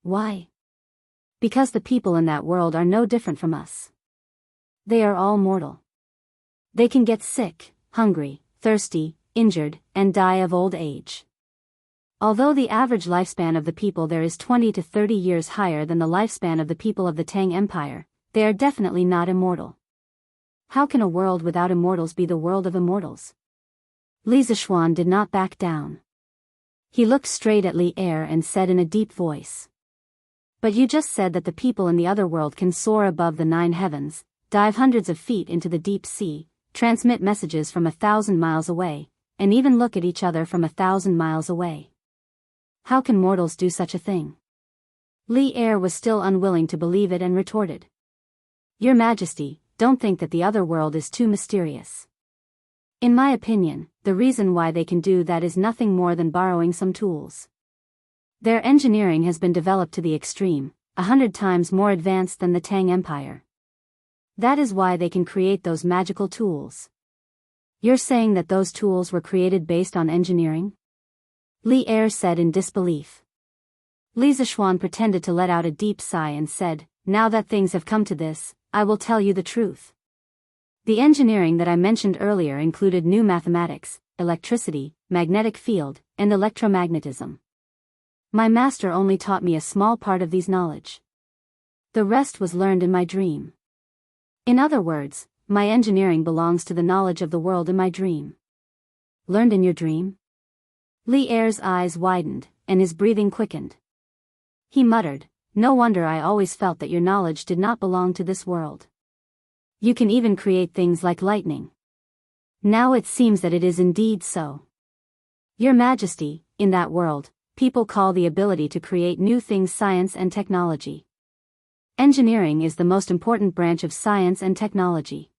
Why? Because the people in that world are no different from us. They are all mortal. They can get sick, hungry, thirsty, injured, and die of old age. Although the average lifespan of the people there is 20 to 30 years higher than the lifespan of the people of the Tang Empire, they are definitely not immortal. How can a world without immortals be the world of immortals? Li Zishuan did not back down. He looked straight at Li Er and said in a deep voice. But you just said that the people in the other world can soar above the 9 heavens, dive hundreds of feet into the deep sea, transmit messages from 1,000 miles away, and even look at each other from 1,000 miles away. How can mortals do such a thing? Li Er was still unwilling to believe it and retorted. Your Majesty, don't think that the other world is too mysterious. In my opinion, the reason why they can do that is nothing more than borrowing some tools. Their engineering has been developed to the extreme, 100 times more advanced than the Tang Empire. That is why they can create those magical tools. You're saying that those tools were created based on engineering? Li Er said in disbelief. Li Zishuan pretended to let out a deep sigh and said, now that things have come to this, I will tell you the truth. The engineering that I mentioned earlier included new mathematics, electricity, magnetic field, and electromagnetism. My master only taught me a small part of these knowledge. The rest was learned in my dream. In other words, my engineering belongs to the knowledge of the world in my dream. Learned in your dream? Li Er's eyes widened, and his breathing quickened. He muttered, no wonder I always felt that your knowledge did not belong to this world. You can even create things like lightning. Now it seems that it is indeed so. Your Majesty, in that world, people call the ability to create new things science and technology. Engineering is the most important branch of science and technology.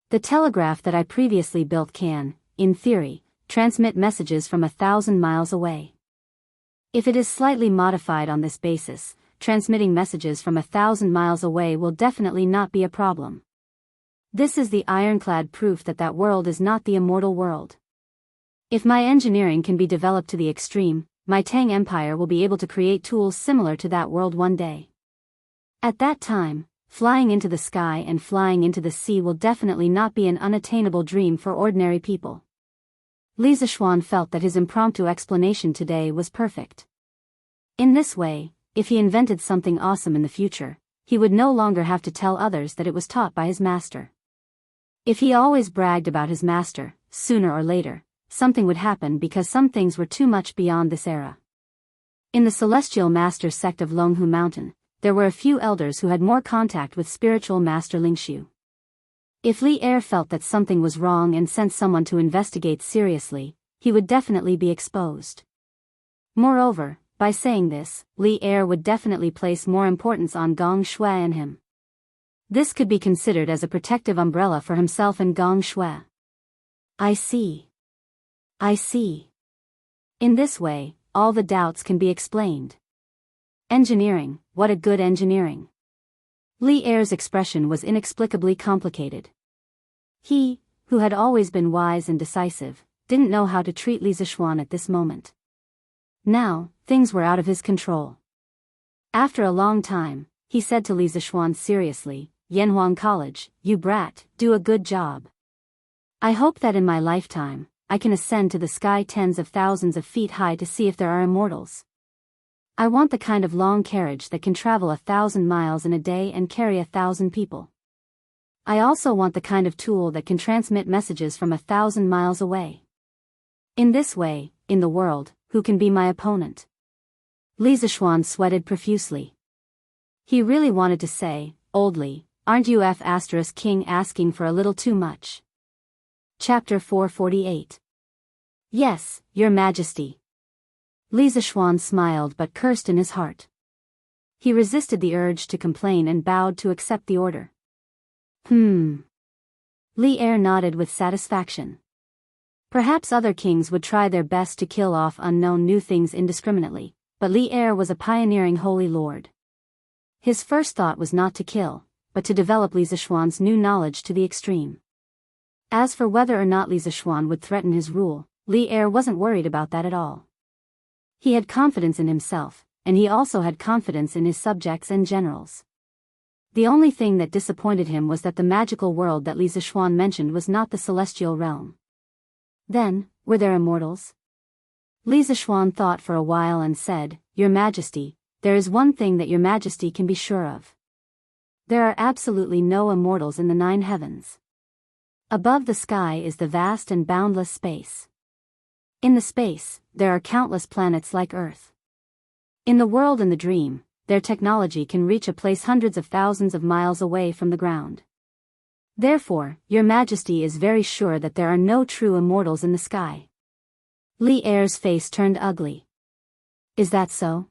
The telegraph that I previously built can, in theory, transmit messages from 1,000 miles away. If it is slightly modified on this basis, transmitting messages from 1,000 miles away will definitely not be a problem. This is the ironclad proof that that world is not the immortal world. If my engineering can be developed to the extreme, my Tang Empire will be able to create tools similar to that world one day. At that time, flying into the sky and flying into the sea will definitely not be an unattainable dream for ordinary people. Li Zishuan felt that his impromptu explanation today was perfect. In this way, if he invented something awesome in the future, he would no longer have to tell others that it was taught by his master. If he always bragged about his master, sooner or later, something would happen because some things were too much beyond this era. In the Celestial Master sect of Longhu Mountain, there were a few elders who had more contact with spiritual master Lingshu. If Li Er felt that something was wrong and sent someone to investigate seriously, he would definitely be exposed. Moreover, by saying this, Li Er would definitely place more importance on Gong Shui and him. This could be considered as a protective umbrella for himself and Gong Shui. I see. I see. In this way, all the doubts can be explained. Engineering, what a good engineering. Li Er's expression was inexplicably complicated. He, who had always been wise and decisive, didn't know how to treat Li Zishuan at this moment. Now, things were out of his control. After a long time, he said to Li Zishuan seriously, Yanhuang College, you brat, do a good job. I hope that in my lifetime, I can ascend to the sky tens of thousands of feet high to see if there are immortals. I want the kind of long carriage that can travel 1,000 miles in a day and carry 1,000 people. I also want the kind of tool that can transmit messages from 1,000 miles away. In this way, in the world, who can be my opponent? Li Zishuan sweated profusely. He really wanted to say, Old Li, aren't you King asking for a little too much? Chapter 448. Yes, Your Majesty. Li Zishuan smiled but cursed in his heart. He resisted the urge to complain and bowed to accept the order. Li Er nodded with satisfaction. Perhaps other kings would try their best to kill off unknown new things indiscriminately, but Li Er was a pioneering holy lord. His first thought was not to kill, but to develop Li Zishuan's new knowledge to the extreme. As for whether or not Li Zishuan would threaten his rule, Li Er wasn't worried about that at all. He had confidence in himself, and he also had confidence in his subjects and generals. The only thing that disappointed him was that the magical world that Li Zishuan mentioned was not the celestial realm. Then, were there immortals? Li Zishuan thought for a while and said, Your Majesty, there is one thing that Your Majesty can be sure of. There are absolutely no immortals in the 9 heavens. Above the sky is the vast and boundless space. In the space, there are countless planets like Earth. In the world and the dream, their technology can reach a place hundreds of thousands of miles away from the ground. Therefore, Your Majesty is very sure that there are no true immortals in the sky. Li Er's face turned ugly. Is that so?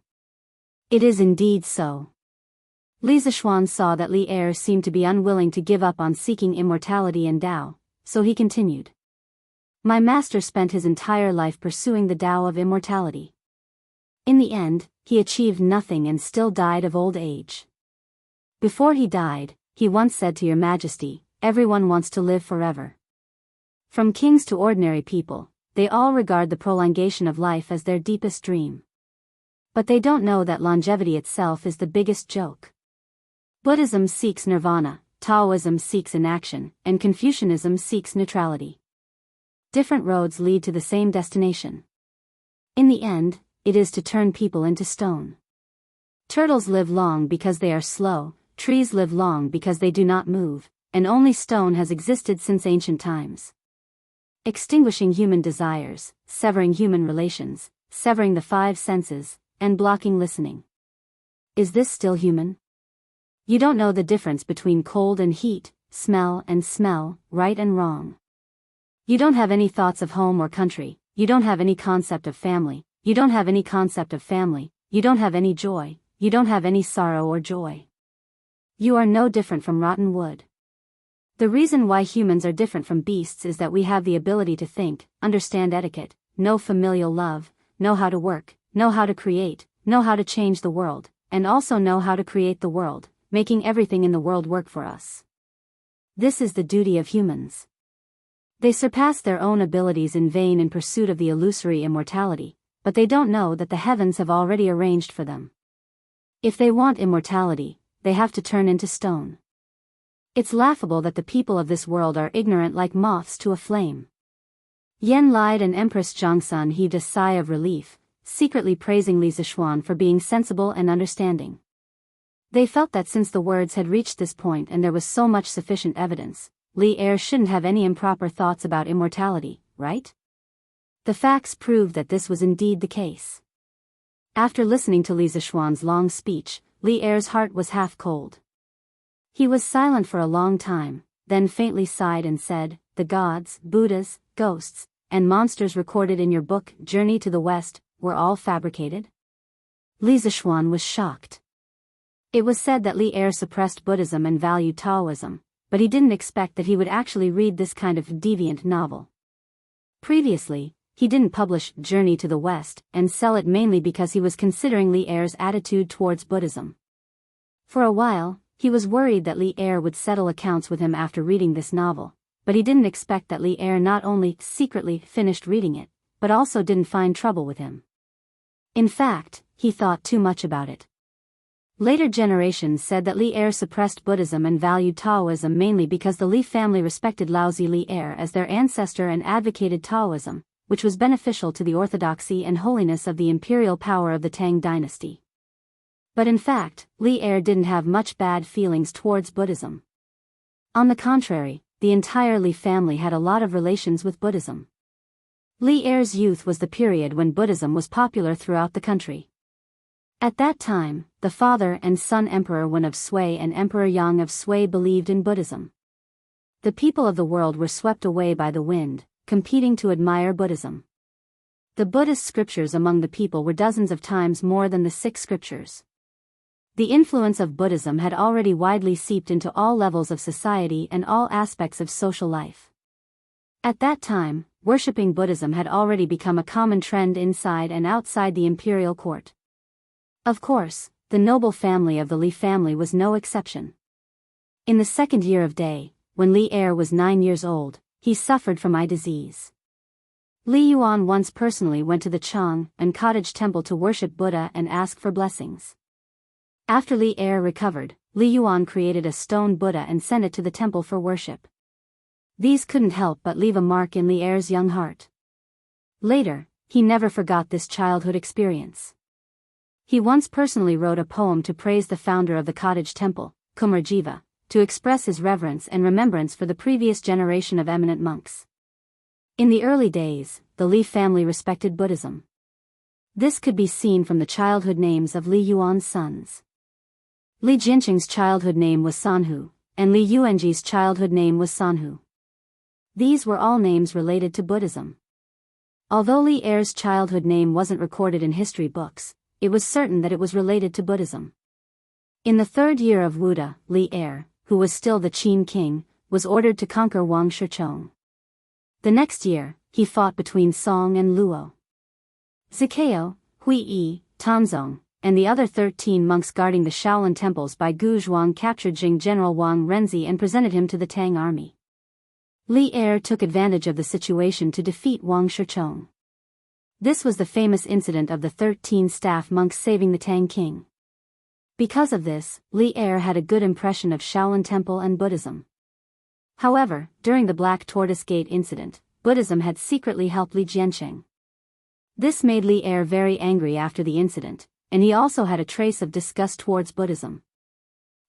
It is indeed so. Li Zishuan saw that Li Er seemed to be unwilling to give up on seeking immortality and Tao, so he continued. My master spent his entire life pursuing the Tao of immortality. In the end, he achieved nothing and still died of old age. Before he died, he once said to Your Majesty, everyone wants to live forever. From kings to ordinary people, they all regard the prolongation of life as their deepest dream. But they don't know that longevity itself is the biggest joke. Buddhism seeks nirvana, Taoism seeks inaction, and Confucianism seeks neutrality. Different roads lead to the same destination. In the end, it is to turn people into stone. Turtles live long because they are slow, trees live long because they do not move, and only stone has existed since ancient times. Extinguishing human desires, severing human relations, severing the 5 senses, and blocking listening. Is this still human? You don't know the difference between cold and heat, smell and smell, right and wrong. You don't have any thoughts of home or country, you don't have any concept of family, you don't have any concept of family, you don't have any joy, you don't have any sorrow or joy. You are no different from rotten wood. The reason why humans are different from beasts is that we have the ability to think, understand etiquette, know familial love, know how to work, know how to create, know how to change the world, and also know how to create the world, making everything in the world work for us. This is the duty of humans. They surpass their own abilities in vain in pursuit of the illusory immortality, but they don't know that the heavens have already arranged for them. If they want immortality, they have to turn into stone. It's laughable that the people of this world are ignorant like moths to a flame. Yen lied and Empress Jiangsun heaved a sigh of relief, secretly praising Li Zishuan for being sensible and understanding. They felt that since the words had reached this point and there was so much sufficient evidence, Li Er shouldn't have any improper thoughts about immortality, right? The facts proved that this was indeed the case. After listening to Li Zishuan's long speech, Li Er's heart was half cold. He was silent for a long time, then faintly sighed and said, The gods, Buddhas, ghosts, and monsters recorded in your book, Journey to the West, were all fabricated? Li Zishuan was shocked. It was said that Li Er suppressed Buddhism and valued Taoism, but he didn't expect that he would actually read this kind of deviant novel. Previously, he didn't publish Journey to the West and sell it mainly because he was considering Li Er's attitude towards Buddhism. For a while, he was worried that Li Er would settle accounts with him after reading this novel, but he didn't expect that Li Er not only secretly finished reading it, but also didn't find trouble with him. In fact, he thought too much about it. Later generations said that Li Er suppressed Buddhism and valued Taoism mainly because the Li family respected Laozi Li Er as their ancestor and advocated Taoism, which was beneficial to the orthodoxy and holiness of the imperial power of the Tang dynasty. But in fact, Li Er didn't have much bad feelings towards Buddhism. On the contrary, the entire Li family had a lot of relations with Buddhism. Li Er's youth was the period when Buddhism was popular throughout the country. At that time, the father and son Emperor Wen of Sui and Emperor Yang of Sui believed in Buddhism. The people of the world were swept away by the wind, competing to admire Buddhism. The Buddhist scriptures among the people were dozens of times more than the 6 scriptures. The influence of Buddhism had already widely seeped into all levels of society and all aspects of social life. At that time, worshipping Buddhism had already become a common trend inside and outside the imperial court. Of course, the noble family of the Li family was no exception. In the 2nd year of Day, when Li Er was 9 years old, he suffered from eye disease. Li Yuan once personally went to the Chang and cottage temple to worship Buddha and ask for blessings. After Li Er recovered, Li Yuan created a stone Buddha and sent it to the temple for worship. These couldn't help but leave a mark in Li Er's young heart. Later, he never forgot this childhood experience. He once personally wrote a poem to praise the founder of the cottage temple, Kumarjiva, to express his reverence and remembrance for the previous generation of eminent monks. In the early days, the Li family respected Buddhism. This could be seen from the childhood names of Li Yuan's sons. Li Jinqing's childhood name was Sanhu, and Li Yuanji's childhood name was Sanhu. These were all names related to Buddhism. Although Li Er's childhood name wasn't recorded in history books, it was certain that it was related to Buddhism. In the 3rd year of Wuda, Li Er, who was still the Qin king, was ordered to conquer Wang Shichong. The next year, he fought between Song and Luo. Zikao, Hui Yi, Tanzong, and the other 13 monks guarding the Shaolin temples by Gu Zhuang captured Jing General Wang Renzi and presented him to the Tang army. Li Er took advantage of the situation to defeat Wang Shichong. This was the famous incident of the 13 staff monks saving the Tang king. Because of this, Li Er had a good impression of Shaolin Temple and Buddhism. However, during the Black Tortoise Gate incident, Buddhism had secretly helped Li Jianqing. This made Li Er very angry after the incident, and he also had a trace of disgust towards Buddhism.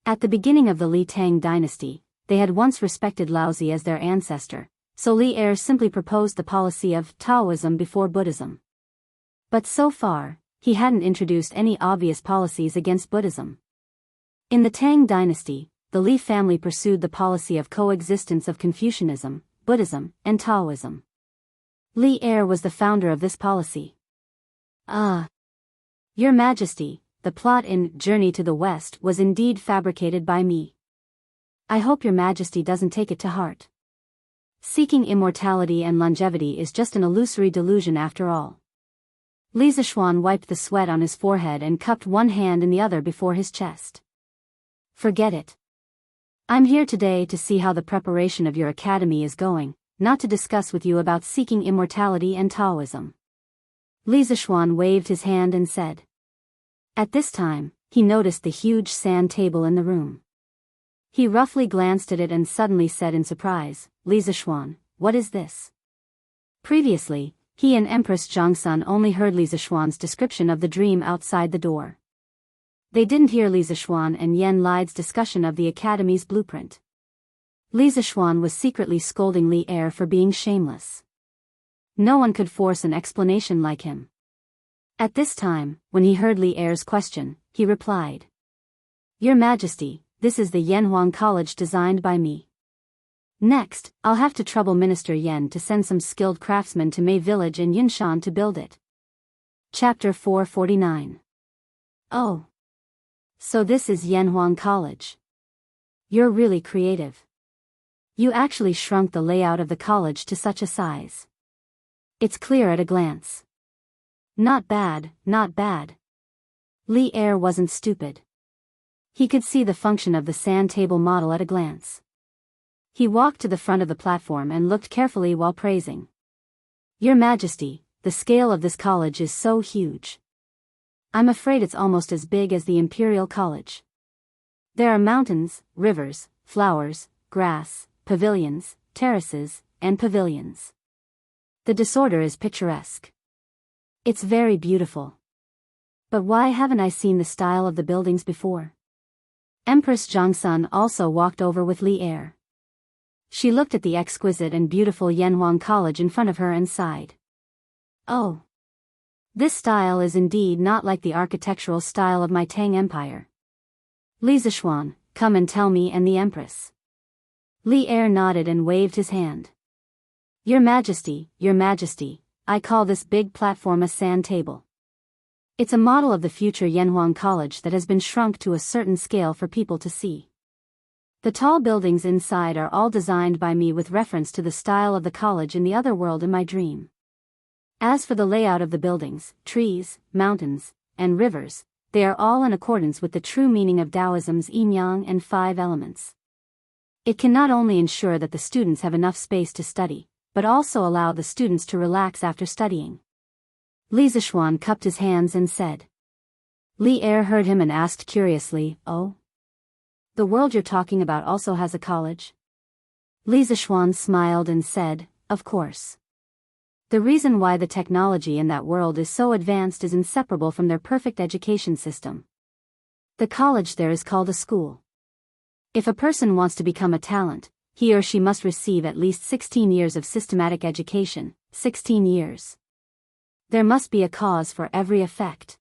At the beginning of the Li Tang dynasty, they had once respected Laozi as their ancestor, so Li Er simply proposed the policy of Taoism before Buddhism. But so far, he hadn't introduced any obvious policies against Buddhism. In the Tang dynasty, the Li family pursued the policy of coexistence of Confucianism, Buddhism, and Taoism. Li Er was the founder of this policy. Your Majesty, the plot in Journey to the West was indeed fabricated by me. I hope Your Majesty doesn't take it to heart. Seeking immortality and longevity is just an illusory delusion after all. Li Zishuan wiped the sweat on his forehead and cupped one hand in the other before his chest. Forget it. I'm here today to see how the preparation of your academy is going, not to discuss with you about seeking immortality and Taoism. Li Zishuan waved his hand and said. At this time, he noticed the huge sand table in the room. He roughly glanced at it and suddenly said in surprise, Li Zishuan, what is this? Previously, he and Empress Zhangsun only heard Li Zishuan's description of the dream outside the door. They didn't hear Li Zishuan and Yan Lide's discussion of the academy's blueprint. Li Zishuan was secretly scolding Li Er for being shameless. No one could force an explanation like him. At this time, when he heard Li Er's question, he replied. Your Majesty, this is the Yanhuang College designed by me. Next, I'll have to trouble Minister Yan to send some skilled craftsmen to Mei Village in Yunshan to build it. Chapter 449. Oh. So this is Yanhuang College. You're really creative. You actually shrunk the layout of the college to such a size. It's clear at a glance. Not bad, not bad. Li Er wasn't stupid. He could see the function of the sand table model at a glance. He walked to the front of the platform and looked carefully while praising. Your Majesty, the scale of this college is so huge. I'm afraid it's almost as big as the Imperial College. There are mountains, rivers, flowers, grass, pavilions, terraces, and pavilions. The disorder is picturesque. It's very beautiful. But why haven't I seen the style of the buildings before? Empress Jianghu also walked over with Li Er. She looked at the exquisite and beautiful Yanhuang College in front of her and sighed. Oh. This style is indeed not like the architectural style of my Tang Empire. Li Zishuan, come and tell me and the Empress. Li Er nodded and waved his hand. Your Majesty, I call this big platform a sand table. It's a model of the future Yanhuang College that has been shrunk to a certain scale for people to see. The tall buildings inside are all designed by me with reference to the style of the college in the other world in my dream. As for the layout of the buildings, trees, mountains, and rivers, they are all in accordance with the true meaning of Taoism's yin-yang and 5 elements. It can not only ensure that the students have enough space to study, but also allow the students to relax after studying. Li Zishuan cupped his hands and said. Li Er heard him and asked curiously, Oh? The world you're talking about also has a college? Li Zishuan smiled and said, Of course. The reason why the technology in that world is so advanced is inseparable from their perfect education system. The college there is called a school. If a person wants to become a talent, he or she must receive at least 16 years of systematic education, 16 years. There must be a cause for every effect.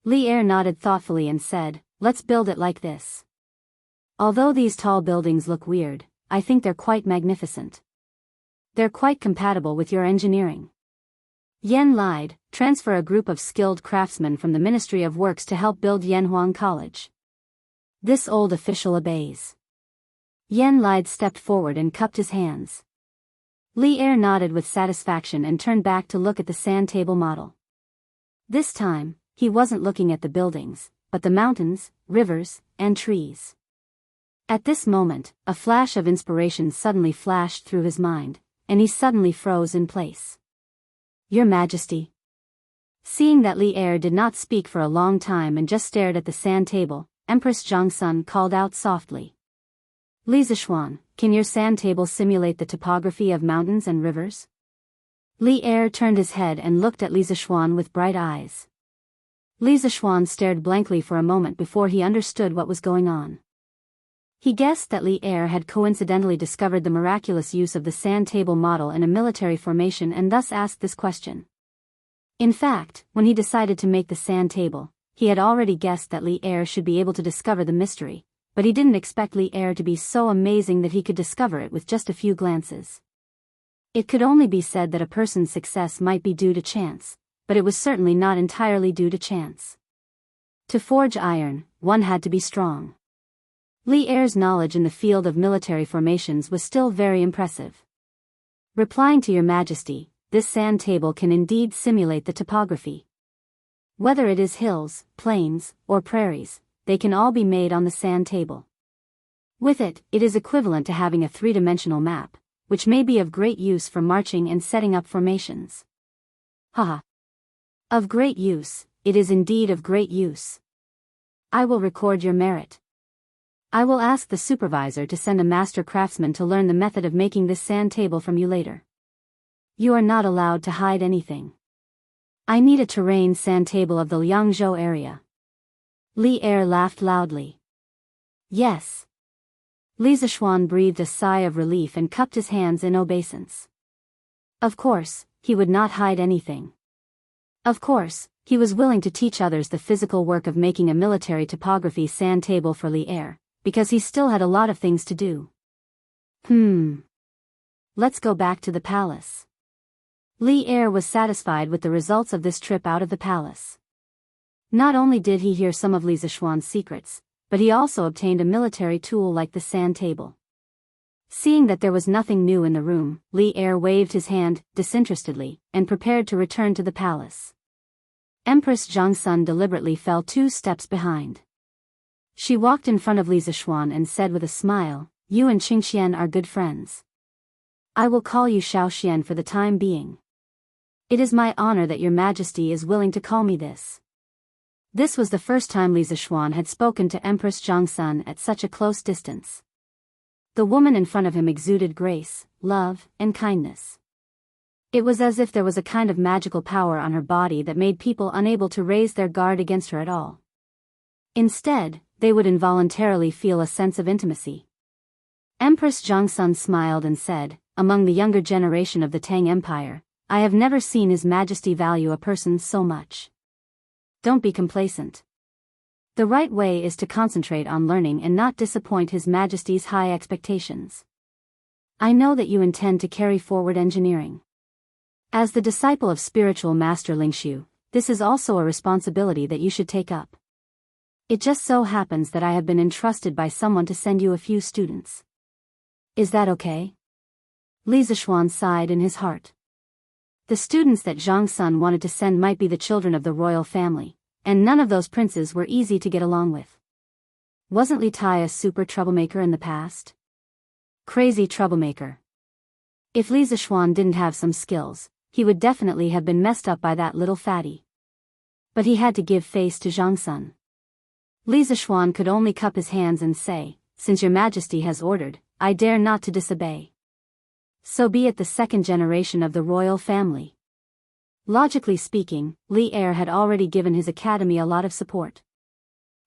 Li Er nodded thoughtfully and said, Let's build it like this. Although these tall buildings look weird, I think they're quite magnificent. They're quite compatible with your engineering. Yen lied, transfer a group of skilled craftsmen from the Ministry of Works to help build Yanhuang College. This old official obeys. Yen lied stepped forward and cupped his hands. Li Er nodded with satisfaction and turned back to look at the sand table model. This time, he wasn't looking at the buildings, but the mountains, rivers, and trees. At this moment, a flash of inspiration suddenly flashed through his mind, and he suddenly froze in place. Your Majesty. Seeing that Li Er did not speak for a long time and just stared at the sand table, Empress Jianghu called out softly. Li Zishuan, can your sand table simulate the topography of mountains and rivers? Li Er turned his head and looked at Li Zishuan with bright eyes. Li Zishuan stared blankly for a moment before he understood what was going on. He guessed that Li Er had coincidentally discovered the miraculous use of the sand table model in a military formation and thus asked this question. In fact, when he decided to make the sand table, he had already guessed that Li Er should be able to discover the mystery, but he didn't expect Li Er to be so amazing that he could discover it with just a few glances. It could only be said that a person's success might be due to chance, but it was certainly not entirely due to chance. To forge iron, one had to be strong. Li Er's knowledge in the field of military formations was still very impressive. Replying to your Majesty, this sand table can indeed simulate the topography. Whether it is hills, plains, or prairies, they can all be made on the sand table. With it, it is equivalent to having a 3-dimensional map, which may be of great use for marching and setting up formations. Haha. Of great use, it is indeed of great use. I will record your merit. I will ask the supervisor to send a master craftsman to learn the method of making this sand table from you later. You are not allowed to hide anything. I need a terrain sand table of the Liangzhou area. Li Er laughed loudly. Yes. Li Zishuan breathed a sigh of relief and cupped his hands in obeisance. Of course, he would not hide anything. Of course, he was willing to teach others the physical work of making a military topography sand table for Li Er, because he still had a lot of things to do. Let's go back to the palace. Li Er was satisfied with the results of this trip out of the palace. Not only did he hear some of Li Zishuan's secrets, but he also obtained a military tool like the sand table. Seeing that there was nothing new in the room, Li Er waved his hand, disinterestedly, and prepared to return to the palace. Empress Jiangsun deliberately fell 2 steps behind. She walked in front of Li Zishuan and said with a smile, "You and Qingxian are good friends. I will call you Xiaoxian for the time being. It is my honor that your majesty is willing to call me this." This was the first time Li Zishuan had spoken to Empress Jiangsun at such a close distance. The woman in front of him exuded grace, love, and kindness. It was as if there was a kind of magical power on her body that made people unable to raise their guard against her at all. Instead, they would involuntarily feel a sense of intimacy. Empress Jiangsun smiled and said, "Among the younger generation of the Tang Empire, I have never seen His Majesty value a person so much. Don't be complacent. The right way is to concentrate on learning and not disappoint His Majesty's high expectations. I know that you intend to carry forward engineering. As the disciple of spiritual master Lingshu, this is also a responsibility that you should take up. It just so happens that I have been entrusted by someone to send you a few students. Is that okay?" Li Zishuan sighed in his heart. The students that Zhang Sun wanted to send might be the children of the royal family, and none of those princes were easy to get along with. Wasn't Li Tai a super troublemaker in the past? Crazy troublemaker. If Li Zishuan didn't have some skills, he would definitely have been messed up by that little fatty. But he had to give face to Zhang Sun. Li Zishuan could only cup his hands and say, "Since your majesty has ordered, I dare not to disobey." So be it. The second generation of the royal family. Logically speaking, Li Er had already given his academy a lot of support.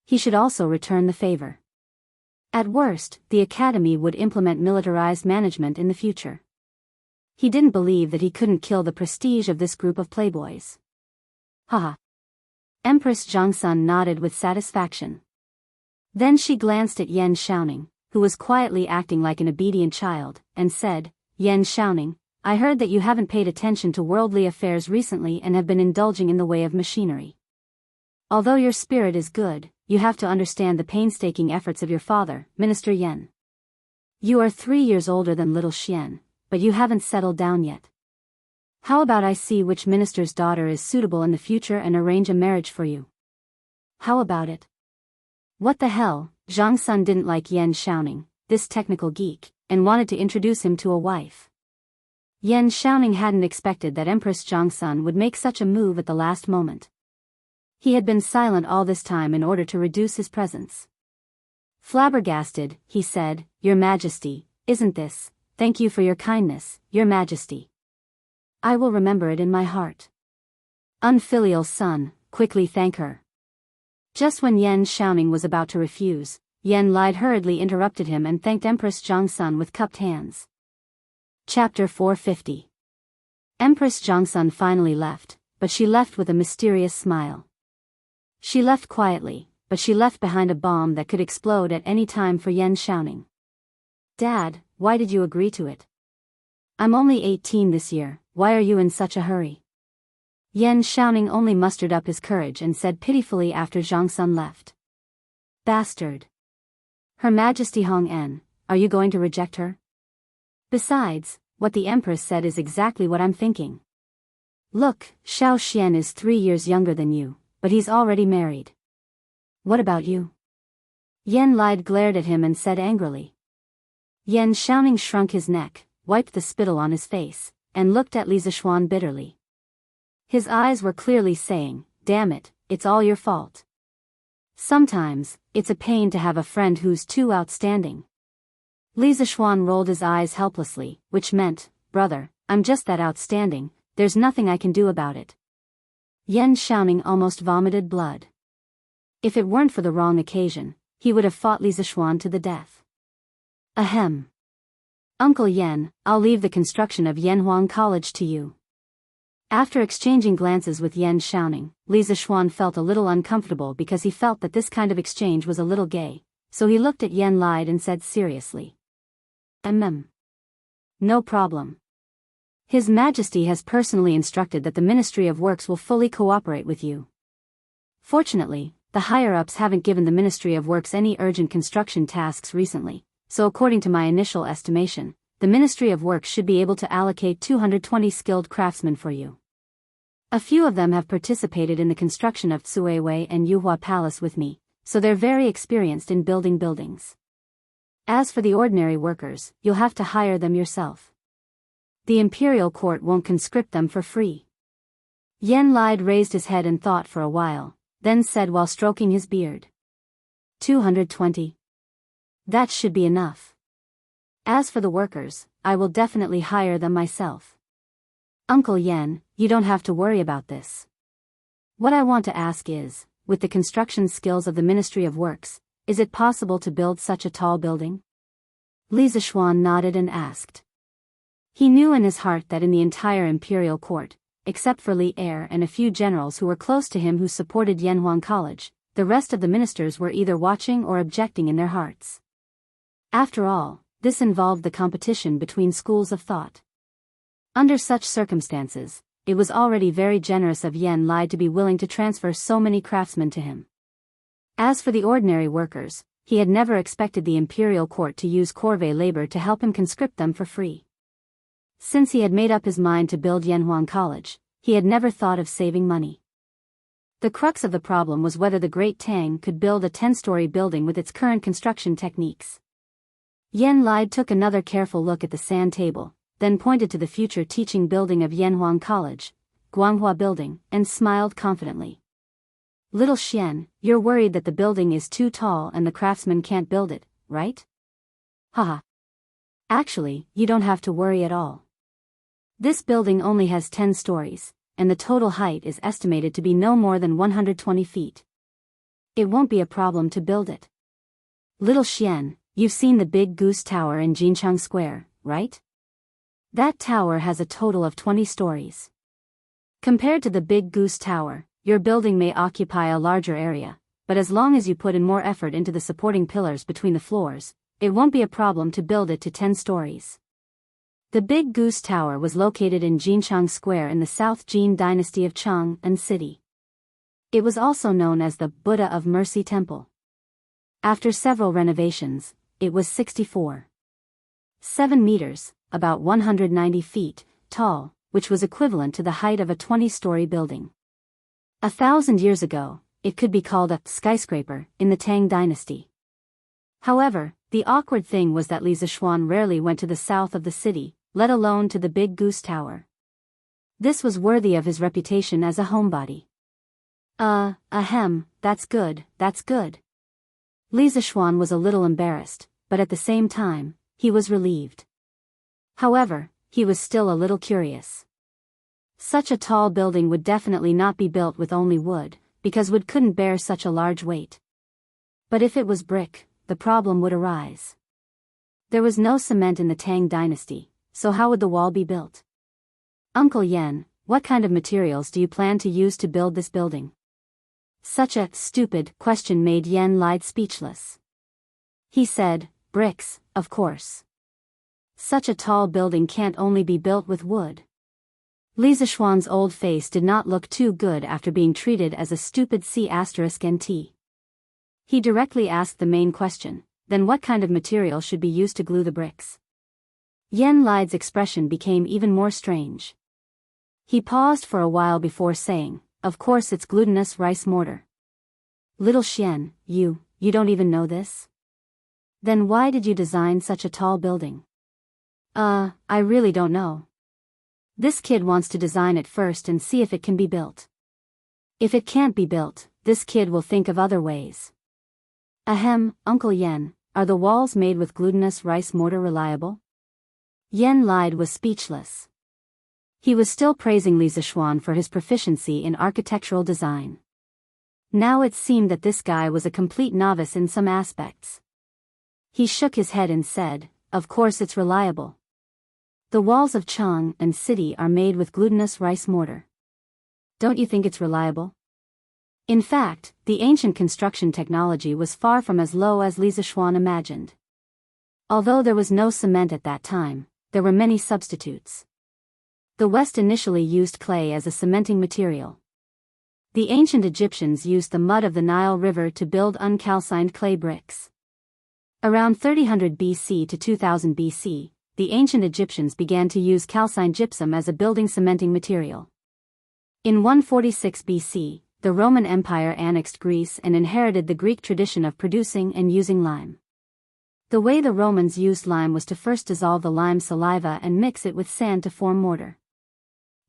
He should also return the favor. At worst, the academy would implement militarized management in the future. He didn't believe that he couldn't kill the prestige of this group of playboys. Haha. Empress Jiangsun nodded with satisfaction. Then she glanced at Yan Xiaoning, who was quietly acting like an obedient child, and said, "Yan Xiaoning, I heard that you haven't paid attention to worldly affairs recently and have been indulging in the way of machinery. Although your spirit is good, you have to understand the painstaking efforts of your father, Minister Yan. You are 3 years older than little Xian, but you haven't settled down yet. How about I see which minister's daughter is suitable in the future and arrange a marriage for you? How about it?" What the hell? Zhang Sun didn't like Yan Xiaoning, this technical geek, and wanted to introduce him to a wife. Yan Xiaoning hadn't expected that Empress Jiangsun would make such a move at the last moment. He had been silent all this time in order to reduce his presence. Flabbergasted, he said, "Your Majesty, isn't this? Thank you for your kindness, Your Majesty. I will remember it in my heart." Unfilial son, quickly thank her. Just when Yan Xiaoning was about to refuse, Yan Lide hurriedly interrupted him and thanked Empress Jiangsun with cupped hands. Chapter 450. Empress Jiangsun finally left, but she left with a mysterious smile. She left quietly, but she left behind a bomb that could explode at any time for Yan Xiaoning. "Dad, why did you agree to it? I'm only 18 this year, why are you in such a hurry?" Yan Xiaoning only mustered up his courage and said pitifully after Zhang Sun left. "Bastard. Her Majesty Hong En, are you going to reject her? Besides, what the Empress said is exactly what I'm thinking. Look, Xiao Xian is 3 years younger than you, but he's already married. What about you?" Yan Lide glared at him and said angrily. Yan Xiaoning shrunk his neck, wiped the spittle on his face, and looked at Li Zishuan bitterly. His eyes were clearly saying, "Damn it, it's all your fault. Sometimes, it's a pain to have a friend who's too outstanding." Li Zishuan rolled his eyes helplessly, which meant, "Brother, I'm just that outstanding, there's nothing I can do about it." Yan Xiaoning almost vomited blood. If it weren't for the wrong occasion, he would have fought Li Zishuan to the death. Ahem. Uncle Yan, I'll leave the construction of Yanhuang College to you. After exchanging glances with Yan Xiaoning, Li Zishuan felt a little uncomfortable because he felt that this kind of exchange was a little gay, so he looked at Yan Lide and said seriously. No problem. His Majesty has personally instructed that the Ministry of Works will fully cooperate with you. Fortunately, the higher-ups haven't given the Ministry of Works any urgent construction tasks recently, so according to my initial estimation, the Ministry of Works should be able to allocate 220 skilled craftsmen for you. A few of them have participated in the construction of Tsuiwei and Yuhua Palace with me, so they're very experienced in building buildings. As for the ordinary workers, you'll have to hire them yourself. The imperial court won't conscript them for free. Yen Lide raised his head and thought for a while, then said while stroking his beard. 220. That should be enough. As for the workers, I will definitely hire them myself. Uncle Yen, you don't have to worry about this. What I want to ask is, with the construction skills of the Ministry of Works, is it possible to build such a tall building? Li Zishuan nodded and asked. He knew in his heart that in the entire imperial court, except for Li Er and a few generals who were close to him who supported Yanhuan College, the rest of the ministers were either watching or objecting in their hearts. After all, this involved the competition between schools of thought. Under such circumstances, it was already very generous of Yen Lide to be willing to transfer so many craftsmen to him. As for the ordinary workers, he had never expected the imperial court to use corvée labor to help him conscript them for free. Since he had made up his mind to build Yanhuan College, he had never thought of saving money. The crux of the problem was whether the Great Tang could build a 10-story building with its current construction techniques. Yen Lide took another careful look at the sand table, then pointed to the future teaching building of Yanhuan College, Guanghua Building, and smiled confidently. Little Xian, you're worried that the building is too tall and the craftsmen can't build it, right? Haha. Actually, you don't have to worry at all. This building only has 10 stories, and the total height is estimated to be no more than 120 feet. It won't be a problem to build it. Little Xian, you've seen the Big Goose Tower in Jinchang Square, right? That tower has a total of 20 stories. Compared to the Big Goose Tower, your building may occupy a larger area, but as long as you put in more effort into the supporting pillars between the floors, it won't be a problem to build it to 10 stories. The Big Goose Tower was located in Jinchang Square in the South Jin dynasty of Chang'an City. It was also known as the Buddha of Mercy Temple. After several renovations, it was 64.7 meters, about 190 feet, tall, which was equivalent to the height of a 20-story building. 1,000 years ago, it could be called a skyscraper in the Tang dynasty. However, the awkward thing was that Li Zishuan rarely went to the south of the city, let alone to the Big Goose Tower. This was worthy of his reputation as a homebody. That's good, that's good. Li Zishuan was a little embarrassed, but at the same time, he was relieved. However, he was still a little curious. Such a tall building would definitely not be built with only wood, because wood couldn't bear such a large weight. But if it was brick, the problem would arise. There was no cement in the Tang dynasty, so how would the wall be built? Uncle Yen, what kind of materials do you plan to use to build this building? Such a stupid question made Yen Lide speechless. He said, bricks, of course. Such a tall building can't only be built with wood. Li Zishuan's old face did not look too good after being treated as a stupid C*NT. He directly asked the main question, then what kind of material should be used to glue the bricks? Yen Lide's expression became even more strange. He paused for a while before saying, of course it's glutinous rice mortar. Little Xian, you don't even know this? Then why did you design such a tall building? I really don't know. This kid wants to design it first and see if it can be built. If it can't be built, this kid will think of other ways. Uncle Yen, are the walls made with glutinous rice mortar reliable? Yen Lide was speechless. He was still praising Li Zishuan for his proficiency in architectural design. Now it seemed that this guy was a complete novice in some aspects. He shook his head and said, of course it's reliable. The walls of Chang'an City are made with glutinous rice mortar. Don't you think it's reliable? In fact, the ancient construction technology was far from as low as Li Zishuan imagined. Although there was no cement at that time, there were many substitutes. The West initially used clay as a cementing material. The ancient Egyptians used the mud of the Nile River to build uncalcined clay bricks. Around 3000 BC to 2000 BC, the ancient Egyptians began to use calcined gypsum as a building cementing material. In 146 BC, the Roman Empire annexed Greece and inherited the Greek tradition of producing and using lime. The way the Romans used lime was to first dissolve the lime saliva and mix it with sand to form mortar.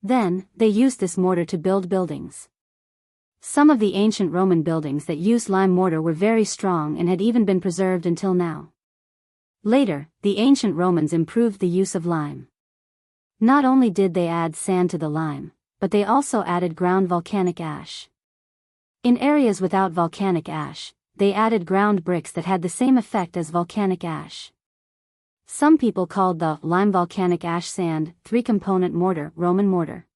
Then, they used this mortar to build buildings. Some of the ancient Roman buildings that used lime mortar were very strong and had even been preserved until now. Later, the ancient Romans improved the use of lime. Not only did they add sand to the lime, but they also added ground volcanic ash. In areas without volcanic ash, they added ground bricks that had the same effect as volcanic ash. Some people called the lime volcanic ash sand, three-component mortar, Roman mortar.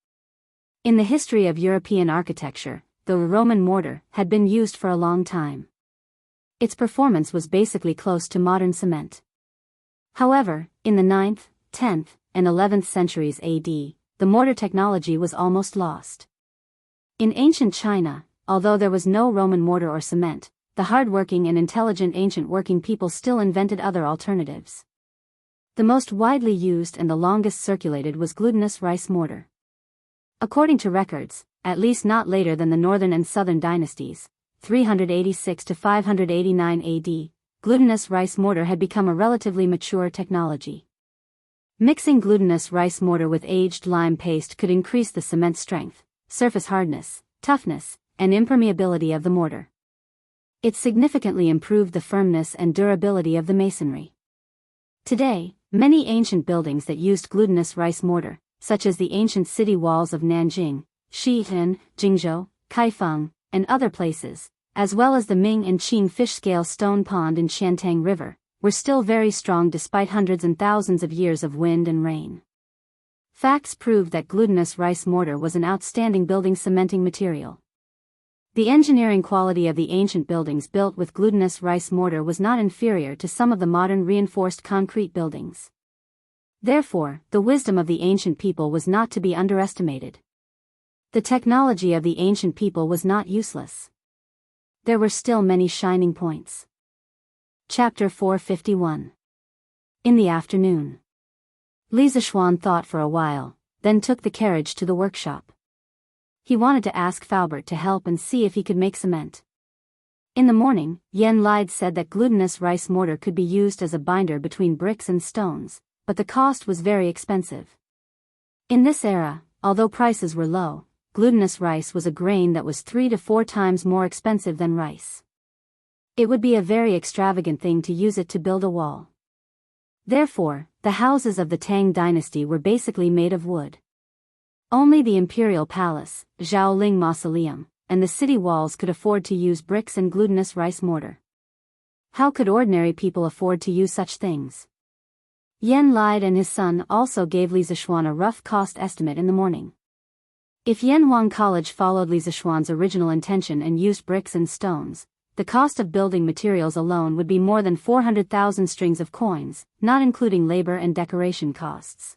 In the history of European architecture, the Roman mortar had been used for a long time. Its performance was basically close to modern cement. However, in the 9th, 10th, and 11th centuries AD, the mortar technology was almost lost. In ancient China, although there was no Roman mortar or cement, the hard-working and intelligent ancient working people still invented other alternatives. The most widely used and the longest circulated was glutinous rice mortar. According to records, at least not later than the Northern and Southern dynasties, 386 to 589 AD, glutinous rice mortar had become a relatively mature technology. Mixing glutinous rice mortar with aged lime paste could increase the cement strength, surface hardness, toughness, and impermeability of the mortar. It significantly improved the firmness and durability of the masonry. Today, many ancient buildings that used glutinous rice mortar, such as the ancient city walls of Nanjing, Xi'an, Jingzhou, Kaifeng, and other places, as well as the Ming and Qing fish-scale stone pond in Qiantang River, were still very strong despite hundreds and thousands of years of wind and rain. Facts prove that glutinous rice mortar was an outstanding building cementing material. The engineering quality of the ancient buildings built with glutinous rice mortar was not inferior to some of the modern reinforced concrete buildings. Therefore, the wisdom of the ancient people was not to be underestimated. The technology of the ancient people was not useless. There were still many shining points. Chapter 451. In the afternoon. Li Zishuan thought for a while, then took the carriage to the workshop. He wanted to ask Faubert to help and see if he could make cement. In the morning, Yen Lide said that glutinous rice mortar could be used as a binder between bricks and stones, but the cost was very expensive. In this era, although prices were low, glutinous rice was a grain that was 3 to 4 times more expensive than rice. It would be a very extravagant thing to use it to build a wall. Therefore, the houses of the Tang dynasty were basically made of wood. Only the imperial palace, Zhaoling Mausoleum, and the city walls could afford to use bricks and glutinous rice mortar. How could ordinary people afford to use such things? Yen Lide and his son also gave Li Zishuan a rough cost estimate in the morning. If Yanhuang College followed Li Zishuan's original intention and used bricks and stones, the cost of building materials alone would be more than 400,000 strings of coins, not including labor and decoration costs.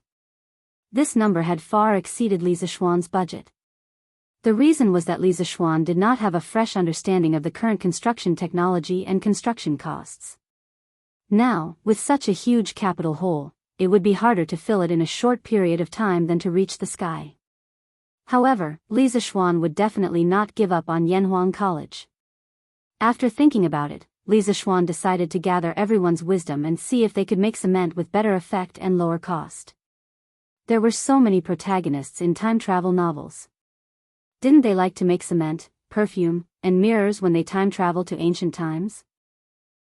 This number had far exceeded Li Zishuan's budget. The reason was that Li Zishuan did not have a fresh understanding of the current construction technology and construction costs. Now, with such a huge capital hole, it would be harder to fill it in a short period of time than to reach the sky. However, Li Zishuan would definitely not give up on Yanhuang College. After thinking about it, Li Zishuan decided to gather everyone's wisdom and see if they could make cement with better effect and lower cost. There were so many protagonists in time travel novels. Didn't they like to make cement, perfume, and mirrors when they time traveled to ancient times?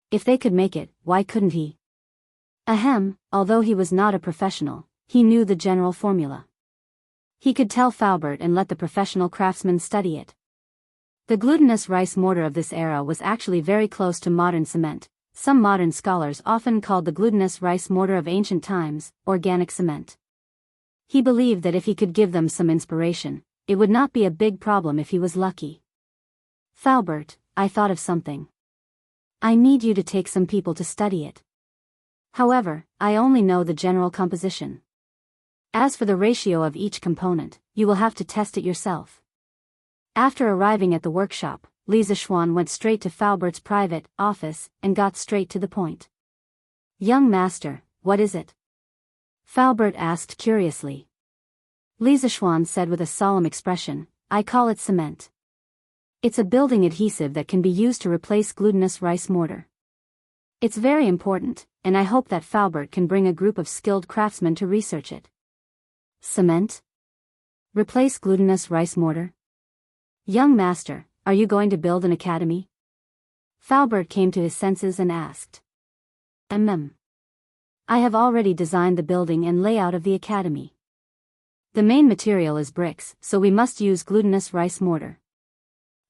If they could make it, why couldn't he? Ahem, although he was not a professional, he knew the general formula. He could tell Faubert and let the professional craftsmen study it. The glutinous rice mortar of this era was actually very close to modern cement. Some modern scholars often called the glutinous rice mortar of ancient times organic cement. He believed that if he could give them some inspiration, it would not be a big problem if he was lucky. Faubert, I thought of something. I need you to take some people to study it. However, I only know the general composition. As for the ratio of each component, you will have to test it yourself. After arriving at the workshop, Li Zixuan went straight to Falbert's private office and got straight to the point. "Young master, what is it?" Falbert asked curiously. Li Zixuan said with a solemn expression, "I call it cement. It's a building adhesive that can be used to replace glutinous rice mortar. It's very important, and I hope that Falbert can bring a group of skilled craftsmen to research it." "Cement? Replace glutinous rice mortar? Young master, are you going to build an academy?" Falbert came to his senses and asked. I have already designed the building and layout of the academy. The main material is bricks, so we must use glutinous rice mortar.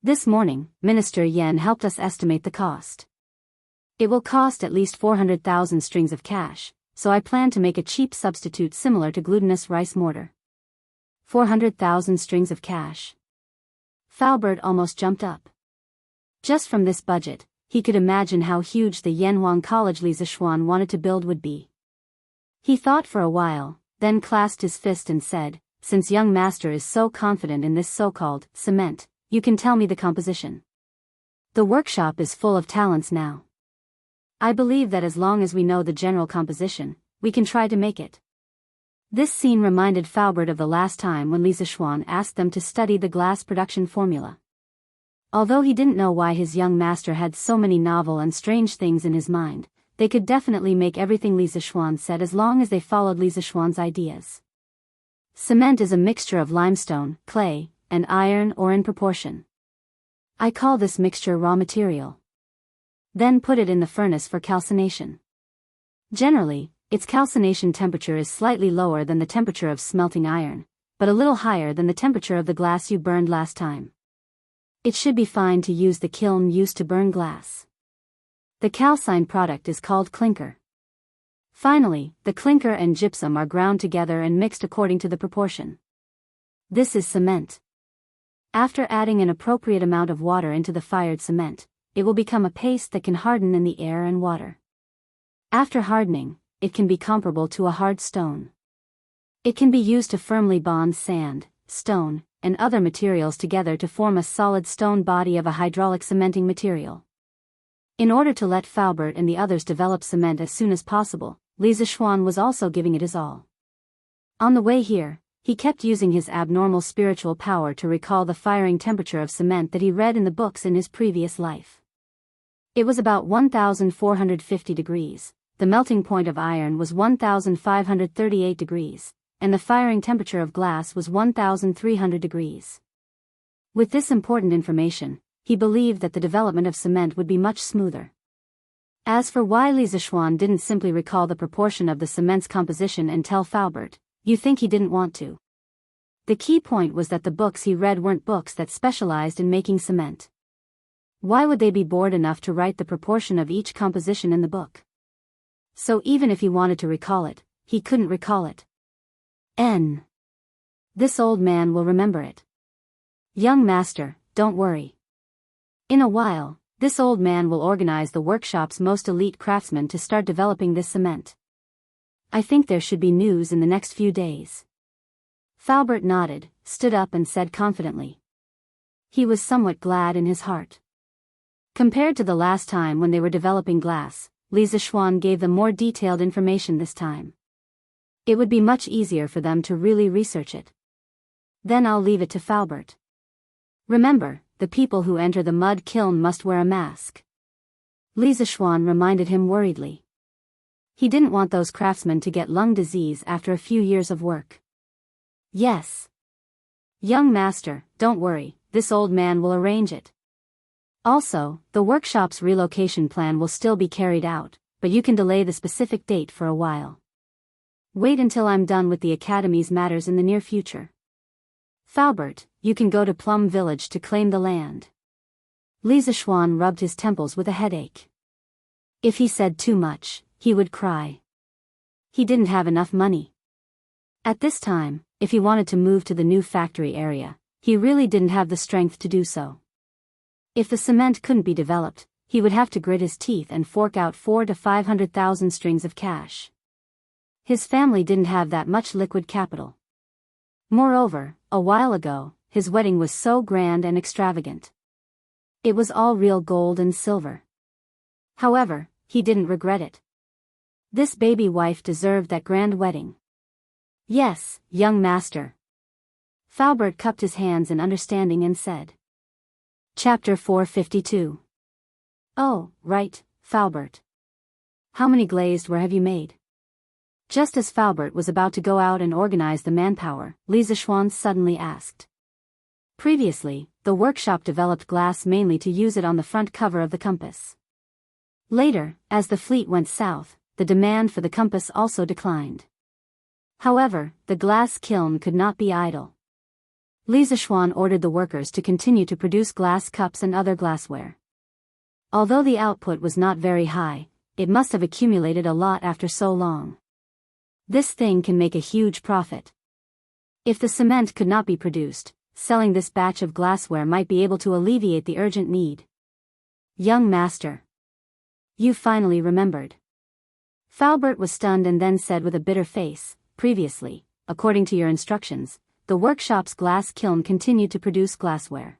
This morning, Minister Yan helped us estimate the cost. It will cost at least 400,000 strings of cash, so I plan to make a cheap substitute similar to glutinous rice mortar. 400,000 strings of cash. Falbert almost jumped up. Just from this budget, he could imagine how huge the Yanhuang College Li Zixuan wanted to build would be. He thought for a while, then clasped his fist and said, "Since young master is so confident in this so-called cement, you can tell me the composition. The workshop is full of talents now. I believe that as long as we know the general composition, we can try to make it." This scene reminded Falbert of the last time when Li Zixuan asked them to study the glass production formula. Although he didn't know why his young master had so many novel and strange things in his mind, they could definitely make everything Li Zixuan said as long as they followed Li Zixuan's ideas. Cement is a mixture of limestone, clay, and iron or in proportion. I call this mixture raw material. Then put it in the furnace for calcination. Generally, its calcination temperature is slightly lower than the temperature of smelting iron, but a little higher than the temperature of the glass you burned last time. It should be fine to use the kiln used to burn glass. The calcined product is called clinker. Finally, the clinker and gypsum are ground together and mixed according to the proportion. This is cement. After adding an appropriate amount of water into the fired cement, it will become a paste that can harden in the air and water. After hardening, it can be comparable to a hard stone. It can be used to firmly bond sand, stone, and other materials together to form a solid stone body of a hydraulic cementing material. In order to let Falbert and the others develop cement as soon as possible, Li Zixuan was also giving it his all. On the way here, he kept using his abnormal spiritual power to recall the firing temperature of cement that he read in the books in his previous life. It was about 1,450 degrees, the melting point of iron was 1,538 degrees, and the firing temperature of glass was 1,300 degrees. With this important information, he believed that the development of cement would be much smoother. As for why Li Zixuan didn't simply recall the proportion of the cement's composition and tell Falbert, you think he didn't want to. The key point was that the books he read weren't books that specialized in making cement. Why would they be bored enough to write the proportion of each composition in the book? So even if he wanted to recall it, he couldn't recall it. This old man will remember it. Young master, don't worry. In a while, this old man will organize the workshop's most elite craftsmen to start developing this cement. I think there should be news in the next few days. Falbert nodded, stood up and said confidently. He was somewhat glad in his heart. Compared to the last time when they were developing glass, Li Zixuan gave them more detailed information this time. It would be much easier for them to really research it. Then I'll leave it to Falbert. Remember, the people who enter the mud kiln must wear a mask. Li Zixuan reminded him worriedly. He didn't want those craftsmen to get lung disease after a few years of work. Yes. Young master, don't worry, this old man will arrange it. Also, the workshop's relocation plan will still be carried out, but you can delay the specific date for a while. Wait until I'm done with the Academy's matters in the near future. Falbert, you can go to Plum Village to claim the land. Li Zixuan rubbed his temples with a headache. If he said too much, he would cry. He didn't have enough money. At this time, if he wanted to move to the new factory area, he really didn't have the strength to do so. If the cement couldn't be developed, he would have to grit his teeth and fork out 400,000 to 500,000 strings of cash. His family didn't have that much liquid capital. Moreover, a while ago, his wedding was so grand and extravagant. It was all real gold and silver. However, he didn't regret it. This baby wife deserved that grand wedding. Yes, young master. Falbert cupped his hands in understanding and said. Chapter 452. Oh, right, Falbert. How many glazed ware have you made? Just as Falbert was about to go out and organize the manpower, Li Zishuan suddenly asked. Previously, the workshop developed glass mainly to use it on the front cover of the compass. Later, as the fleet went south, the demand for the compass also declined. However, the glass kiln could not be idle. Li Zishuan ordered the workers to continue to produce glass cups and other glassware. Although the output was not very high, it must have accumulated a lot after so long. This thing can make a huge profit. If the cement could not be produced, selling this batch of glassware might be able to alleviate the urgent need. Young master. You finally remembered. Falbert was stunned and then said with a bitter face, previously, according to your instructions, the workshop's glass kiln continued to produce glassware.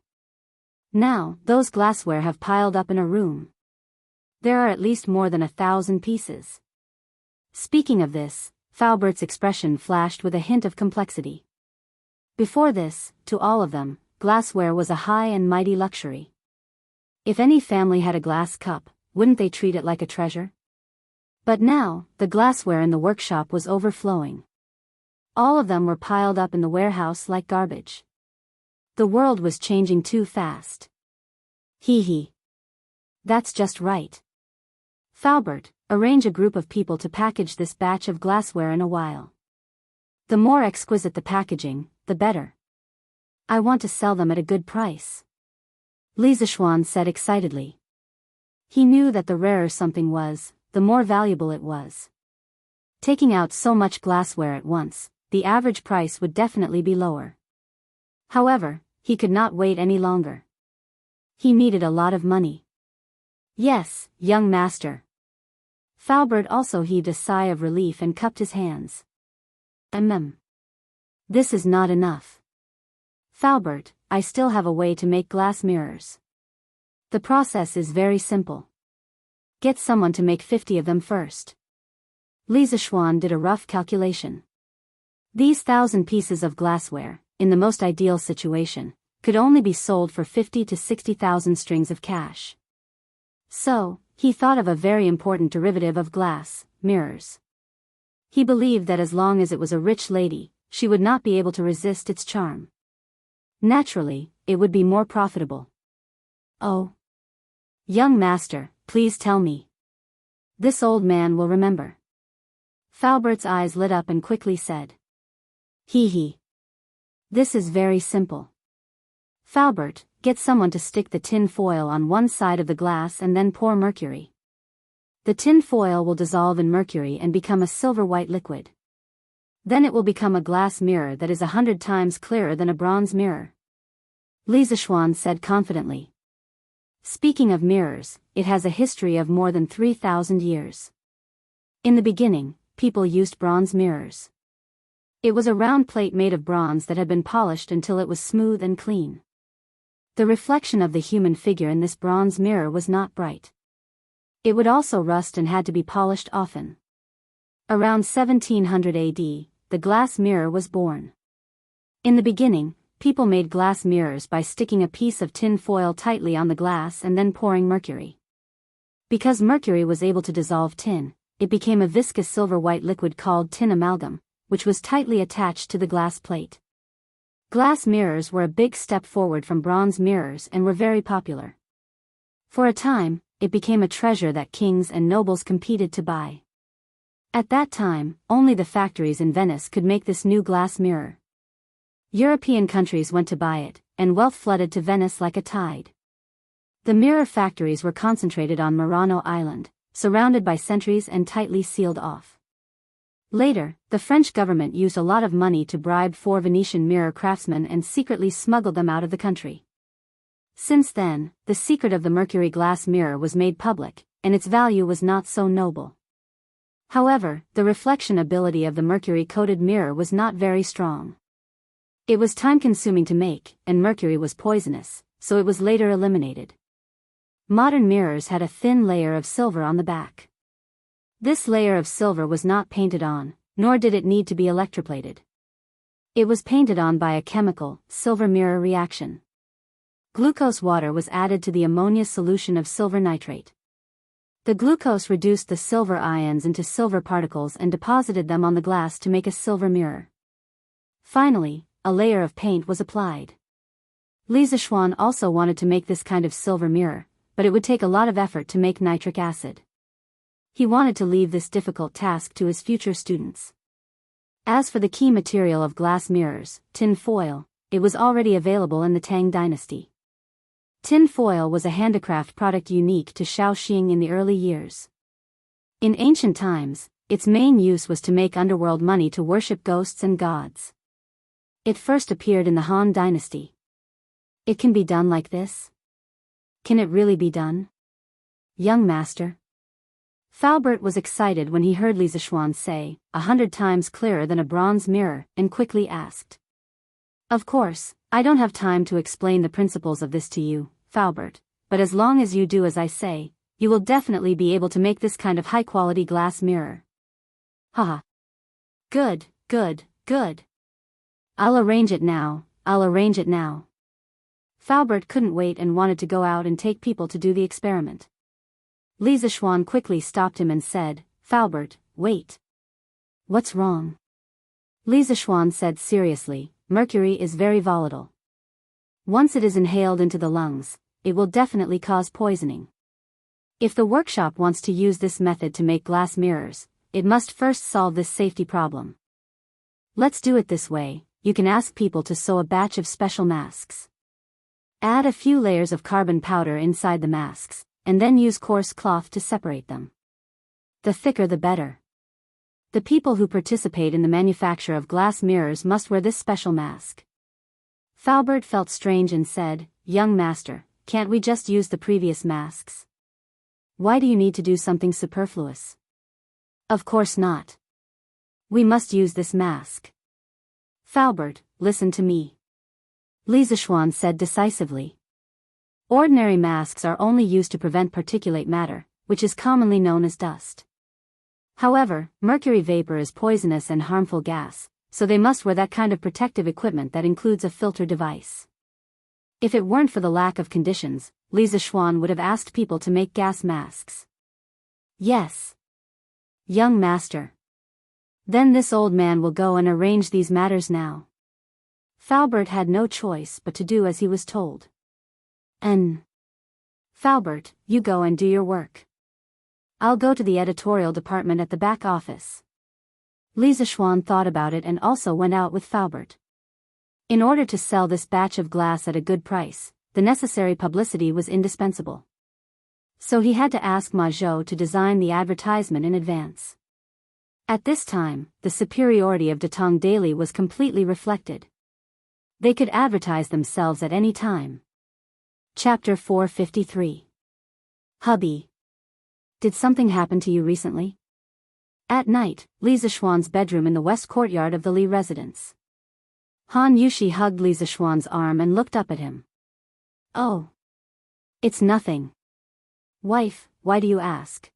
Now, those glassware have piled up in a room. There are at least more than 1,000 pieces. Speaking of this, Falbert's expression flashed with a hint of complexity. Before this, to all of them, glassware was a high and mighty luxury. If any family had a glass cup, wouldn't they treat it like a treasure? But now, the glassware in the workshop was overflowing. All of them were piled up in the warehouse like garbage. The world was changing too fast. Hee hee. That's just right. Falbert, arrange a group of people to package this batch of glassware in a while. The more exquisite the packaging, the better. I want to sell them at a good price. Li Zishuan said excitedly. He knew that the rarer something was, the more valuable it was. Taking out so much glassware at once, the average price would definitely be lower. However, he could not wait any longer. He needed a lot of money. Yes, young master. Falbert also heaved a sigh of relief and cupped his hands. This is not enough. Falbert, I still have a way to make glass mirrors. The process is very simple. Get someone to make 50 of them first. Li Zishuan did a rough calculation. These 1,000 pieces of glassware, in the most ideal situation, could only be sold for 50 to 60,000 strings of cash. So, he thought of a very important derivative of glass, mirrors. He believed that as long as it was a rich lady, she would not be able to resist its charm. Naturally, it would be more profitable. Oh. Young master, please tell me. This old man will remember. Falbert's eyes lit up and quickly said. Hee hee. This is very simple. Falbert, get someone to stick the tin foil on one side of the glass and then pour mercury. The tin foil will dissolve in mercury and become a silver-white liquid. Then it will become a glass mirror that is 100 times clearer than a bronze mirror. Li Zishuan said confidently. Speaking of mirrors, it has a history of more than 3,000 years. In the beginning, people used bronze mirrors. It was a round plate made of bronze that had been polished until it was smooth and clean. The reflection of the human figure in this bronze mirror was not bright. It would also rust and had to be polished often. Around 1700 AD, the glass mirror was born. In the beginning, people made glass mirrors by sticking a piece of tin foil tightly on the glass and then pouring mercury. Because mercury was able to dissolve tin, it became a viscous silver-white liquid called tin amalgam, which was tightly attached to the glass plate. Glass mirrors were a big step forward from bronze mirrors and were very popular. For a time, it became a treasure that kings and nobles competed to buy. At that time, only the factories in Venice could make this new glass mirror. European countries went to buy it, and wealth flooded to Venice like a tide. The mirror factories were concentrated on Murano Island, surrounded by sentries and tightly sealed off. Later, the French government used a lot of money to bribe 4 Venetian mirror craftsmen and secretly smuggled them out of the country. Since then, the secret of the mercury glass mirror was made public, and its value was not so noble. However, the reflection ability of the mercury-coated mirror was not very strong. It was time-consuming to make, and mercury was poisonous, so it was later eliminated. Modern mirrors had a thin layer of silver on the back. This layer of silver was not painted on, nor did it need to be electroplated. It was painted on by a chemical, silver mirror reaction. Glucose water was added to the ammonia solution of silver nitrate. The glucose reduced the silver ions into silver particles and deposited them on the glass to make a silver mirror. Finally, a layer of paint was applied. Li Zishuan also wanted to make this kind of silver mirror, but it would take a lot of effort to make nitric acid. He wanted to leave this difficult task to his future students. As for the key material of glass mirrors, tin foil, it was already available in the Tang dynasty. Tin foil was a handicraft product unique to Shaoxing in the early years. In ancient times, its main use was to make underworld money to worship ghosts and gods. It first appeared in the Han dynasty. It can be done like this? Can it really be done? Young master. Falbert was excited when he heard Li Zishuan say, 100 times clearer than a bronze mirror, and quickly asked. Of course, I don't have time to explain the principles of this to you, Falbert, but as long as you do as I say, you will definitely be able to make this kind of high-quality glass mirror. Haha. Good, good, good. I'll arrange it now. Falbert couldn't wait and wanted to go out and take people to do the experiment. Li Zishuan quickly stopped him and said, Falbert, wait. What's wrong? Li Zishuan said seriously, mercury is very volatile. Once it is inhaled into the lungs, it will definitely cause poisoning. If the workshop wants to use this method to make glass mirrors, it must first solve this safety problem. Let's do it this way. You can ask people to sew a batch of special masks. Add a few layers of carbon powder inside the masks, and then use coarse cloth to separate them. The thicker the better. The people who participate in the manufacture of glass mirrors must wear this special mask. Falbert felt strange and said, Young master, can't we just use the previous masks? Why do you need to do something superfluous? Of course not. We must use this mask. Falbert, listen to me. Li Zishuan said decisively. Ordinary masks are only used to prevent particulate matter, which is commonly known as dust. However, mercury vapor is poisonous and harmful gas, so they must wear that kind of protective equipment that includes a filter device. If it weren't for the lack of conditions, Li Zishuan would have asked people to make gas masks. Yes. Young master. Then this old man will go and arrange these matters now. Falbert had no choice but to do as he was told. Falbert, you go and do your work. I'll go to the editorial department at the back office. Li Zishuan thought about it and also went out with Falbert. In order to sell this batch of glass at a good price, the necessary publicity was indispensable. So he had to ask Ma Zhou to design the advertisement in advance. At this time, the superiority of Datong Daily was completely reflected. They could advertise themselves at any time. Chapter 453. Hubby. Did something happen to you recently? At night, Li Zishuan's bedroom in the west courtyard of the Li residence. Han Yushi hugged Li Zishuan's arm and looked up at him. Oh. It's nothing. Wife, why do you ask?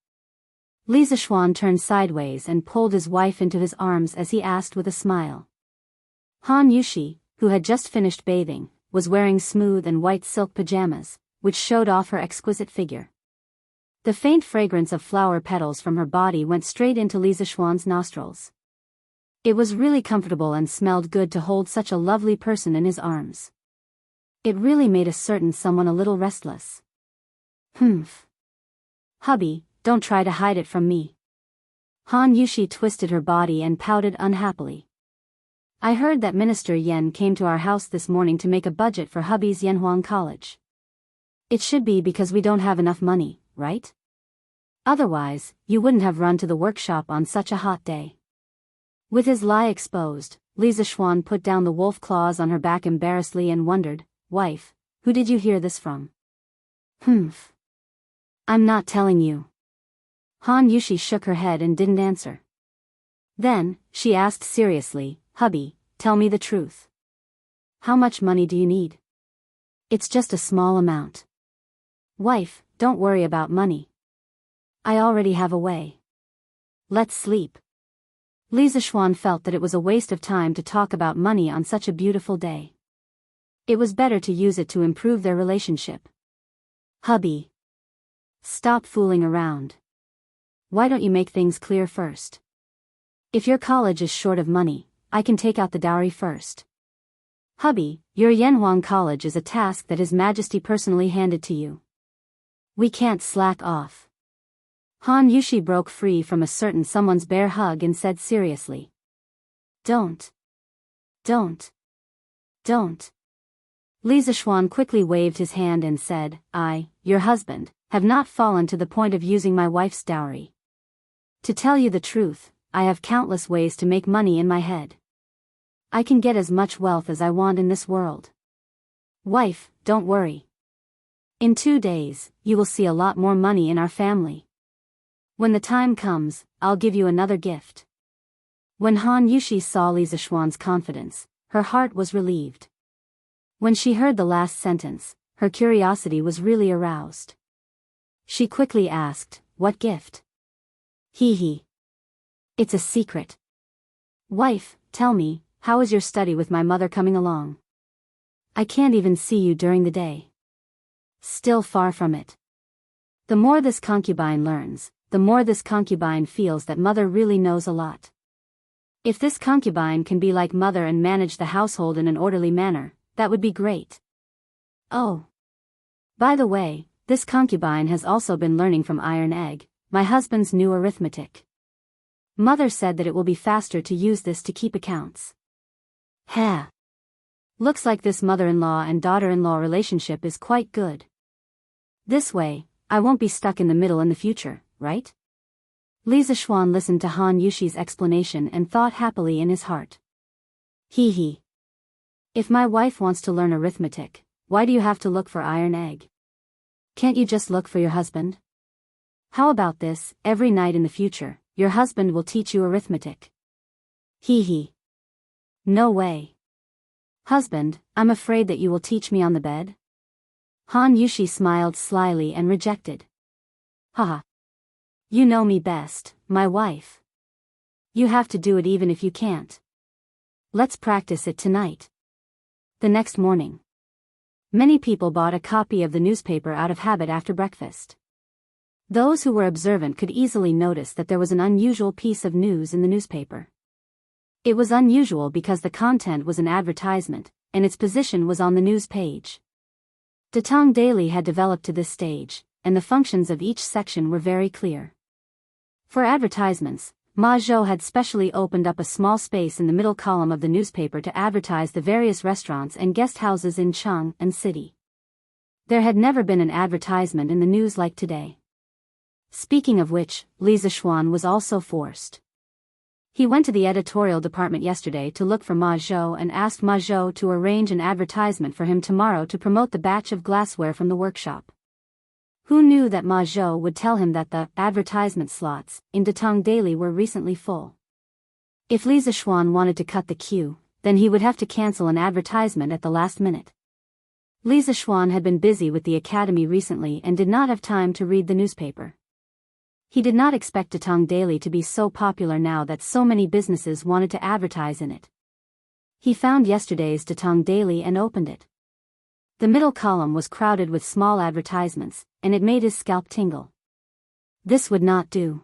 Li Zishuan turned sideways and pulled his wife into his arms as he asked with a smile. Han Yushi, who had just finished bathing, was wearing smooth and white silk pajamas, which showed off her exquisite figure. The faint fragrance of flower petals from her body went straight into Li Zishuan's nostrils. It was really comfortable and smelled good to hold such a lovely person in his arms. It really made a certain someone a little restless. Humph. Hubby, don't try to hide it from me. Han Yushi twisted her body and pouted unhappily. I heard that Minister Yen came to our house this morning to make a budget for hubby's Yanhuang College. It should be because we don't have enough money, right? Otherwise, you wouldn't have run to the workshop on such a hot day. With his lie exposed, Li Zishuan put down the wolf claws on her back embarrassedly and wondered, Wife, who did you hear this from? Humph. I'm not telling you. Han Yushi shook her head and didn't answer. Then, she asked seriously, Hubby, tell me the truth. how much money do you need? It's just a small amount. Wife, don't worry about money. I already have a way. Let's sleep. Li Zishuan felt that it was a waste of time to talk about money on such a beautiful day. It was better to use it to improve their relationship. Hubby. Stop fooling around. Why don't you make things clear first? If your college is short of money, I can take out the dowry first. Hubby, your Yanhuang College is a task that His Majesty personally handed to you. We can't slack off. Han Yushi broke free from a certain someone's bear hug and said seriously. Don't. Li Zishuan quickly waved his hand and said, I, your husband, have not fallen to the point of using my wife's dowry. To tell you the truth, I have countless ways to make money in my head. I can get as much wealth as I want in this world. Wife, don't worry. In 2 days, you will see a lot more money in our family. When the time comes, I'll give you another gift. When Han Yushi saw Li Zishuan's confidence, her heart was relieved. When she heard the last sentence, her curiosity was really aroused. She quickly asked, what gift? Hee. It's a secret. Wife, tell me, how is your study with my mother coming along? I can't even see you during the day. Still far from it. The more this concubine learns, the more this concubine feels that mother really knows a lot. If this concubine can be like mother and manage the household in an orderly manner, that would be great. Oh. By the way, this concubine has also been learning from Iron Egg, my husband's new arithmetic. Mother said that it will be faster to use this to keep accounts. Ha. Looks like this mother-in-law and daughter-in-law relationship is quite good. This way, I won't be stuck in the middle in the future, right? Li Zishuan listened to Han Yushi's explanation and thought happily in his heart. Hee. If my wife wants to learn arithmetic, why do you have to look for Iron Egg? Can't you just look for your husband? How about this, every night in the future, your husband will teach you arithmetic. Hee. No way. Husband, I'm afraid that you will teach me on the bed? Han Yushi smiled slyly and rejected. Haha. You know me best, my wife. You have to do it even if you can't. Let's practice it tonight. The next morning. Many people bought a copy of the newspaper out of habit after breakfast. Those who were observant could easily notice that there was an unusual piece of news in the newspaper. It was unusual because the content was an advertisement, and its position was on the news page. Datong Daily had developed to this stage, and the functions of each section were very clear. For advertisements, Ma Zhou had specially opened up a small space in the middle column of the newspaper to advertise the various restaurants and guest houses in Chang'an City. There had never been an advertisement in the news like today. Speaking of which, Li Zishuan was also forced. He went to the editorial department yesterday to look for Ma Zhou and asked Ma Zhou to arrange an advertisement for him tomorrow to promote the batch of glassware from the workshop. Who knew that Ma Zhou would tell him that the advertisement slots in Datong Daily were recently full? If Li Zishuan wanted to cut the queue, then he would have to cancel an advertisement at the last minute. Li Zishuan had been busy with the academy recently and did not have time to read the newspaper. He did not expect Datong Daily to be so popular now that so many businesses wanted to advertise in it. He found yesterday's Datong Daily and opened it. The middle column was crowded with small advertisements, and it made his scalp tingle. This would not do.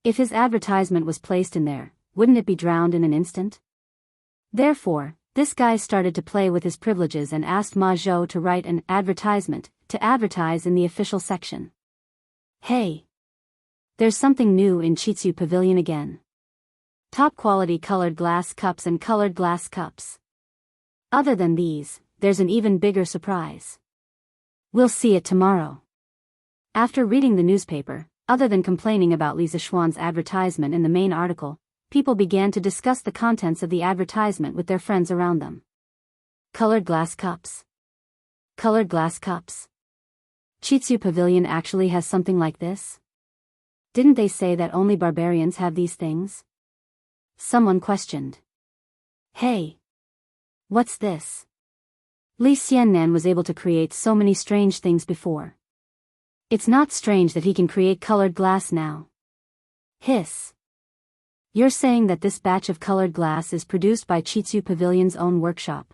If his advertisement was placed in there, wouldn't it be drowned in an instant? Therefore, this guy started to play with his privileges and asked Ma Zhou to write an advertisement to advertise in the official section. Hey! There's something new in Chitsu Pavilion again. Top quality colored glass cups and colored glass cups. Other than these, there's an even bigger surprise. We'll see it tomorrow. After reading the newspaper, other than complaining about Li Zishuan's advertisement in the main article, people began to discuss the contents of the advertisement with their friends around them. Colored glass cups. Colored glass cups. Chitsu Pavilion actually has something like this? Didn't they say that only barbarians have these things? Someone questioned. Hey! What's this? Li Xiannan was able to create so many strange things before. It's not strange that he can create colored glass now. Hiss. You're saying that this batch of colored glass is produced by Chitsu Pavilion's own workshop.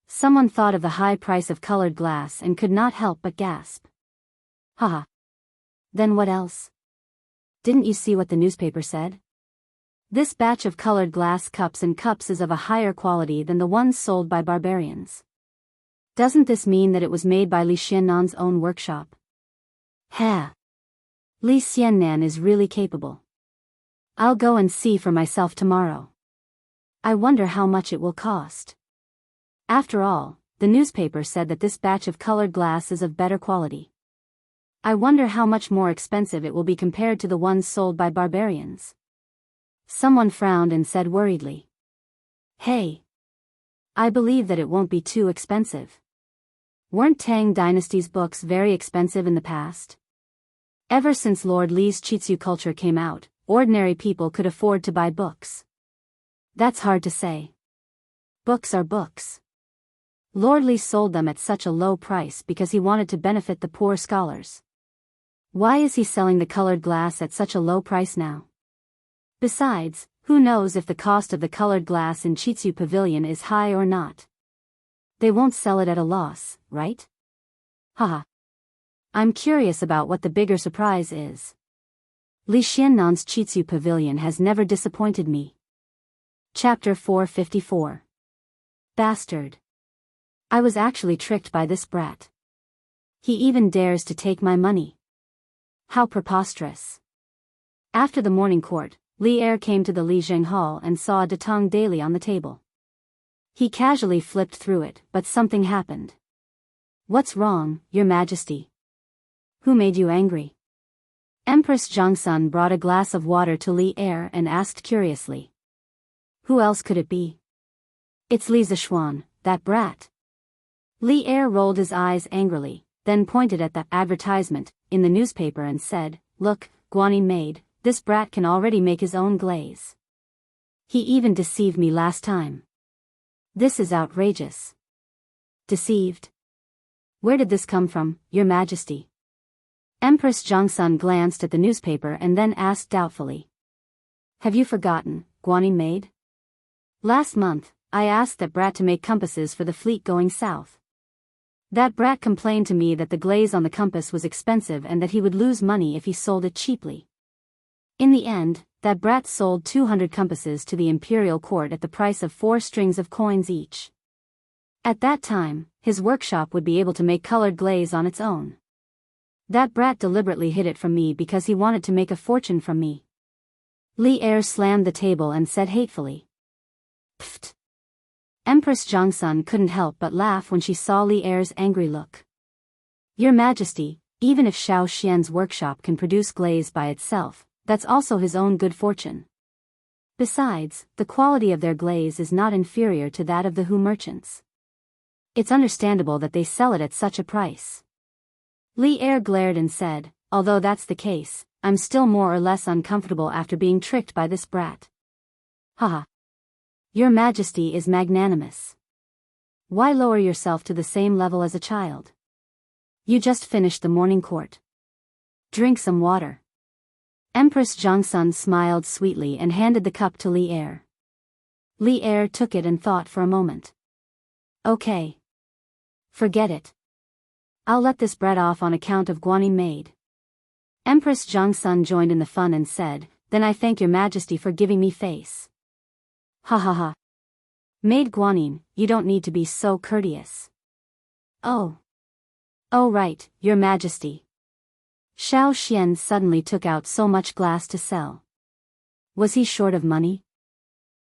Someone thought of the high price of colored glass and could not help but gasp. Haha. Then what else? Didn't you see what the newspaper said? This batch of colored glass cups and cups is of a higher quality than the ones sold by barbarians. Doesn't this mean that it was made by Li Xiannan's own workshop? Ha! Li Xiannan is really capable. I'll go and see for myself tomorrow. I wonder how much it will cost. After all, the newspaper said that this batch of colored glass is of better quality. I wonder how much more expensive it will be compared to the ones sold by barbarians. Someone frowned and said worriedly. Hey! I believe that it won't be too expensive. Weren't Tang Dynasty's books very expensive in the past? Ever since Lord Li's Chitsu culture came out, ordinary people could afford to buy books. That's hard to say. Books are books. Lord Li sold them at such a low price because he wanted to benefit the poor scholars. Why is he selling the colored glass at such a low price now? Besides, who knows if the cost of the colored glass in Chitsu Pavilion is high or not? They won't sell it at a loss, right? Haha. I'm curious about what the bigger surprise is. Li Xiannan's Chitsu Pavilion has never disappointed me. Chapter 454. Bastard. I was actually tricked by this brat. He even dares to take my money. How preposterous. After the morning court, Li Er came to the Li Zheng Hall and saw a Datong daily on the table. He casually flipped through it, but something happened. What's wrong, Your Majesty? Who made you angry? Empress Jianghu brought a glass of water to Li Er and asked curiously. Who else could it be? It's Li Zishuan, that brat. Li Er rolled his eyes angrily, then pointed at the advertisement in the newspaper and said, Look, Guanyin maid, this brat can already make his own glaze. He even deceived me last time. This is outrageous. Deceived? Where did this come from, Your Majesty? Empress Jianghu glanced at the newspaper and then asked doubtfully. Have you forgotten, Guanyin maid? Last month, I asked that brat to make compasses for the fleet going south. That brat complained to me that the glaze on the compass was expensive and that he would lose money if he sold it cheaply. In the end, that brat sold 200 compasses to the imperial court at the price of 4 strings of coins each. At that time, his workshop would be able to make colored glaze on its own. That brat deliberately hid it from me because he wanted to make a fortune from me. Li Er slammed the table and said hatefully. Pfft. Empress Jianghu couldn't help but laugh when she saw Li Er's angry look. Your Majesty, even if Xiao Xian's workshop can produce glaze by itself, that's also his own good fortune. Besides, the quality of their glaze is not inferior to that of the Hu merchants. It's understandable that they sell it at such a price. Li Er glared and said, although that's the case, I'm still more or less uncomfortable after being tricked by this brat. Haha. Your Majesty is magnanimous. Why lower yourself to the same level as a child? You just finished the morning court. Drink some water. Empress Jianghu smiled sweetly and handed the cup to Li Er. Li Er took it and thought for a moment. Okay. Forget it. I'll let this brat off on account of Guanyin maid. Empress Jianghu joined in the fun and said, Then I thank Your Majesty for giving me face. Ha ha ha. Maid Guanyin, you don't need to be so courteous. Oh. Oh right, Your Majesty. Xiao Xian suddenly took out so much glass to sell. Was he short of money?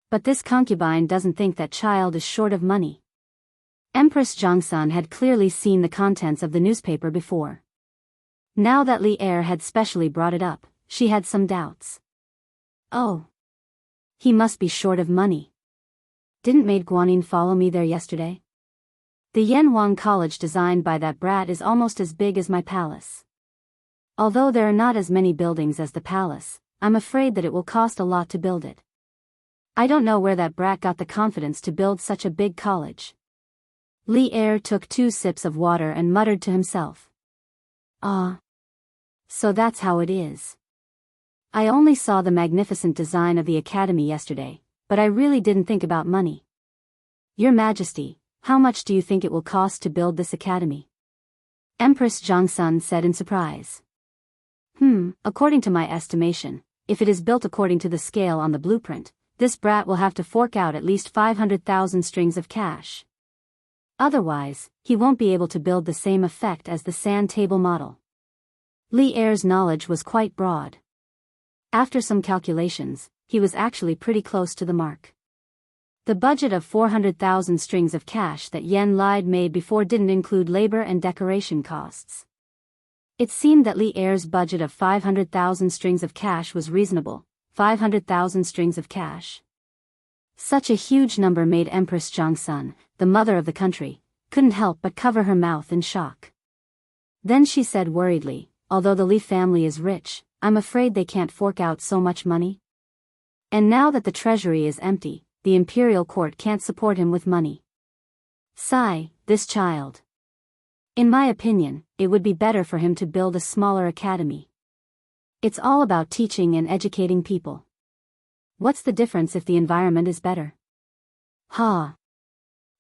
But this concubine doesn't think that child is short of money. Empress Jianghu had clearly seen the contents of the newspaper before. Now that Li Er had specially brought it up, she had some doubts. Oh. He must be short of money. Didn't Maid Guanyin follow me there yesterday? The Yanwang College designed by that brat is almost as big as my palace. Although there are not as many buildings as the palace, I'm afraid that it will cost a lot to build it. I don't know where that brat got the confidence to build such a big college. Li Er took 2 sips of water and muttered to himself. Ah. So that's how it is. I only saw the magnificent design of the academy yesterday, but I really didn't think about money. Your Majesty, how much do you think it will cost to build this academy? Empress Jianghu said in surprise. According to my estimation, if it is built according to the scale on the blueprint, this brat will have to fork out at least 500,000 strings of cash. Otherwise, he won't be able to build the same effect as the sand table model. Li Er's knowledge was quite broad. After some calculations, he was actually pretty close to the mark. The budget of 400,000 strings of cash that Yen Lide made before didn't include labor and decoration costs. It seemed that Li Er's budget of 500,000 strings of cash was reasonable. 500,000 strings of cash. Such a huge number made Empress Jianghu, the mother of the country, couldn't help but cover her mouth in shock. Then she said worriedly, although the Li family is rich, I'm afraid they can't fork out so much money. And now that the treasury is empty, the imperial court can't support him with money. Sigh, this child. In my opinion, it would be better for him to build a smaller academy. It's all about teaching and educating people. What's the difference if the environment is better?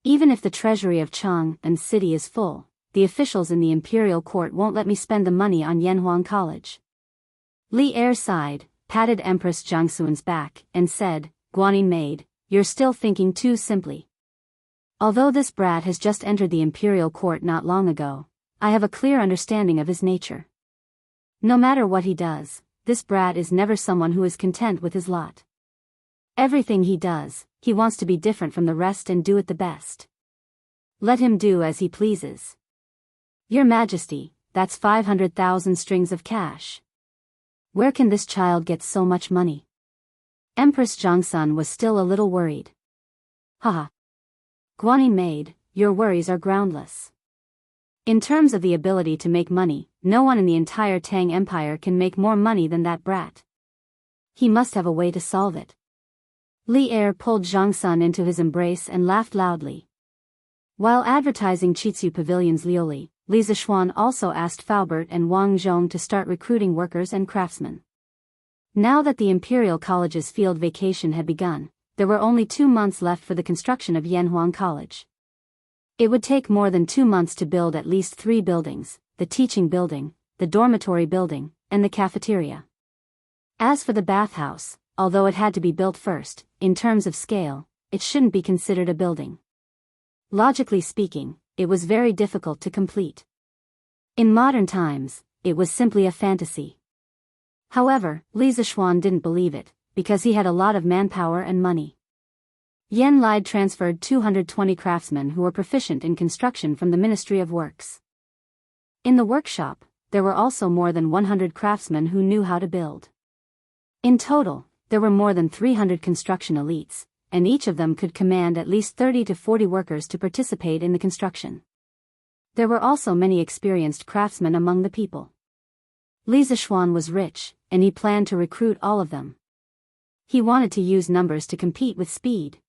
Even if the treasury of Chang'an City is full, the officials in the imperial court won't let me spend the money on Yanhuang College. Li Er sighed, patted Empress Jianghu's back, and said, Guanyin maid, you're still thinking too simply. Although this brat has just entered the imperial court not long ago, I have a clear understanding of his nature. No matter what he does, this brat is never someone who is content with his lot. Everything he does, he wants to be different from the rest and do it the best. Let him do as he pleases. Your Majesty, that's 500,000 strings of cash. Where can this child get so much money? Empress Jianghu was still a little worried. Guanyin maid, your worries are groundless. In terms of the ability to make money, no one in the entire Tang Empire can make more money than that brat. He must have a way to solve it. Li Er pulled Jianghu into his embrace and laughed loudly. While advertising Chitsu Pavilion's Lioli, Li Zishuan also asked Faubert and Wang Zhong to start recruiting workers and craftsmen. Now that the Imperial College's field vacation had begun, there were only 2 months left for the construction of Yanhuang College. It would take more than 2 months to build at least 3 buildings, the teaching building, the dormitory building, and the cafeteria. As for the bathhouse, although it had to be built first, in terms of scale, it shouldn't be considered a building. Logically speaking, it was very difficult to complete. In modern times, it was simply a fantasy. However, Li Zishuan didn't believe it, because he had a lot of manpower and money. Yen Lide transferred 220 craftsmen who were proficient in construction from the Ministry of Works. In the workshop, there were also more than 100 craftsmen who knew how to build. In total, there were more than 300 construction elites, and each of them could command at least 30 to 40 workers to participate in the construction. There were also many experienced craftsmen among the people. Li Zishuan was rich, and he planned to recruit all of them. He wanted to use numbers to compete with speed.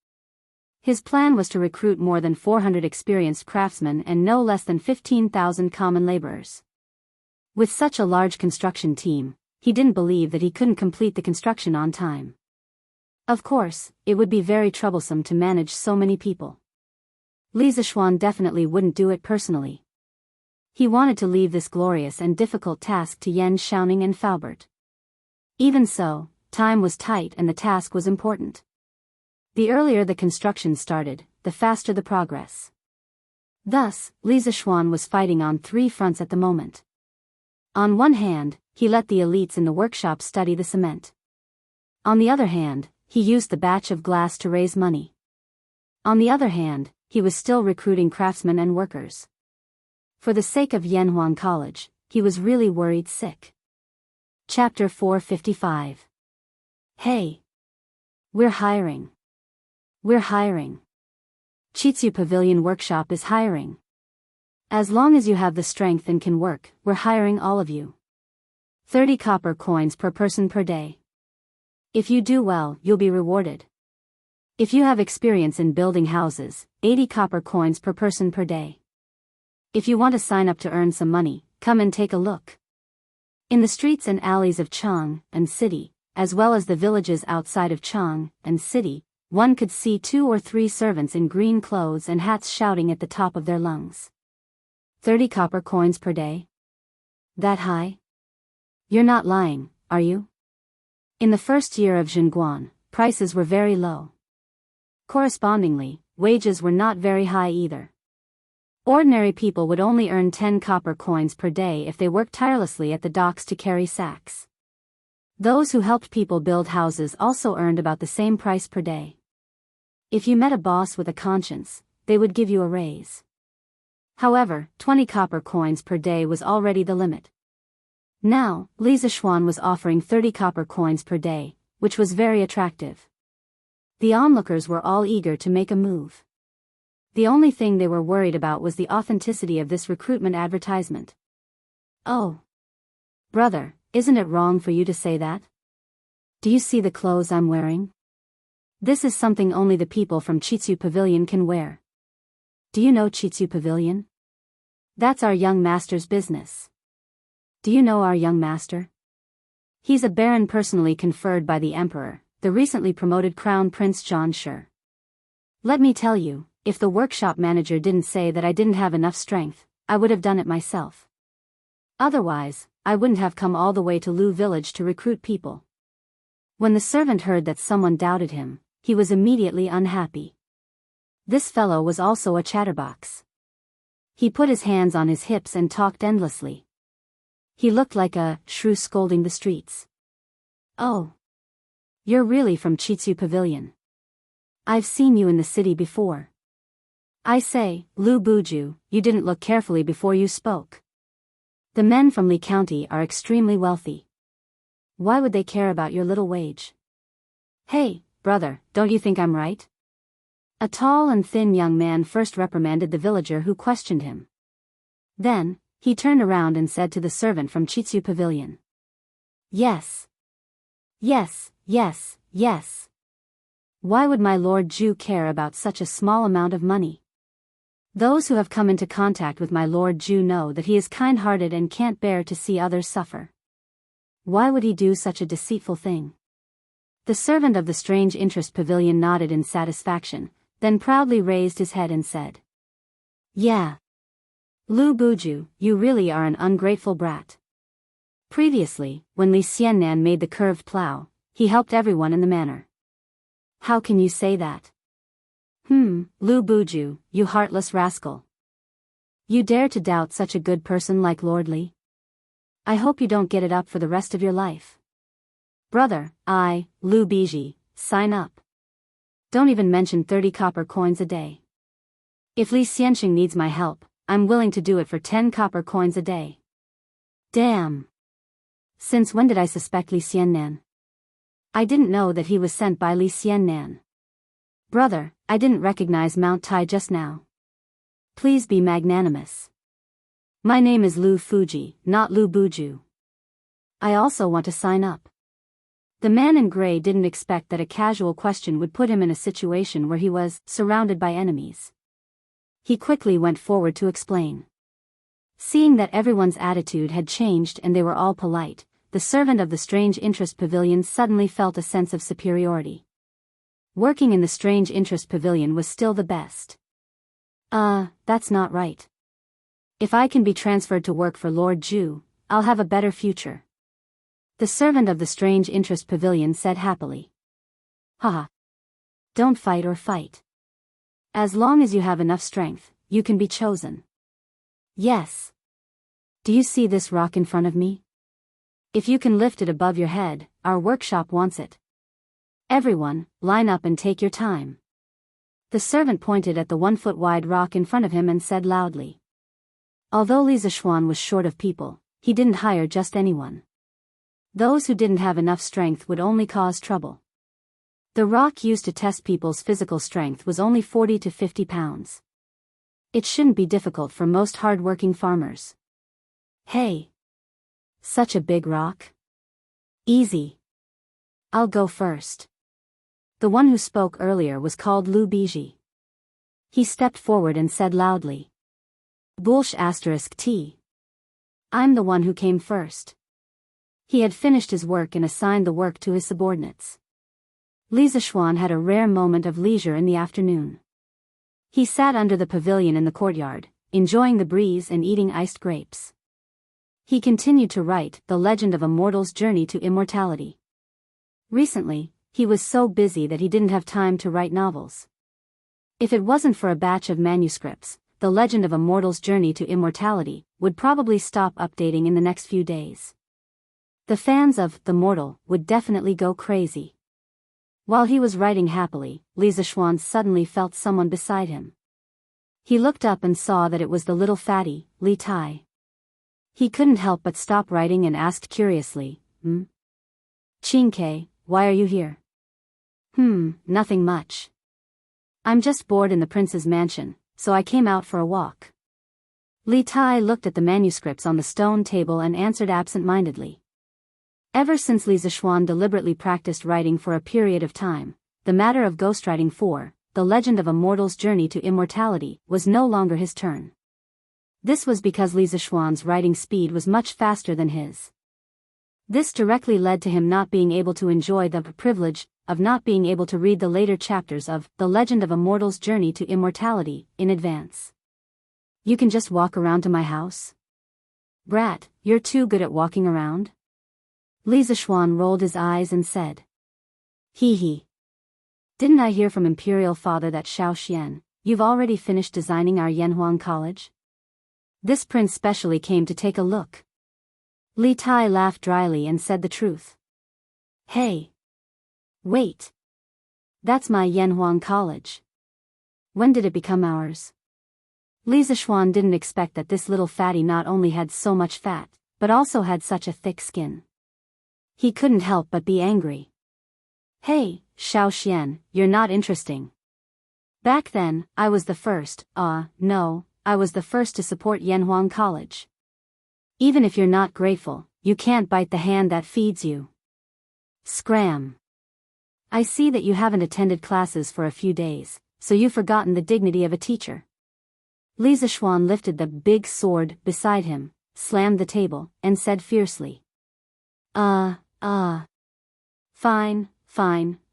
His plan was to recruit more than 400 experienced craftsmen and no less than 15,000 common laborers. With such a large construction team, he didn't believe that he couldn't complete the construction on time. Of course, it would be very troublesome to manage so many people. Li Zishuan definitely wouldn't do it personally. He wanted to leave this glorious and difficult task to Yen Xiaoning and Faubert. Even so, time was tight and the task was important. The earlier the construction started, the faster the progress. Thus, Li Zishuan was fighting on 3 fronts at the moment. On one hand, he let the elites in the workshop study the cement. On the other hand, he used the batch of glass to raise money. On the other hand, he was still recruiting craftsmen and workers. For the sake of Yanhuang College, he was really worried sick. Chapter 455. Hey! We're hiring. We're hiring. Chitsu Pavilion Workshop is hiring. As long as you have the strength and can work, we're hiring all of you. 30 copper coins per person per day. If you do well, you'll be rewarded. If you have experience in building houses, 80 copper coins per person per day. If you want to sign up to earn some money, come and take a look. In the streets and alleys of Chang and City, as well as the villages outside of Chang and City, one could see 2 or 3 servants in green clothes and hats shouting at the top of their lungs. 30 copper coins per day? That high? You're not lying, are you? In the first year of Zhenguan, prices were very low. Correspondingly, wages were not very high either. Ordinary people would only earn 10 copper coins per day if they worked tirelessly at the docks to carry sacks. Those who helped people build houses also earned about the same price per day. If you met a boss with a conscience, they would give you a raise. However, 20 copper coins per day was already the limit. Now, Li Zishuan was offering 30 copper coins per day, which was very attractive. The onlookers were all eager to make a move. The only thing they were worried about was the authenticity of this recruitment advertisement. Oh, brother, isn't it wrong for you to say that? Do you see the clothes I'm wearing? This is something only the people from Chitsu Pavilion can wear. Do you know Chitsu Pavilion? That's our young master's business. Do you know our young master? He's a baron personally conferred by the emperor, the recently promoted Crown Prince John Shi. Let me tell you, if the workshop manager didn't say that I didn't have enough strength, I would have done it myself. Otherwise, I wouldn't have come all the way to Lu village to recruit people. When the servant heard that someone doubted him, he was immediately unhappy. This fellow was also a chatterbox. He put his hands on his hips and talked endlessly. He looked like a shrew scolding the streets. Oh. You're really from Chitsu Pavilion. I've seen you in the city before. I say, Lu Buju, you didn't look carefully before you spoke. The men from Li County are extremely wealthy. Why would they care about your little wage? Hey, brother, don't you think I'm right? A tall and thin young man first reprimanded the villager who questioned him. Then, he turned around and said to the servant from Chitsu Pavilion. Yes. Yes, yes, yes. Why would my Lord Ju care about such a small amount of money? Those who have come into contact with my Lord Ju know that he is kind-hearted and can't bear to see others suffer. Why would he do such a deceitful thing? The servant of the Strange Interest Pavilion nodded in satisfaction, then proudly raised his head and said, Yeah. Lu Buju, you really are an ungrateful brat. Previously, when Li Xiannan made the curved plow, he helped everyone in the manor. How can you say that? Lu Buju, you heartless rascal. You dare to doubt such a good person like Lord Li? I hope you don't get it up for the rest of your life. Brother, Lu Biji, sign up. Don't even mention 30 copper coins a day. If Li Xianxia needs my help, I'm willing to do it for 10 copper coins a day. Damn. Since when did I suspect Li Xiannan? I didn't know that he was sent by Li Xiannan. Brother, I didn't recognize Mount Tai just now. Please be magnanimous. My name is Lu Fuji, not Lu Buju. I also want to sign up. The man in gray didn't expect that a casual question would put him in a situation where he was surrounded by enemies. He quickly went forward to explain. Seeing that everyone's attitude had changed and they were all polite, the servant of the Strange Interest Pavilion suddenly felt a sense of superiority. Working in the Strange Interest Pavilion was still the best. That's not right. If I can be transferred to work for Lord Ju, I'll have a better future. The servant of the Strange Interest Pavilion said happily. Haha. Don't fight or fight. As long as you have enough strength, you can be chosen. Yes. Do you see this rock in front of me? If you can lift it above your head, our workshop wants it. Everyone, line up and take your time. The servant pointed at the 1-foot-wide rock in front of him and said loudly. Although Li Zishuan was short of people, he didn't hire just anyone. Those who didn't have enough strength would only cause trouble. The rock used to test people's physical strength was only 40 to 50 pounds. It shouldn't be difficult for most hard-working farmers. Hey! Such a big rock? Easy. I'll go first. The one who spoke earlier was called Lu Biji. He stepped forward and said loudly. Bullsh *T. I'm the one who came first. He had finished his work and assigned the work to his subordinates. Li Zishuan had a rare moment of leisure in the afternoon. He sat under the pavilion in the courtyard, enjoying the breeze and eating iced grapes. He continued to write The Legend of a Mortal's Journey to Immortality. Recently, he was so busy that he didn't have time to write novels. If it wasn't for a batch of manuscripts, The Legend of a Mortal's Journey to Immortality would probably stop updating in the next few days. The fans of The Mortal would definitely go crazy. While he was writing happily, Li Zishuan suddenly felt someone beside him. He looked up and saw that it was the little fatty, Li Tai. He couldn't help but stop writing and asked curiously, Qingke, why are you here? Nothing much. I'm just bored in the prince's mansion, so I came out for a walk. Li Tai looked at the manuscripts on the stone table and answered absent-mindedly. Ever since Li Zishuan deliberately practiced writing for a period of time, the matter of ghostwriting for The Legend of a Mortal's Journey to Immortality was no longer his turn. This was because Li Zishuan's writing speed was much faster than his. This directly led to him not being able to enjoy the privilege of not being able to read the later chapters of The Legend of a Mortal's Journey to Immortality in advance. You can just walk around to my house? Brat, you're too good at walking around? Li Zishuan rolled his eyes and said. Hee. Didn't I hear from Imperial Father that Xiao Xian, you've already finished designing our Yanhuang College? This prince specially came to take a look. Li Tai laughed dryly and said the truth. Hey. Wait. That's my Yanhuang College. When did it become ours? Li Zishuan didn't expect that this little fatty not only had so much fat, but also had such a thick skin. He couldn't help but be angry. Hey, Xiao Xian, you're not interesting. Back then, I was the first, no, I was the first to support Yanhuang College. Even if you're not grateful, you can't bite the hand that feeds you. Scram. I see that you haven't attended classes for a few days, so you've forgotten the dignity of a teacher. Li Zishuan lifted the big sword beside him, slammed the table, and said fiercely.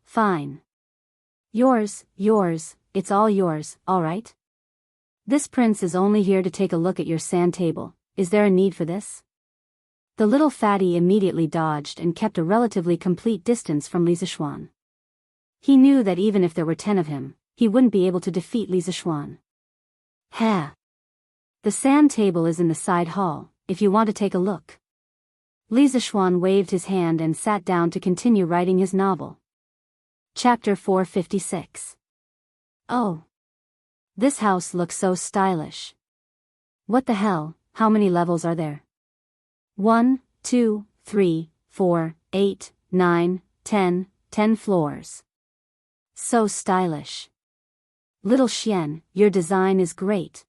Fine. Yours, it's all yours, alright? This prince is only here to take a look at your sand table, is there a need for this? The little fatty immediately dodged and kept a relatively complete distance from Li Zishuan. He knew that even if there were 10 of him, he wouldn't be able to defeat Li Zishuan. The sand table is in the side hall, if you want to take a look. Li Zishuan waved his hand and sat down to continue writing his novel. Chapter 456. Oh. This house looks so stylish. What the hell, how many levels are there? 1, 2, 3, 4, 8, 9, 10 floors. So stylish. Little Xian, your design is great.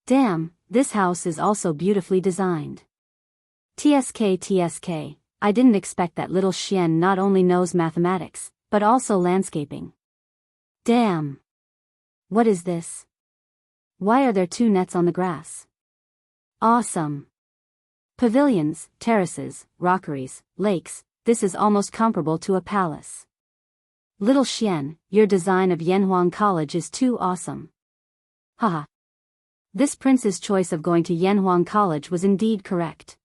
Damn, this house is also beautifully designed. TSK, I didn't expect that little Xian not only knows mathematics, but also landscaping. Damn. What is this? Why are there 2 nets on the grass? Awesome. Pavilions, terraces, rockeries, lakes, this is almost comparable to a palace. Little Xian, your design of Yanhuang College is too awesome. Haha. This prince's choice of going to Yanhuang College was indeed correct.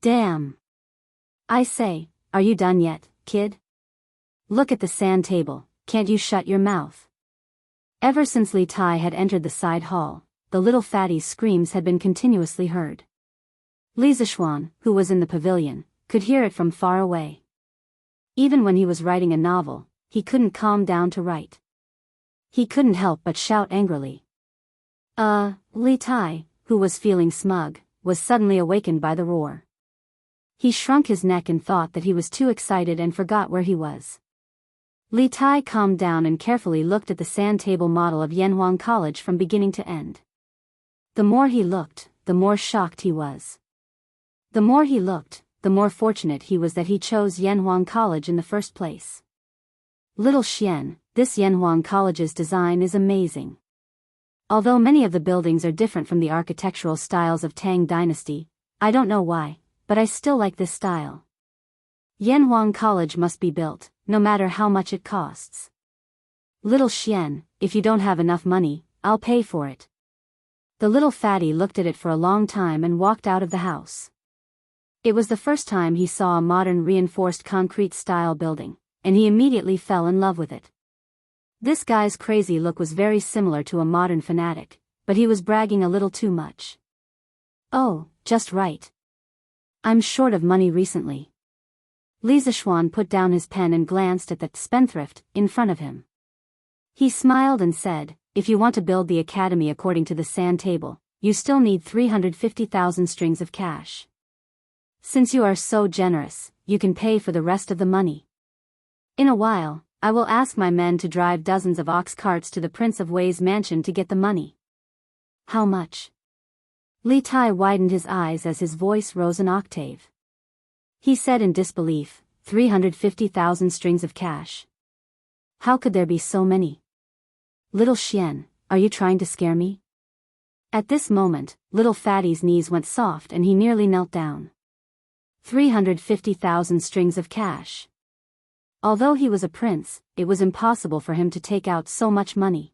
Damn. I say, are you done yet, kid? Look at the sand table, can't you shut your mouth? Ever since Li Tai had entered the side hall, the little fatty's screams had been continuously heard. Li Zishuan, who was in the pavilion, could hear it from far away. Even when he was writing a novel, he couldn't calm down to write. He couldn't help but shout angrily. Li Tai, who was feeling smug, was suddenly awakened by the roar. He shrunk his neck and thought that he was too excited and forgot where he was. Li Tai calmed down and carefully looked at the sand table model of Yanhuang College from beginning to end. The more he looked, the more shocked he was. The more he looked, the more fortunate he was that he chose Yanhuang College in the first place. Little Xian, this Yanhuang College's design is amazing. Although many of the buildings are different from the architectural styles of Tang Dynasty, I don't know why, but I still like this style. Yanhuang College must be built, no matter how much it costs. Little Xian, if you don't have enough money, I'll pay for it. The little fatty looked at it for a long time and walked out of the house. It was the first time he saw a modern reinforced concrete style building, and he immediately fell in love with it. This guy's crazy look was very similar to a modern fanatic, but he was bragging a little too much. Oh, just right. I'm short of money recently. Li Zishuan put down his pen and glanced at the spendthrift in front of him. He smiled and said, if you want to build the academy according to the sand table, you still need 350,000 strings of cash. Since you are so generous, you can pay for the rest of the money. In a while, I will ask my men to drive dozens of ox carts to the Prince of Wei's mansion to get the money. How much? Li Tai widened his eyes as his voice rose an octave. He said in disbelief, 350,000 strings of cash. How could there be so many? Little Xian, are you trying to scare me? At this moment, little Fatty's knees went soft and he nearly knelt down. 350,000 strings of cash. Although he was a prince, it was impossible for him to take out so much money.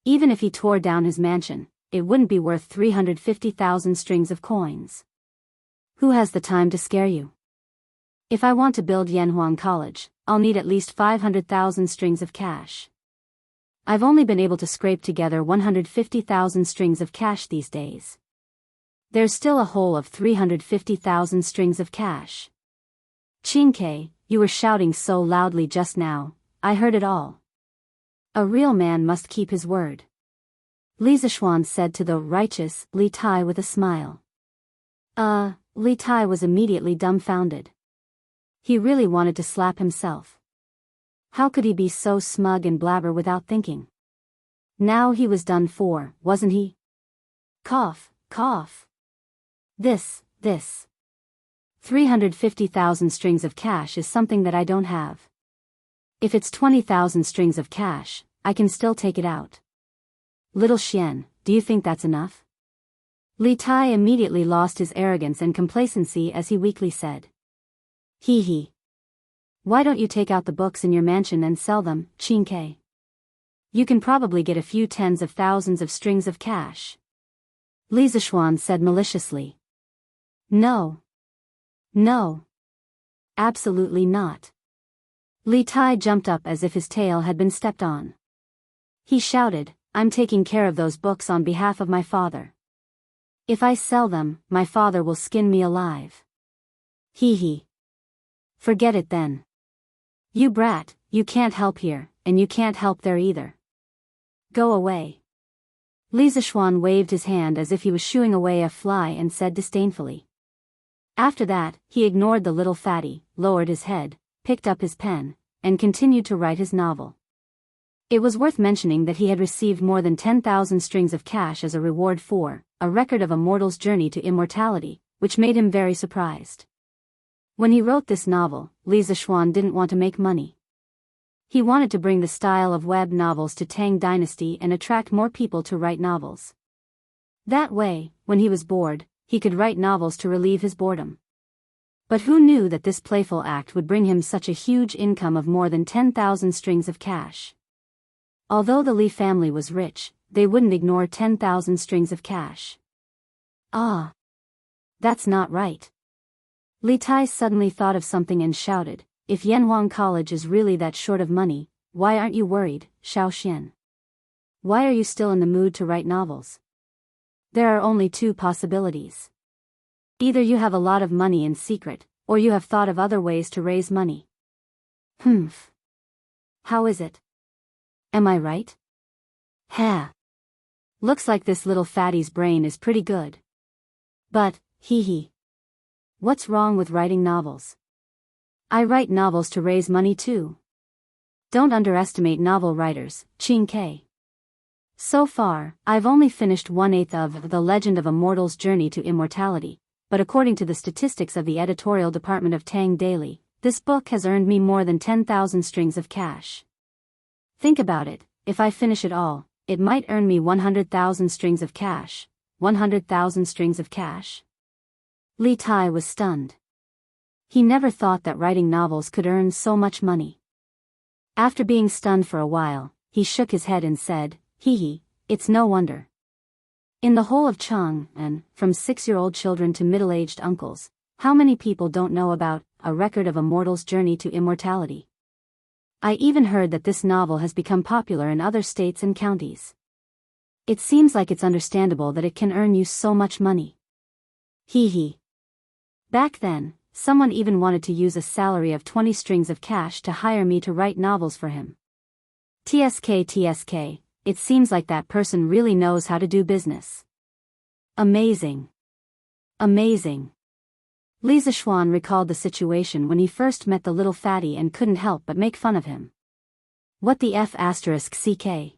Even if he tore down his mansion, it wouldn't be worth 350,000 strings of coins. Who has the time to scare you? If I want to build Yanhuang College, I'll need at least 500,000 strings of cash. I've only been able to scrape together 150,000 strings of cash these days. There's still a hole of 350,000 strings of cash. Qingke, you were shouting so loudly just now, I heard it all. A real man must keep his word. Li Zishuan said to the righteous Li Tai with a smile. Li Tai was immediately dumbfounded. He really wanted to slap himself. How could he be so smug and blabber without thinking? Now he was done for, wasn't he? Cough, cough. This. 350,000 strings of cash is something that I don't have. If it's 20,000 strings of cash, I can still take it out. Little Xian, do you think that's enough? Li Tai immediately lost his arrogance and complacency as he weakly said. Hee. Why don't you take out the books in your mansion and sell them, Qingke? You can probably get a few tens of thousands of strings of cash. Li Zishuan said maliciously. No. Absolutely not. Li Tai jumped up as if his tail had been stepped on. He shouted, I'm taking care of those books on behalf of my father. If I sell them, my father will skin me alive. Hee. Forget it then. You brat, you can't help here, and you can't help there either. Go away. Li Zishuan waved his hand as if he was shooing away a fly and said disdainfully. After that, he ignored the little fatty, lowered his head, picked up his pen, and continued to write his novel. It was worth mentioning that he had received more than 10,000 strings of cash as a reward for a record of a mortal's journey to immortality, which made him very surprised. When he wrote this novel, Li Zishuan didn't want to make money. He wanted to bring the style of web novels to Tang Dynasty and attract more people to write novels. That way, when he was bored, he could write novels to relieve his boredom. But who knew that this playful act would bring him such a huge income of more than 10,000 strings of cash? Although the Li family was rich, they wouldn't ignore 10,000 strings of cash. Ah! That's not right. Li Tai suddenly thought of something and shouted, if Yanhuang College is really that short of money, why aren't you worried, Xiao Xian? Why are you still in the mood to write novels? There are only two possibilities. Either you have a lot of money in secret, or you have thought of other ways to raise money. Humph. How is it? Am I right? Ha. Looks like this little fatty's brain is pretty good. But, hee. What's wrong with writing novels? I write novels to raise money too. Don't underestimate novel writers, Qingke. So far, I've only finished 1/8 of The Legend of a Mortal's Journey to Immortality, but according to the statistics of the editorial department of Tang Daily, This book has earned me more than 10,000 strings of cash. Think about it, if I finish it all, it might earn me 100,000 strings of cash. 100,000 strings of cash? Li Tai was stunned. He never thought that writing novels could earn so much money. After being stunned for a while, he shook his head and said, "Hee, it's no wonder. In the whole of Chang, and from 6-year-old children to middle-aged uncles, how many people don't know about A Record of a Mortal's Journey to Immortality? I even heard that this novel has become popular in other states and counties. It seems like it's understandable that it can earn you so much money." Hee. Back then, someone even wanted to use a salary of 20 strings of cash to hire me to write novels for him. TSK, it seems like that person really knows how to do business. Amazing. Amazing. Li Zishuan recalled the situation when he first met the little fatty and couldn't help but make fun of him. What the F***ck?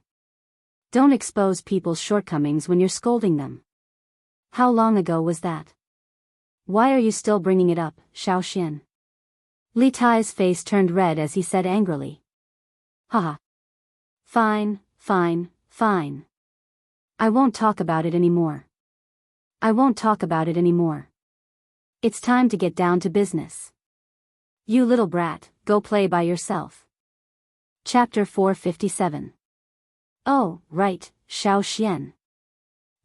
Don't expose people's shortcomings when you're scolding them. How long ago was that? Why are you still bringing it up, Xiaoxian? Li Tai's face turned red as he said angrily. Haha. Fine. I won't talk about it anymore. It's time to get down to business. You little brat, go play by yourself. Chapter 457. Oh, right, Xiaoxian.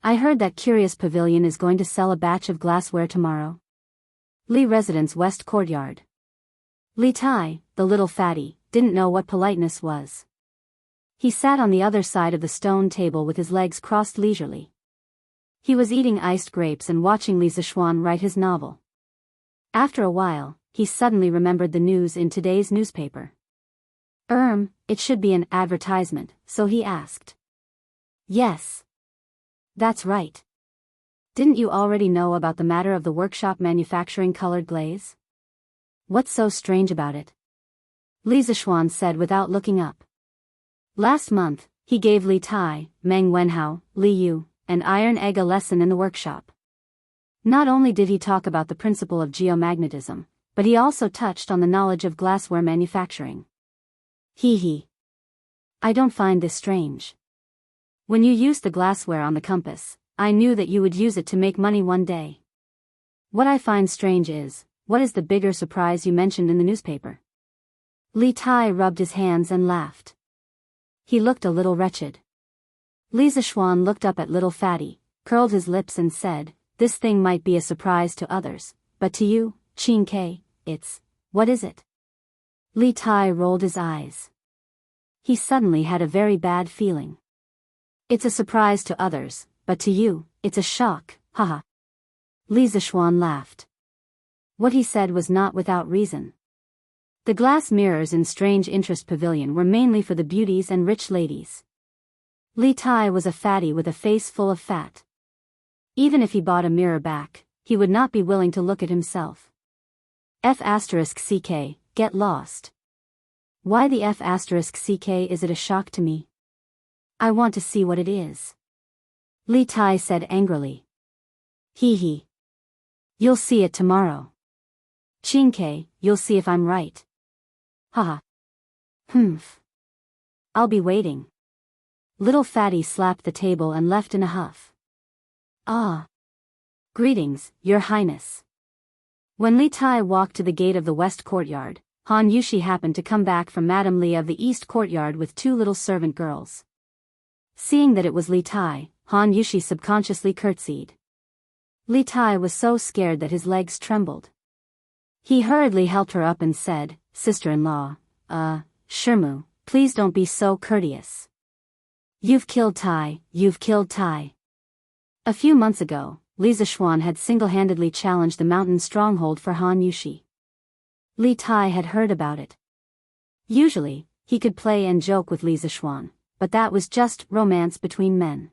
I heard that Curious Pavilion is going to sell a batch of glassware tomorrow. Li Residence West Courtyard. Li Tai, the little fatty, didn't know what politeness was. He sat on the other side of the stone table with his legs crossed leisurely. He was eating iced grapes and watching Li Zishuan write his novel. After a while, he suddenly remembered the news in today's newspaper. It should be an advertisement, so he asked. Yes. That's right. Didn't you already know about the matter of the workshop manufacturing colored glaze? What's so strange about it? Li Zishuan said without looking up. Last month, he gave Li Tai, Meng Wenhao, Li Yu, and Iron Egg a lesson in the workshop. Not only did he talk about the principle of geomagnetism, but he also touched on the knowledge of glassware manufacturing. Hee. I don't find this strange. When you used the glassware on the compass, I knew that you would use it to make money one day. What I find strange is, what is the bigger surprise you mentioned in the newspaper? Li Tai rubbed his hands and laughed. He looked a little wretched. Li Zishuan looked up at little fatty, curled his lips and said, "This thing might be a surprise to others, but to you, Qin, what is it?" Li Tai rolled his eyes. He suddenly had a very bad feeling. It's a surprise to others, but to you, it's a shock, haha. Li Zishuan laughed. What he said was not without reason. The glass mirrors in Strange Interest Pavilion were mainly for the beauties and rich ladies. Li Tai was a fatty with a face full of fat. Even if he bought a mirror back, he would not be willing to look at himself. F***ck, get lost. Why the F***ck is it a shock to me? I want to see what it is. Li Tai said angrily. Hee. You'll see it tomorrow. Qin, you'll see if I'm right. Haha. Humph. I'll be waiting. Little fatty slapped the table and left in a huff. Ah. Greetings, Your Highness. When Li Tai walked to the gate of the West Courtyard, Han Yushi happened to come back from Madame Li of the East Courtyard with 2 little servant girls. Seeing that it was Li Tai, Han Yushi subconsciously curtsied. Li Tai was so scared that his legs trembled. He hurriedly helped her up and said, "Sister-in-law, Shirmu, please don't be so courteous. You've killed Tai. A few months ago, Li Zishuan had single-handedly challenged the mountain stronghold for Han Yushi. Li Tai had heard about it. Usually, he could play and joke with Li Zishuan, but that was just romance between men.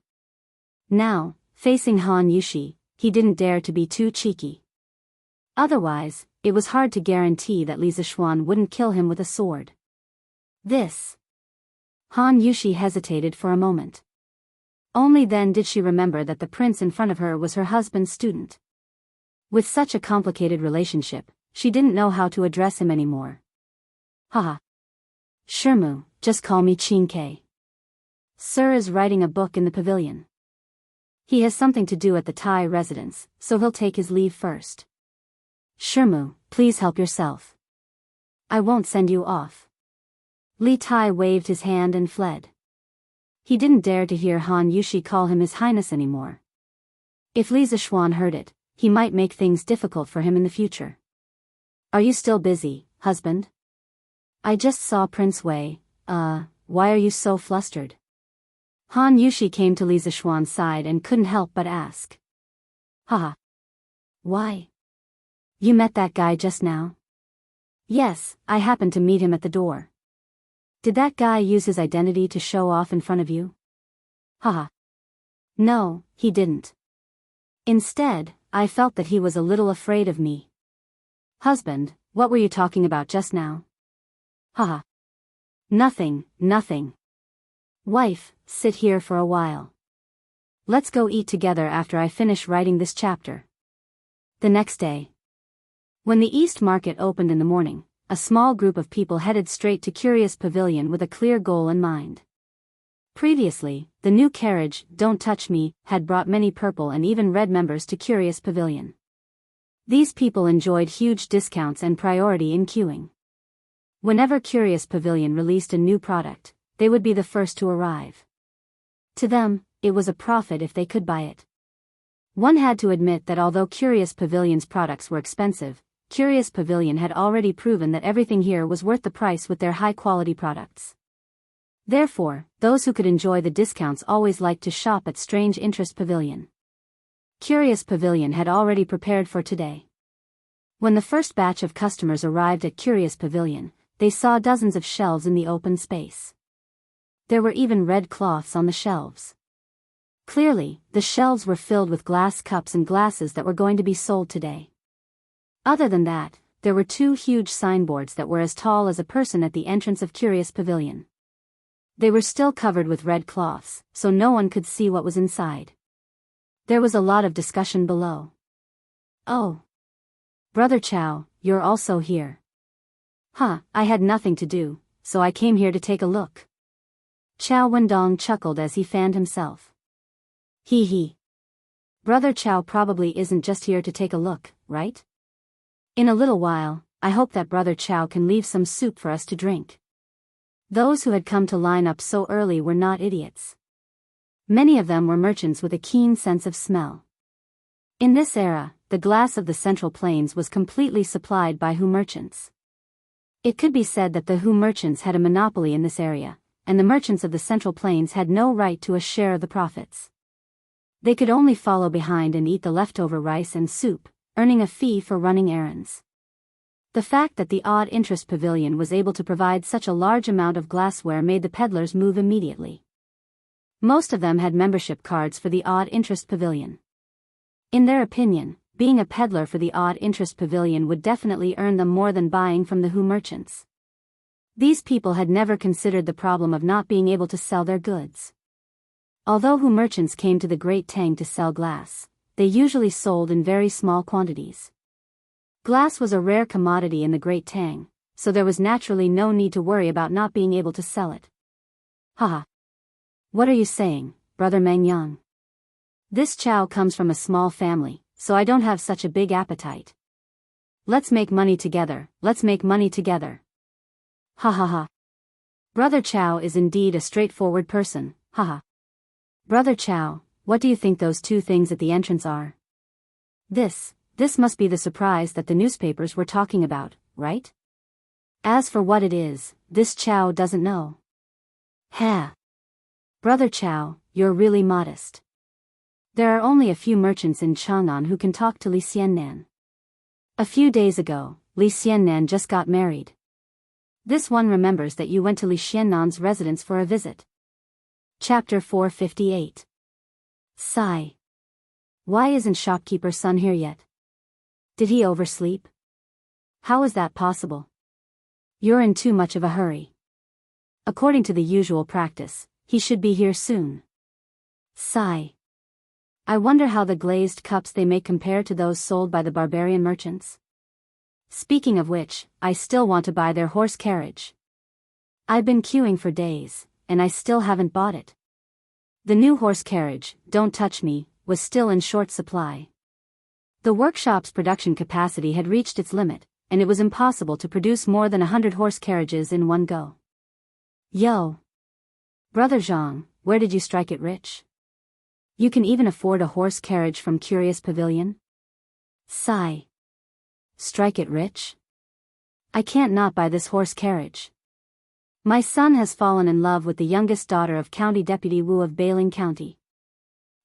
Now, facing Han Yushi, he didn't dare to be too cheeky. Otherwise, it was hard to guarantee that Li Zishuan wouldn't kill him with a sword. Han Yushi hesitated for a moment. Only then did she remember that the prince in front of her was her husband's student. With such a complicated relationship, She didn't know how to address him anymore. Haha. Shirmu, just call me Qingke. Sir is writing a book in the pavilion. He has something to do at the Thai residence, so he'll take his leave first. Shirmu, please help yourself. I won't send you off. Li Tai waved his hand and fled. He didn't dare to hear Han Yushi call him His Highness anymore. If Li Zishuan heard it, he might make things difficult for him in the future. Are you still busy, husband? I just saw Prince Wei. Why are you so flustered? Han Yushi came to Li Zishuan's side and couldn't help but ask. Haha. Why? You met that guy just now? Yes, I happened to meet him at the door. Did that guy use his identity to show off in front of you? Haha. No, he didn't. Instead, I felt that he was a little afraid of me. Husband, what were you talking about just now? Haha. Nothing. Wife, sit here for a while. Let's go eat together after I finish writing this chapter. The next day. When the East Market opened in the morning, a small group of people headed straight to Curious Pavilion with a clear goal in mind. Previously, the new carriage, Don't Touch Me, had brought many purple and even red members to Curious Pavilion. These people enjoyed huge discounts and priority in queuing. Whenever Curious Pavilion released a new product, they would be the first to arrive. To them, it was a profit if they could buy it. One had to admit that although Curious Pavilion's products were expensive, Curious Pavilion had already proven that everything here was worth the price with their high-quality products. Therefore, those who could enjoy the discounts always liked to shop at Strange Interest Pavilion. Curious Pavilion had already prepared for today. When the first batch of customers arrived at Curious Pavilion, they saw dozens of shelves in the open space. There were even red cloths on the shelves. Clearly, the shelves were filled with glass cups and glasses that were going to be sold today. Other than that, there were two huge signboards that were as tall as a person at the entrance of Curious Pavilion. They were still covered with red cloths, so no one could see what was inside. There was a lot of discussion below. Oh. Brother Chow, you're also here. Huh, I had nothing to do, so I came here to take a look. Chow Wendong chuckled as he fanned himself. Hee hee. Brother Chow probably isn't just here to take a look, right? In a little while, I hope that Brother Chow can leave some soup for us to drink. Those who had come to line up so early were not idiots. Many of them were merchants with a keen sense of smell. In this era, the glass of the Central Plains was completely supplied by Hu merchants. It could be said that the Hu merchants had a monopoly in this area, and the merchants of the Central Plains had no right to a share of the profits. They could only follow behind and eat the leftover rice and soup, earning a fee for running errands. The fact that the Odd Interest Pavilion was able to provide such a large amount of glassware made the peddlers move immediately. Most of them had membership cards for the Odd Interest Pavilion. In their opinion, being a peddler for the Odd Interest Pavilion would definitely earn them more than buying from the Hu merchants. These people had never considered the problem of not being able to sell their goods. Although Hu merchants came to the Great Tang to sell glass, they usually sold in very small quantities. Glass was a rare commodity in the Great Tang, so there was naturally no need to worry about not being able to sell it. Haha. What are you saying, Brother Mangyang? This Chow comes from a small family, so I don't have such a big appetite. Let's make money together, let's make money together. Ha ha ha. Brother Chow is indeed a straightforward person, haha. Brother Chow, what do you think those two things at the entrance are? This must be the surprise that the newspapers were talking about, right? As for what it is, this Chow doesn't know. Ha! Brother Chow, you're really modest. There are only a few merchants in Chang'an who can talk to Li Xiannan. A few days ago, Li Xiannan just got married. This one remembers that you went to Li Xiannan's residence for a visit. Chapter 458. Sigh. Why isn't shopkeeper Sun here yet? Did he oversleep? How is that possible? You're in too much of a hurry. According to the usual practice, he should be here soon. Sigh. I wonder how the glazed cups they make compare to those sold by the barbarian merchants. Speaking of which, I still want to buy their horse carriage. I've been queuing for days, and I still haven't bought it. The new horse carriage, Don't Touch Me, was still in short supply. The workshop's production capacity had reached its limit, and it was impossible to produce more than 100 horse carriages in one go. Yo! Brother Zhang, where did you strike it rich? You can even afford a horse carriage from Curious Pavilion? Sigh. Strike it rich? I can't not buy this horse carriage. My son has fallen in love with the youngest daughter of County Deputy Wu of Bailing County.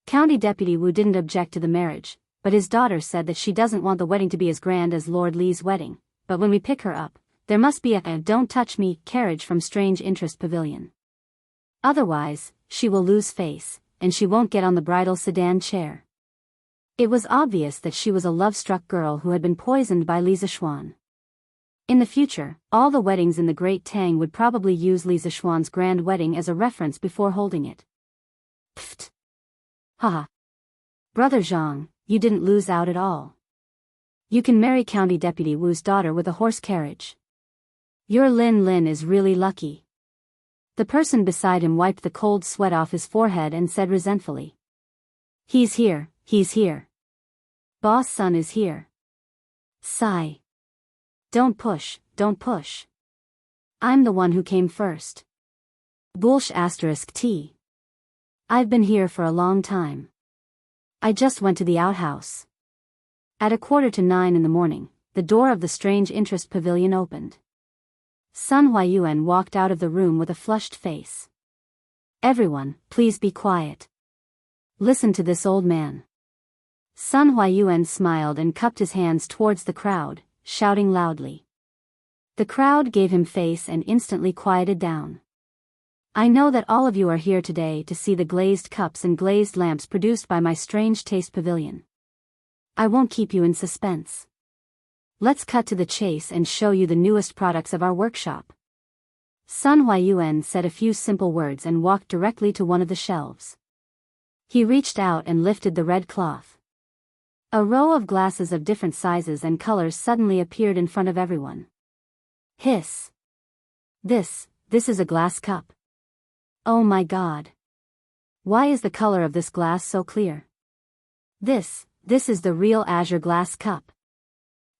County Deputy Wu didn't object to the marriage, but his daughter said that she doesn't want the wedding to be as grand as Lord Li's wedding, but when we pick her up, there must be a Don't Touch Me carriage from Strange Interest Pavilion. Otherwise, she will lose face, and she won't get on the bridal sedan chair. It was obvious that she was a love-struck girl who had been poisoned by Li Zishuan. In the future, all the weddings in the Great Tang would probably use Li Zishuan's grand wedding as a reference before holding it. Pfft. Haha. Brother Zhang, you didn't lose out at all. You can marry County Deputy Wu's daughter with a horse carriage. Your Lin Lin is really lucky. The person beside him wiped the cold sweat off his forehead and said resentfully. He's here, he's here. Boss son is here. Sigh. Don't push, don't push. I'm the one who came first. Bullsh *T. I've been here for a long time. I just went to the outhouse. At 8:45 in the morning, the door of the Strange Interest Pavilion opened. Sun Huayuan walked out of the room with a flushed face. Everyone, please be quiet. Listen to this old man. Sun Huayuan smiled and cupped his hands towards the crowd, shouting loudly. The crowd gave him face and instantly quieted down. I know that all of you are here today to see the glazed cups and glazed lamps produced by my Strange Taste Pavilion. I won't keep you in suspense. Let's cut to the chase and show you the newest products of our workshop. Sun Huayuan said a few simple words and walked directly to one of the shelves. He reached out and lifted the red cloth. A row of glasses of different sizes and colors suddenly appeared in front of everyone. Hiss. This is a glass cup. Oh my God. Why is the color of this glass so clear? This is the real azure glass cup.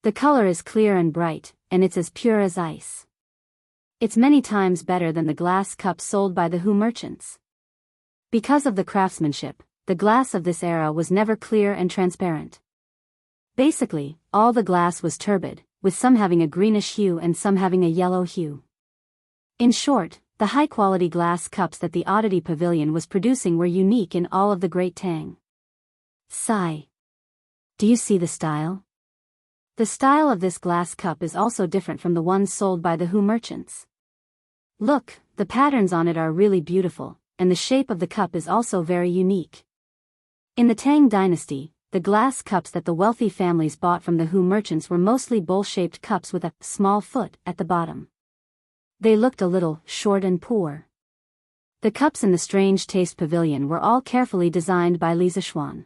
The color is clear and bright, and it's as pure as ice. It's many times better than the glass cups sold by the Hu merchants. Because of the craftsmanship, the glass of this era was never clear and transparent. Basically, all the glass was turbid, with some having a greenish hue and some having a yellow hue. In short, the high-quality glass cups that the Oddity Pavilion was producing were unique in all of the Great Tang. Sigh. Do you see the style? The style of this glass cup is also different from the ones sold by the Hu merchants. Look, the patterns on it are really beautiful, and the shape of the cup is also very unique. In the Tang dynasty, the glass cups that the wealthy families bought from the Hu merchants were mostly bowl-shaped cups with a small foot at the bottom. They looked a little short and poor. The cups in the Strange Taste Pavilion were all carefully designed by Li Zishuan.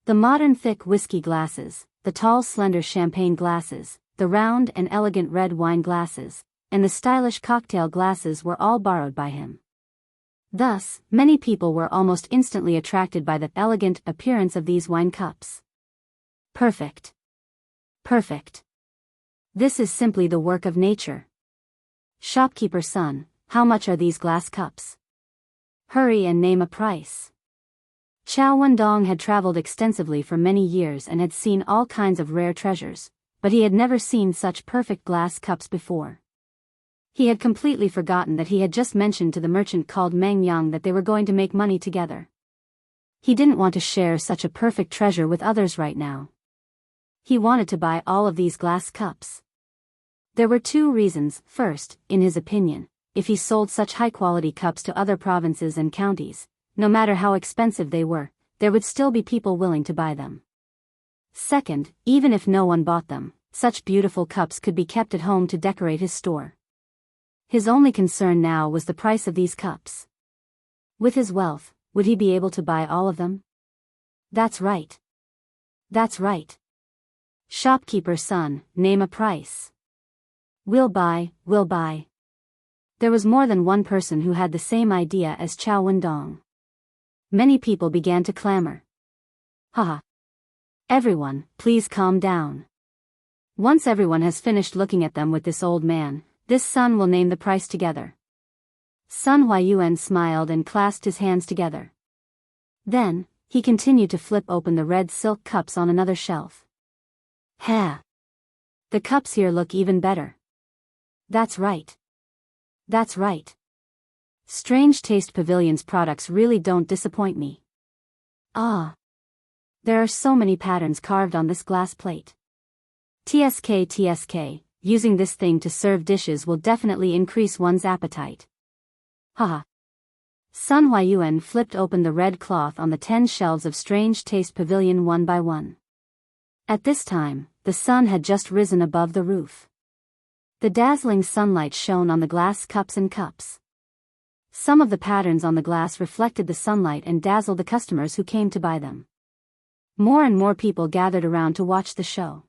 The modern thick whiskey glasses, the tall slender champagne glasses, the round and elegant red wine glasses, and the stylish cocktail glasses were all borrowed by him. Thus, many people were almost instantly attracted by the elegant appearance of these wine cups. Perfect. Perfect. This is simply the work of nature. Shopkeeper son, how much are these glass cups? Hurry and name a price. Qiao Wendong had traveled extensively for many years and had seen all kinds of rare treasures, but he had never seen such perfect glass cups before. He had completely forgotten that he had just mentioned to the merchant called Meng Yang that they were going to make money together. He didn't want to share such a perfect treasure with others right now. He wanted to buy all of these glass cups. There were two reasons. First, in his opinion, if he sold such high-quality cups to other provinces and counties, no matter how expensive they were, there would still be people willing to buy them. Second, even if no one bought them, such beautiful cups could be kept at home to decorate his store. His only concern now was the price of these cups. With his wealth, would he be able to buy all of them? That's right. That's right. Shopkeeper son, name a price. We'll buy, we'll buy. There was more than one person who had the same idea as Chao Wendong. Many people began to clamor. Haha. Everyone, please calm down. Once everyone has finished looking at them with this old man, this son will name the price together. Sun Huayuan smiled and clasped his hands together. Then, he continued to flip open the red silk cups on another shelf. Ha! The cups here look even better. That's right. That's right. Strange Taste Pavilion's products really don't disappoint me. Ah! There are so many patterns carved on this glass plate. TSK, using this thing to serve dishes will definitely increase one's appetite. Haha. Sun Huayuan flipped open the red cloth on the 10 shelves of Strange Taste Pavilion one by one. At this time, the sun had just risen above the roof. The dazzling sunlight shone on the glass cups and cups. Some of the patterns on the glass reflected the sunlight and dazzled the customers who came to buy them. More and more people gathered around to watch the show.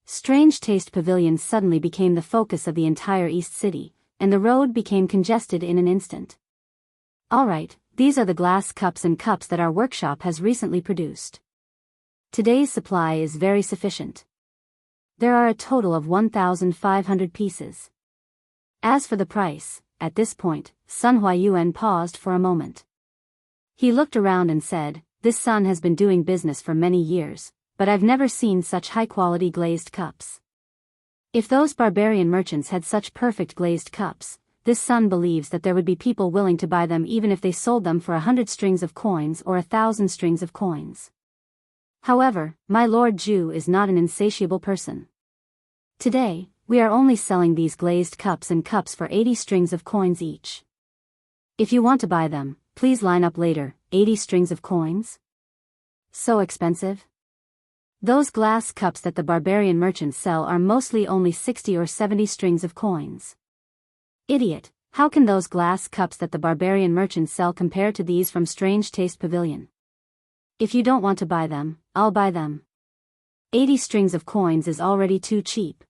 Strange Taste Pavilion suddenly became the focus of the entire East City, and the road became congested in an instant. Alright, these are the glass cups and cups that our workshop has recently produced. Today's supply is very sufficient. There are a total of 1,500 pieces. As for the price, at this point, Sun Huayuan paused for a moment. He looked around and said, "This son has been doing business for many years, but I've never seen such high-quality glazed cups. If those barbarian merchants had such perfect glazed cups, this son believes that there would be people willing to buy them even if they sold them for 100 strings of coins or 1,000 strings of coins. However, my Lord Zhu is not an insatiable person. Today, we are only selling these glazed cups and cups for 80 strings of coins each. If you want to buy them, please line up later. 80 strings of coins? So expensive? Those glass cups that the barbarian merchants sell are mostly only 60 or 70 strings of coins. Idiot, how can those glass cups that the barbarian merchants sell compare to these from Strange Taste Pavilion? If you don't want to buy them, I'll buy them. 80 strings of coins is already too cheap.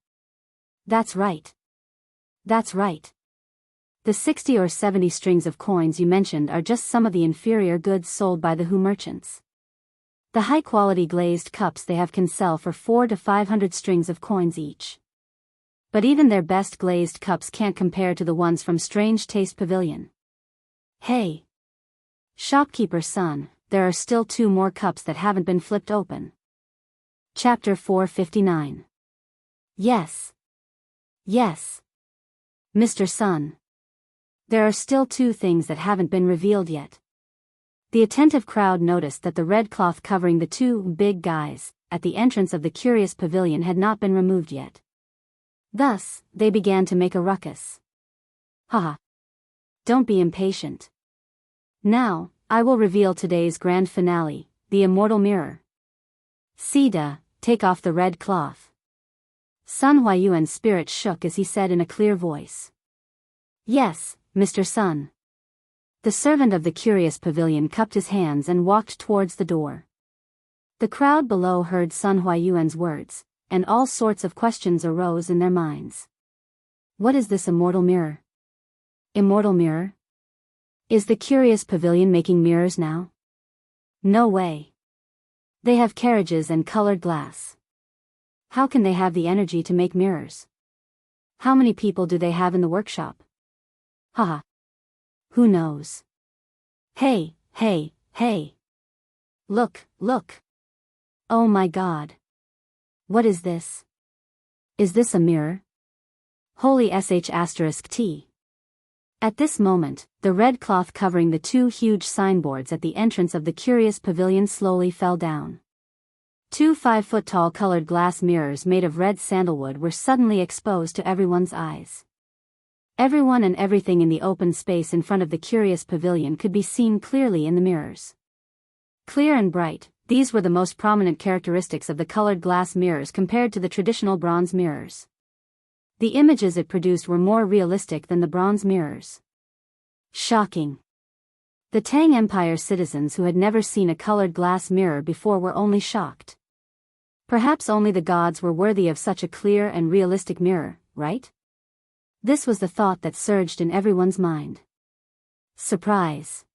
That's right. That's right. The 60 or 70 strings of coins you mentioned are just some of the inferior goods sold by the Hu merchants. The high-quality glazed cups they have can sell for 400 to 500 strings of coins each. But even their best glazed cups can't compare to the ones from Strange Taste Pavilion. Hey! Shopkeeper son, there are still 2 more cups that haven't been flipped open. Chapter 459. Yes. Yes. Mr. Sun. There are still 2 things that haven't been revealed yet. The attentive crowd noticed that the red cloth covering the 2 big guys at the entrance of the curious pavilion had not been removed yet. Thus, they began to make a ruckus. Haha. Don't be impatient. Now, I will reveal today's grand finale, the immortal mirror. Sida, take off the red cloth. Sun Huayuan's spirit shook as he said in a clear voice. Yes, Mr. Sun. The servant of the curious pavilion cupped his hands and walked towards the door. The crowd below heard Sun Huayuan's words, and all sorts of questions arose in their minds. What is this immortal mirror? Immortal mirror? Is the curious pavilion making mirrors now? No way. They have carriages and colored glass. How can they have the energy to make mirrors? How many people do they have in the workshop? Haha. Who knows? Hey, hey, hey. Look, look. Oh my God. What is this? Is this a mirror? Holy sh**t. At this moment, the red cloth covering the 2 huge signboards at the entrance of the curious pavilion slowly fell down. 2 5-foot-tall colored glass mirrors made of red sandalwood were suddenly exposed to everyone's eyes. Everyone and everything in the open space in front of the curious pavilion could be seen clearly in the mirrors. Clear and bright, these were the most prominent characteristics of the colored glass mirrors compared to the traditional bronze mirrors. The images it produced were more realistic than the bronze mirrors. Shocking. The Tang Empire citizens who had never seen a colored glass mirror before were only shocked. Perhaps only the gods were worthy of such a clear and realistic mirror, right? This was the thought that surged in everyone's mind. Surprise.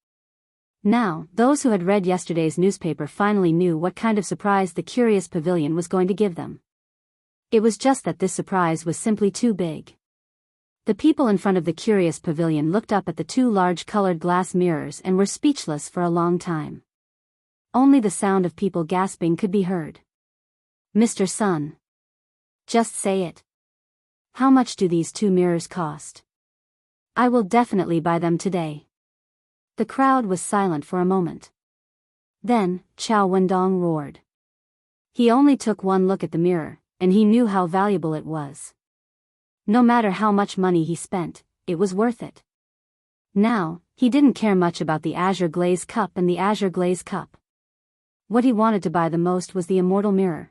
Now, those who had read yesterday's newspaper finally knew what kind of surprise the curious pavilion was going to give them. It was just that this surprise was simply too big. The people in front of the curious pavilion looked up at the two large colored glass mirrors and were speechless for a long time. Only the sound of people gasping could be heard. Mr. Sun. Just say it. How much do these two mirrors cost? I will definitely buy them today. The crowd was silent for a moment. Then, Qiao Wendong roared. He only took one look at the mirror, and he knew how valuable it was. No matter how much money he spent, it was worth it. Now, he didn't care much about the azure glaze cup and the azure glaze cup. What he wanted to buy the most was the immortal mirror.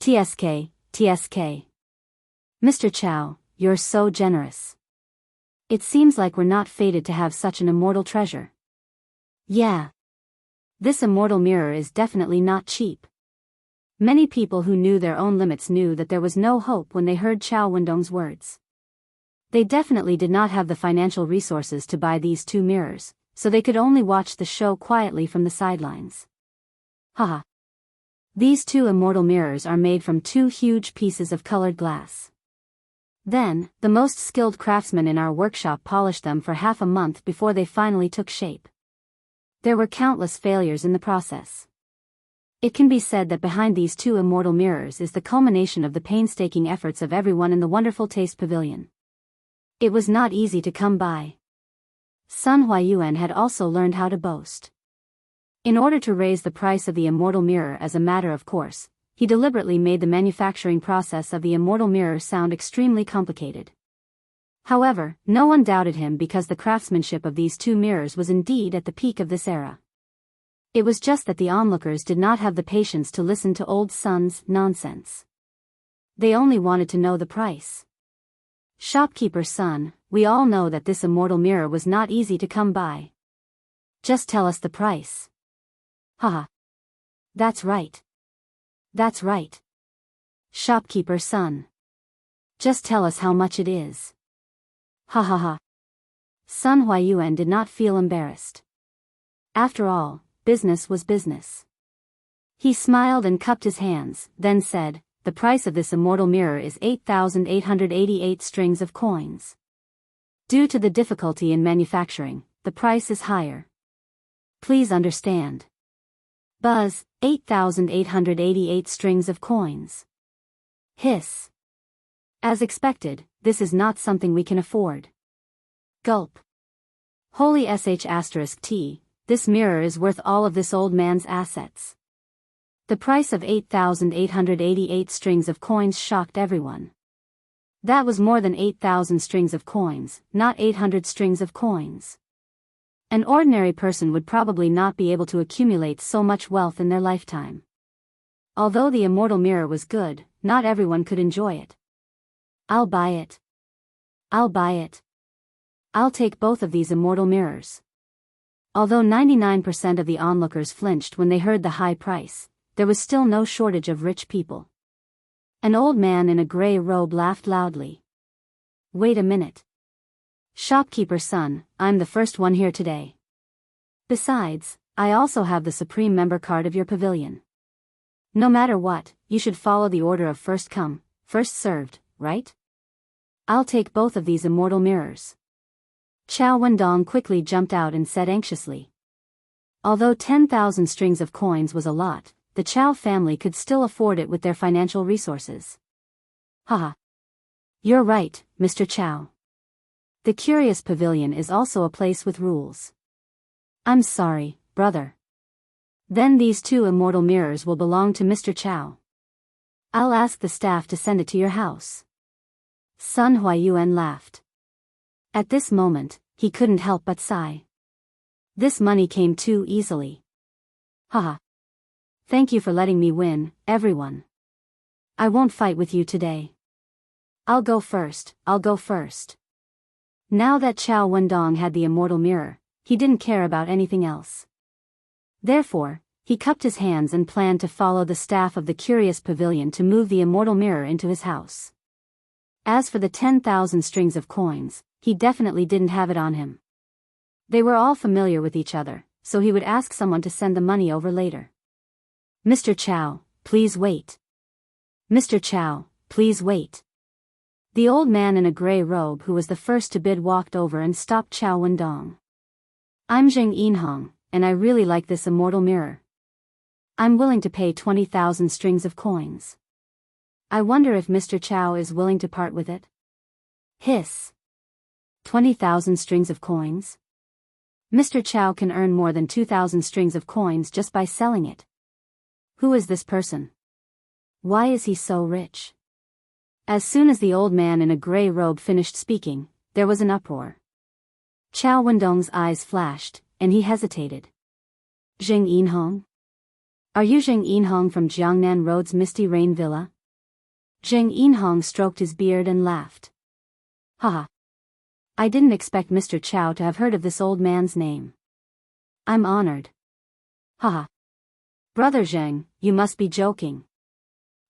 TSK, TSK. Mr. Qiao, you're so generous. It seems like we're not fated to have such an immortal treasure. Yeah. This immortal mirror is definitely not cheap. Many people who knew their own limits knew that there was no hope when they heard Qiao Wendong's words. They definitely did not have the financial resources to buy these two mirrors, so they could only watch the show quietly from the sidelines. Haha. These two immortal mirrors are made from two huge pieces of colored glass. Then, the most skilled craftsmen in our workshop polished them for half a month before they finally took shape. There were countless failures in the process. It can be said that behind these two immortal mirrors is the culmination of the painstaking efforts of everyone in the Wonderful Taste Pavilion. It was not easy to come by. Sun Huayuan had also learned how to boast. In order to raise the price of the immortal mirror as a matter of course, he deliberately made the manufacturing process of the immortal mirror sound extremely complicated. However, no one doubted him because the craftsmanship of these two mirrors was indeed at the peak of this era. It was just that the onlookers did not have the patience to listen to old Sun's nonsense. They only wanted to know the price. Shopkeeper Sun, we all know that this immortal mirror was not easy to come by. Just tell us the price. Haha. That's right. That's right. Shopkeeper Sun. Just tell us how much it is. Ha ha ha. Sun Huayuan did not feel embarrassed. After all, business was business. He smiled and cupped his hands, then said, the price of this immortal mirror is 8,888 strings of coins. Due to the difficulty in manufacturing, the price is higher. Please understand. Buzz, 8,888 strings of coins. Hiss. As expected, this is not something we can afford. Gulp. Holy sh*t, this mirror is worth all of this old man's assets. The price of 8,888 strings of coins shocked everyone. That was more than 8,000 strings of coins, not 800 strings of coins. An ordinary person would probably not be able to accumulate so much wealth in their lifetime. Although the immortal mirror was good, not everyone could enjoy it. I'll buy it. I'll buy it. I'll take both of these immortal mirrors. Although 99% of the onlookers flinched when they heard the high price, there was still no shortage of rich people. An old man in a gray robe laughed loudly. Wait a minute. Shopkeeper Sun, I'm the first one here today. Besides, I also have the supreme member card of your pavilion. No matter what, you should follow the order of first come, first served, right? I'll take both of these immortal mirrors. Qiao Wendong quickly jumped out and said anxiously. Although 10,000 strings of coins was a lot, the Qiao family could still afford it with their financial resources. Haha. You're right, Mr. Qiao. The Curious Pavilion is also a place with rules. I'm sorry, brother. Then these two immortal mirrors will belong to Mr. Qiao. I'll ask the staff to send it to your house. Sun Huayuan laughed. At this moment, he couldn't help but sigh. This money came too easily. Haha. Thank you for letting me win, everyone. I won't fight with you today. I'll go first, I'll go first. Now that Qiao Wendong had the immortal mirror, he didn't care about anything else. Therefore, He cupped his hands and planned to follow the staff of the curious pavilion to move the immortal mirror into his house. As for the 10,000 strings of coins, he definitely didn't have it on him. They were all familiar with each other, so he would ask someone to send the money over later. Mr. Chow, please wait. Mr. Chow, please wait. The old man in a gray robe who was the first to bid walked over and stopped Chow Wendong. I'm Zheng Yinhong, and I really like this immortal mirror. I'm willing to pay 20,000 strings of coins. I wonder if Mr. Chow is willing to part with it? Hiss. 20,000 strings of coins? Mr. Chow can earn more than 2,000 strings of coins just by selling it. Who is this person? Why is he so rich? As soon as the old man in a gray robe finished speaking, there was an uproar. Chow Wendong's eyes flashed, and he hesitated. Zheng Yinhong? Are you Zheng Yinhong from Jiangnan Road's Misty Rain Villa? Zheng Yinhong stroked his beard and laughed. Haha. I didn't expect Mr. Chow to have heard of this old man's name. I'm honored. Haha. Brother Zheng, you must be joking.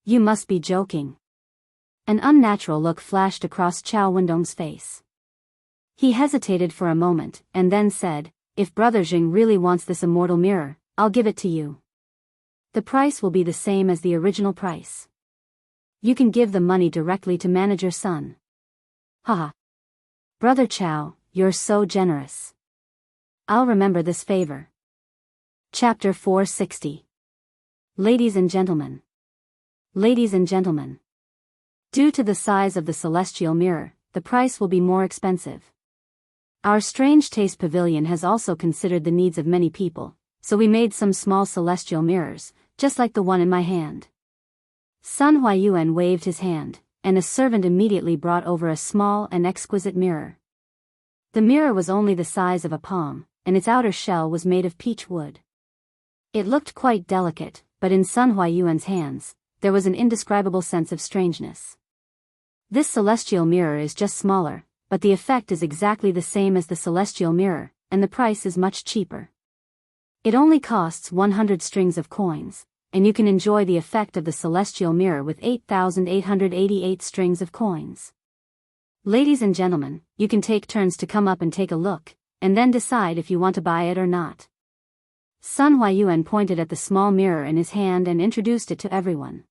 You must be joking. An unnatural look flashed across Chow Wendong's face. He hesitated for a moment, and then said, if Brother Zheng really wants this immortal mirror, I'll give it to you. The price will be the same as the original price. You can give the money directly to Manager Sun. Haha. Brother Chow, you're so generous. I'll remember this favor. Chapter 460. Ladies and gentlemen. Ladies and gentlemen. Due to the size of the celestial mirror, the price will be more expensive. Our Strange Taste Pavilion has also considered the needs of many people, so we made some small celestial mirrors, just like the one in my hand. Sun Huayuan waved his hand, and a servant immediately brought over a small and exquisite mirror. The mirror was only the size of a palm, and its outer shell was made of peach wood. It looked quite delicate, but in Sun Huayuan's hands, there was an indescribable sense of strangeness. This celestial mirror is just smaller, but the effect is exactly the same as the celestial mirror, and the price is much cheaper. It only costs 100 strings of coins, and you can enjoy the effect of the celestial mirror with 8,888 strings of coins. Ladies and gentlemen, you can take turns to come up and take a look, and then decide if you want to buy it or not. Sun Huayuan pointed at the small mirror in his hand and introduced it to everyone.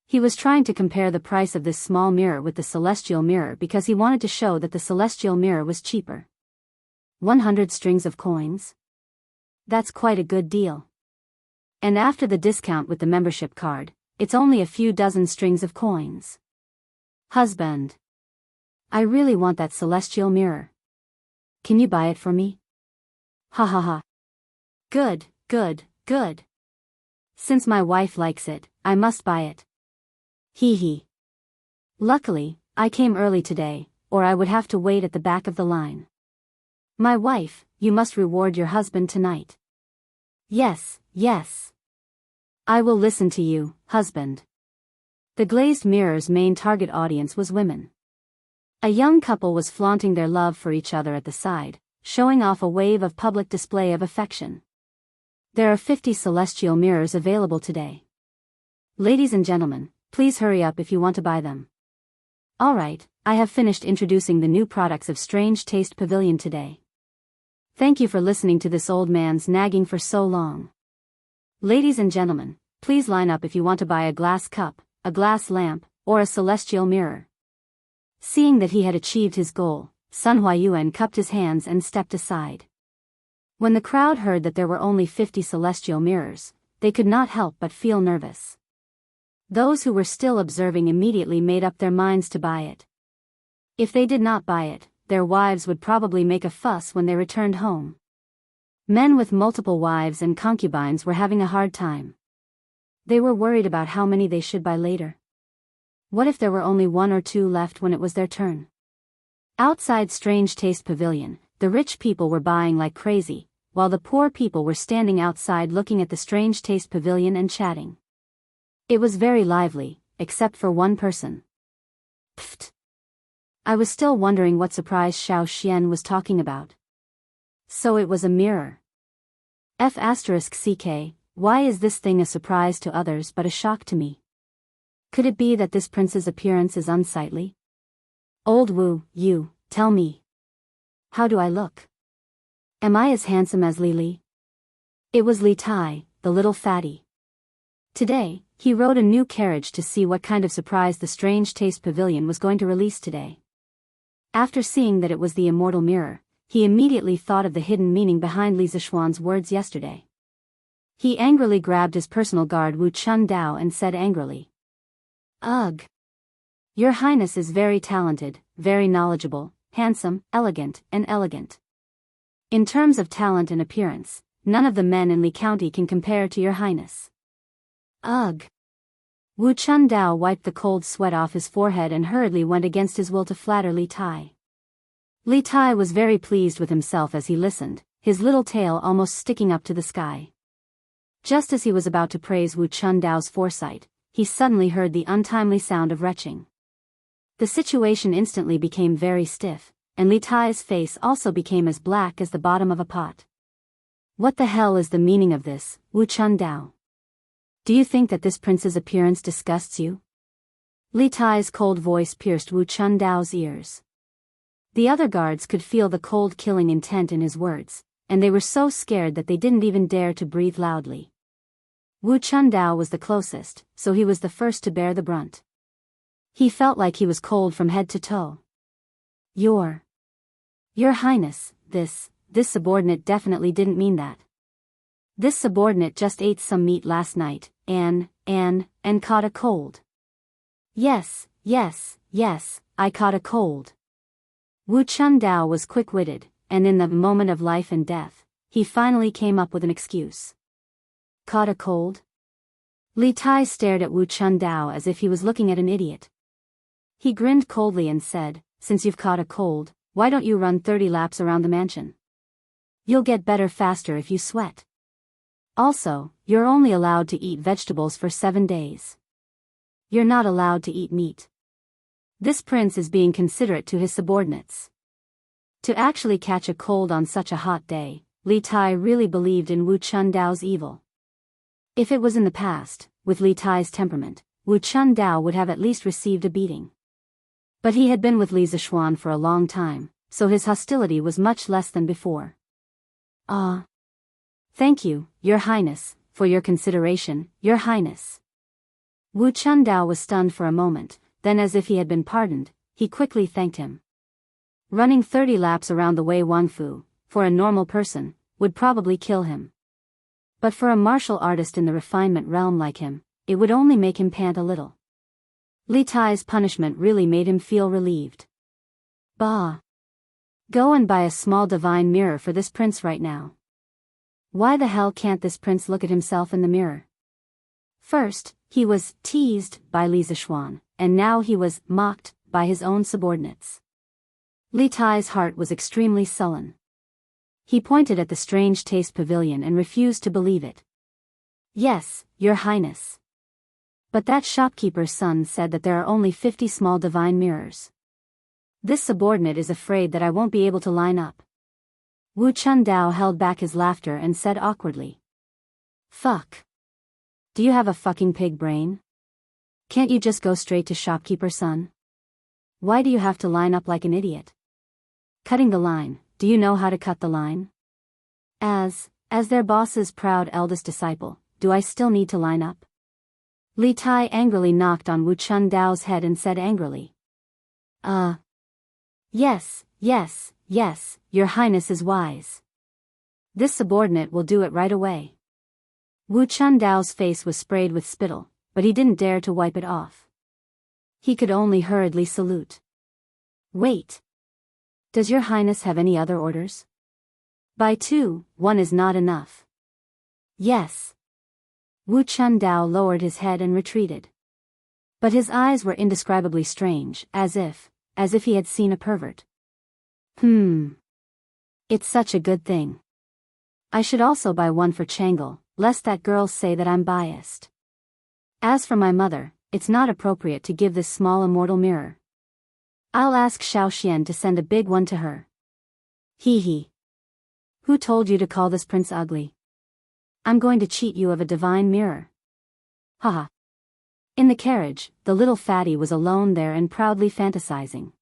He was trying to compare the price of this small mirror with the celestial mirror because he wanted to show that the celestial mirror was cheaper. 100 strings of coins? That's quite a good deal. And after the discount with the membership card, it's only a few dozen strings of coins. Husband. I really want that celestial mirror. Can you buy it for me? Ha ha ha. Good, good, good. Since my wife likes it, I must buy it. Hee hee. Luckily, I came early today, or I would have to wait at the back of the line. My wife, you must reward your husband tonight. Yes, yes. I will listen to you, husband. The glazed mirror's main target audience was women. A young couple was flaunting their love for each other at the side, showing off a wave of public display of affection. There are 50 celestial mirrors available today. Ladies and gentlemen, please hurry up if you want to buy them. Alright, I have finished introducing the new products of Strange Taste Pavilion today. Thank you for listening to this old man's nagging for so long. Ladies and gentlemen, please line up if you want to buy a glass cup, a glass lamp, or a celestial mirror. Seeing that he had achieved his goal, Sun Huayuan cupped his hands and stepped aside. When the crowd heard that there were only 50 celestial mirrors, they could not help but feel nervous. Those who were still observing immediately made up their minds to buy it. If they did not buy it, their wives would probably make a fuss when they returned home. Men with multiple wives and concubines were having a hard time. They were worried about how many they should buy later. What if there were only 1 or 2 left when it was their turn? Outside Strange Taste Pavilion, the rich people were buying like crazy, while the poor people were standing outside looking at the Strange Taste Pavilion and chatting. It was very lively, except for one person. Pfft. I was still wondering what surprise Xiao Xian was talking about. So it was a mirror. F***ck, Why is this thing a surprise to others but a shock to me? Could it be that this prince's appearance is unsightly? Old Wu, you, tell me. How do I look? Am I as handsome as Li Li? It was Li Tai, the little fatty. Today, he rode a new carriage to see what kind of surprise the Strange Taste Pavilion was going to release today. After seeing that it was the immortal mirror, he immediately thought of the hidden meaning behind Li Zishuan's words yesterday. He angrily grabbed his personal guard Wu Chun Dao and said angrily, "Ugh! Your Highness is very talented, very knowledgeable, handsome, elegant, and elegant. In terms of talent and appearance, none of the men in Li County can compare to your Highness." Ugh! Wu Chun Dao wiped the cold sweat off his forehead and hurriedly went against his will to flatter Li Tai. Li Tai was very pleased with himself as he listened, his little tail almost sticking up to the sky. Just as he was about to praise Wu Chun Dao's foresight, he suddenly heard the untimely sound of retching. The situation instantly became very stiff, and Li Tai's face also became as black as the bottom of a pot. What the hell is the meaning of this, Wu Chun Dao? Do you think that this prince's appearance disgusts you? Li Tai's cold voice pierced Wu Chun Dao's ears. The other guards could feel the cold killing intent in his words, and they were so scared that they didn't even dare to breathe loudly. Wu Chun Dao was the closest, so he was the first to bear the brunt. He felt like he was cold from head to toe. Your Highness, this subordinate definitely didn't mean that. This subordinate just ate some meat last night, and caught a cold. Yes, I caught a cold. Wu Chun Dao was quick-witted, and in the moment of life and death, he finally came up with an excuse. Caught a cold? Li Tai stared at Wu Chun Dao as if he was looking at an idiot. He grinned coldly and said, "Since you've caught a cold, why don't you run 30 laps around the mansion? You'll get better faster if you sweat. Also, you're only allowed to eat vegetables for 7 days. You're not allowed to eat meat." This prince is being considerate to his subordinates. To actually catch a cold on such a hot day, Li Tai really believed in Wu Chun Dao's evil. If it was in the past, with Li Tai's temperament, Wu Chun Dao would have at least received a beating. But he had been with Li Zishuan for a long time, so his hostility was much less than before. Thank you, Your Highness, for your consideration, Your Highness." Wu Chun Dao was stunned for a moment, then as if he had been pardoned, he quickly thanked him. Running 30 laps around the Wei Wangfu, for a normal person, would probably kill him. But for a martial artist in the refinement realm like him, it would only make him pant a little. Li Tai's punishment really made him feel relieved. Bah! Go and buy a small divine mirror for this prince right now. Why the hell can't this prince look at himself in the mirror? First, he was teased by Li Zishuan, and now he was mocked by his own subordinates. Li Tai's heart was extremely sullen. He pointed at the Strange Taste Pavilion and refused to believe it. "Yes, Your Highness. But that shopkeeper's son said that there are only 50 small divine mirrors. This subordinate is afraid that I won't be able to line up." Wu Chun Dao held back his laughter and said awkwardly, "Fuck. Do you have a fucking pig brain? Can't you just go straight to shopkeeper son? Why do you have to line up like an idiot? Cutting the line, do you know how to cut the line? As their boss's proud eldest disciple, do I still need to line up?" Li Tai angrily knocked on Wu Chun Dao's head and said angrily, Yes, Your Highness is wise. This subordinate will do it right away." Wu Chun Dao's face was sprayed with spittle, but he didn't dare to wipe it off. He could only hurriedly salute. "Wait. Does Your Highness have any other orders?" "Buy 2, 1 is not enough." "Yes." Wu Chun Dao lowered his head and retreated. But his eyes were indescribably strange, as if he had seen a pervert. It's such a good thing. I should also buy 1 for Changle, lest that girls say that I'm biased. As for my mother, it's not appropriate to give this small immortal mirror. I'll ask Xiaoxian to send a big one to her. Hee hee. Who told you to call this prince ugly? I'm going to cheat you of a divine mirror. Haha. In the carriage, the little fatty was alone there and proudly fantasizing.